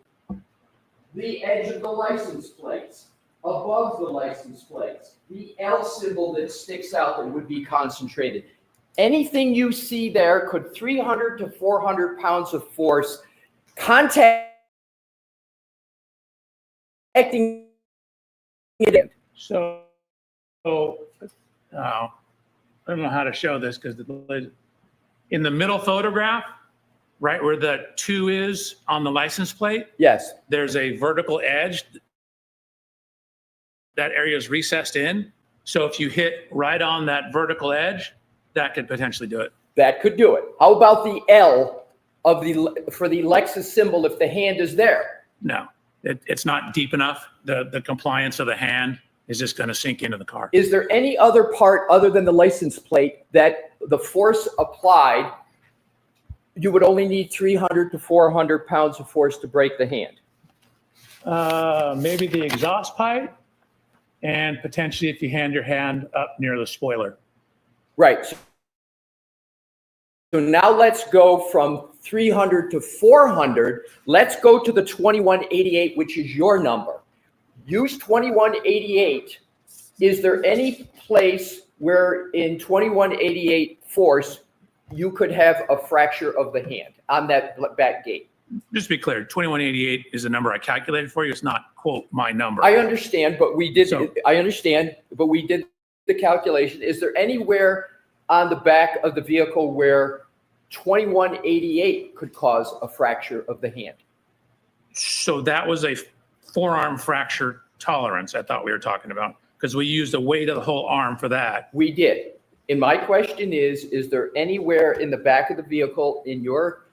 the edge of the license plates, above the license plates, the L symbol that sticks out that would be concentrated? Anything you see there, could 300 to 400 pounds of force contacting it in? So, I don't know how to show this because in the middle photograph, right where the 2 is on the license plate, yes, there's a vertical edge. That area is recessed in. So if you hit right on that vertical edge, that could potentially do it. That could do it. How about the L of for the Lexus symbol if the hand is there? No, it's not deep enough. The compliance of the hand is just going to sink into the car. Is there any other part other than the license plate that the force applied, you would only need 300 to 400 pounds of force to break the hand? Maybe the exhaust pipe, and potentially if you hand your hand up near the spoiler. Right. So now let's go from 300 to 400. Let's go to the 2188, which is your number. Use 2188. Is there any place where in 2188 force you could have a fracture of the hand on that back gate? Just to be clear, 2188 is the number I calculated for you. It's not, quote, my number. I understand, but we did. I understand, but we did the calculation. Is there anywhere on the back of the vehicle where 2188 could cause a fracture of the hand? So that was a forearm fracture tolerance I thought we were talking about, because we used the weight of the whole arm for that. We did. And my question is there anywhere in the back of the vehicle, in your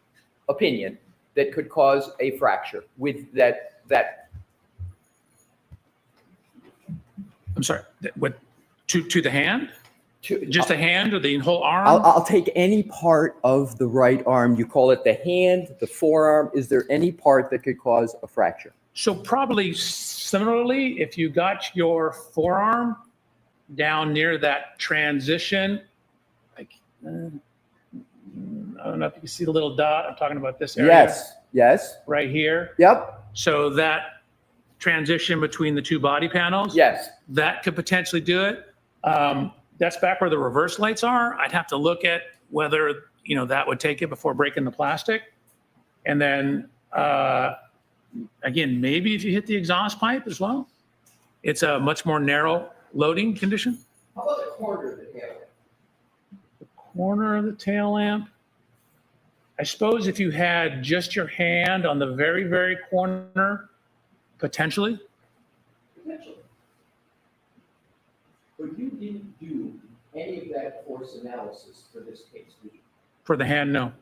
opinion, that could cause a fracture with that? I'm sorry, what, to the hand? Just the hand or the whole arm? I'll take any part of the right arm. You call it the hand, the forearm. Is there any part that could cause a fracture? So probably similarly, if you got your forearm down near that transition, like, I don't know if you can see the little dot. I'm talking about this area. Yes, yes. Right here. Yep. So that transition between the 2 body panels. Yes. That could potentially do it. That's back where the reverse lights are. I'd have to look at whether, that would take it before breaking the plastic. And then, again, maybe if you hit the exhaust pipe as well, it's a much more narrow loading condition. How about the corner of the tail lamp? The corner of the tail lamp. I suppose if you had just your hand on the very, very corner, potentially. Potentially. But you didn't do any of that force analysis for this case, did you? For the hand, no.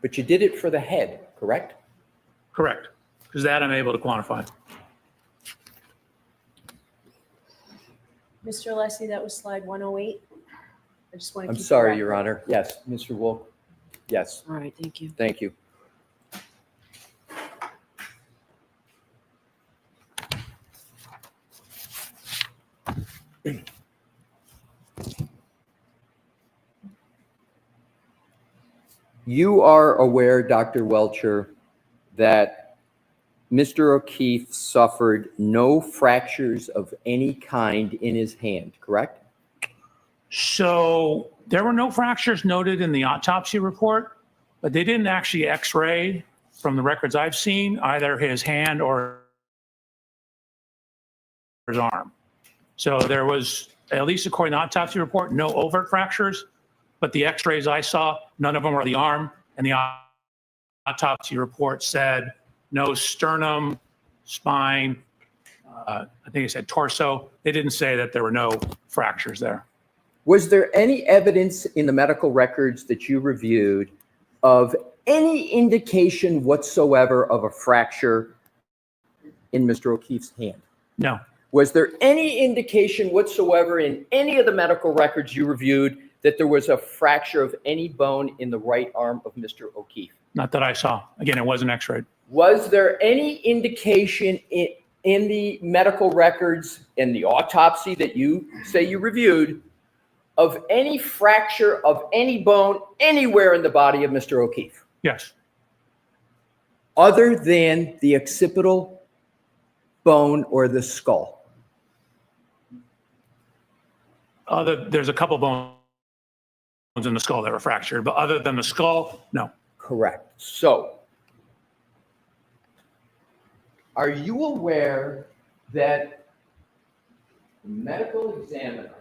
But you did it for the head, correct? Correct. Because that I'm able to quantify. Mr. Alessi, that was slide 108. I just want to I'm keep sorry, track. Your Honor. Yes, Mr. Wolk. Yes. All right, thank you. Thank you. You are aware, Dr. Welcher, that Mr. O'Keefe suffered no fractures of any kind in his hand, correct? So there were no fractures noted in the autopsy report, but they didn't actually x-ray, from the records I've seen, either his hand or his arm. So there was, at least according to the autopsy report, no overt fractures, but the x-rays I saw, none of them were the arm, and the autopsy report said no sternum, spine, I think it said torso. They didn't say that there were no fractures there. Was there any evidence in the medical records that you reviewed of any indication whatsoever of a fracture in Mr. O'Keefe's hand? No. Was there any indication whatsoever in any of the medical records you reviewed that there was a fracture of any bone in the right arm of Mr. O'Keefe? Not that I saw. Again, it wasn't x-rayed. Was there any indication in the medical records, in the autopsy that you say you reviewed, of any fracture of any bone anywhere in the body of Mr. O'Keefe? Yes. Other than the occipital bone or the skull? There's a couple bones in the skull that were fractured, but other than the skull, no. Correct. So, are you aware that the medical examiner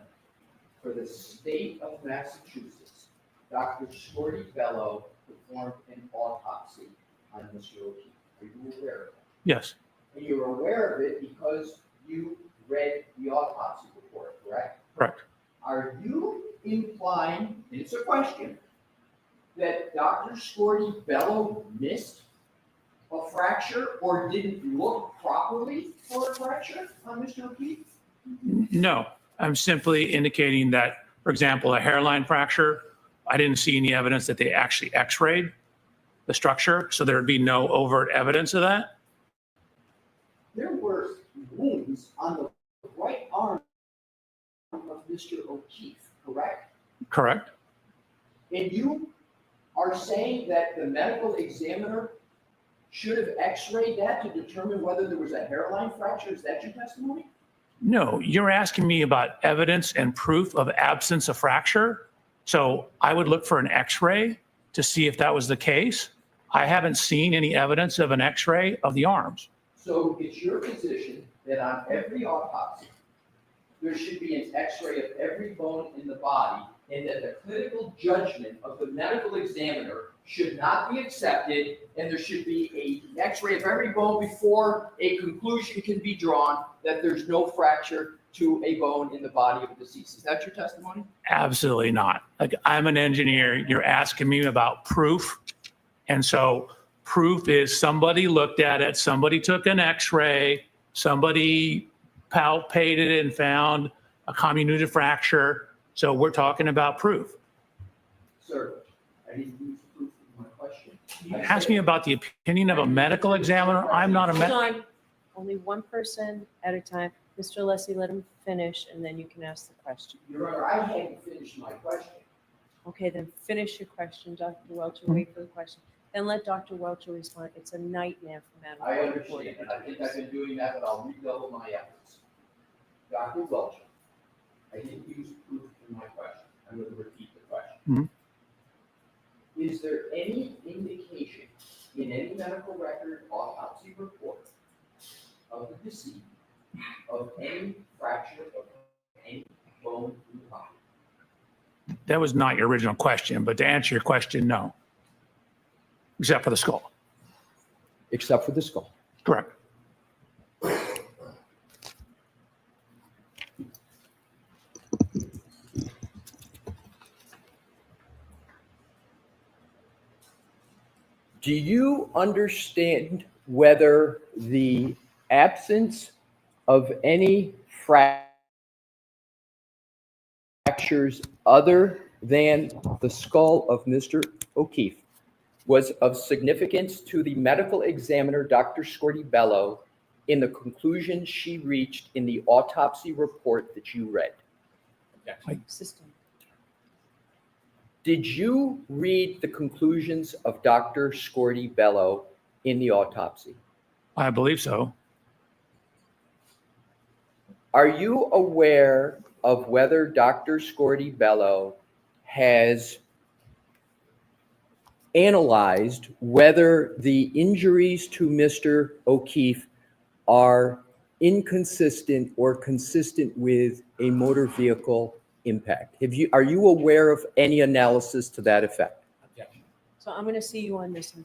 for the state of Massachusetts, Dr. Shorty Bello, performed an autopsy on Mr. O'Keefe? Are you aware of that? Yes. And you're aware of it because you read the autopsy report, correct? Correct. Are you implying, and it's a question, that Dr. Shorty Bello missed a fracture or didn't look properly for a fracture on Mr. O'Keefe? No, I'm simply indicating that, for example, a hairline fracture, I didn't see any evidence that they actually x-rayed the structure, so there would be no overt evidence of that. There were wounds on the right arm of Mr. O'Keefe, correct? Correct. And you are saying that the medical examiner should have x-rayed that to determine whether there was a hairline fracture? Is that your testimony? No, you're asking me about evidence and proof of absence of fracture. So I would look for an x-ray to see if that was the case. I haven't seen any evidence of an x-ray of the arms. So it's your position that on every autopsy, there should be an x-ray of every bone in the body, and that the clinical judgment of the medical examiner should not be accepted, and there should be an x-ray of every bone before a conclusion can be drawn that there's no fracture to a bone in the body of the deceased. Is that your testimony? Absolutely not. Like, I'm an engineer. You're asking me about proof. And so proof is somebody looked at it, somebody took an x-ray, somebody palpated it and found a comminuted fracture. So we're talking about proof. Sir, I didn't use proof in my question. Ask me about the opinion of a medical examiner. I'm not a Hold medical. on. Only one person at a time. Mr. Leslie, let him finish, and then you can ask the question. Your Honor, I hadn't finished my question. Okay, then finish your question, Dr. Welcher. Wait for the question. Then let Dr. Welcher respond. It's a nightmare for medical. I understand, and I think I've been doing that, but I'll redouble my efforts. Dr. Welcher, I didn't use proof in my question. I'm going to repeat the question. Is there any indication in any medical record, autopsy report of the deceased of any fracture of any bone in the body? That was not your original question, but to answer your question, no. Except for the skull. Except for the skull. Correct. Do you understand whether the absence of any fractures other than the skull of Mr. O'Keefe was of significance to the medical examiner, Dr. Shorty Bello, in the conclusion she reached in the autopsy report that you read? System. Did you read the conclusions of Dr. Shorty Bello in the autopsy? I believe so. Are you aware of whether Dr. Shorty Bello has analyzed whether the injuries to Mr. O'Keefe are inconsistent or consistent with a motor vehicle impact? Are you aware of any analysis to that effect? So I'm going to see you on this one.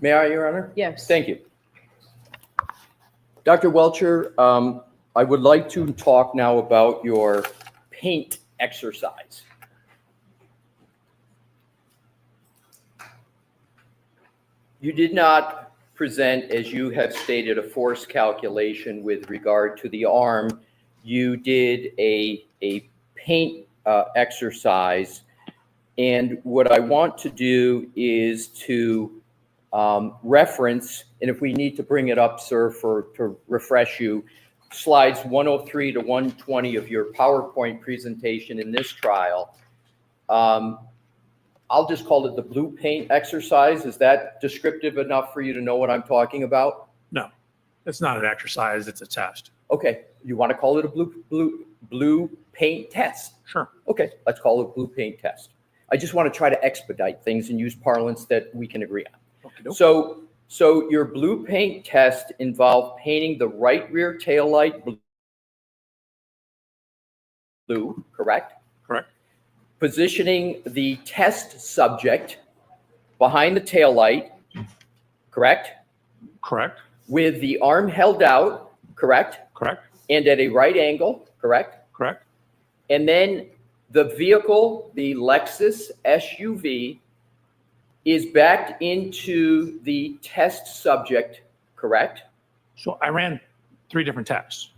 May I, Your Honor? Yes. Thank you. Dr. Welcher, I would like to talk now about your paint exercise. You did not present, as you have stated, a force calculation with regard to the arm. You did a paint exercise. And what I want to do is to reference, and if we need to bring it up, sir, to refresh you, slides 103 to 120 of your PowerPoint presentation in this trial. I'll just call it the blue paint exercise. Is that descriptive enough for you to know what I'm talking about? No, it's not an exercise, it's a test. Okay, you want to call it a blue paint test? Sure. Okay, let's call it blue paint test. I just want to try to expedite things and use parlance that we can agree on. Okay, So your blue paint test involved painting the right rear tail light blue, correct? Correct. Positioning the test subject behind the tail light, correct? Correct. With the arm held out, correct? Correct. And at a right angle, correct? Correct. And then the vehicle, the Lexus SUV, is backed into the test subject, correct? So I ran 3 different tests.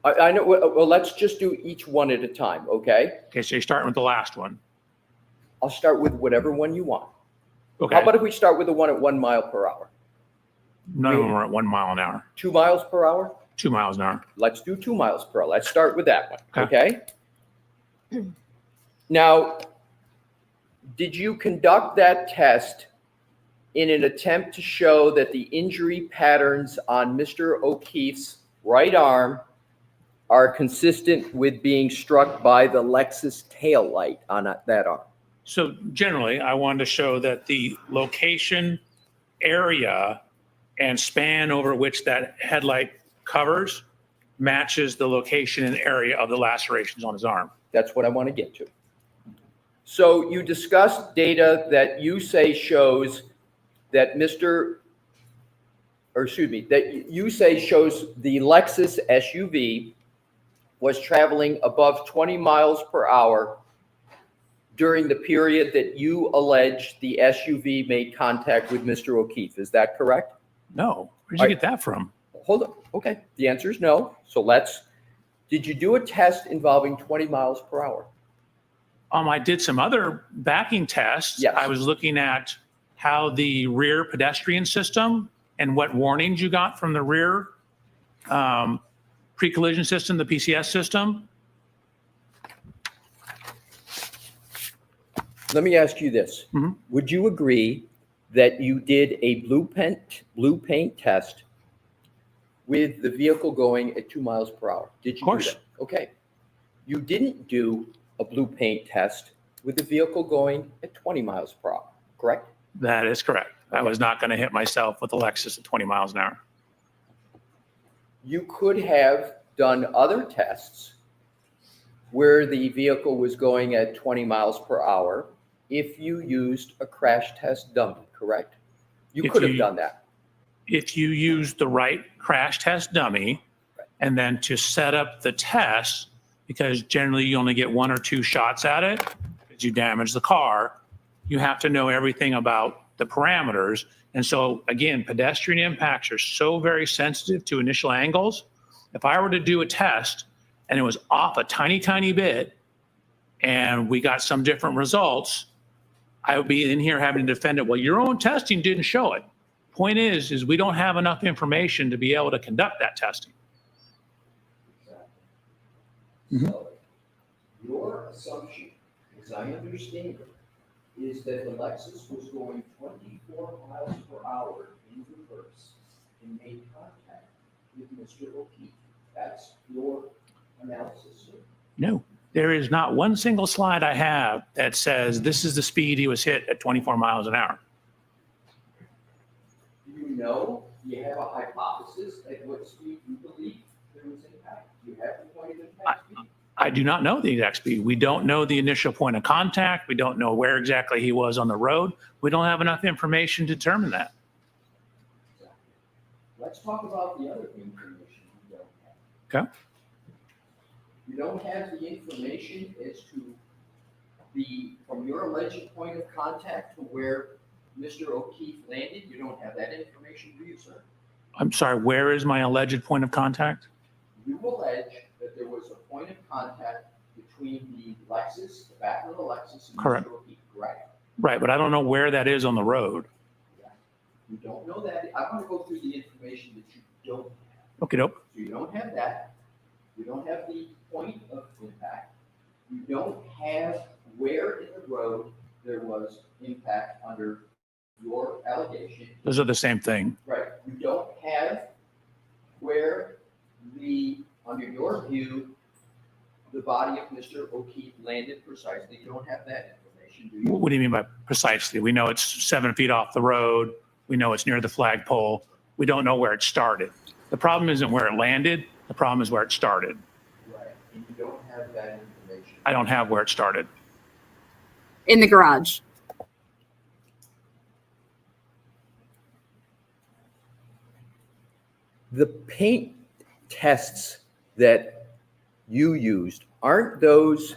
I know. Well, let's just do each one at a time, okay? Okay, so you're starting with the last one. I'll start with whatever one you want. Okay. How about if we start with the one at 1 mile per hour? None of them are at 1 mile an hour. 2 miles per hour? 2 miles an hour. Let's do 2 miles per hour. Let's start with that one, okay? Now, did you conduct that test in an attempt to show that the injury patterns on Mr. O'Keefe's right arm are consistent with being struck by the Lexus tail light on that arm? So generally, I wanted to show that the location, area, and span over which that headlight covers matches the location and area of the lacerations on his arm. That's what I want to get to. So you discussed data that you say shows that that you say shows the Lexus SUV was traveling above 20 miles per hour during the period that you allege the SUV made contact with Mr. O'Keefe. Is that correct? No. Where'd you get that from? Hold on. Okay. The answer is no. So did you do a test involving 20 miles per hour? I did some other backing tests. Yes. I was looking at how the rear pedestrian system and what warnings you got from the rear pre-collision system, the PCS system. Let me ask you this. Mm-hmm. Would you agree that you did a blue paint test with the vehicle going at 2 miles per hour? Did you? Of course. Do that? Okay. You didn't do a blue paint test with the vehicle going at 20 miles per hour, correct? That is correct. Okay. I was not going to hit myself with a Lexus at 20 miles an hour. You could have done other tests where the vehicle was going at 20 miles per hour if you used a crash test dummy, correct? You could have done that. If you used the right crash test dummy, and then to set up the test, because generally you only get 1 or 2 shots at it because you damage the car, you have to know everything about the parameters. And so again, pedestrian impacts are so very sensitive to initial angles. If I were to do a test and it was off a tiny, tiny bit and we got some different results, I would be in here having to defend it. Well, your own testing didn't show it. Point is we don't have enough information to be able to conduct that testing. Mm-hmm. So your assumption, as I understand it, is that the Lexus was going 24 miles per hour in reverse and made contact with Mr. O'Keefe. That's your analysis, sir? No, there is not one single slide I have that says this is the speed he was hit at 24 miles an hour. Do you know? Do you have a hypothesis at what speed you believe there was impact? Do you have the point of impact speed? I do not know the exact speed. We don't know the initial point of contact. We don't know where exactly he was on the road. We don't have enough information to determine that. Let's talk about the other information you don't have. Okay. You don't have the information as to from your alleged point of contact to where Mr. O'Keefe landed. You don't have that information, do you, sir? I'm sorry, where is my alleged point of contact? You allege that there was a point of contact between the Lexus, the back of the Lexus, and Correct. Mr. O'Keefe, correct? Right, but I don't know where that is on the road. You don't know that. I want to go through the information that you don't have. Okay, dope. So you don't have that. You don't have the point of impact. You don't have where in the road there was impact under your allegation. Those are the same thing. Right. You don't have where under your view, the body of Mr. O'Keefe landed precisely. You don't have that information, do you? What do you mean by precisely? We know it's 7 feet off the road. We know it's near the flagpole. We don't know where it started. The problem isn't where it landed. The problem is where it started. Right. And you don't have that information. I don't have where it started. In the garage. The paint tests that you used, aren't those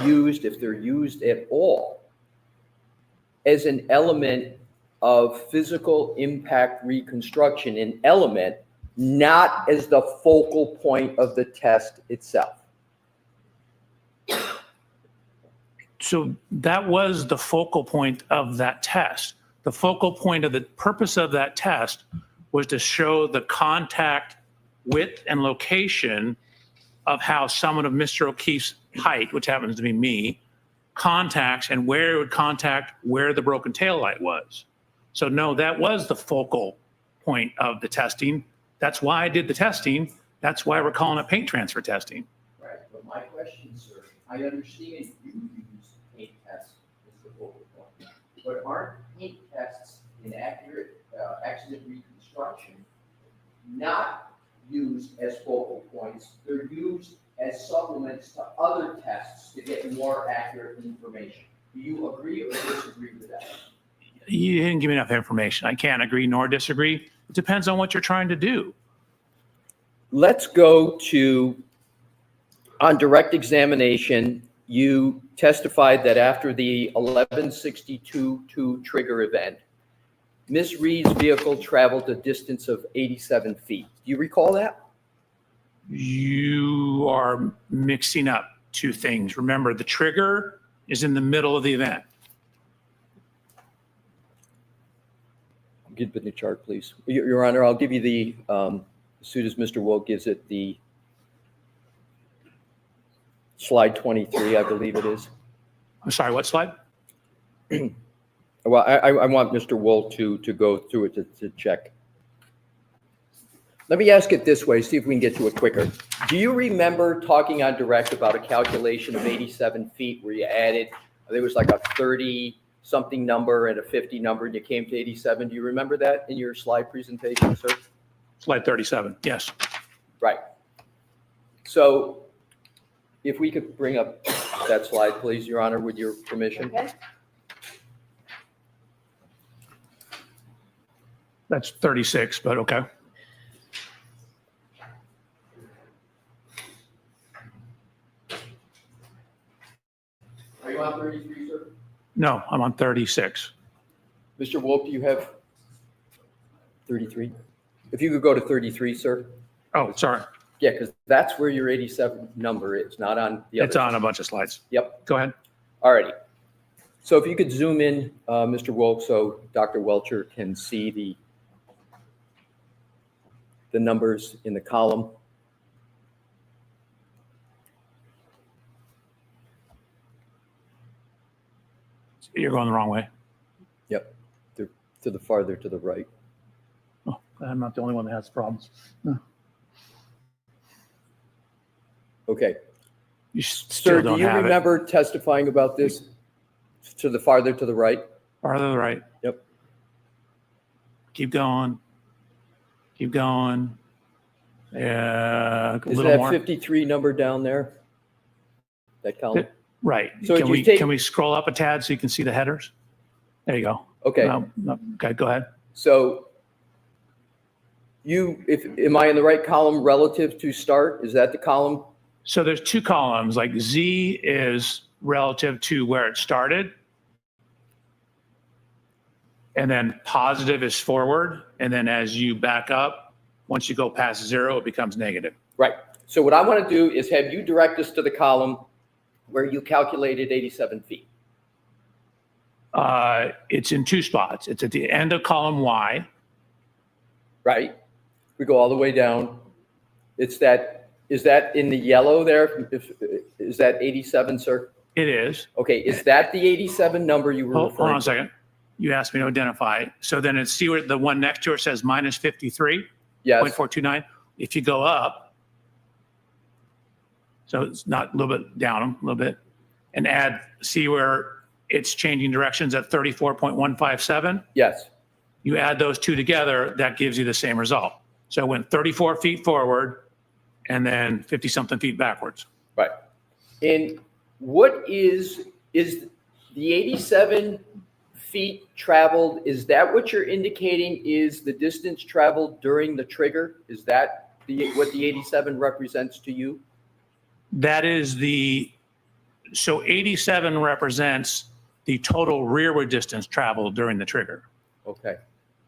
used, if they're used at all, as an element of physical impact reconstruction, an element, not as the focal point of the test itself? So that was the focal point of that test. The focal point of the purpose of that test was to show the contact width and location of how someone of Mr. O'Keefe's height, which happens to be me, contacts and where it would contact where the broken taillight was. So no, that was the focal point of the testing. That's why I did the testing. That's why we're calling it paint transfer testing. Right, but my question, sir, I understand you use paint tests as the focal point, but aren't paint tests in accurate accident reconstruction not used as focal points? They're used as supplements to other tests to get more accurate information. Do you agree or disagree with that? You didn't give me enough information. I can't agree nor disagree. It depends on what you're trying to do. Let's go to, on direct examination, you testified that after the 1162-2 trigger event, Ms. Reed's vehicle traveled a distance of 87 feet. Do you recall that? You are mixing up two things. Remember, the trigger is in the middle of the event. Give me the chart, please. Your Honor, I'll give you the, as soon as Mr. Woke gives it, the slide 23, I believe it is. I'm sorry, what slide? Well, I want Mr. Wolt to go through it to check. Let me ask it this way, see if we can get to it quicker. Do you remember talking on direct about a calculation of 87 feet where you added, there was like a 30-something number and a 50 number and you came to 87? Do you remember that in your slide presentation, sir? Slide 37, yes. Right. So if we could bring up that slide, please, Your Honor, with your permission. Okay. That's 36, but okay. Are you on 33, sir? No, I'm on 36. Mr. Wolf, do you have 33? If you could go to 33, sir. Oh, sorry. Yeah, because that's where your 87 number is, not on the other. It's on a bunch of slides. Yep. Go ahead. All righty. So if you could zoom in, Mr. Wolf, so Dr. Welcher can see the numbers in the column. You're going the wrong way. Yep. They're to the farther to the right. Oh, I'm not the only one that has problems. No. Okay. You still Sir, don't do you have it. remember testifying about this to the farther to the right? Farther to the right. Yep. Keep going. Keep going. Yeah, a Is little that more. 53 number down there? that column? Right. So can you we take- can we scroll up a tad so you can see the headers? There you go. Okay. No, okay, go ahead. So am I in the right column relative to start? Is that the column? So there's two columns, like Z is relative to where it started. And then positive is forward. And then as you back up, once you go past 0, it becomes negative. Right. So what I want to do is have you direct us to the column where you calculated 87 feet. It's in two spots. It's at the end of column Y. Right. We go all the way down. Is that in the yellow there? Is that 87, sir? It is. Okay. Is that the 87 number you were Hold referring on a to? second. You asked me to identify. So then it's see where the one next to it says minus 53. Yes. 0.429. If you go up, so it's not a little bit down, a little bit, and add, see where it's changing directions at 34.157? Yes. You add those two together, that gives you the same result. So it went 34 feet forward and then 50 something feet backwards. Right. And what is the 87 feet traveled, is that what you're indicating is the distance traveled during the trigger? Is that what the 87 represents to you? That is so 87 represents the total rearward distance traveled during the trigger. Okay.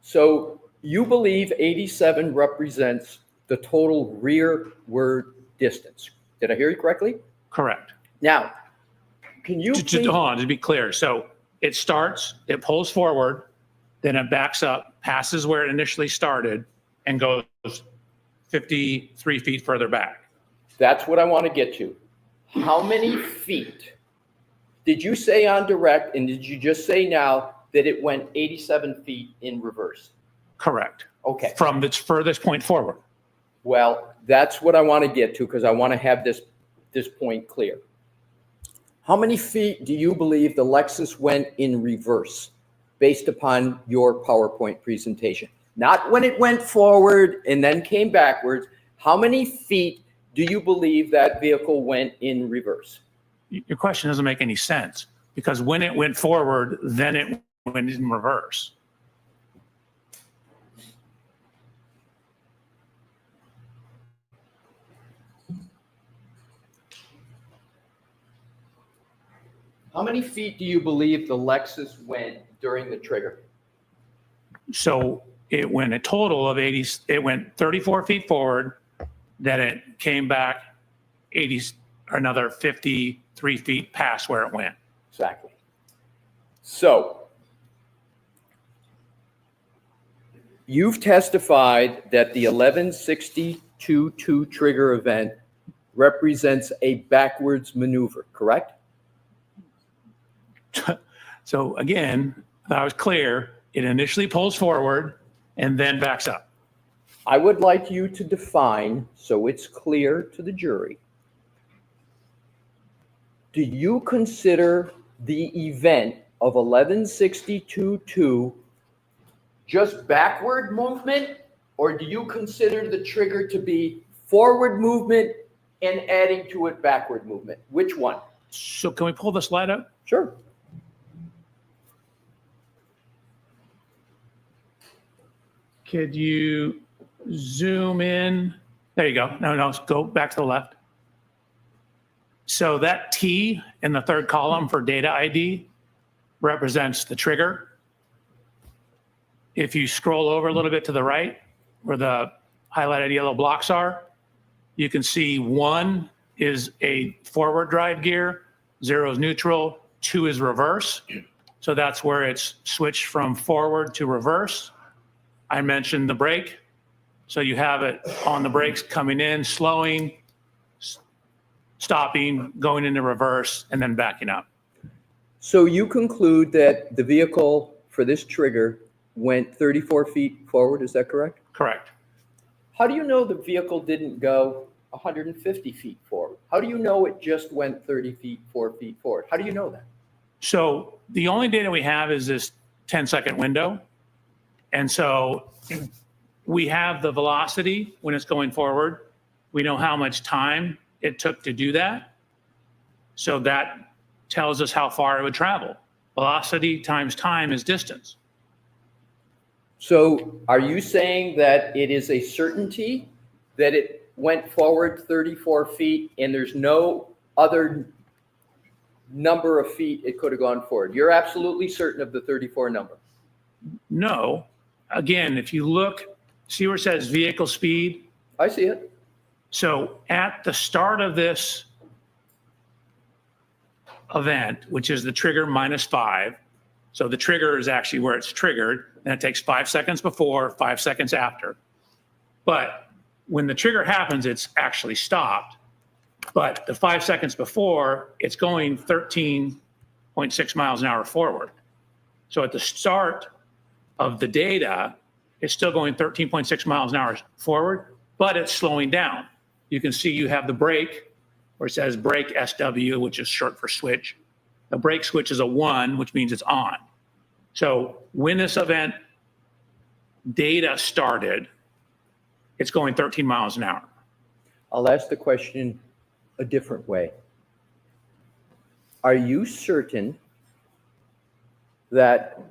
So you believe 87 represents the total rearward distance. Did I hear you correctly? Correct. Now, can you Just please- hold on, to be clear. So it starts, it pulls forward, then it backs up, passes where it initially started, and goes 53 feet further back. That's what I want to get to. How many feet did you say on direct, and did you just say now that it went 87 feet in reverse? Correct. Okay. From its furthest point forward. Well, that's what I want to get to because I want to have this point clear. How many feet do you believe the Lexus went in reverse based upon your PowerPoint presentation? Not when it went forward and then came backwards. How many feet do you believe that vehicle went in reverse? Your question doesn't make any sense because when it went forward, then it went in reverse. How many feet do you believe the Lexus went during the trigger? So it went a total of 80, it went 34 feet forward, then it came back 80, or another 53 feet past where it went. Exactly. So you've testified that the 1162-2 trigger event represents a backwards maneuver, correct? So again, that was clear. It initially pulls forward and then backs up. I would like you to define, so it's clear to the jury, do you consider the event of 1162-2 just backward movement, or do you consider the trigger to be forward movement and adding to it backward movement? Which one? So can we pull the slide up? Sure. Could you zoom in? There you go. No, go back to the left. So that T in the third column for data ID represents the trigger. If you scroll over a little bit to the right, where the highlighted yellow blocks are, you can see 1 is a forward drive gear, 0 is neutral, 2 is reverse. So that's where it's switched from forward to reverse. I mentioned the brake. So you have it on the brakes coming in, slowing, stopping, going into reverse, and then backing up. So you conclude that the vehicle for this trigger went 34 feet forward, is that correct? Correct. How do you know the vehicle didn't go 150 feet forward? How do you know it just went 30 feet, 4 feet forward? How do you know that? So the only data we have is this 10-second window. And so we have the velocity when it's going forward. We know how much time it took to do that. So that tells us how far it would travel. Velocity times time is distance. So are you saying that it is a certainty that it went forward 34 feet and there's no other number of feet it could have gone forward? You're absolutely certain of the 34 number? No. Again, if you look, see where it says vehicle speed? I see it. So at the start of this event, which is the trigger -5, so the trigger is actually where it's triggered, and it takes 5 seconds before, 5 seconds after. But when the trigger happens, it's actually stopped. But the 5 seconds before, it's going 13.6 miles an hour forward. So at the start of the data, it's still going 13.6 miles an hour forward, but it's slowing down. You can see you have the brake, where it says brake SW, which is short for switch. The brake switch is a 1, which means it's on. So when this event data started, it's going 13 miles an hour. I'll ask the question a different way. Are you certain that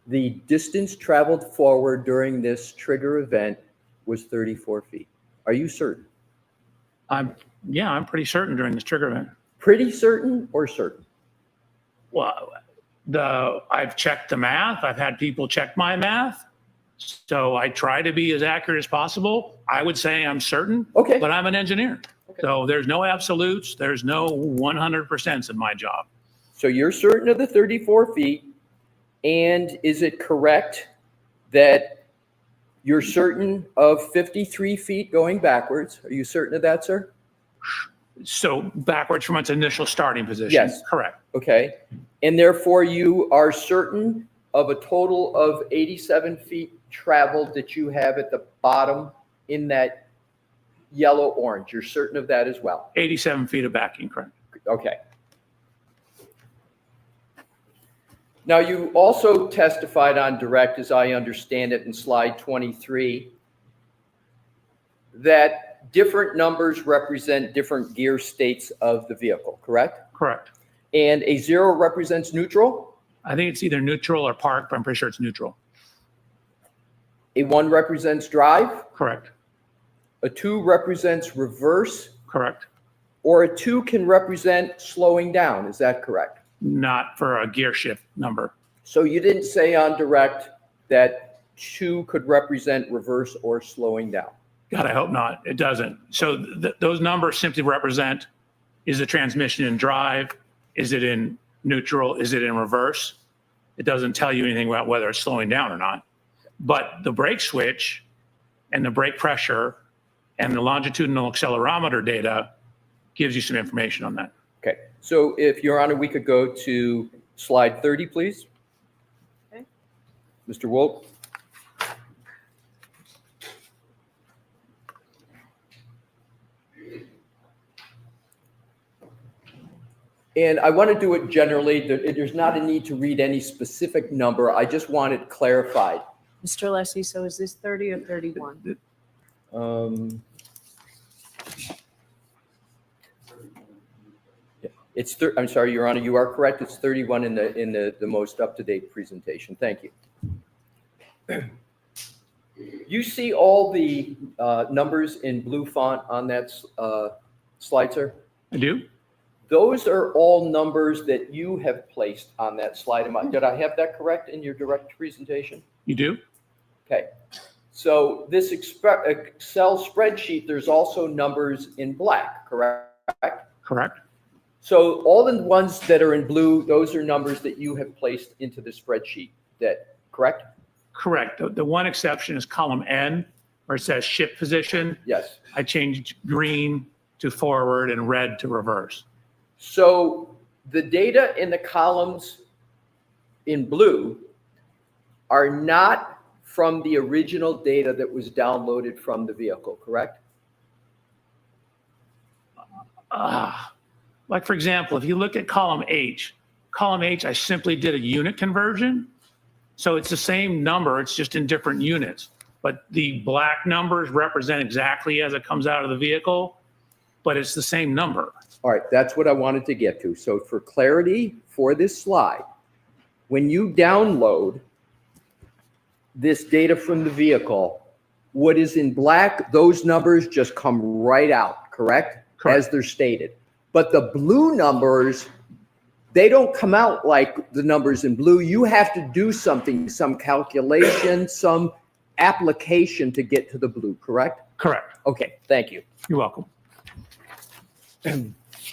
the distance traveled forward during this trigger event was 34 feet? Are you certain? Yeah, I'm pretty certain during this trigger event. Pretty certain or certain? Well, I've checked the math. I've had people check my math. So I try to be as accurate as possible. I would say I'm certain, okay, but I'm an engineer. Okay. So there's no absolutes. There's no 100% in my job. So you're certain of the 34 feet. And is it correct that you're certain of 53 feet going backwards? Are you certain of that, sir? So backwards from its initial starting position? Yes. Correct. Okay. And therefore you are certain of a total of 87 feet traveled that you have at the bottom in that yellow orange. You're certain of that as well? 87 feet of backing, correct. Okay. Now, you also testified on direct, as I understand it, in slide 23, that different numbers represent different gear states of the vehicle, correct? Correct. And a 0 represents neutral? I think it's either neutral or park, but I'm pretty sure it's neutral. A 1 represents drive? Correct. A 2 represents reverse? Correct. Or a 2 can represent slowing down, is that correct? Not for a gear shift number. So you didn't say on direct that 2 could represent reverse or slowing down? God, I hope not. It doesn't. So those numbers simply represent, is the transmission in drive? Is it in neutral? Is it in reverse? It doesn't tell you anything about whether it's slowing down or not. But the brake switch and the brake pressure and the longitudinal accelerometer data gives you some information on that. Okay. So if Your Honor, we could go to slide 30, please. Okay. Mr. Wolk. And I want to do it generally. There's not a need to read any specific number. I just want it clarified. Mr. Leslie, so is this 30 or 31? I'm sorry, Your Honor, you are correct. It's 31 in the most up-to-date presentation. Thank you. You see all the numbers in blue font on that slide, sir? I do. Those are all numbers that you have placed on that slide. Did I have that correct in your direct presentation? You do. Okay. So this Excel spreadsheet, there's also numbers in black, correct? Correct. So all the ones that are in blue, those are numbers that you have placed into the spreadsheet. Correct? Correct. The one exception is column N, where it says shift position. Yes. I changed green to forward and red to reverse. So the data in the columns in blue are not from the original data that was downloaded from the vehicle, correct? Like, for example, if you look at column H, I simply did a unit conversion. So it's the same number, it's just in different units. But the black numbers represent exactly as it comes out of the vehicle, but it's the same number. All right, that's what I wanted to get to. So for clarity for this slide, when you download this data from the vehicle, what is in black, those numbers just come right out, correct? Correct. As they're stated. But the blue numbers, they don't come out like the numbers in blue. You have to do something, some calculation, some application to get to the blue, correct? Correct. Okay, thank you. You're welcome.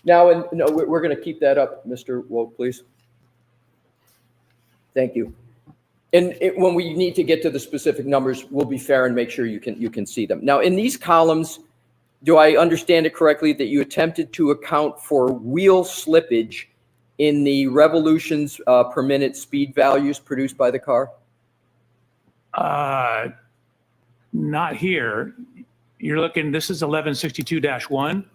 Now, and no, we're going to keep that up, Mr. Woke, please. Thank you. And when we need to get to the specific numbers, we'll be fair and make sure you can see them. Now, in these columns, do I understand it correctly that you attempted to account for wheel slippage in the revolutions per minute speed values produced by the car? Not here. You're looking, this is 1162-1.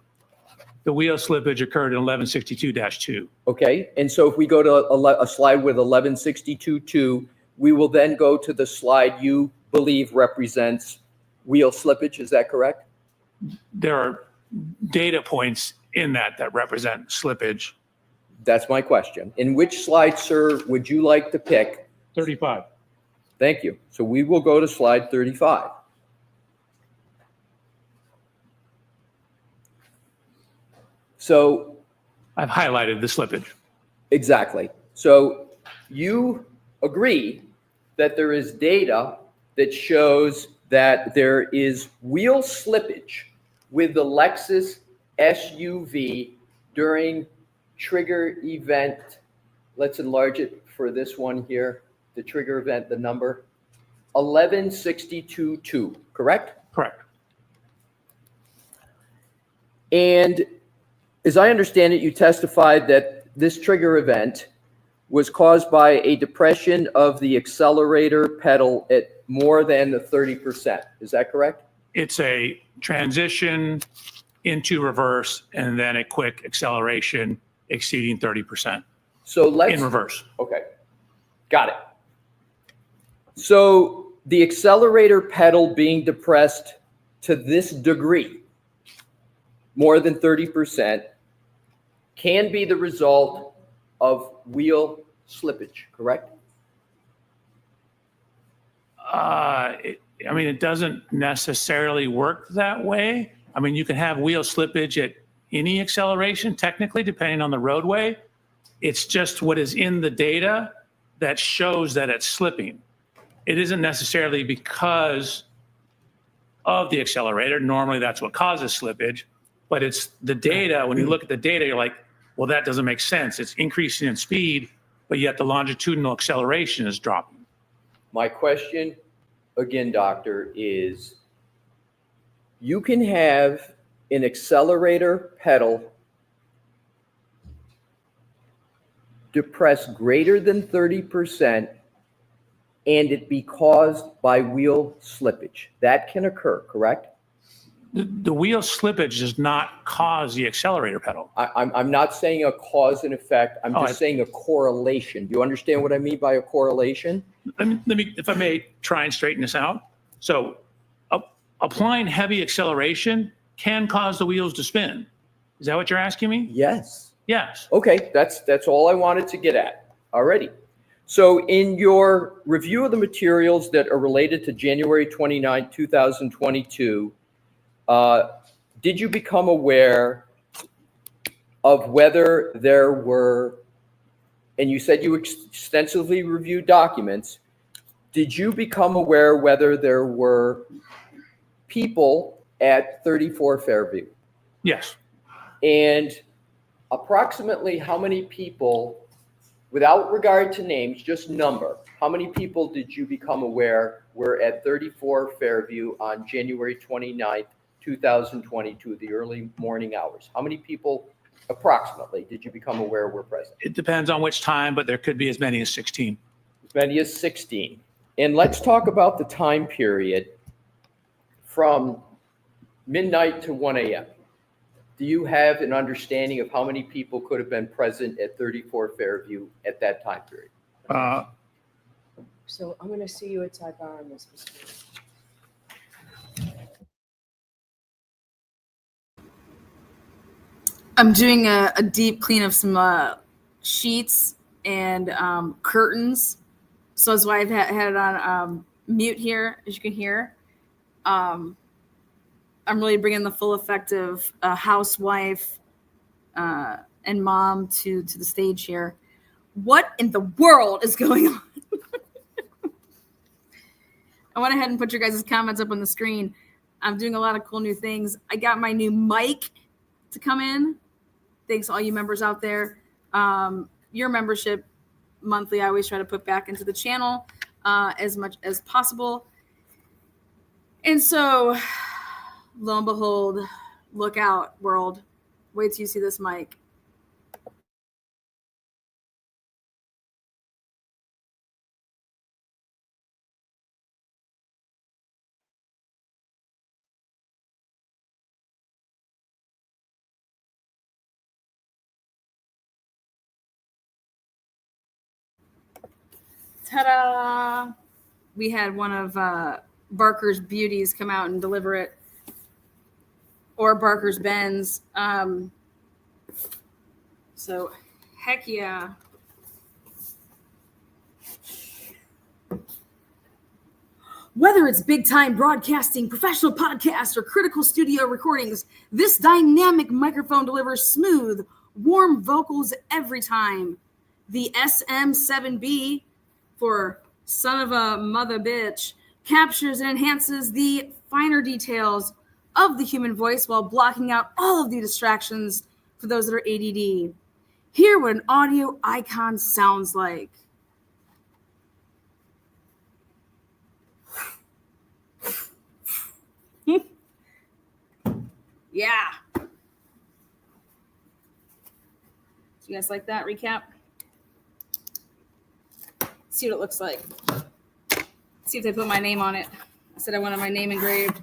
The wheel slippage occurred in 1162-2. Okay, and so if we go to a slide with 1162.2, we will then go to the slide you believe represents wheel slippage. Is that correct? There are data points in that represent slippage. That's my question. In which slide, sir, would you like to pick? 35. Thank you. So we will go to slide 35. So I've highlighted the slippage. Exactly. So you agree that there is data that shows that there is wheel slippage with the Lexus SUV during trigger event. Let's enlarge it for this one here. The trigger event, the number 1162.2, correct? Correct. And as I understand it, you testified that this trigger event was caused by a depression of the accelerator pedal at more than the 30%. Is that correct? It's a transition into reverse and then a quick acceleration exceeding 30%. So let's in reverse. Okay, got it. So the accelerator pedal being depressed to this degree, more than 30%, can be the result of wheel slippage, correct? I mean, it doesn't necessarily work that way. I mean, you can have wheel slippage at any acceleration, technically, depending on the roadway. It's just what is in the data that shows that it's slipping. It isn't necessarily because of the accelerator. Normally, that's what causes slippage. But it's the data. When you look at the data, you're like, well, that doesn't make sense. It's increasing in speed, but yet the longitudinal acceleration is dropping. My question, again, doctor, is you can have an accelerator pedal depress greater than 30% and it be caused by wheel slippage. That can occur, correct? The wheel slippage does not cause the accelerator pedal. I'm not saying a cause and effect. I'm just saying a correlation. Do you understand what I mean by a correlation? Let me, if I may, try and straighten this out. So applying heavy acceleration can cause the wheels to spin. Is that what you're asking me? Yes. Yes. Okay, that's all I wanted to get at already. So in your review of the materials that are related to January 29, 2022, did you become aware of whether there were, and you said you extensively reviewed documents, did you become aware whether there were people at 34 Fairview? Yes. And approximately how many people, without regard to names, just number, how many people did you become aware were at 34 Fairview on January 29th, 2022, the early morning hours? How many people approximately did you become aware were present? It depends on which time, but there could be as many as 16. As many as 16. And let's talk about the time period from midnight to 1 a.m. Do you have an understanding of how many people could have been present at 34 Fairview at that time period? So I'm going to see you at sidebar on this. I'm doing a deep clean of some sheets and curtains. So that's why I've had it on mute here, as you can hear. I'm really bringing the full effect of housewife and mom to the stage here. What in the world is going on? I went ahead and put your guys' comments up on the screen. I'm doing a lot of cool new things. I got my new mic to come in. Thanks to all you members out there. Your membership monthly, I always try to put back into the channel as much as possible. And so, lo and behold, look out, world. Wait till you see this mic. Ta-da! We had one of Barker's beauties come out and deliver it, or Barker's Benz. So, heck yeah. Whether it's big-time broadcasting, professional podcasts, or critical studio recordings, this dynamic microphone delivers smooth, warm vocals every time. The SM7B, for son of a mother bitch, captures and enhances the finer details of the human voice while blocking out all of the distractions for those that are ADD. Hear what an audio icon sounds like. Yeah. You guys like that recap? See what it looks like. See if they put my name on it. I said I wanted my name engraved.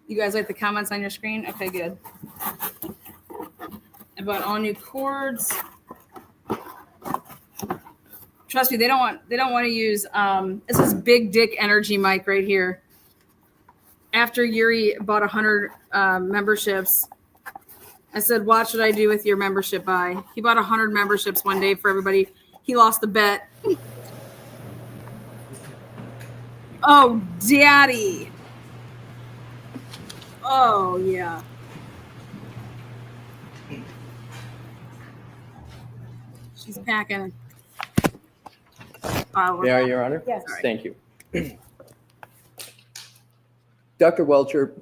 You guys like the comments on your screen? Okay, good. I bought all new cords. Trust me, they don't want to use this is Big Dick Energy mic right here. After Yuri bought 100 memberships, I said, "What should I do with your membership buy?" He bought 100 memberships one day for everybody. He lost the bet. Oh, daddy. Oh, yeah. She's packing. May I, Your Honor? Yes. Thank you. Dr. Welcher,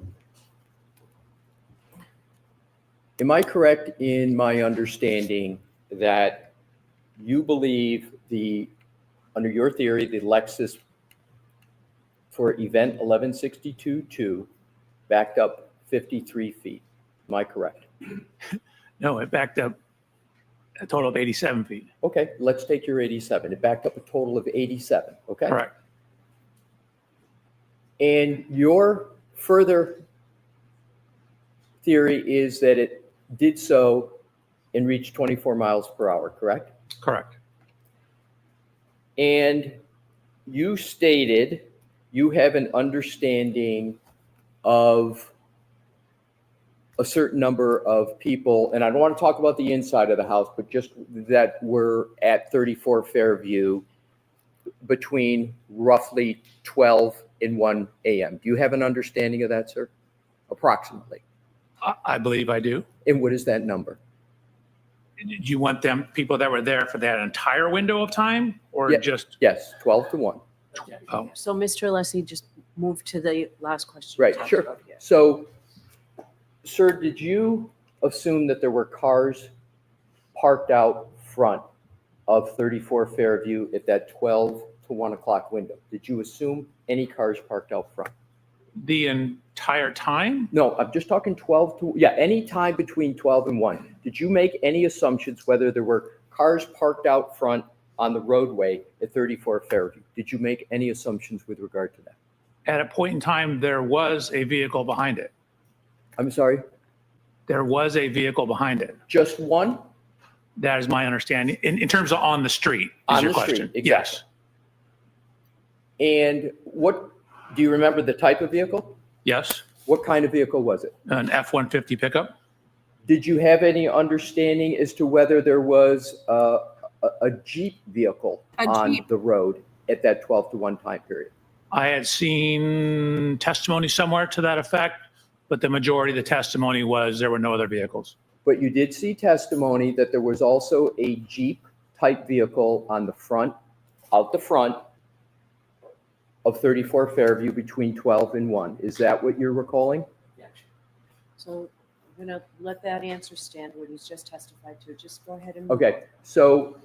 am I correct in my understanding that you believe under your theory, the Lexus for event 1162-2 backed up 53 feet? Am I correct? No, it backed up a total of 87 feet. Okay, let's take your 87. It backed up a total of 87, okay? Correct. And your further theory is that it did so and reached 24 miles per hour, correct? Correct. And you stated you have an understanding of a certain number of people, and I don't want to talk about the inside of the house, but just that were at 34 Fairview between roughly 12 and 1 a.m. Do you have an understanding of that, sir? Approximately. I believe I do. And what is that number? Do you want them, people that were there for that entire window of time, or just? Yes, 12 to 1. Oh. So Mr. Alessi, just move to the last question. Right, sure. So, sir, did you assume that there were cars parked out front of 34 Fairview at that 12 to 1 o'clock window? Did you assume any cars parked out front? The entire time? No, I'm just talking 12 to, any time between 12 and 1. Did you make any assumptions whether there were cars parked out front on the roadway at 34 Fairview? Did you make any assumptions with regard to that? At a point in time, there was a vehicle behind it. I'm sorry? There was a vehicle behind it. Just one? That is my understanding. In terms of on the street, is On your the street, question? exactly. Yes. And what, do you remember the type of vehicle? Yes. What kind of vehicle was it? An F-150 pickup. Did you have any understanding as to whether there was a Jeep vehicle on the road at that 12 to 1 time period? I had seen testimony somewhere to that effect, but the majority of the testimony was there were no other vehicles. But you did see testimony that there was also a Jeep type vehicle on the front, out the front of 34 Fairview between 12 and 1. Is that what you're recalling? So I'm going to let that answer stand, what he's just testified to. Just go ahead and. Okay, so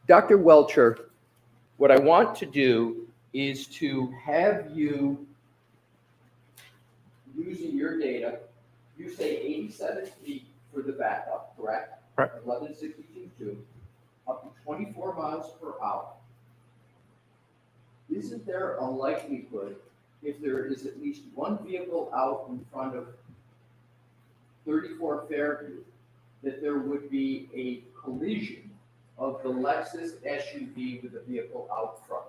Dr. Welcher, what I want to do is to have you, using your data, you say 87 feet for the backup, correct? Correct. 1162, up to 24 miles per hour. Isn't there a likelihood, if there is at least one vehicle out in front of 34 Fairview, that there would be a collision of the Lexus SUV with the vehicle out front?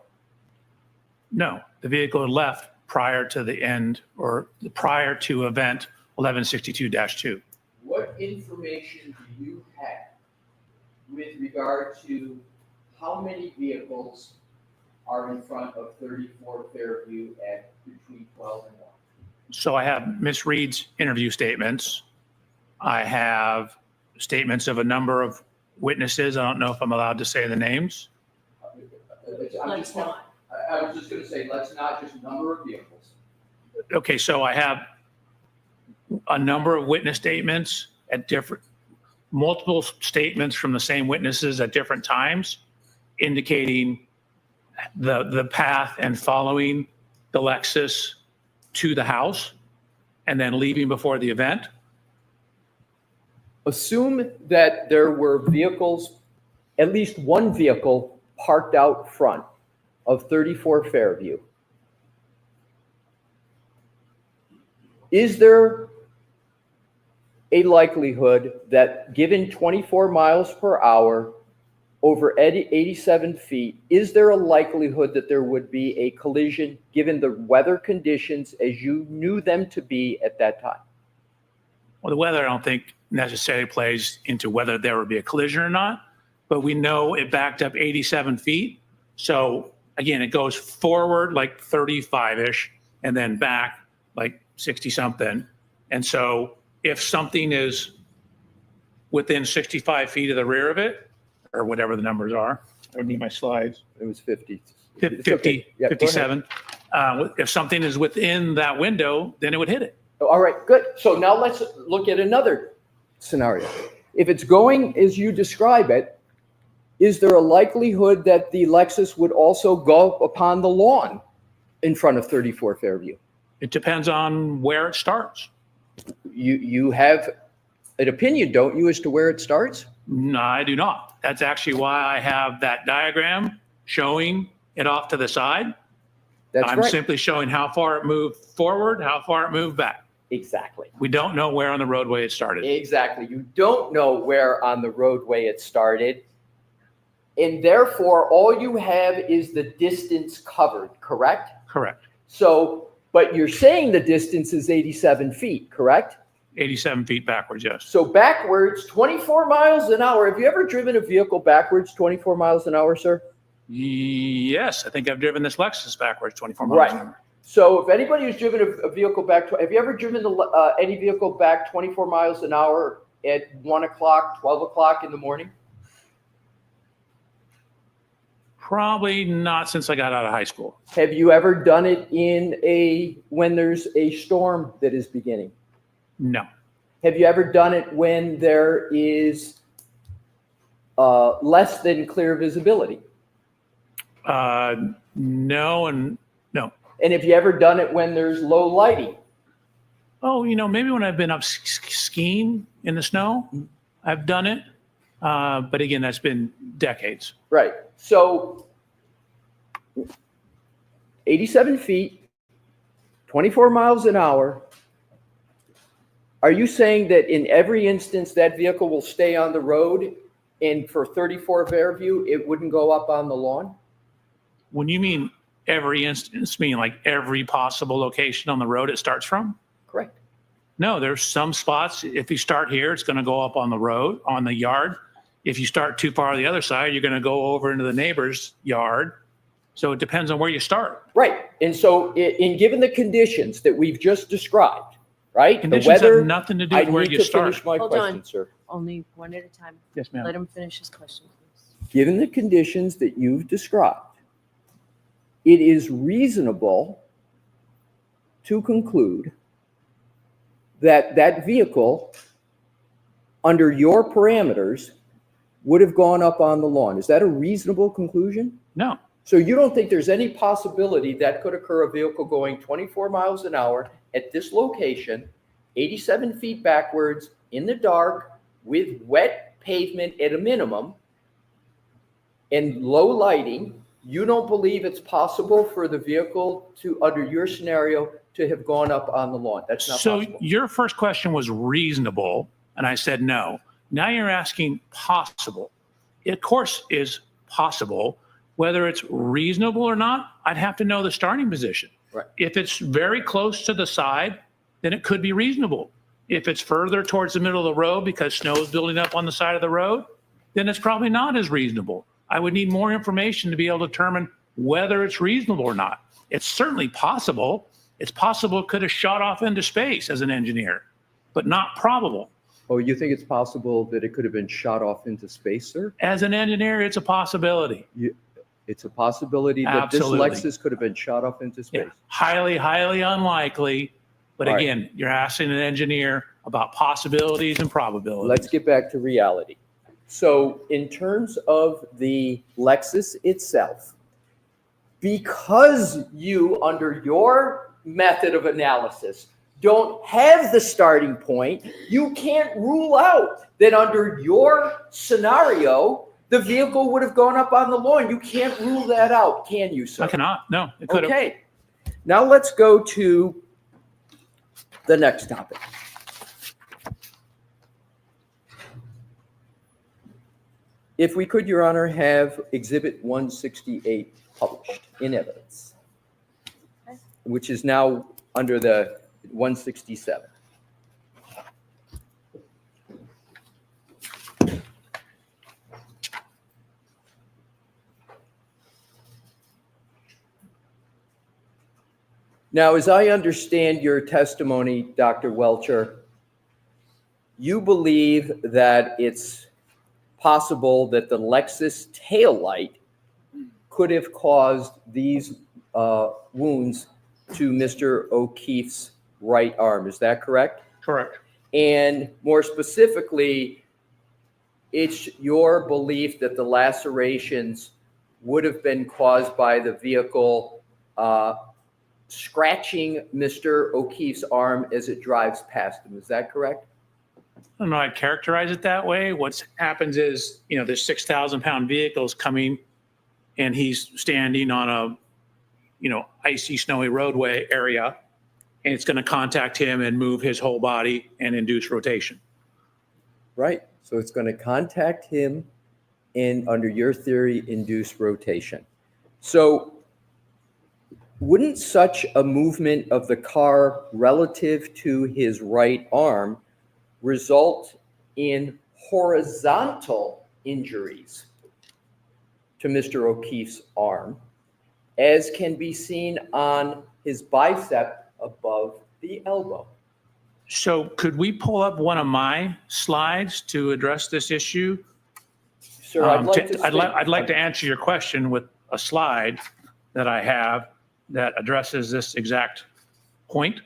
No, the vehicle had left prior to the end or prior to event 1162-2. What information do you have with regard to how many vehicles are in front of 34 Fairview at between 12 and 1? So I have Ms. Reed's interview statements. I have statements of a number of witnesses. I don't know if I'm allowed to say the names. Let's not. I was just going to say, let's not just number of vehicles. Okay, so I have a number of witness statements at multiple statements from the same witnesses at different times, indicating the path and following the Lexus to the house and then leaving before the event. Assume that there were vehicles, at least one vehicle parked out front of 34 Fairview. Is there a likelihood that given 24 miles per hour over 87 feet, is there a likelihood that there would be a collision given the weather conditions as you knew them to be at that time? Well, the weather I don't think necessarily plays into whether there would be a collision or not, but we know it backed up 87 feet. So again, it goes forward like 35-ish and then back like 60 something. And so if something is within 65 feet of the rear of it, or whatever the numbers are, I would need my slides. It was 50. 50, Okay. Yeah, 57. If something is within that window, then it would hit it. All right, good. So now let's look at another scenario. If it's going as you describe it, is there a likelihood that the Lexus would also go upon the lawn in front of 34 Fairview? It depends on where it starts. You have an opinion, don't you, as to where it starts? No, I do not. That's actually why I have that diagram showing it off to the side. I'm right. simply showing how far it moved forward, how far it moved back. Exactly. We don't know where on the roadway it started. Exactly. You don't know where on the roadway it started. And therefore, all you have is the distance covered, correct? Correct. So, but you're saying the distance is 87 feet, correct? 87 feet backwards, yes. So backwards, 24 miles an hour. Have you ever driven a vehicle backwards 24 miles an hour, sir? Yes, I think I've driven this Lexus backwards 24 miles an hour. So if anybody who's driven a vehicle back, have you ever driven any vehicle back 24 miles an hour at 1 o'clock, 12 o'clock in the morning? Probably not since I got out of high school. Have you ever done it when there's a storm that is beginning? No. Have you ever done it when there is less than clear visibility? No and no. And have you ever done it when there's low lighting? Oh, maybe when I've been up skiing in the snow, I've done it. But again, that's been decades. Right. So 87 feet, 24 miles an hour. Are you saying that in every instance that vehicle will stay on the road And for 34 Fairview, it wouldn't go up on the lawn? When you mean every instance, mean like every possible location on the road it starts from? Correct. No, there's some spots, if you start here, it's going to go up on the road, on the yard. If you start too far on the other side, you're going to go over into the neighbor's yard. So it depends on where you start. Right. And so in given the conditions that we've just described, right? Conditions the weather have nothing to do with where you start. I need to finish my Hold question, on. sir. Only one at a time. Yes, ma'am. Let him finish his question, please. Given the conditions that you've described, it is reasonable to conclude that that vehicle, under your parameters, would have gone up on the lawn. Is that a reasonable conclusion? No. So you don't think there's any possibility that could occur, a vehicle going 24 miles an hour at this location, 87 feet backwards, in the dark, with wet pavement at a minimum, and low lighting, you don't believe it's possible for the vehicle to, under your scenario, to have gone up on the lawn? That's not So possible. your first question was reasonable, and I said no. Now you're asking possible. It, of course, is possible. Whether it's reasonable or not, I'd have to know the starting position. Right. If it's very close to the side, then it could be reasonable. If it's further towards the middle of the road because snow is building up on the side of the road, then it's probably not as reasonable. I would need more information to be able to determine whether it's reasonable or not. It's certainly possible. It's possible it could have shot off into space as an engineer, but not probable. Oh, you think it's possible that it could have been shot off into space, sir? As an engineer, it's a possibility. It's a possibility that Absolutely. this Lexus could have been shot off into space. Yeah. Highly, highly unlikely. But All right. again, you're asking an engineer about possibilities and probabilities. Let's get back to reality. So in terms of the Lexus itself, because you, under your method of analysis, don't have the starting point, you can't rule out that under your scenario, the vehicle would have gone up on the lawn. You can't rule that out, can you, sir? I cannot. No, it could have. Okay. Now let's go to the next topic. If we could, Your Honor, have Exhibit 168 published in evidence, which is now under the 167. Now, as I understand your testimony, Dr. Welcher, you believe that it's possible that the Lexus taillight could have caused these wounds to Mr. O'Keefe's right arm. Is that correct? Correct. And more specifically, it's your belief that the lacerations would have been caused by the vehicle scratching Mr. O'Keefe's arm as it drives past him. Is that correct? I don't know. I'd characterize it that way. What happens is, there's 6,000-pound vehicles coming, and he's standing on a, icy, snowy roadway area, and it's going to contact him and move his whole body and induce rotation. Right. So it's going to contact him and, under your theory, induce rotation. So wouldn't such a movement of the car relative to his right arm result in horizontal injuries to Mr. O'Keefe's arm, as can be seen on his bicep above the elbow? So could we pull up one of my slides to address this issue? Sir, I'd like to answer your question with a slide that I have that addresses this exact point.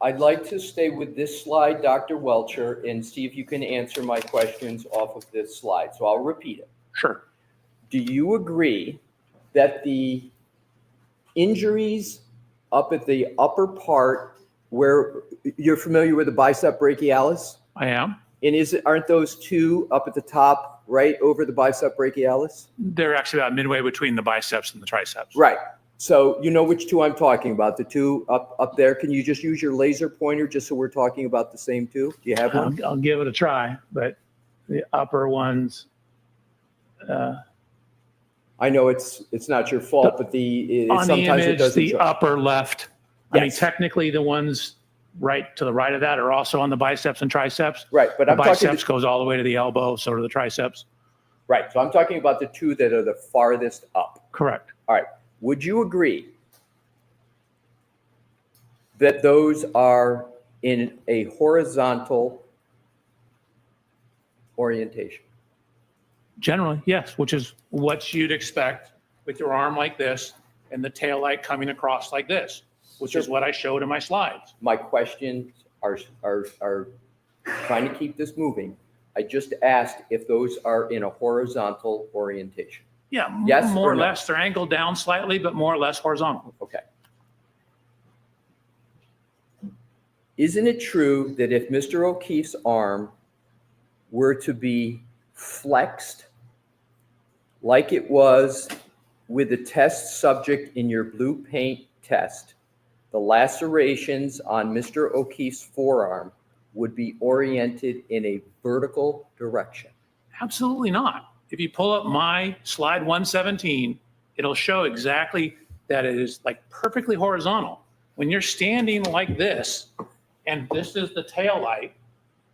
I'd like to stay with this slide, Dr. Welcher, and see if you can answer my questions off of this slide. So I'll repeat it. Sure. Do you agree that the injuries up at the upper part, where you're familiar with the bicep brachialis? I am. And aren't those two up at the top, right over the bicep brachialis? They're actually about midway between the biceps and the triceps. Right. So you know which two I'm talking about, the two up there. Can you just use your laser pointer just so we're talking about the same two? Do you have one? I'll give it a try, but the upper ones I know it's not your fault, but On the sometimes it image, doesn't the show. upper left, I mean, Yes. technically the ones right to the right of that are also on the biceps and triceps. Right, but The I'm talking, biceps goes all the way to the elbow, so do the triceps. right, so I'm talking about the two that are the farthest up. Correct. All right, would you agree that those are in a horizontal orientation? Generally, yes, which is what you'd expect with your arm like this and the tail light coming across like this, which is what I showed in my slides. My questions are trying to keep this moving. I just asked if those are in a horizontal orientation. Yeah, Yes more or or no? less. They're angled down slightly, but more or less horizontal. Okay. Isn't it true that if Mr. O'Keefe's arm were to be flexed like it was with the test subject in your blue paint test, the lacerations on Mr. O'Keefe's forearm would be oriented in a vertical direction? Absolutely not. If you pull up my slide 117, it'll show exactly that it is like perfectly horizontal. When you're standing like this, and this is the tail light,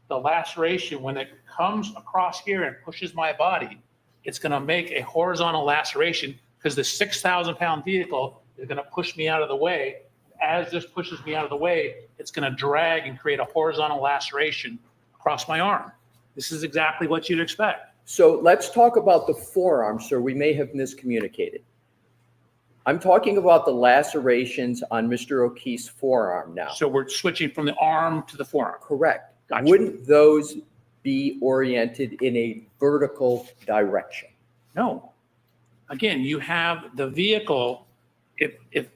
the laceration, when it comes across here and pushes my body, it's going to make a horizontal laceration because the 6,000-pound vehicle is going to push me out of the way. As this pushes me out of the way, it's going to drag and create a horizontal laceration across my arm. This is exactly what you'd expect. So let's talk about the forearm, sir. We may have miscommunicated. I'm talking about the lacerations on Mr. O'Keefe's forearm now. So we're switching from the arm to the forearm. Correct. Gotcha. Wouldn't those be oriented in a vertical direction? No. Again, you have the vehicle. If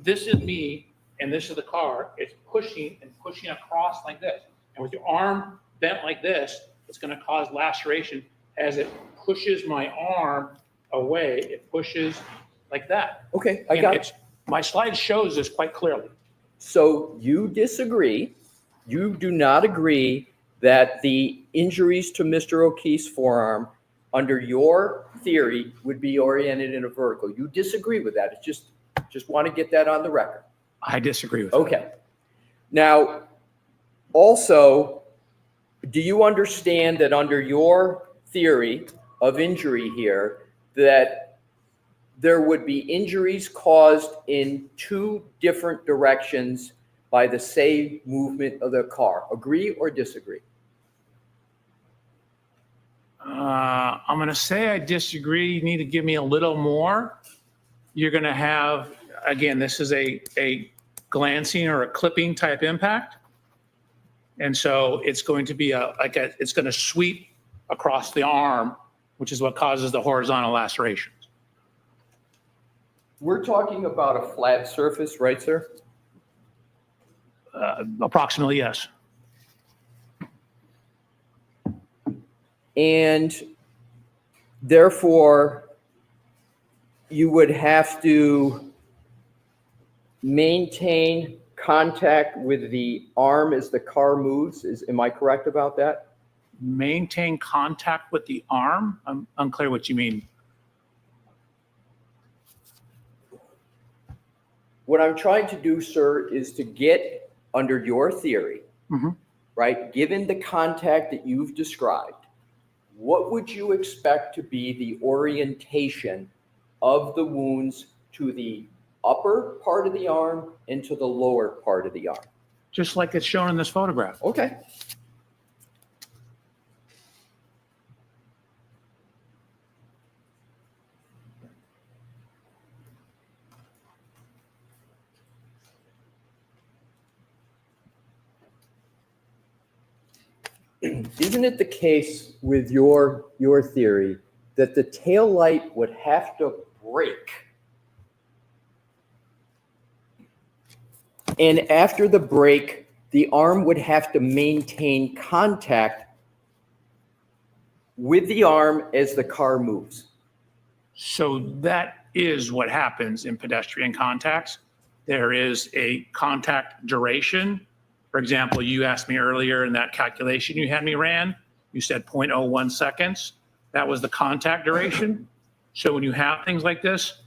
this is me and this is the car, it's pushing and pushing across like this. And with your arm bent like this, it's going to cause laceration as it pushes my arm away. It pushes like that. Okay, I got it. My slide shows this quite clearly. So you disagree, you do not agree that the injuries to Mr. O'Keefe's forearm under your theory would be oriented in a vertical. You disagree with that. It's just want to get that on the record. I disagree with Okay. Now, also, do you understand that under your theory of injury here, that there would be injuries caused in two different directions by the same movement of the car? Agree or disagree? I'm going to say I disagree. You need to give me a little more. You're going to have, again, this is a glancing or a clipping type impact. And so it's going to be it's going to sweep across the arm, which is what causes the horizontal lacerations. We're talking about a flat surface, right, sir? Approximately, yes. And therefore, you would have to maintain contact with the arm as the car moves. Am I correct about that? Maintain contact with the arm? I'm unclear what you mean. What I'm trying to do, sir, is to get under your theory, right? Given the contact that you've described, what would you expect to be the orientation of the wounds to the upper part of the arm and to the lower part of the arm? Just like it's shown in this photograph. Okay. Isn't it the case with your theory that the tail light would have to break? And after the break, the arm would have to maintain contact with the arm as the car moves? So that is what happens in pedestrian contacts. There is a contact duration. For example, you asked me earlier in that calculation you had me ran, you said 0.01 seconds. That was the contact duration. So when you have things like this,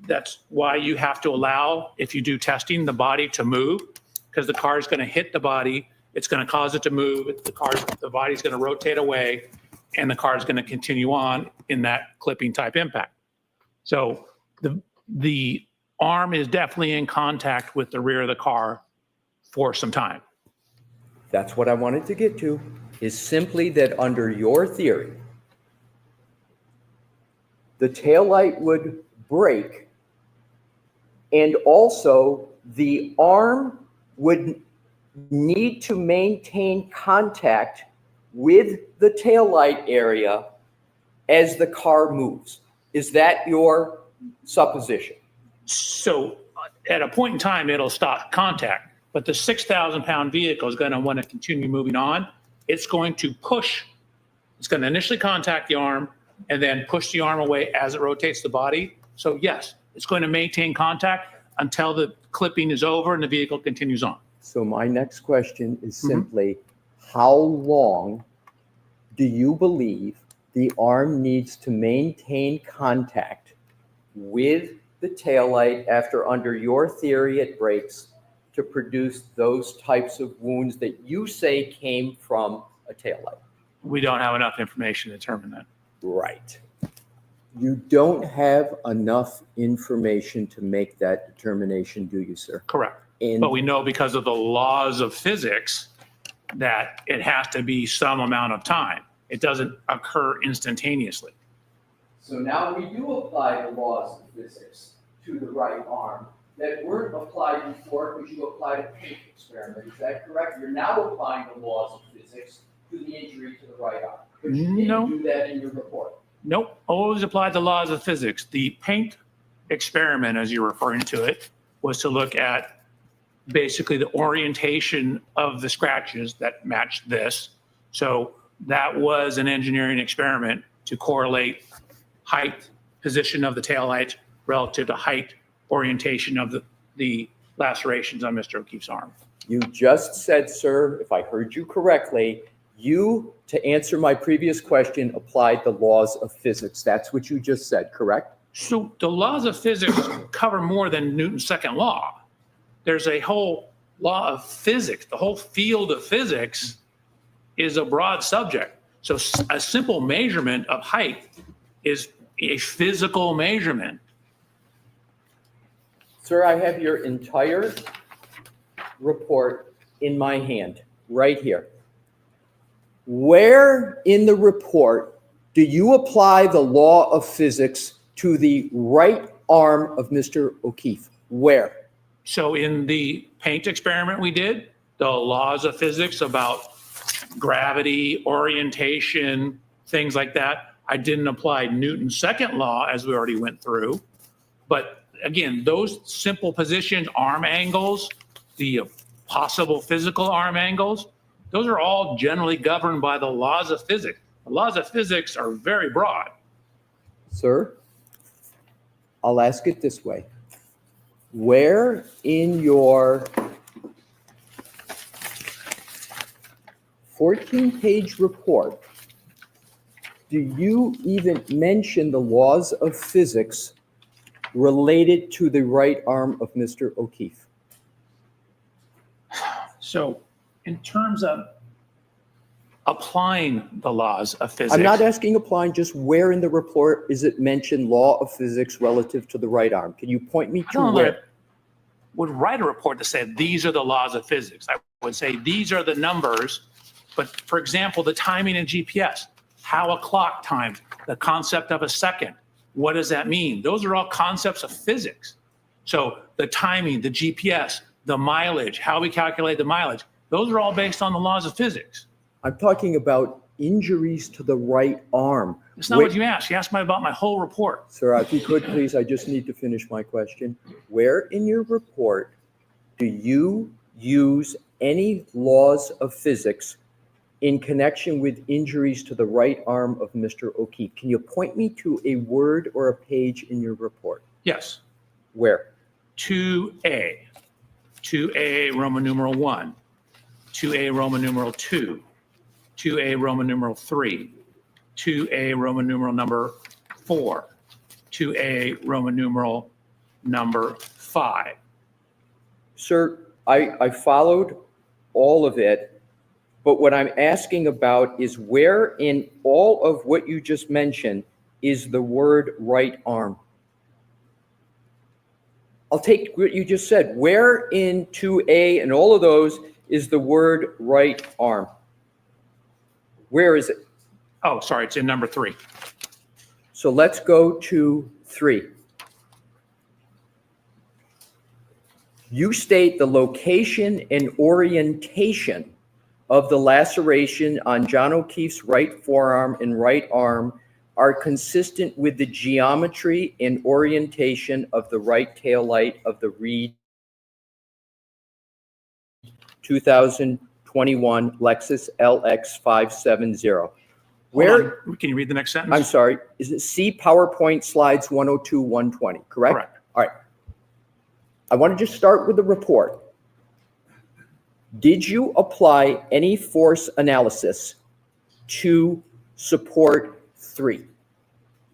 that's why you have to allow, if you do testing, the body to move, because the car is going to hit the body. It's going to cause it to move. The body's going to rotate away, and the car is going to continue on in that clipping type impact. So the arm is definitely in contact with the rear of the car for some time. That's what I wanted to get to, is simply that under your theory, the taillight would break, and also the arm would need to maintain contact with the taillight area as the car moves. Is that your supposition? So at a point in time, it'll stop contact, but the 6,000-pound vehicle is going to want to continue moving on. It's going to push. It's going to initially contact the arm and then push the arm away as it rotates the body. So yes, it's going to maintain contact until the clipping is over and the vehicle continues on. So my next question is simply, how long do you believe the arm needs to maintain contact with the taillight after, under your theory, it breaks to produce those types of wounds that you say came from a taillight? We don't have enough information to determine that. Right. You don't have enough information to make that determination, do you, sir? Correct. But we know because of the laws of physics that it has to be some amount of time. It doesn't occur instantaneously. So now we do apply the laws of physics to the right arm that weren't applied before because you applied a paint experiment. Is that correct? You're now applying the laws of physics to the injury to the right arm. But you didn't do that in your report. Nope, always applied the laws of physics. The paint experiment, as you're referring to it, was to look at basically the orientation of the scratches that matched this. So that was an engineering experiment to correlate height, position of the taillight relative to height, orientation of the lacerations on Mr. O'Keefe's arm. You just said, sir, if I heard you correctly, you, to answer my previous question, applied the laws of physics. That's what you just said, correct? So the laws of physics cover more than Newton's second law. There's a whole law of physics. The whole field of physics is a broad subject. So a simple measurement of height is a physical measurement. Sir, I have your entire report in my hand, right here. Where in the report do you apply the law of physics to the right arm of Mr. O'Keefe? Where? So in the paint experiment we did, the laws of physics about gravity, orientation, things like that, I didn't apply Newton's second law as we already went through. But again, those simple positions, arm angles, the possible physical arm angles, those are all generally governed by the laws of physics. The laws of physics are very broad. Sir, I'll ask it this way. Where in your 14-page report do you even mention the laws of physics related to the right arm of Mr. O'Keefe? So in terms of applying the laws of physics. I'm not asking applying, just where in the report is it mentioned law of physics relative to the right arm? Can you point me to where? I would write a report that said these are the laws of physics. I would say these are the numbers, but for example, the timing in GPS, how a clock times, the concept of a second, what does that mean? Those are all concepts of physics. So the timing, the GPS, the mileage, how we calculate the mileage, those are all based on the laws of physics. I'm talking about injuries to the right arm. That's not what you asked. You asked me about my whole report. Sir, if you could please, I just need to finish my question. Where in your report do you use any laws of physics in connection with injuries to the right arm of Mr. O'Keefe? Can you point me to a word or a page in your report? Yes. Where? 2A, 2A Roman numeral 1, 2A Roman numeral 2, 2A Roman numeral 3, 2A Roman numeral number 4, 2A Roman numeral number 5. Sir, I followed all of it, but what I'm asking about is where in all of what you just mentioned is the word right arm? I'll take what you just said. Where in 2A and all of those is the word right arm? Where is it? Oh, sorry, it's in number 3. So let's go to 3. You state the location and orientation of the laceration on John O'Keefe's right forearm and right arm are consistent with the geometry and orientation of the right taillight of the Reed 2021 Lexus LX 570. Where? Can you read the next sentence? I'm sorry. Is it see PowerPoint slides 102, 120, correct? Correct. All right. I want to just start with the report. Did you apply any force analysis to support 3?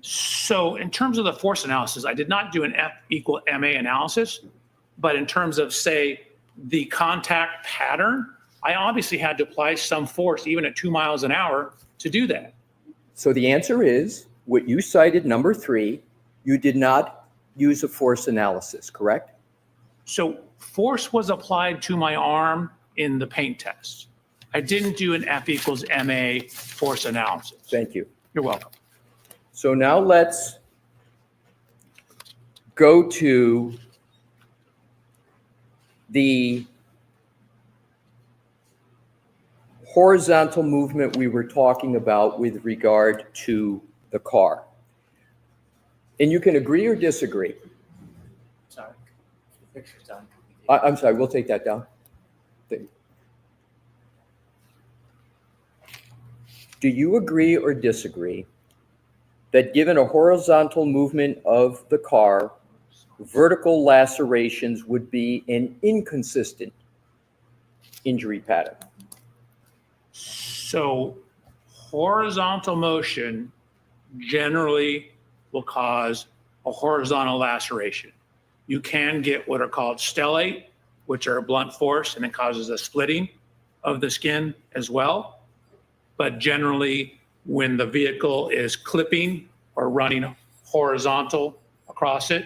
So in terms of the force analysis, I did not do an F equal MA analysis, but in terms of, say, the contact pattern, I obviously had to apply some force, even at 2 miles an hour, to do that. So the answer is, what you cited, number 3, you did not use a force analysis, correct? So force was applied to my arm in the paint test. I didn't do an F equals MA force analysis. Thank you. You're welcome. So now let's go to the horizontal movement we were talking about with regard to the car. And you can agree or disagree. Sorry. The picture's done. I'm sorry, we'll take that down. Do you agree or disagree that given a horizontal movement of the car, vertical lacerations would be an inconsistent injury pattern? So horizontal motion generally will cause a horizontal laceration. You can get what are called stellate, which are a blunt force, and it causes a splitting of the skin as well. But generally, when the vehicle is clipping or running horizontal across it,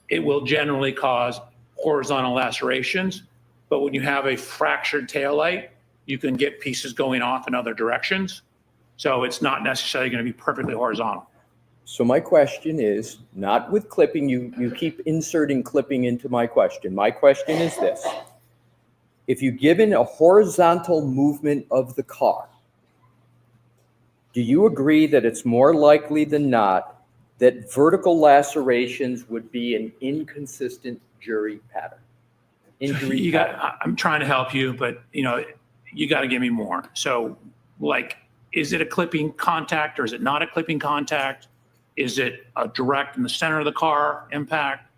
it will generally cause horizontal lacerations. But when you have a fractured taillight, you can get pieces going off in other directions. So it's not necessarily going to be perfectly horizontal. So my question is, not with clipping, you keep inserting clipping into my question. My question is this. If you're given a horizontal movement of the car, do you agree that it's more likely than not that vertical lacerations would be an inconsistent injury pattern? I'm trying to help you, but you got to give me more. So like, is it a clipping contact or is it not a clipping contact? Is it a direct in the center of the car impact?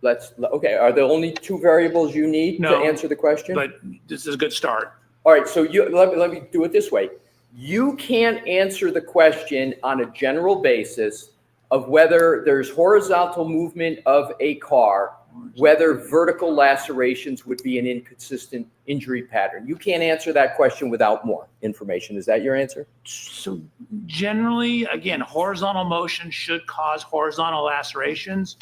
Okay, are there only 2 variables you need to answer the question? But this is a good start. All right, so let me do it this way. You can't answer the question on a general basis of whether there's horizontal movement of a car, whether vertical lacerations would be an inconsistent injury pattern. You can't answer that question without more information. Is that your answer? So generally, again, horizontal motion should cause horizontal lacerations.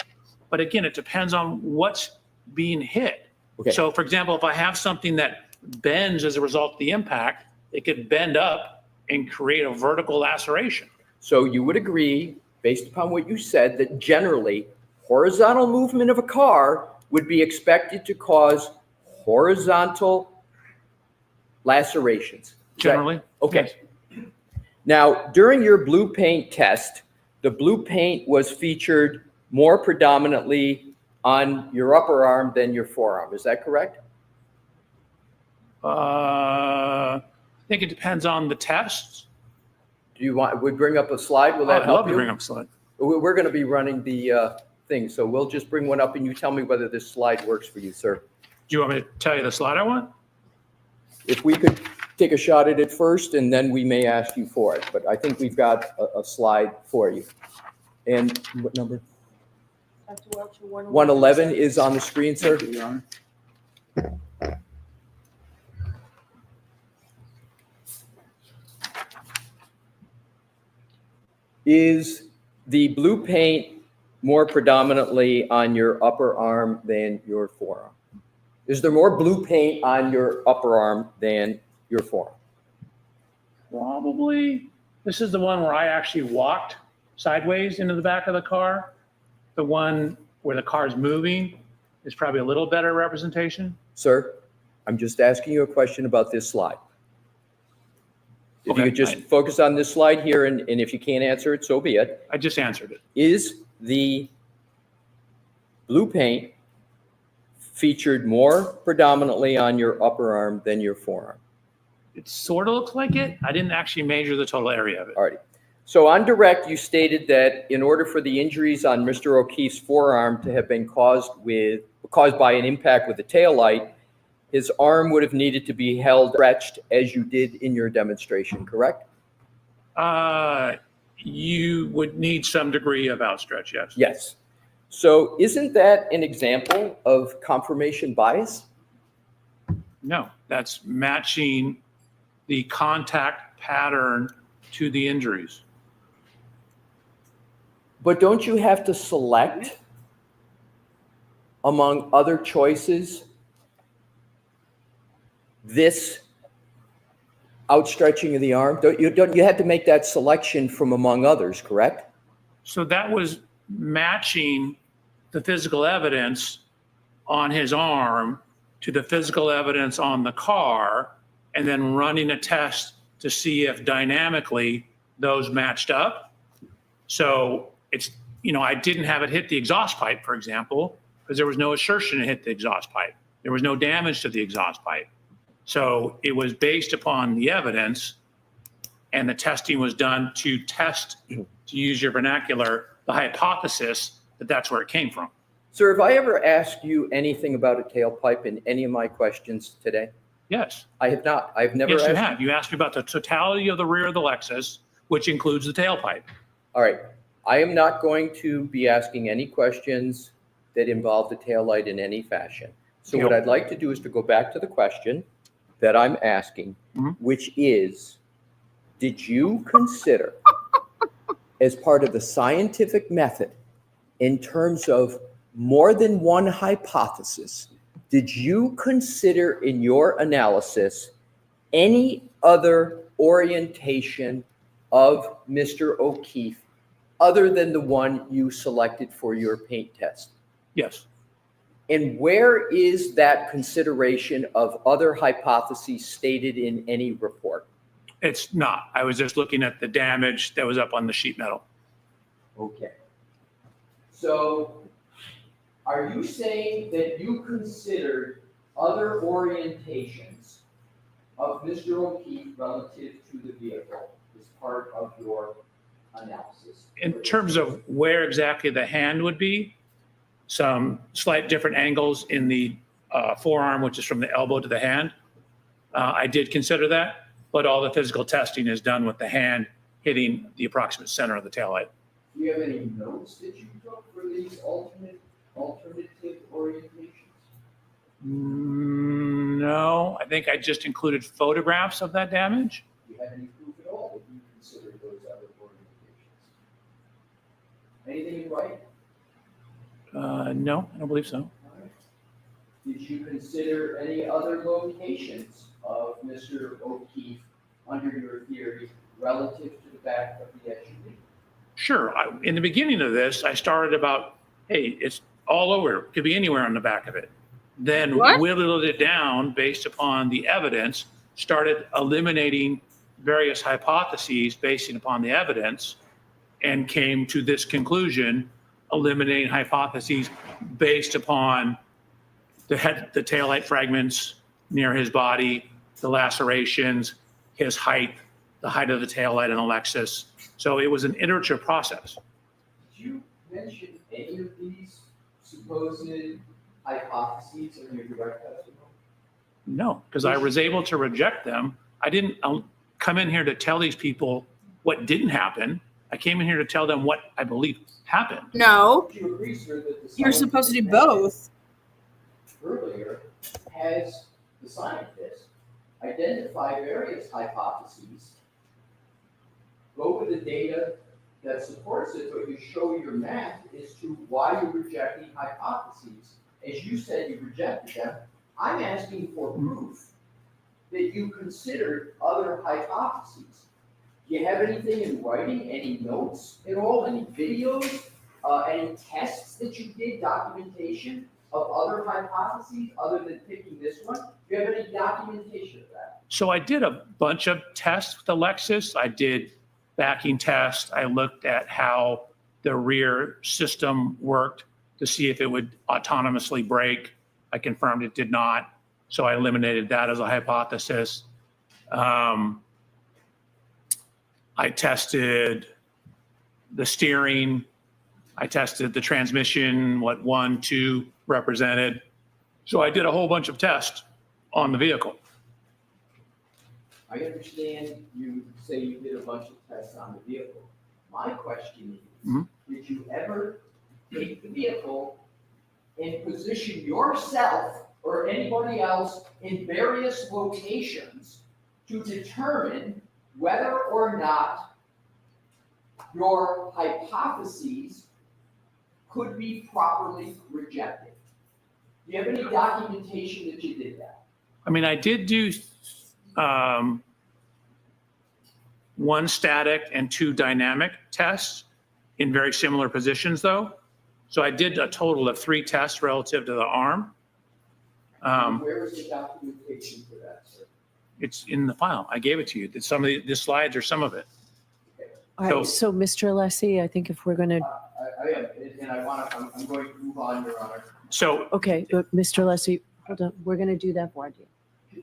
But again, it depends on what's being hit. Okay. So for example, if I have something that bends as a result of the impact, it could bend up and create a vertical laceration. So you would agree, based upon what you said, that generally horizontal movement of a car would be expected to cause horizontal lacerations. Generally. Okay. Yes. Now, during your blue paint test, the blue paint was featured more predominantly on your upper arm than your forearm. Is that correct? I think it depends on the tests. Do you want, we bring up a slide? Will that help you? I'd love to bring up a slide. We're going to be running the thing, so we'll just bring one up and you tell me whether this slide works for you, sir. Do you want me to tell you the slide I want? If we could take a shot at it first, and then we may ask you for it. But I think we've got a slide for you. And what number? Dr. Welcher, 111 is on the screen, sir. Thank you, Your Honor. Is the blue paint more predominantly on your upper arm than your forearm? Is there more blue paint on your upper arm than your forearm? Probably. This is the one where I actually walked sideways into the back of the car. The one where the car is moving is probably a little better representation. Sir, I'm just asking you a question about this slide. If Okay, you could just focus on this slide here, and if you can't answer it, so be it. I just answered it. Is the blue paint featured more predominantly on your upper arm than your forearm? It sort of looks like it. I didn't actually measure the total area of it. All right. So on direct, you stated that in order for the injuries on Mr. O'Keefe's forearm to have been caused by an impact with the taillight, his arm would have needed to be held stretched as you did in your demonstration, correct? You would need some degree of outstretch, yes. Yes. So isn't that an example of confirmation bias? No, that's matching the contact pattern to the injuries. But don't you have to select among other choices this outstretching of the arm? You had to make that selection from among others, correct? So that was matching the physical evidence on his arm to the physical evidence on the car, and then running a test to see if dynamically those matched up. So it's, I didn't have it hit the exhaust pipe, for example, because there was no assertion it hit the exhaust pipe. There was no damage to the exhaust pipe. So it was based upon the evidence, and the testing was done to test, to use your vernacular, the hypothesis that that's where it came from. Sir, have I ever asked you anything about a tailpipe in any of my questions today? Yes. I have not. I've never Yes, asked. you have. You asked me about the totality of the rear of the Lexus, which includes the tailpipe. All right. I am not going to be asking any questions that involve the taillight in any fashion. So what I'd like to do is to go back to the question that I'm asking, which is, did you consider, as part of the scientific method, in terms of more than one hypothesis, did you consider in your analysis any other orientation of Mr. O'Keefe other than the one you selected for your paint test? Yes. And where is that consideration of other hypotheses stated in any report? It's not. I was just looking at the damage that was up on the sheet metal. Okay. So are you saying that you considered other orientations of Mr. O'Keefe relative to the vehicle as part of your analysis? In terms of where exactly the hand would be, some slight different angles in the forearm, which is from the elbow to the hand. I did consider that, but all the physical testing is done with the hand hitting the approximate center of the taillight. Do you have any notes that you took for these alternative orientations? No, I think I just included photographs of that damage. Do you have any proof at all that you considered those other orientations? Anything in writing? No, I don't believe so. Did you consider any other locations of Mr. O'Keefe under your theory relative to the back of the SUV? Sure. In the beginning of this, I started about, hey, it's all over. It could be anywhere on the back of it. Then whittled it down based upon the evidence, started eliminating various hypotheses based upon the evidence, and came to this conclusion, eliminating hypotheses based upon the taillight fragments near his body, the lacerations, his height, the height of the taillight in the Lexus. So it was an iterative process. Did you mention any of these supposed hypotheses in your direct testimony? No, because I was able to reject them I didn't come in here to tell these people what didn't happen. I came in here to tell them what I believe happened. No, Do you agree, sir, that the you're supposed to do both. earlier has the scientist identify various hypotheses, go with the data that supports it, but you show your math as to why you're rejecting hypotheses. As you said, you rejected them. I'm asking for proof that you considered other hypotheses. Do you have anything in writing, any notes at all, any videos, any tests that you did, documentation of other hypotheses other than picking this one? Do you have any documentation of that? So I did a bunch of tests with Alexis. I did backing tests. I looked at how the rear system worked to see if it would autonomously brake. I confirmed it did not. So I eliminated that as a hypothesis. I tested the steering. I tested the transmission, what 1, 2 represented. So I did a whole bunch of tests on the vehicle. I understand you say you did a bunch of tests on the vehicle. My question is, did you ever take the vehicle and position yourself or anybody else in various locations to determine whether or not your hypotheses could be properly rejected? Do you have any documentation that you did that? I mean, I did do 1 static and 2 dynamic tests in very similar positions, though. So I did a total of 3 tests relative to the arm. Where is the documentation for that, sir? It's in the file. I gave it to you. Some of the slides are some of it. All right, so Mr. Alessi, I think if we're going to. I am, and I'm going to move on, Your Honor. So. Okay, Mr. Alessi, hold on. We're going to do that for you.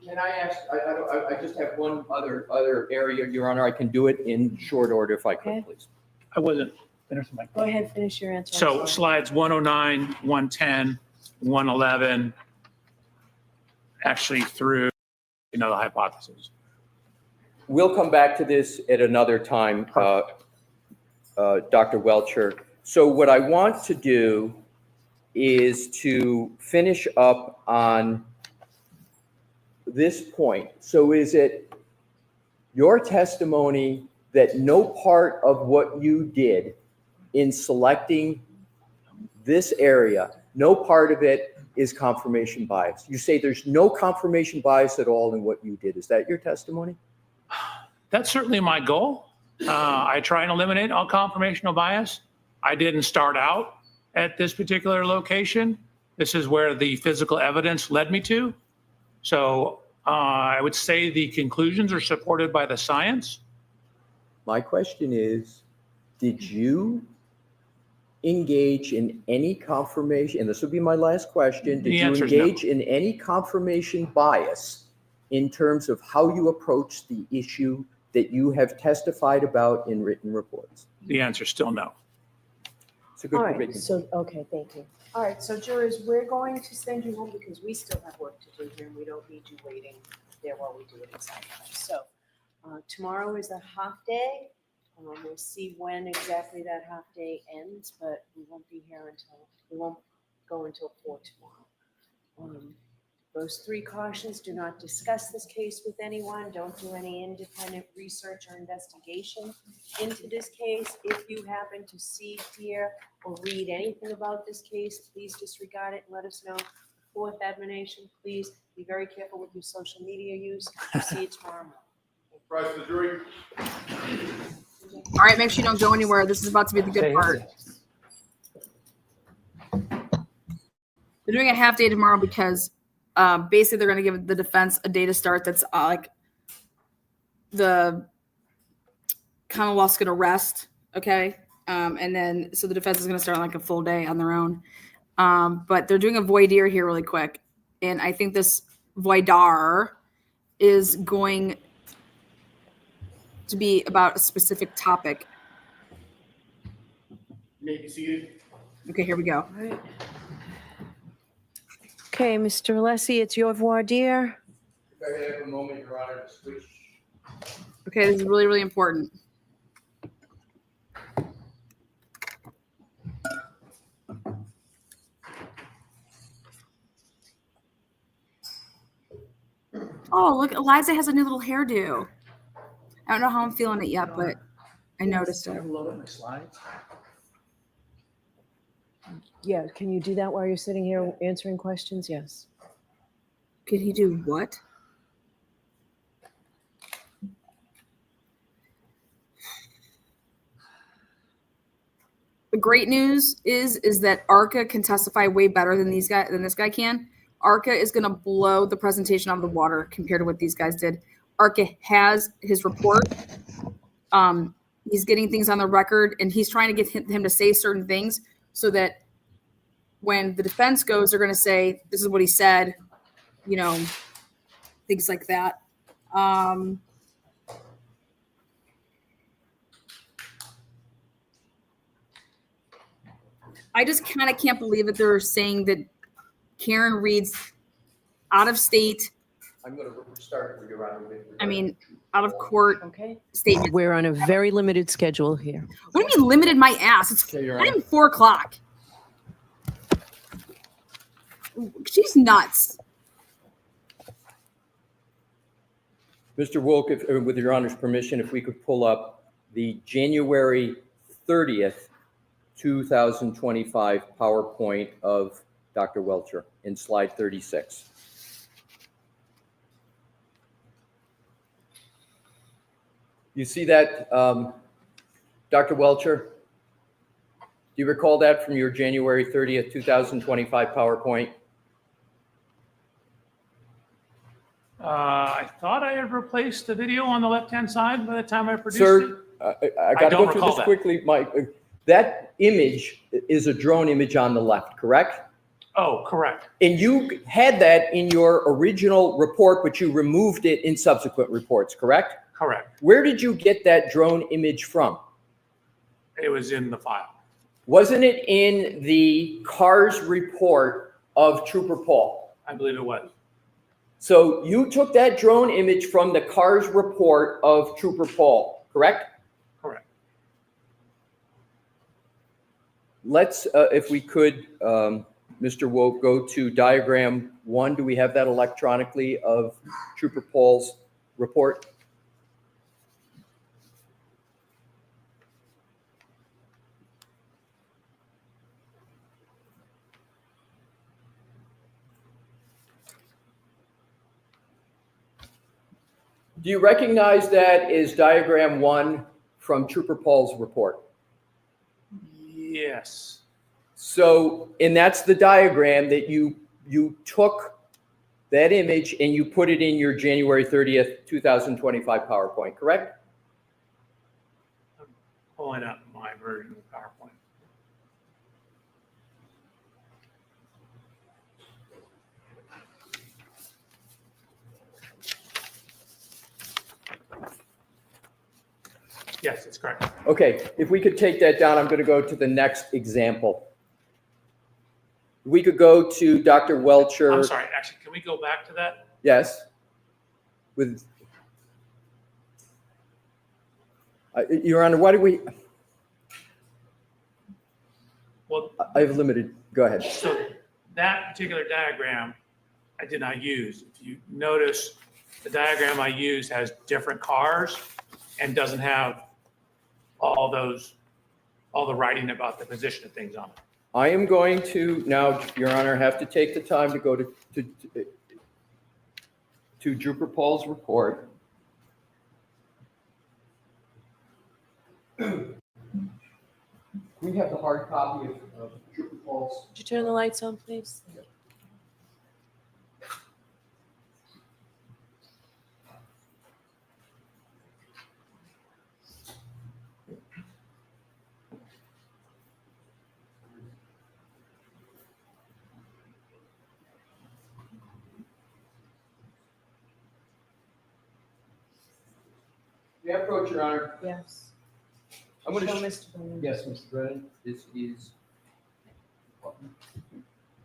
Can I ask, I just have one other area, Your Honor. I can do it in short order if I could, please. I wasn't finished with my Go ahead, finish your answer. So slides 109, 110, 111, actually through, the hypothesis. We'll come back to this at another time, Dr. Welcher. So what I want to do is to finish up on this point. So is it your testimony that no part of what you did in selecting this area, no part of it is confirmation bias? You say there's no confirmation bias at all in what you did. Is that your testimony? That's certainly my goal. I try and eliminate all confirmational bias. I didn't start out at this particular location. This is where the physical evidence led me to. So I would say the conclusions are supported by the science. My question is, did you engage in any confirmation, and this would be my last question, did you engage in any confirmation bias in terms of how you approach the issue that you have testified about in written reports? The answer is still no. It's a good All right, so, okay, thank you. All right, so jurors, we're going to send you home because we still have work to do here and we don't need you waiting there while we do it exactly. So tomorrow is a half day. We'll see when exactly that half day ends, but we won't go until 4 tomorrow. Those 3 cautions: do not discuss this case with anyone. Don't do any independent research or investigation into this case. If you happen to see, hear, or read anything about this case, please disregard it and let us know. 4th admonition, please be very careful with your social media use. We'll see you tomorrow morning. Rise to the jury. All right, make sure you don't go anywhere. This is about to be the good part. They're doing a half day tomorrow because basically they're going to give the defense a day to start that's like the Commonwealth's going to rest, okay? And then so the defense is going to start like a full day on their own. But they're doing a voir dire here really quick. And I think this voir dire is going to be about a specific topic. You may be seated. Okay, here we go. All right. Okay, Mr. Alessi, it's your voir dire. If I could have a moment, Your Honor, to switch Okay, this is really, really important. Oh, look, Eliza has a new little hairdo. I don't know how I'm feeling it yet, but I noticed it. Load up my slides. Yeah, can you do that while you're sitting here answering questions? Yes. Could he do what? The great news is that ARCA can testify way better than this guy can. ARCA is going to blow the presentation out of the water compared to what these guys did. ARCA has his report. He's getting things on the record, and he's trying to get him to say certain things so that when the defense goes, they're going to say, this is what he said, you know, things like that. I just kind of can't believe that they're saying that Karen Reed's out of state. I'm going to start with your honor. Out of court statement. We're on a very limited schedule here. What do you mean limited my ass? It's not even 4 o'clock. She's nuts. Mr. Wolk, with your honor's permission, if we could pull up the January 30th, 2025 PowerPoint of Dr. Welcher in slide 36. You see that, Dr. Welcher? Do you recall that from your January 30th, 2025 PowerPoint? I thought I had replaced the video on the left-hand side by the time I produced it. Sir, I got to go through this that. quickly. That image is a drone image on the left, correct? Oh, correct. And you had that in your original report, but you removed it in subsequent reports, correct? Correct. Where did you get that drone image from? It was in the file. Wasn't it in the CARS report of Trooper Paul? I believe it was. So you took that drone image from the CARS report of Trooper Paul, correct? Correct. Let's, if we could, Mr. Woke, go to diagram 1. Do we have that electronically of Trooper Paul's report? Do you recognize that as diagram 1 from Trooper Paul's report? Yes. So, and that's the diagram that you took that image and you put it in your January 30th, 2025 PowerPoint, correct? I'm pulling up my version of PowerPoint. Yes, it's correct. Okay, if we could take that down, I'm going to go to the next example. We could go to Dr. Welcher. I'm sorry, actually, can we go back to that? Yes. With Your Honor, why do we? Well, I have limited. Go ahead. So that particular diagram I did not use. If you notice, the diagram I used has different cars and doesn't have all the writing about the position of things on it. I am going to now, Your Honor, have to take the time to go to Trooper Paul's report. We have the hard copy of Trooper Paul's. Could you turn the lights on, please? May I approach, Your Honor? Yes. I'm going to Show Mr. Brennan. Yes, Mr. Brennan. This is.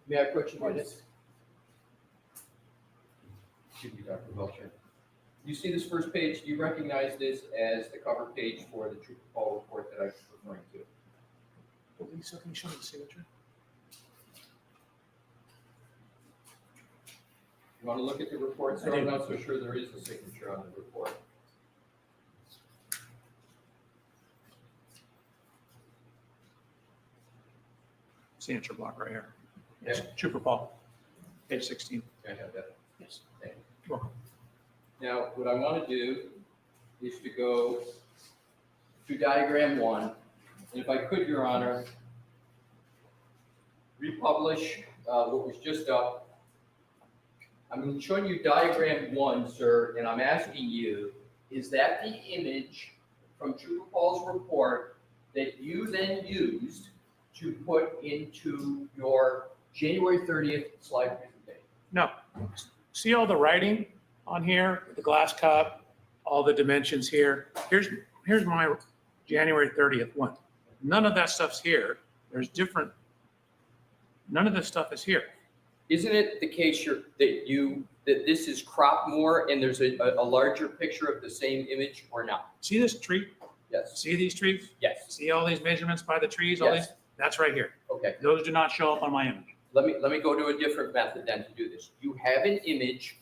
May I approach you, witness? Excuse me, Dr. Welcher. You see this first page, do you recognize this as the cover page for the Trooper Paul report that I was referring to? Lisa, can you show me the signature? You want to look at the report, sir? I'm not so sure there is a signature on the report. Signature block right here. Yes, Trooper Paul, page 16. I have that. Yes. Thank you. You're welcome. Now, what I want to do is to go to diagram 1. And if I could, Your Honor, republish what was just up. I'm showing you diagram 1, sir, and I'm asking you, is that the image from Trooper Paul's report that you then used to put into your January 30th slide presentation? No. See all the writing on here, the glass cup, all the dimensions here. Here's my January 30th one. None of that stuff's here. There's different. None of this stuff is here. Isn't it the case that this is cropped more and there's a larger picture of the same image, or not? See this tree? Yes. See these trees? Yes. See all these measurements by the trees? All Yes. these? That's right here. Okay. Those do not show up on my image. Let me go to a different method then to do this. You have an image.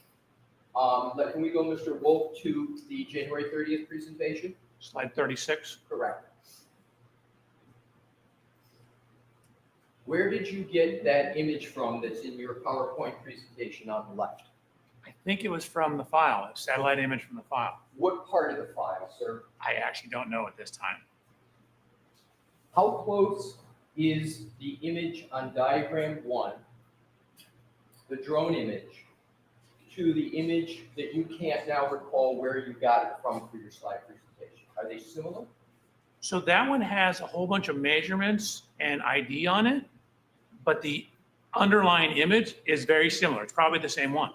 Can we go, Mr. Wolf, to the January 30th presentation? Slide 36. Correct. Where did you get that image from that's in your PowerPoint presentation on the left? I think it was from the file, a satellite image from the file. What part of the file, sir? I actually don't know at this time. How close is the image on diagram 1, the drone image, to the image that you can't now recall where you got it from for your slide presentation? Are they similar? So that one has a whole bunch of measurements and ID on it, but the underlying image is very similar. It's probably the same one.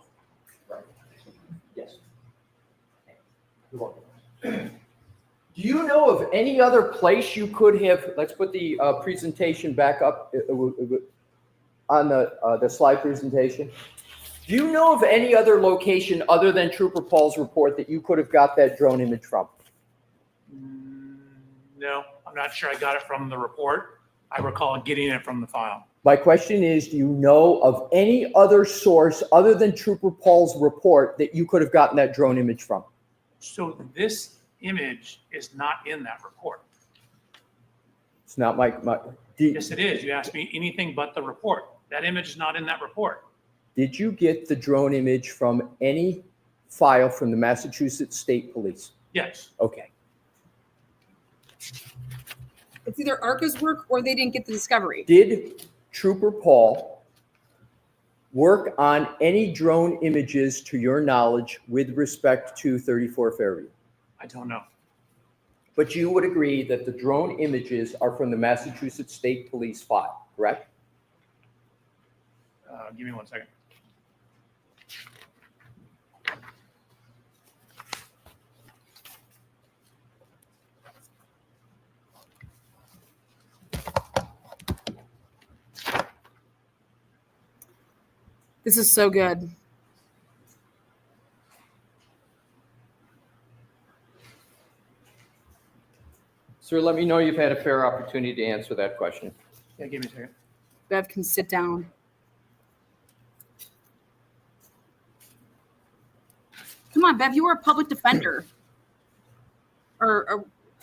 Right. Yes. You're welcome. Do you know of any other place you could have, let's put the presentation back up on the slide presentation. Do you know of any other location other than Trooper Paul's report that you could have got that drone image from? No, I'm not sure I got it from the report. I recall getting it from the file. My question is, do you know of any other source other than Trooper Paul's report that you could have gotten that drone image from? So this image is not in that report. It's not Yes, it is. You asked me anything but the report. That image is not in that report. Did you get the drone image from any file from the Massachusetts State Police? Yes. Okay. It's either ARCA's work or they didn't get the discovery. Did Trooper Paul work on any drone images to your knowledge with respect to 34 Fairview? I don't know. But you would agree that the drone images are from the Massachusetts State Police file, correct? Give me 1 second. This is so good. Sir, let me know you've had a fair opportunity to answer that question. Yeah, give me a second. Bev can sit down. Come on, Bev, you were a public defender. I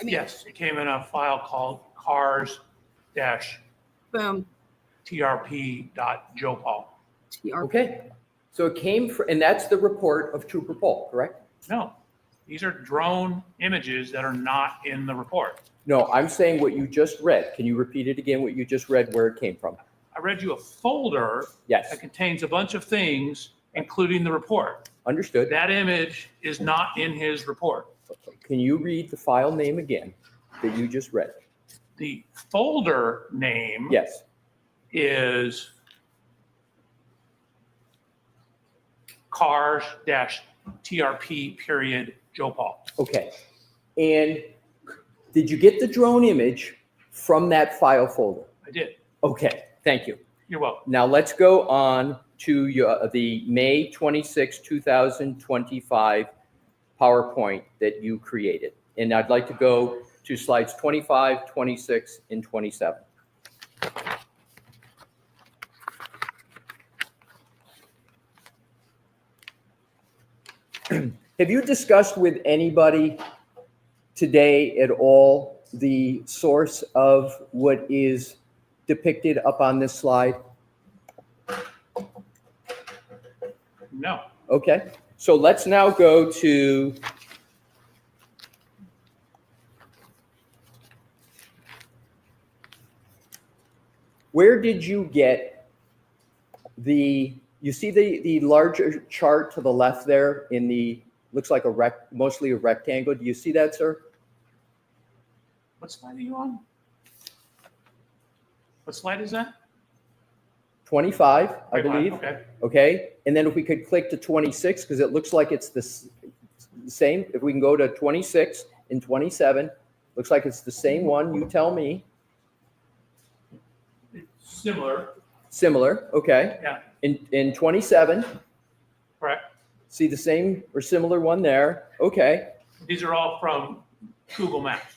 mean, Yes, it came in a file called cars-trp.jopal. Okay. So it came from, and that's the report of Trooper Paul, correct? No, these are drone images that are not in the report. No, I'm saying what you just read. Can you repeat it again, what you just read, where it came from? I read you a folder Yes. that contains a bunch of things, including the report. Understood. That image is not in his report. Can you read the file name again that you just read? The folder name Yes. is cars-trp.jopal. Okay. And did you get the drone image from that file folder? I did. Okay. Thank you. You're welcome. Now let's go on to the May 26, 2025 PowerPoint that you created. And I'd like to go to slides 25, 26, and 27. Have you discussed with anybody today at all the source of what is depicted up on this slide? No. Okay, so let's now go to where did you get you see the larger chart to the left there in the, looks like mostly a rectangle. Do you see that, sir? What slide are you on? What slide is that? 25, I 25, believe. okay. Okay, and then if we could click to 26, because it looks like it's the same. If we can go to 26 and 27, looks like it's the same one. You tell me. Similar. Similar, okay. Yeah. In 27, Correct. see the same or similar one there. Okay. These are all from Google Maps.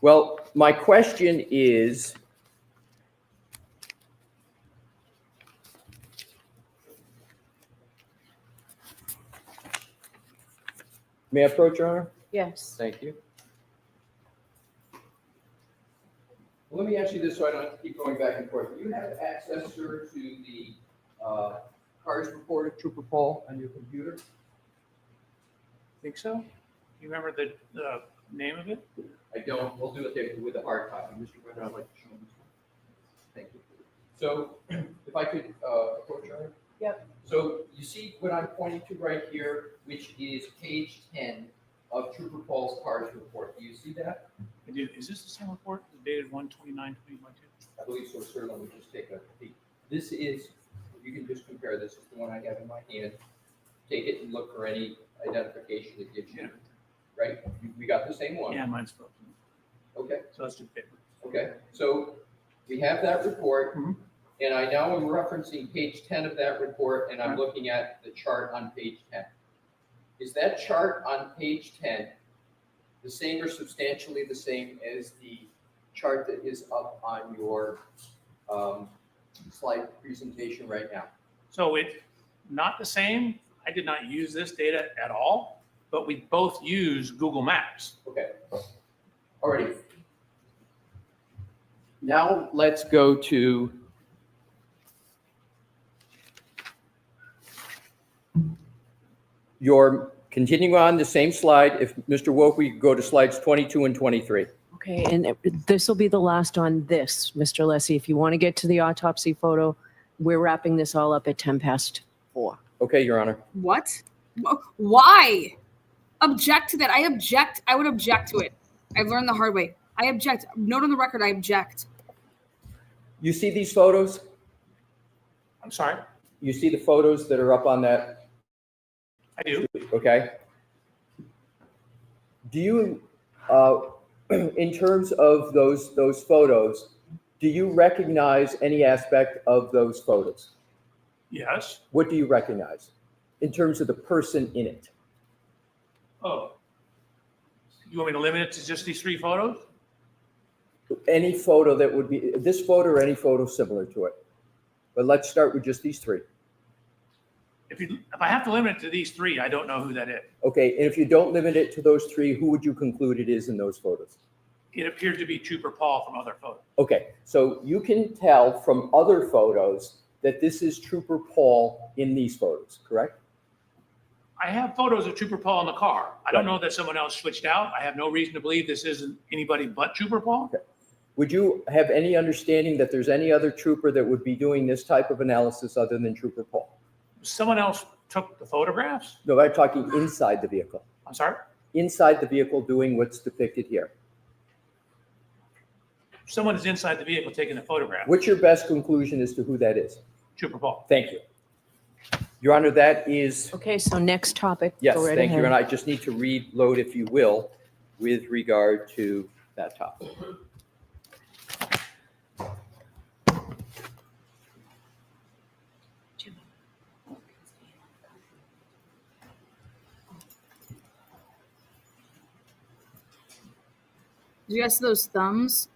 Well, my question is, may I approach, Your Honor? Yes. Thank you. Let me ask you this so I don't have to keep going back and forth. Do you have access, sir, to the cars report of Trooper Paul on your computer? Think so? You remember the name of it? I don't. We'll do it there with the hard copy. Mr. Brenner, I'd like to show this one. Thank you. So if I could approach, Your Honor? Yep. So you see what I'm pointing to right here, which is page 10 of Trooper Paul's cars report. Do you see that? I do. Is this the same report? It's dated 1/29/2022? I believe so, sir. Let me just take a peek. This is, you can just compare this with the one I have in my hand. Take it and look for any identification it gives you. Right? We got the same one. Yeah, mine's frozen. Okay. So let's do paper. Okay. So we have that report. And I now am referencing page 10 of that report, and I'm looking at the chart on page 10. Is that chart on page 10 the same or substantially the same as the chart that is up on your slide presentation right now? So it's not the same. I did not use this data at all, but we both use Google Maps. Okay. Alrighty. Now let's go to your, continuing on the same slide. If Mr. Woke, we could go to slides 22 and 23. Okay, and this will be the last on this, Mr. Lessie. If you want to get to the autopsy photo, we're wrapping this all up at 4:10. Okay, Your Honor. What? Why? Object to that. I object. I would object to it. I've learned the hard way. I object. Note on the record, I object. You see these photos? I'm sorry? You see the photos that are up on that? I do. Okay. Do you, in terms of those photos, do you recognize any aspect of those photos? Yes. What do you recognize in terms of the person in it? Oh. You want me to limit it to just these 3 photos? Any photo that would be, this photo or any photo similar to it. But let's start with just these 3. If I have to limit it to these 3, I don't know who that is. Okay, and if you don't limit it to those 3, who would you conclude it is in those photos? It appeared to be Trooper Paul from other photos. Okay, so you can tell from other photos that this is Trooper Paul in these photos, correct? I have photos of Trooper Paul in the car. I don't know that someone else switched out. I have no reason to believe this isn't anybody but Trooper Paul. Okay. Would you have any understanding that there's any other trooper that would be doing this type of analysis other than Trooper Paul? Someone else took the photographs? No, I'm talking inside the vehicle. I'm sorry? Inside the vehicle doing what's depicted here. Someone is inside the vehicle taking the photograph. What's your best conclusion as to who that is? Trooper Paul. Thank you. Your Honor, that is... Okay, so next topic. Yes, Go right thank you. ahead. And I just need to reload, if you will, with regard to that topic. Did you guys see those thumbs?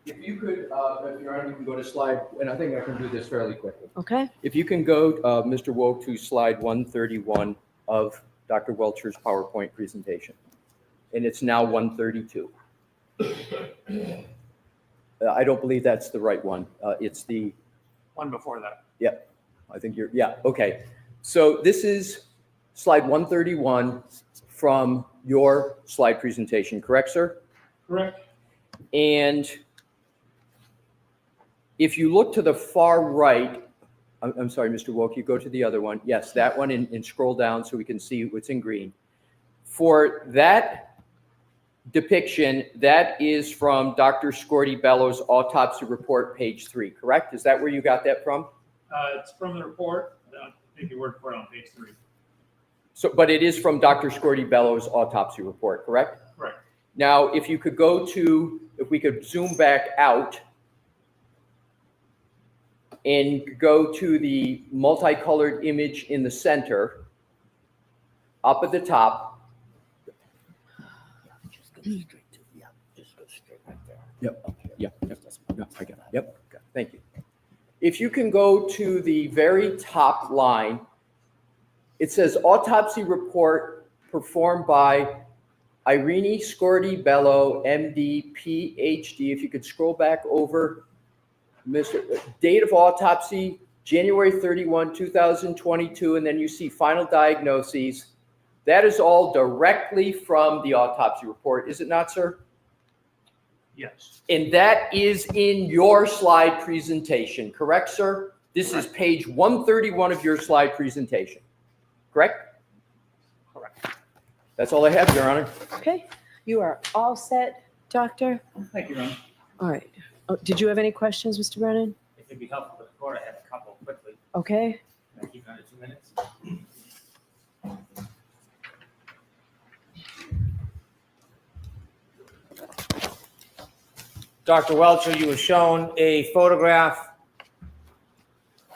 If you could, if Your Honor, you can go to slide, and I think I can do this fairly quickly. Okay. If you can go, Mr. Woke, to slide 131 of Dr. Welcher's PowerPoint presentation. And it's now 132. I don't believe that's the right one. It's the one before that. Yep. I think you're, yeah, okay. So this is slide 131 from your slide presentation, correct, sir? Correct. And if you look to the far right, I'm sorry, Mr. Woke, you go to the other one. Yes, that one, and scroll down so we can see what's in green. For that depiction, that is from Dr. Scorty Bellows' autopsy report, page 3, correct? Is that where you got that from? It's from the report. Take your word for it on page 3. So, but it is from Dr. Scorty Bellows' autopsy report, correct? Correct. Now, if you could go to, if we could zoom back out and go to the multicolored image in the center, up at the top. Just go straight to, yeah, just go straight right there. Yep. Yep. Yep. I got it. Yep. Okay. Thank you. If you can go to the very top line, it says autopsy report performed by Irene Scorty Bello, MD, PhD. If you could scroll back over, Mr. Date of autopsy, January 31, 2022, and then you see final diagnoses. That is all directly from the autopsy report, is it not, sir? Yes. And that is in your slide presentation, correct, sir? This is page 131 of your slide presentation, correct? Correct. That's all I have, Your Honor. Okay. You are all set, Doctor? Thank you, Ron. All right. Oh, did you have any questions, Mr. Brennan? If it'd be helpful to the court, I have a couple quickly. Okay. Can I keep it under 2 minutes? Dr. Welcher, you were shown a photograph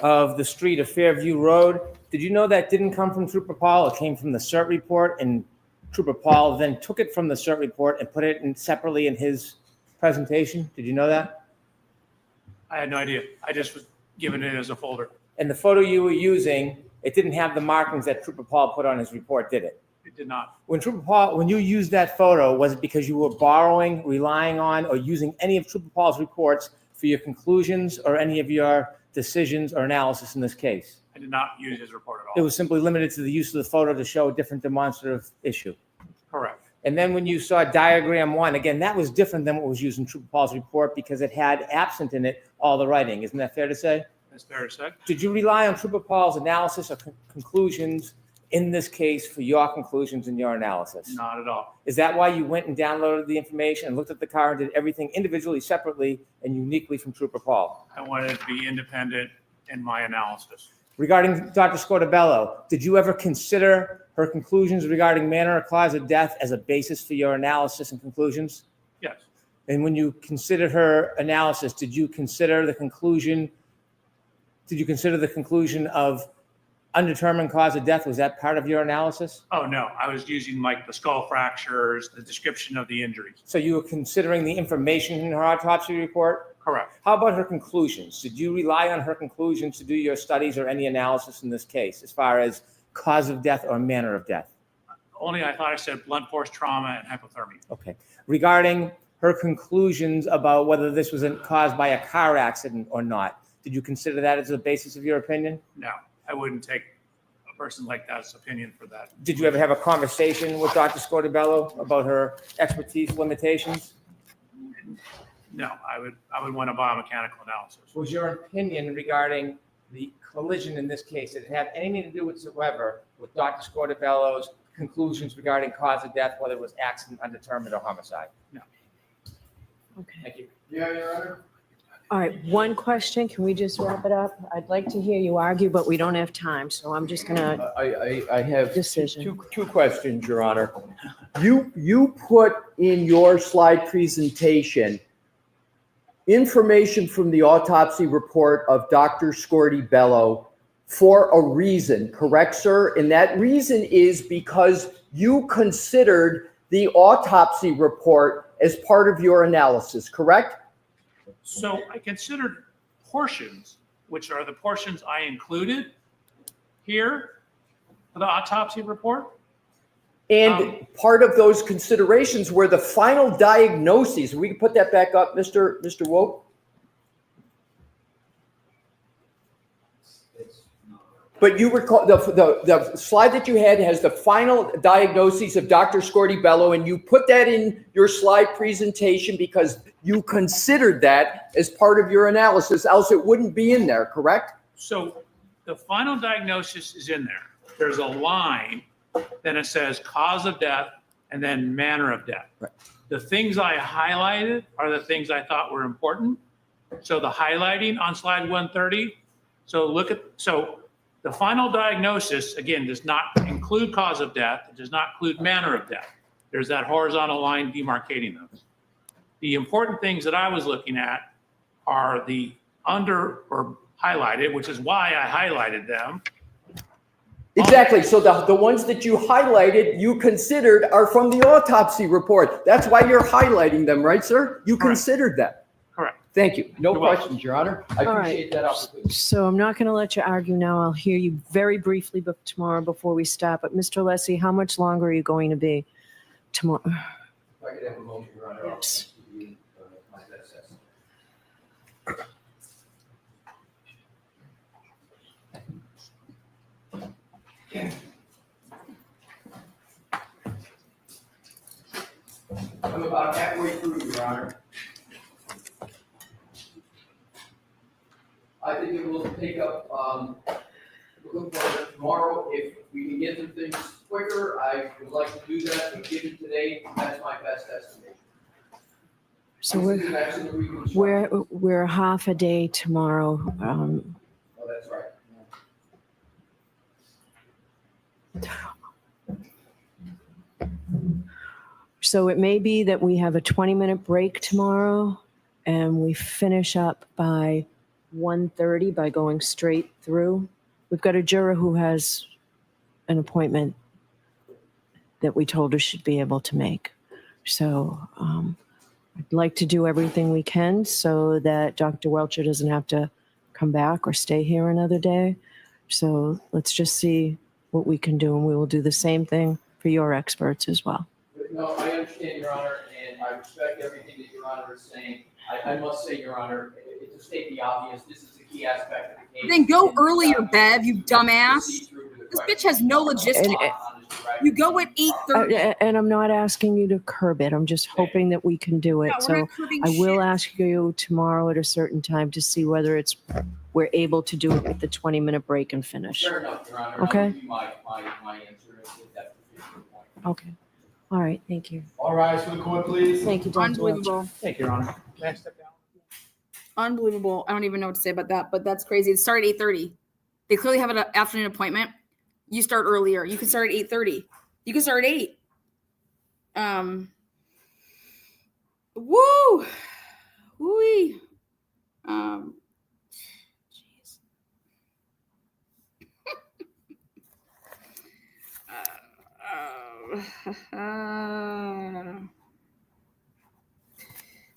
of the street of Fairview Road. Did you know that didn't come from Trooper Paul? It came from the CERT report, and Trooper Paul then took it from the CERT report and put it in separately in his presentation. Did you know that? I had no idea. I just was given it as a folder. And the photo you were using, it didn't have the markings that Trooper Paul put on his report, did it? It did not. When Trooper Paul, when you used that photo, was it because you were borrowing, relying on, or using any of Trooper Paul's reports for your conclusions or any of your decisions or analysis in this case? I did not use his report at all. It was simply limited to the use of the photo to show a different demonstrative issue. Correct. And then when you saw diagram 1, again, that was different than what was used in Trooper Paul's report because it had absent in it all the writing. Isn't that fair to say? That's fair to say. Did you rely on Trooper Paul's analysis or conclusions in this case for your conclusions and your analysis? Not at all. Is that why you went and downloaded the information and looked at the car and did everything individually, separately, and uniquely from Trooper Paul? I wanted to be independent in my analysis. Regarding Dr. Scotabello, did you ever consider her conclusions regarding manner or cause of death as a basis for your analysis and conclusions? Yes. And when you considered her analysis, did you consider the conclusion of undetermined cause of death? Was that part of your analysis? Oh, no. I was using like the skull fractures, the description of the injuries. So you were considering the information in her autopsy report? Correct. How about her conclusions? Did you rely on her conclusions to do your studies or any analysis in this case as far as cause of death or manner of death? Only I thought I said blunt force trauma and hypothermia. Okay. Regarding her conclusions about whether this was caused by a car accident or not, did you consider that as the basis of your opinion? No, I wouldn't take a person like that's opinion for that. Did you ever have a conversation with Dr. Scotabello about her expertise limitations? No, I would want a biomechanical analysis. Was your opinion regarding the collision in this case, did it have anything to do whatsoever with Dr. Scotabello's conclusions regarding cause of death, whether it was accident, undetermined, or homicide? No. Okay. Thank you. Yeah, Your Honor. All right, one question. Can we just wrap it up? I'd like to hear you argue, but we don't have time, so I'm just gonna. I have Decision. two questions, Your Honor. You put in your slide presentation information from the autopsy report of Dr. Scorty Bello for a reason, correct, sir? And that reason is because you considered the autopsy report as part of your analysis, correct? So I considered portions, which are the portions I included here for the autopsy report. And part of those considerations were the final diagnoses. We can put that back up, Mr. Woke. But you recall the slide that you had has the final diagnoses of Dr. Scorti-Bello, and you put that in your slide presentation because you considered that as part of your analysis, else it wouldn't be in there, correct? So the final diagnosis is in there. There's a line, then it says cause of death and then manner of death. Right. The things I highlighted are the things I thought were important. So the highlighting on slide 130. So the final diagnosis, again, does not include cause of death. It does not include manner of death. There's that horizontal line demarcating those. The important things that I was looking at are the under or highlighted, which is why I highlighted them. Exactly. So the ones that you highlighted, you considered are from the autopsy report. That's why you're highlighting them, right, sir? You considered that. Correct. Thank you. No You're questions, welcome. Your Honor. I All appreciate that opportunity. So I'm not going to let you argue now. I'll hear you very briefly tomorrow before we stop. But Mr. Lessie, how much longer are you going to be tomorrow? If I could have a moment, Your Honor. Yes. I'm about halfway through, Your Honor. I think it will take up, looking for tomorrow. If we can get through things quicker, I would like to do that, but given today, that's my best estimation. So we're half a day tomorrow. Oh, that's right. So it may be that we have a 20-minute break tomorrow and we finish up by 1:30 by going straight through. We've got a juror who has an appointment that we told her she'd be able to make. So I'd like to do everything we can so that Dr. Welcher doesn't have to come back or stay here another day. So let's just see what we can do, and we will do the same thing for your experts as well. No, I understand, Your Honor, and I respect everything that Your Honor is saying. I must say, Your Honor, to state the obvious, this is a key aspect of the case. Then go earlier, Bev, you dumbass. This bitch has no logistics. You go at 8:30. And I'm not asking you to curb it. I'm just hoping that we can do it. Yeah, we're So not curbing I will shit. ask you tomorrow at a certain time to see whether we're able to do it with the 20-minute break and finish. Fair enough, Your Honor. Okay. I'll give you my answer at that particular point. Okay. All right. Thank you. All rise for the court, please. Thank you, Dr. Welch. Unbelievable. Thank you, Your Honor. May I step down? Unbelievable. I don't even know what to say about that, but that's crazy. It started at 8:30. They clearly have an afternoon appointment. You start earlier. You can start at 8:30. You can start at 8. Woo! Woo-wee. Jeez.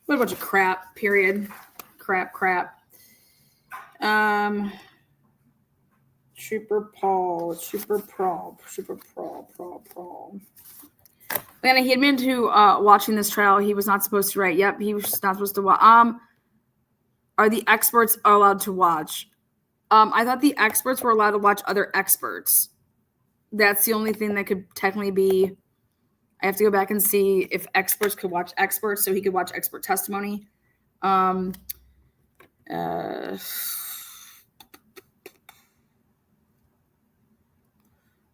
What a bunch of crap, period. Crap. Trooper Paul. Lana, he admitted to watching this trial. He was not supposed to write. Yep, he was not supposed to watch. Are the experts allowed to watch? I thought the experts were allowed to watch other experts. That's the only thing that could technically be. I have to go back and see if experts could watch experts, so he could watch expert testimony.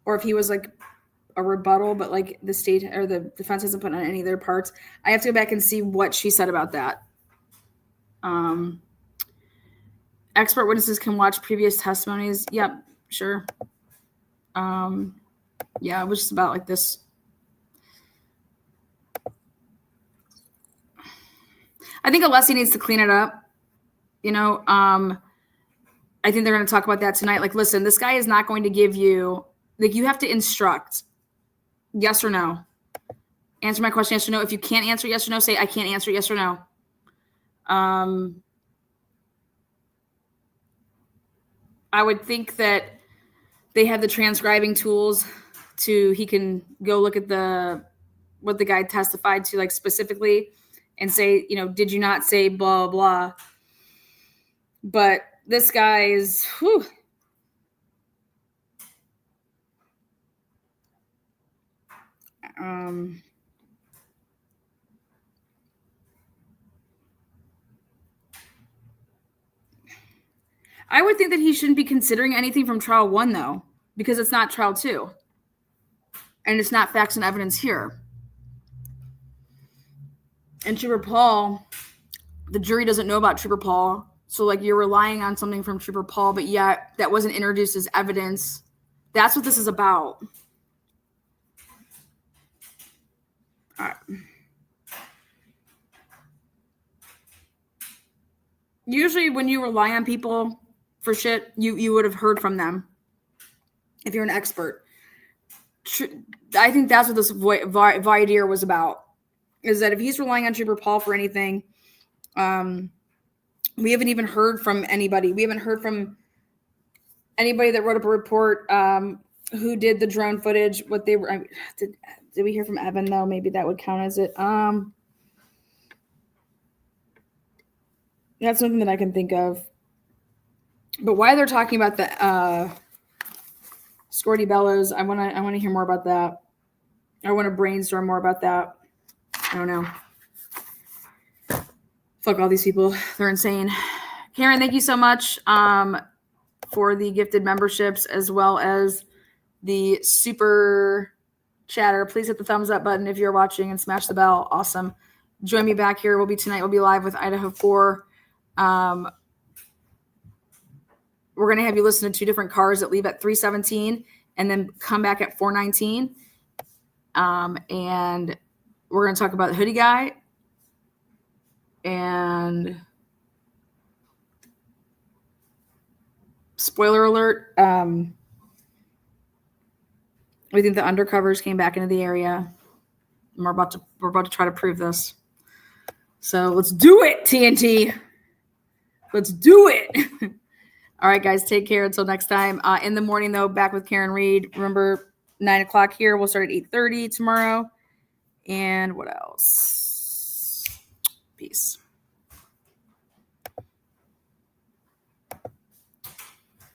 Or if he was like a rebuttal, but like the state or the defense hasn't put on any of their parts. I have to go back and see what she said about that. Expert witnesses can watch previous testimonies. Yep, sure. Yeah, it was just about like this. I think Alessi needs to clean it up. You know, I think they're going to talk about that tonight. Like, listen, this guy is not going to give you, like, you have to instruct yes or no. Answer my question yes or no. If you can't answer yes or no, say I can't answer yes or no. I would think that they have the transcribing tools he can go look at what the guy testified to, like, specifically, and say, did you not say blah, blah. But this guy is, whew. I would think that he shouldn't be considering anything from trial 1, though, because it's not trial 2. And it's not facts and evidence here. And Trooper Paul, the jury doesn't know about Trooper Paul. So, like, you're relying on something from Trooper Paul, but yet that wasn't introduced as evidence. That's what this is about. All right. Usually when you rely on people for shit, you would have heard from them if you're an expert. I think that's what this voir dire was about, is that if he's relying on Trooper Paul for anything, we haven't even heard from anybody. We haven't heard from anybody that wrote up a report, who did the drone footage, what they were. Did we hear from Evan, though? Maybe that would count as it. That's something that I can think of. But why they're talking about the Scorty Bellows, I want to hear more about that. I want to brainstorm more about that. I don't know. Fuck all these people. They're insane. Karen, thank you so much for the gifted memberships as well as the super chatter. Please hit the thumbs up button if you're watching and smash the bell. Awesome. Join me back here. We'll be live with Idaho 4. We're going to have you listen to 2 different cars that leave at 3:17 and then come back at 4:19. And we're going to talk about the hoodie guy. And spoiler alert, we think the undercovers came back into the area. And we're about to try to prove this. So let's do it, TNT. Let's do it. All right, guys, take care until next time. In the morning, though, back with Karen Reed. Remember, 9 o'clock here. We'll start at 8:30 tomorrow. And what else? Peace.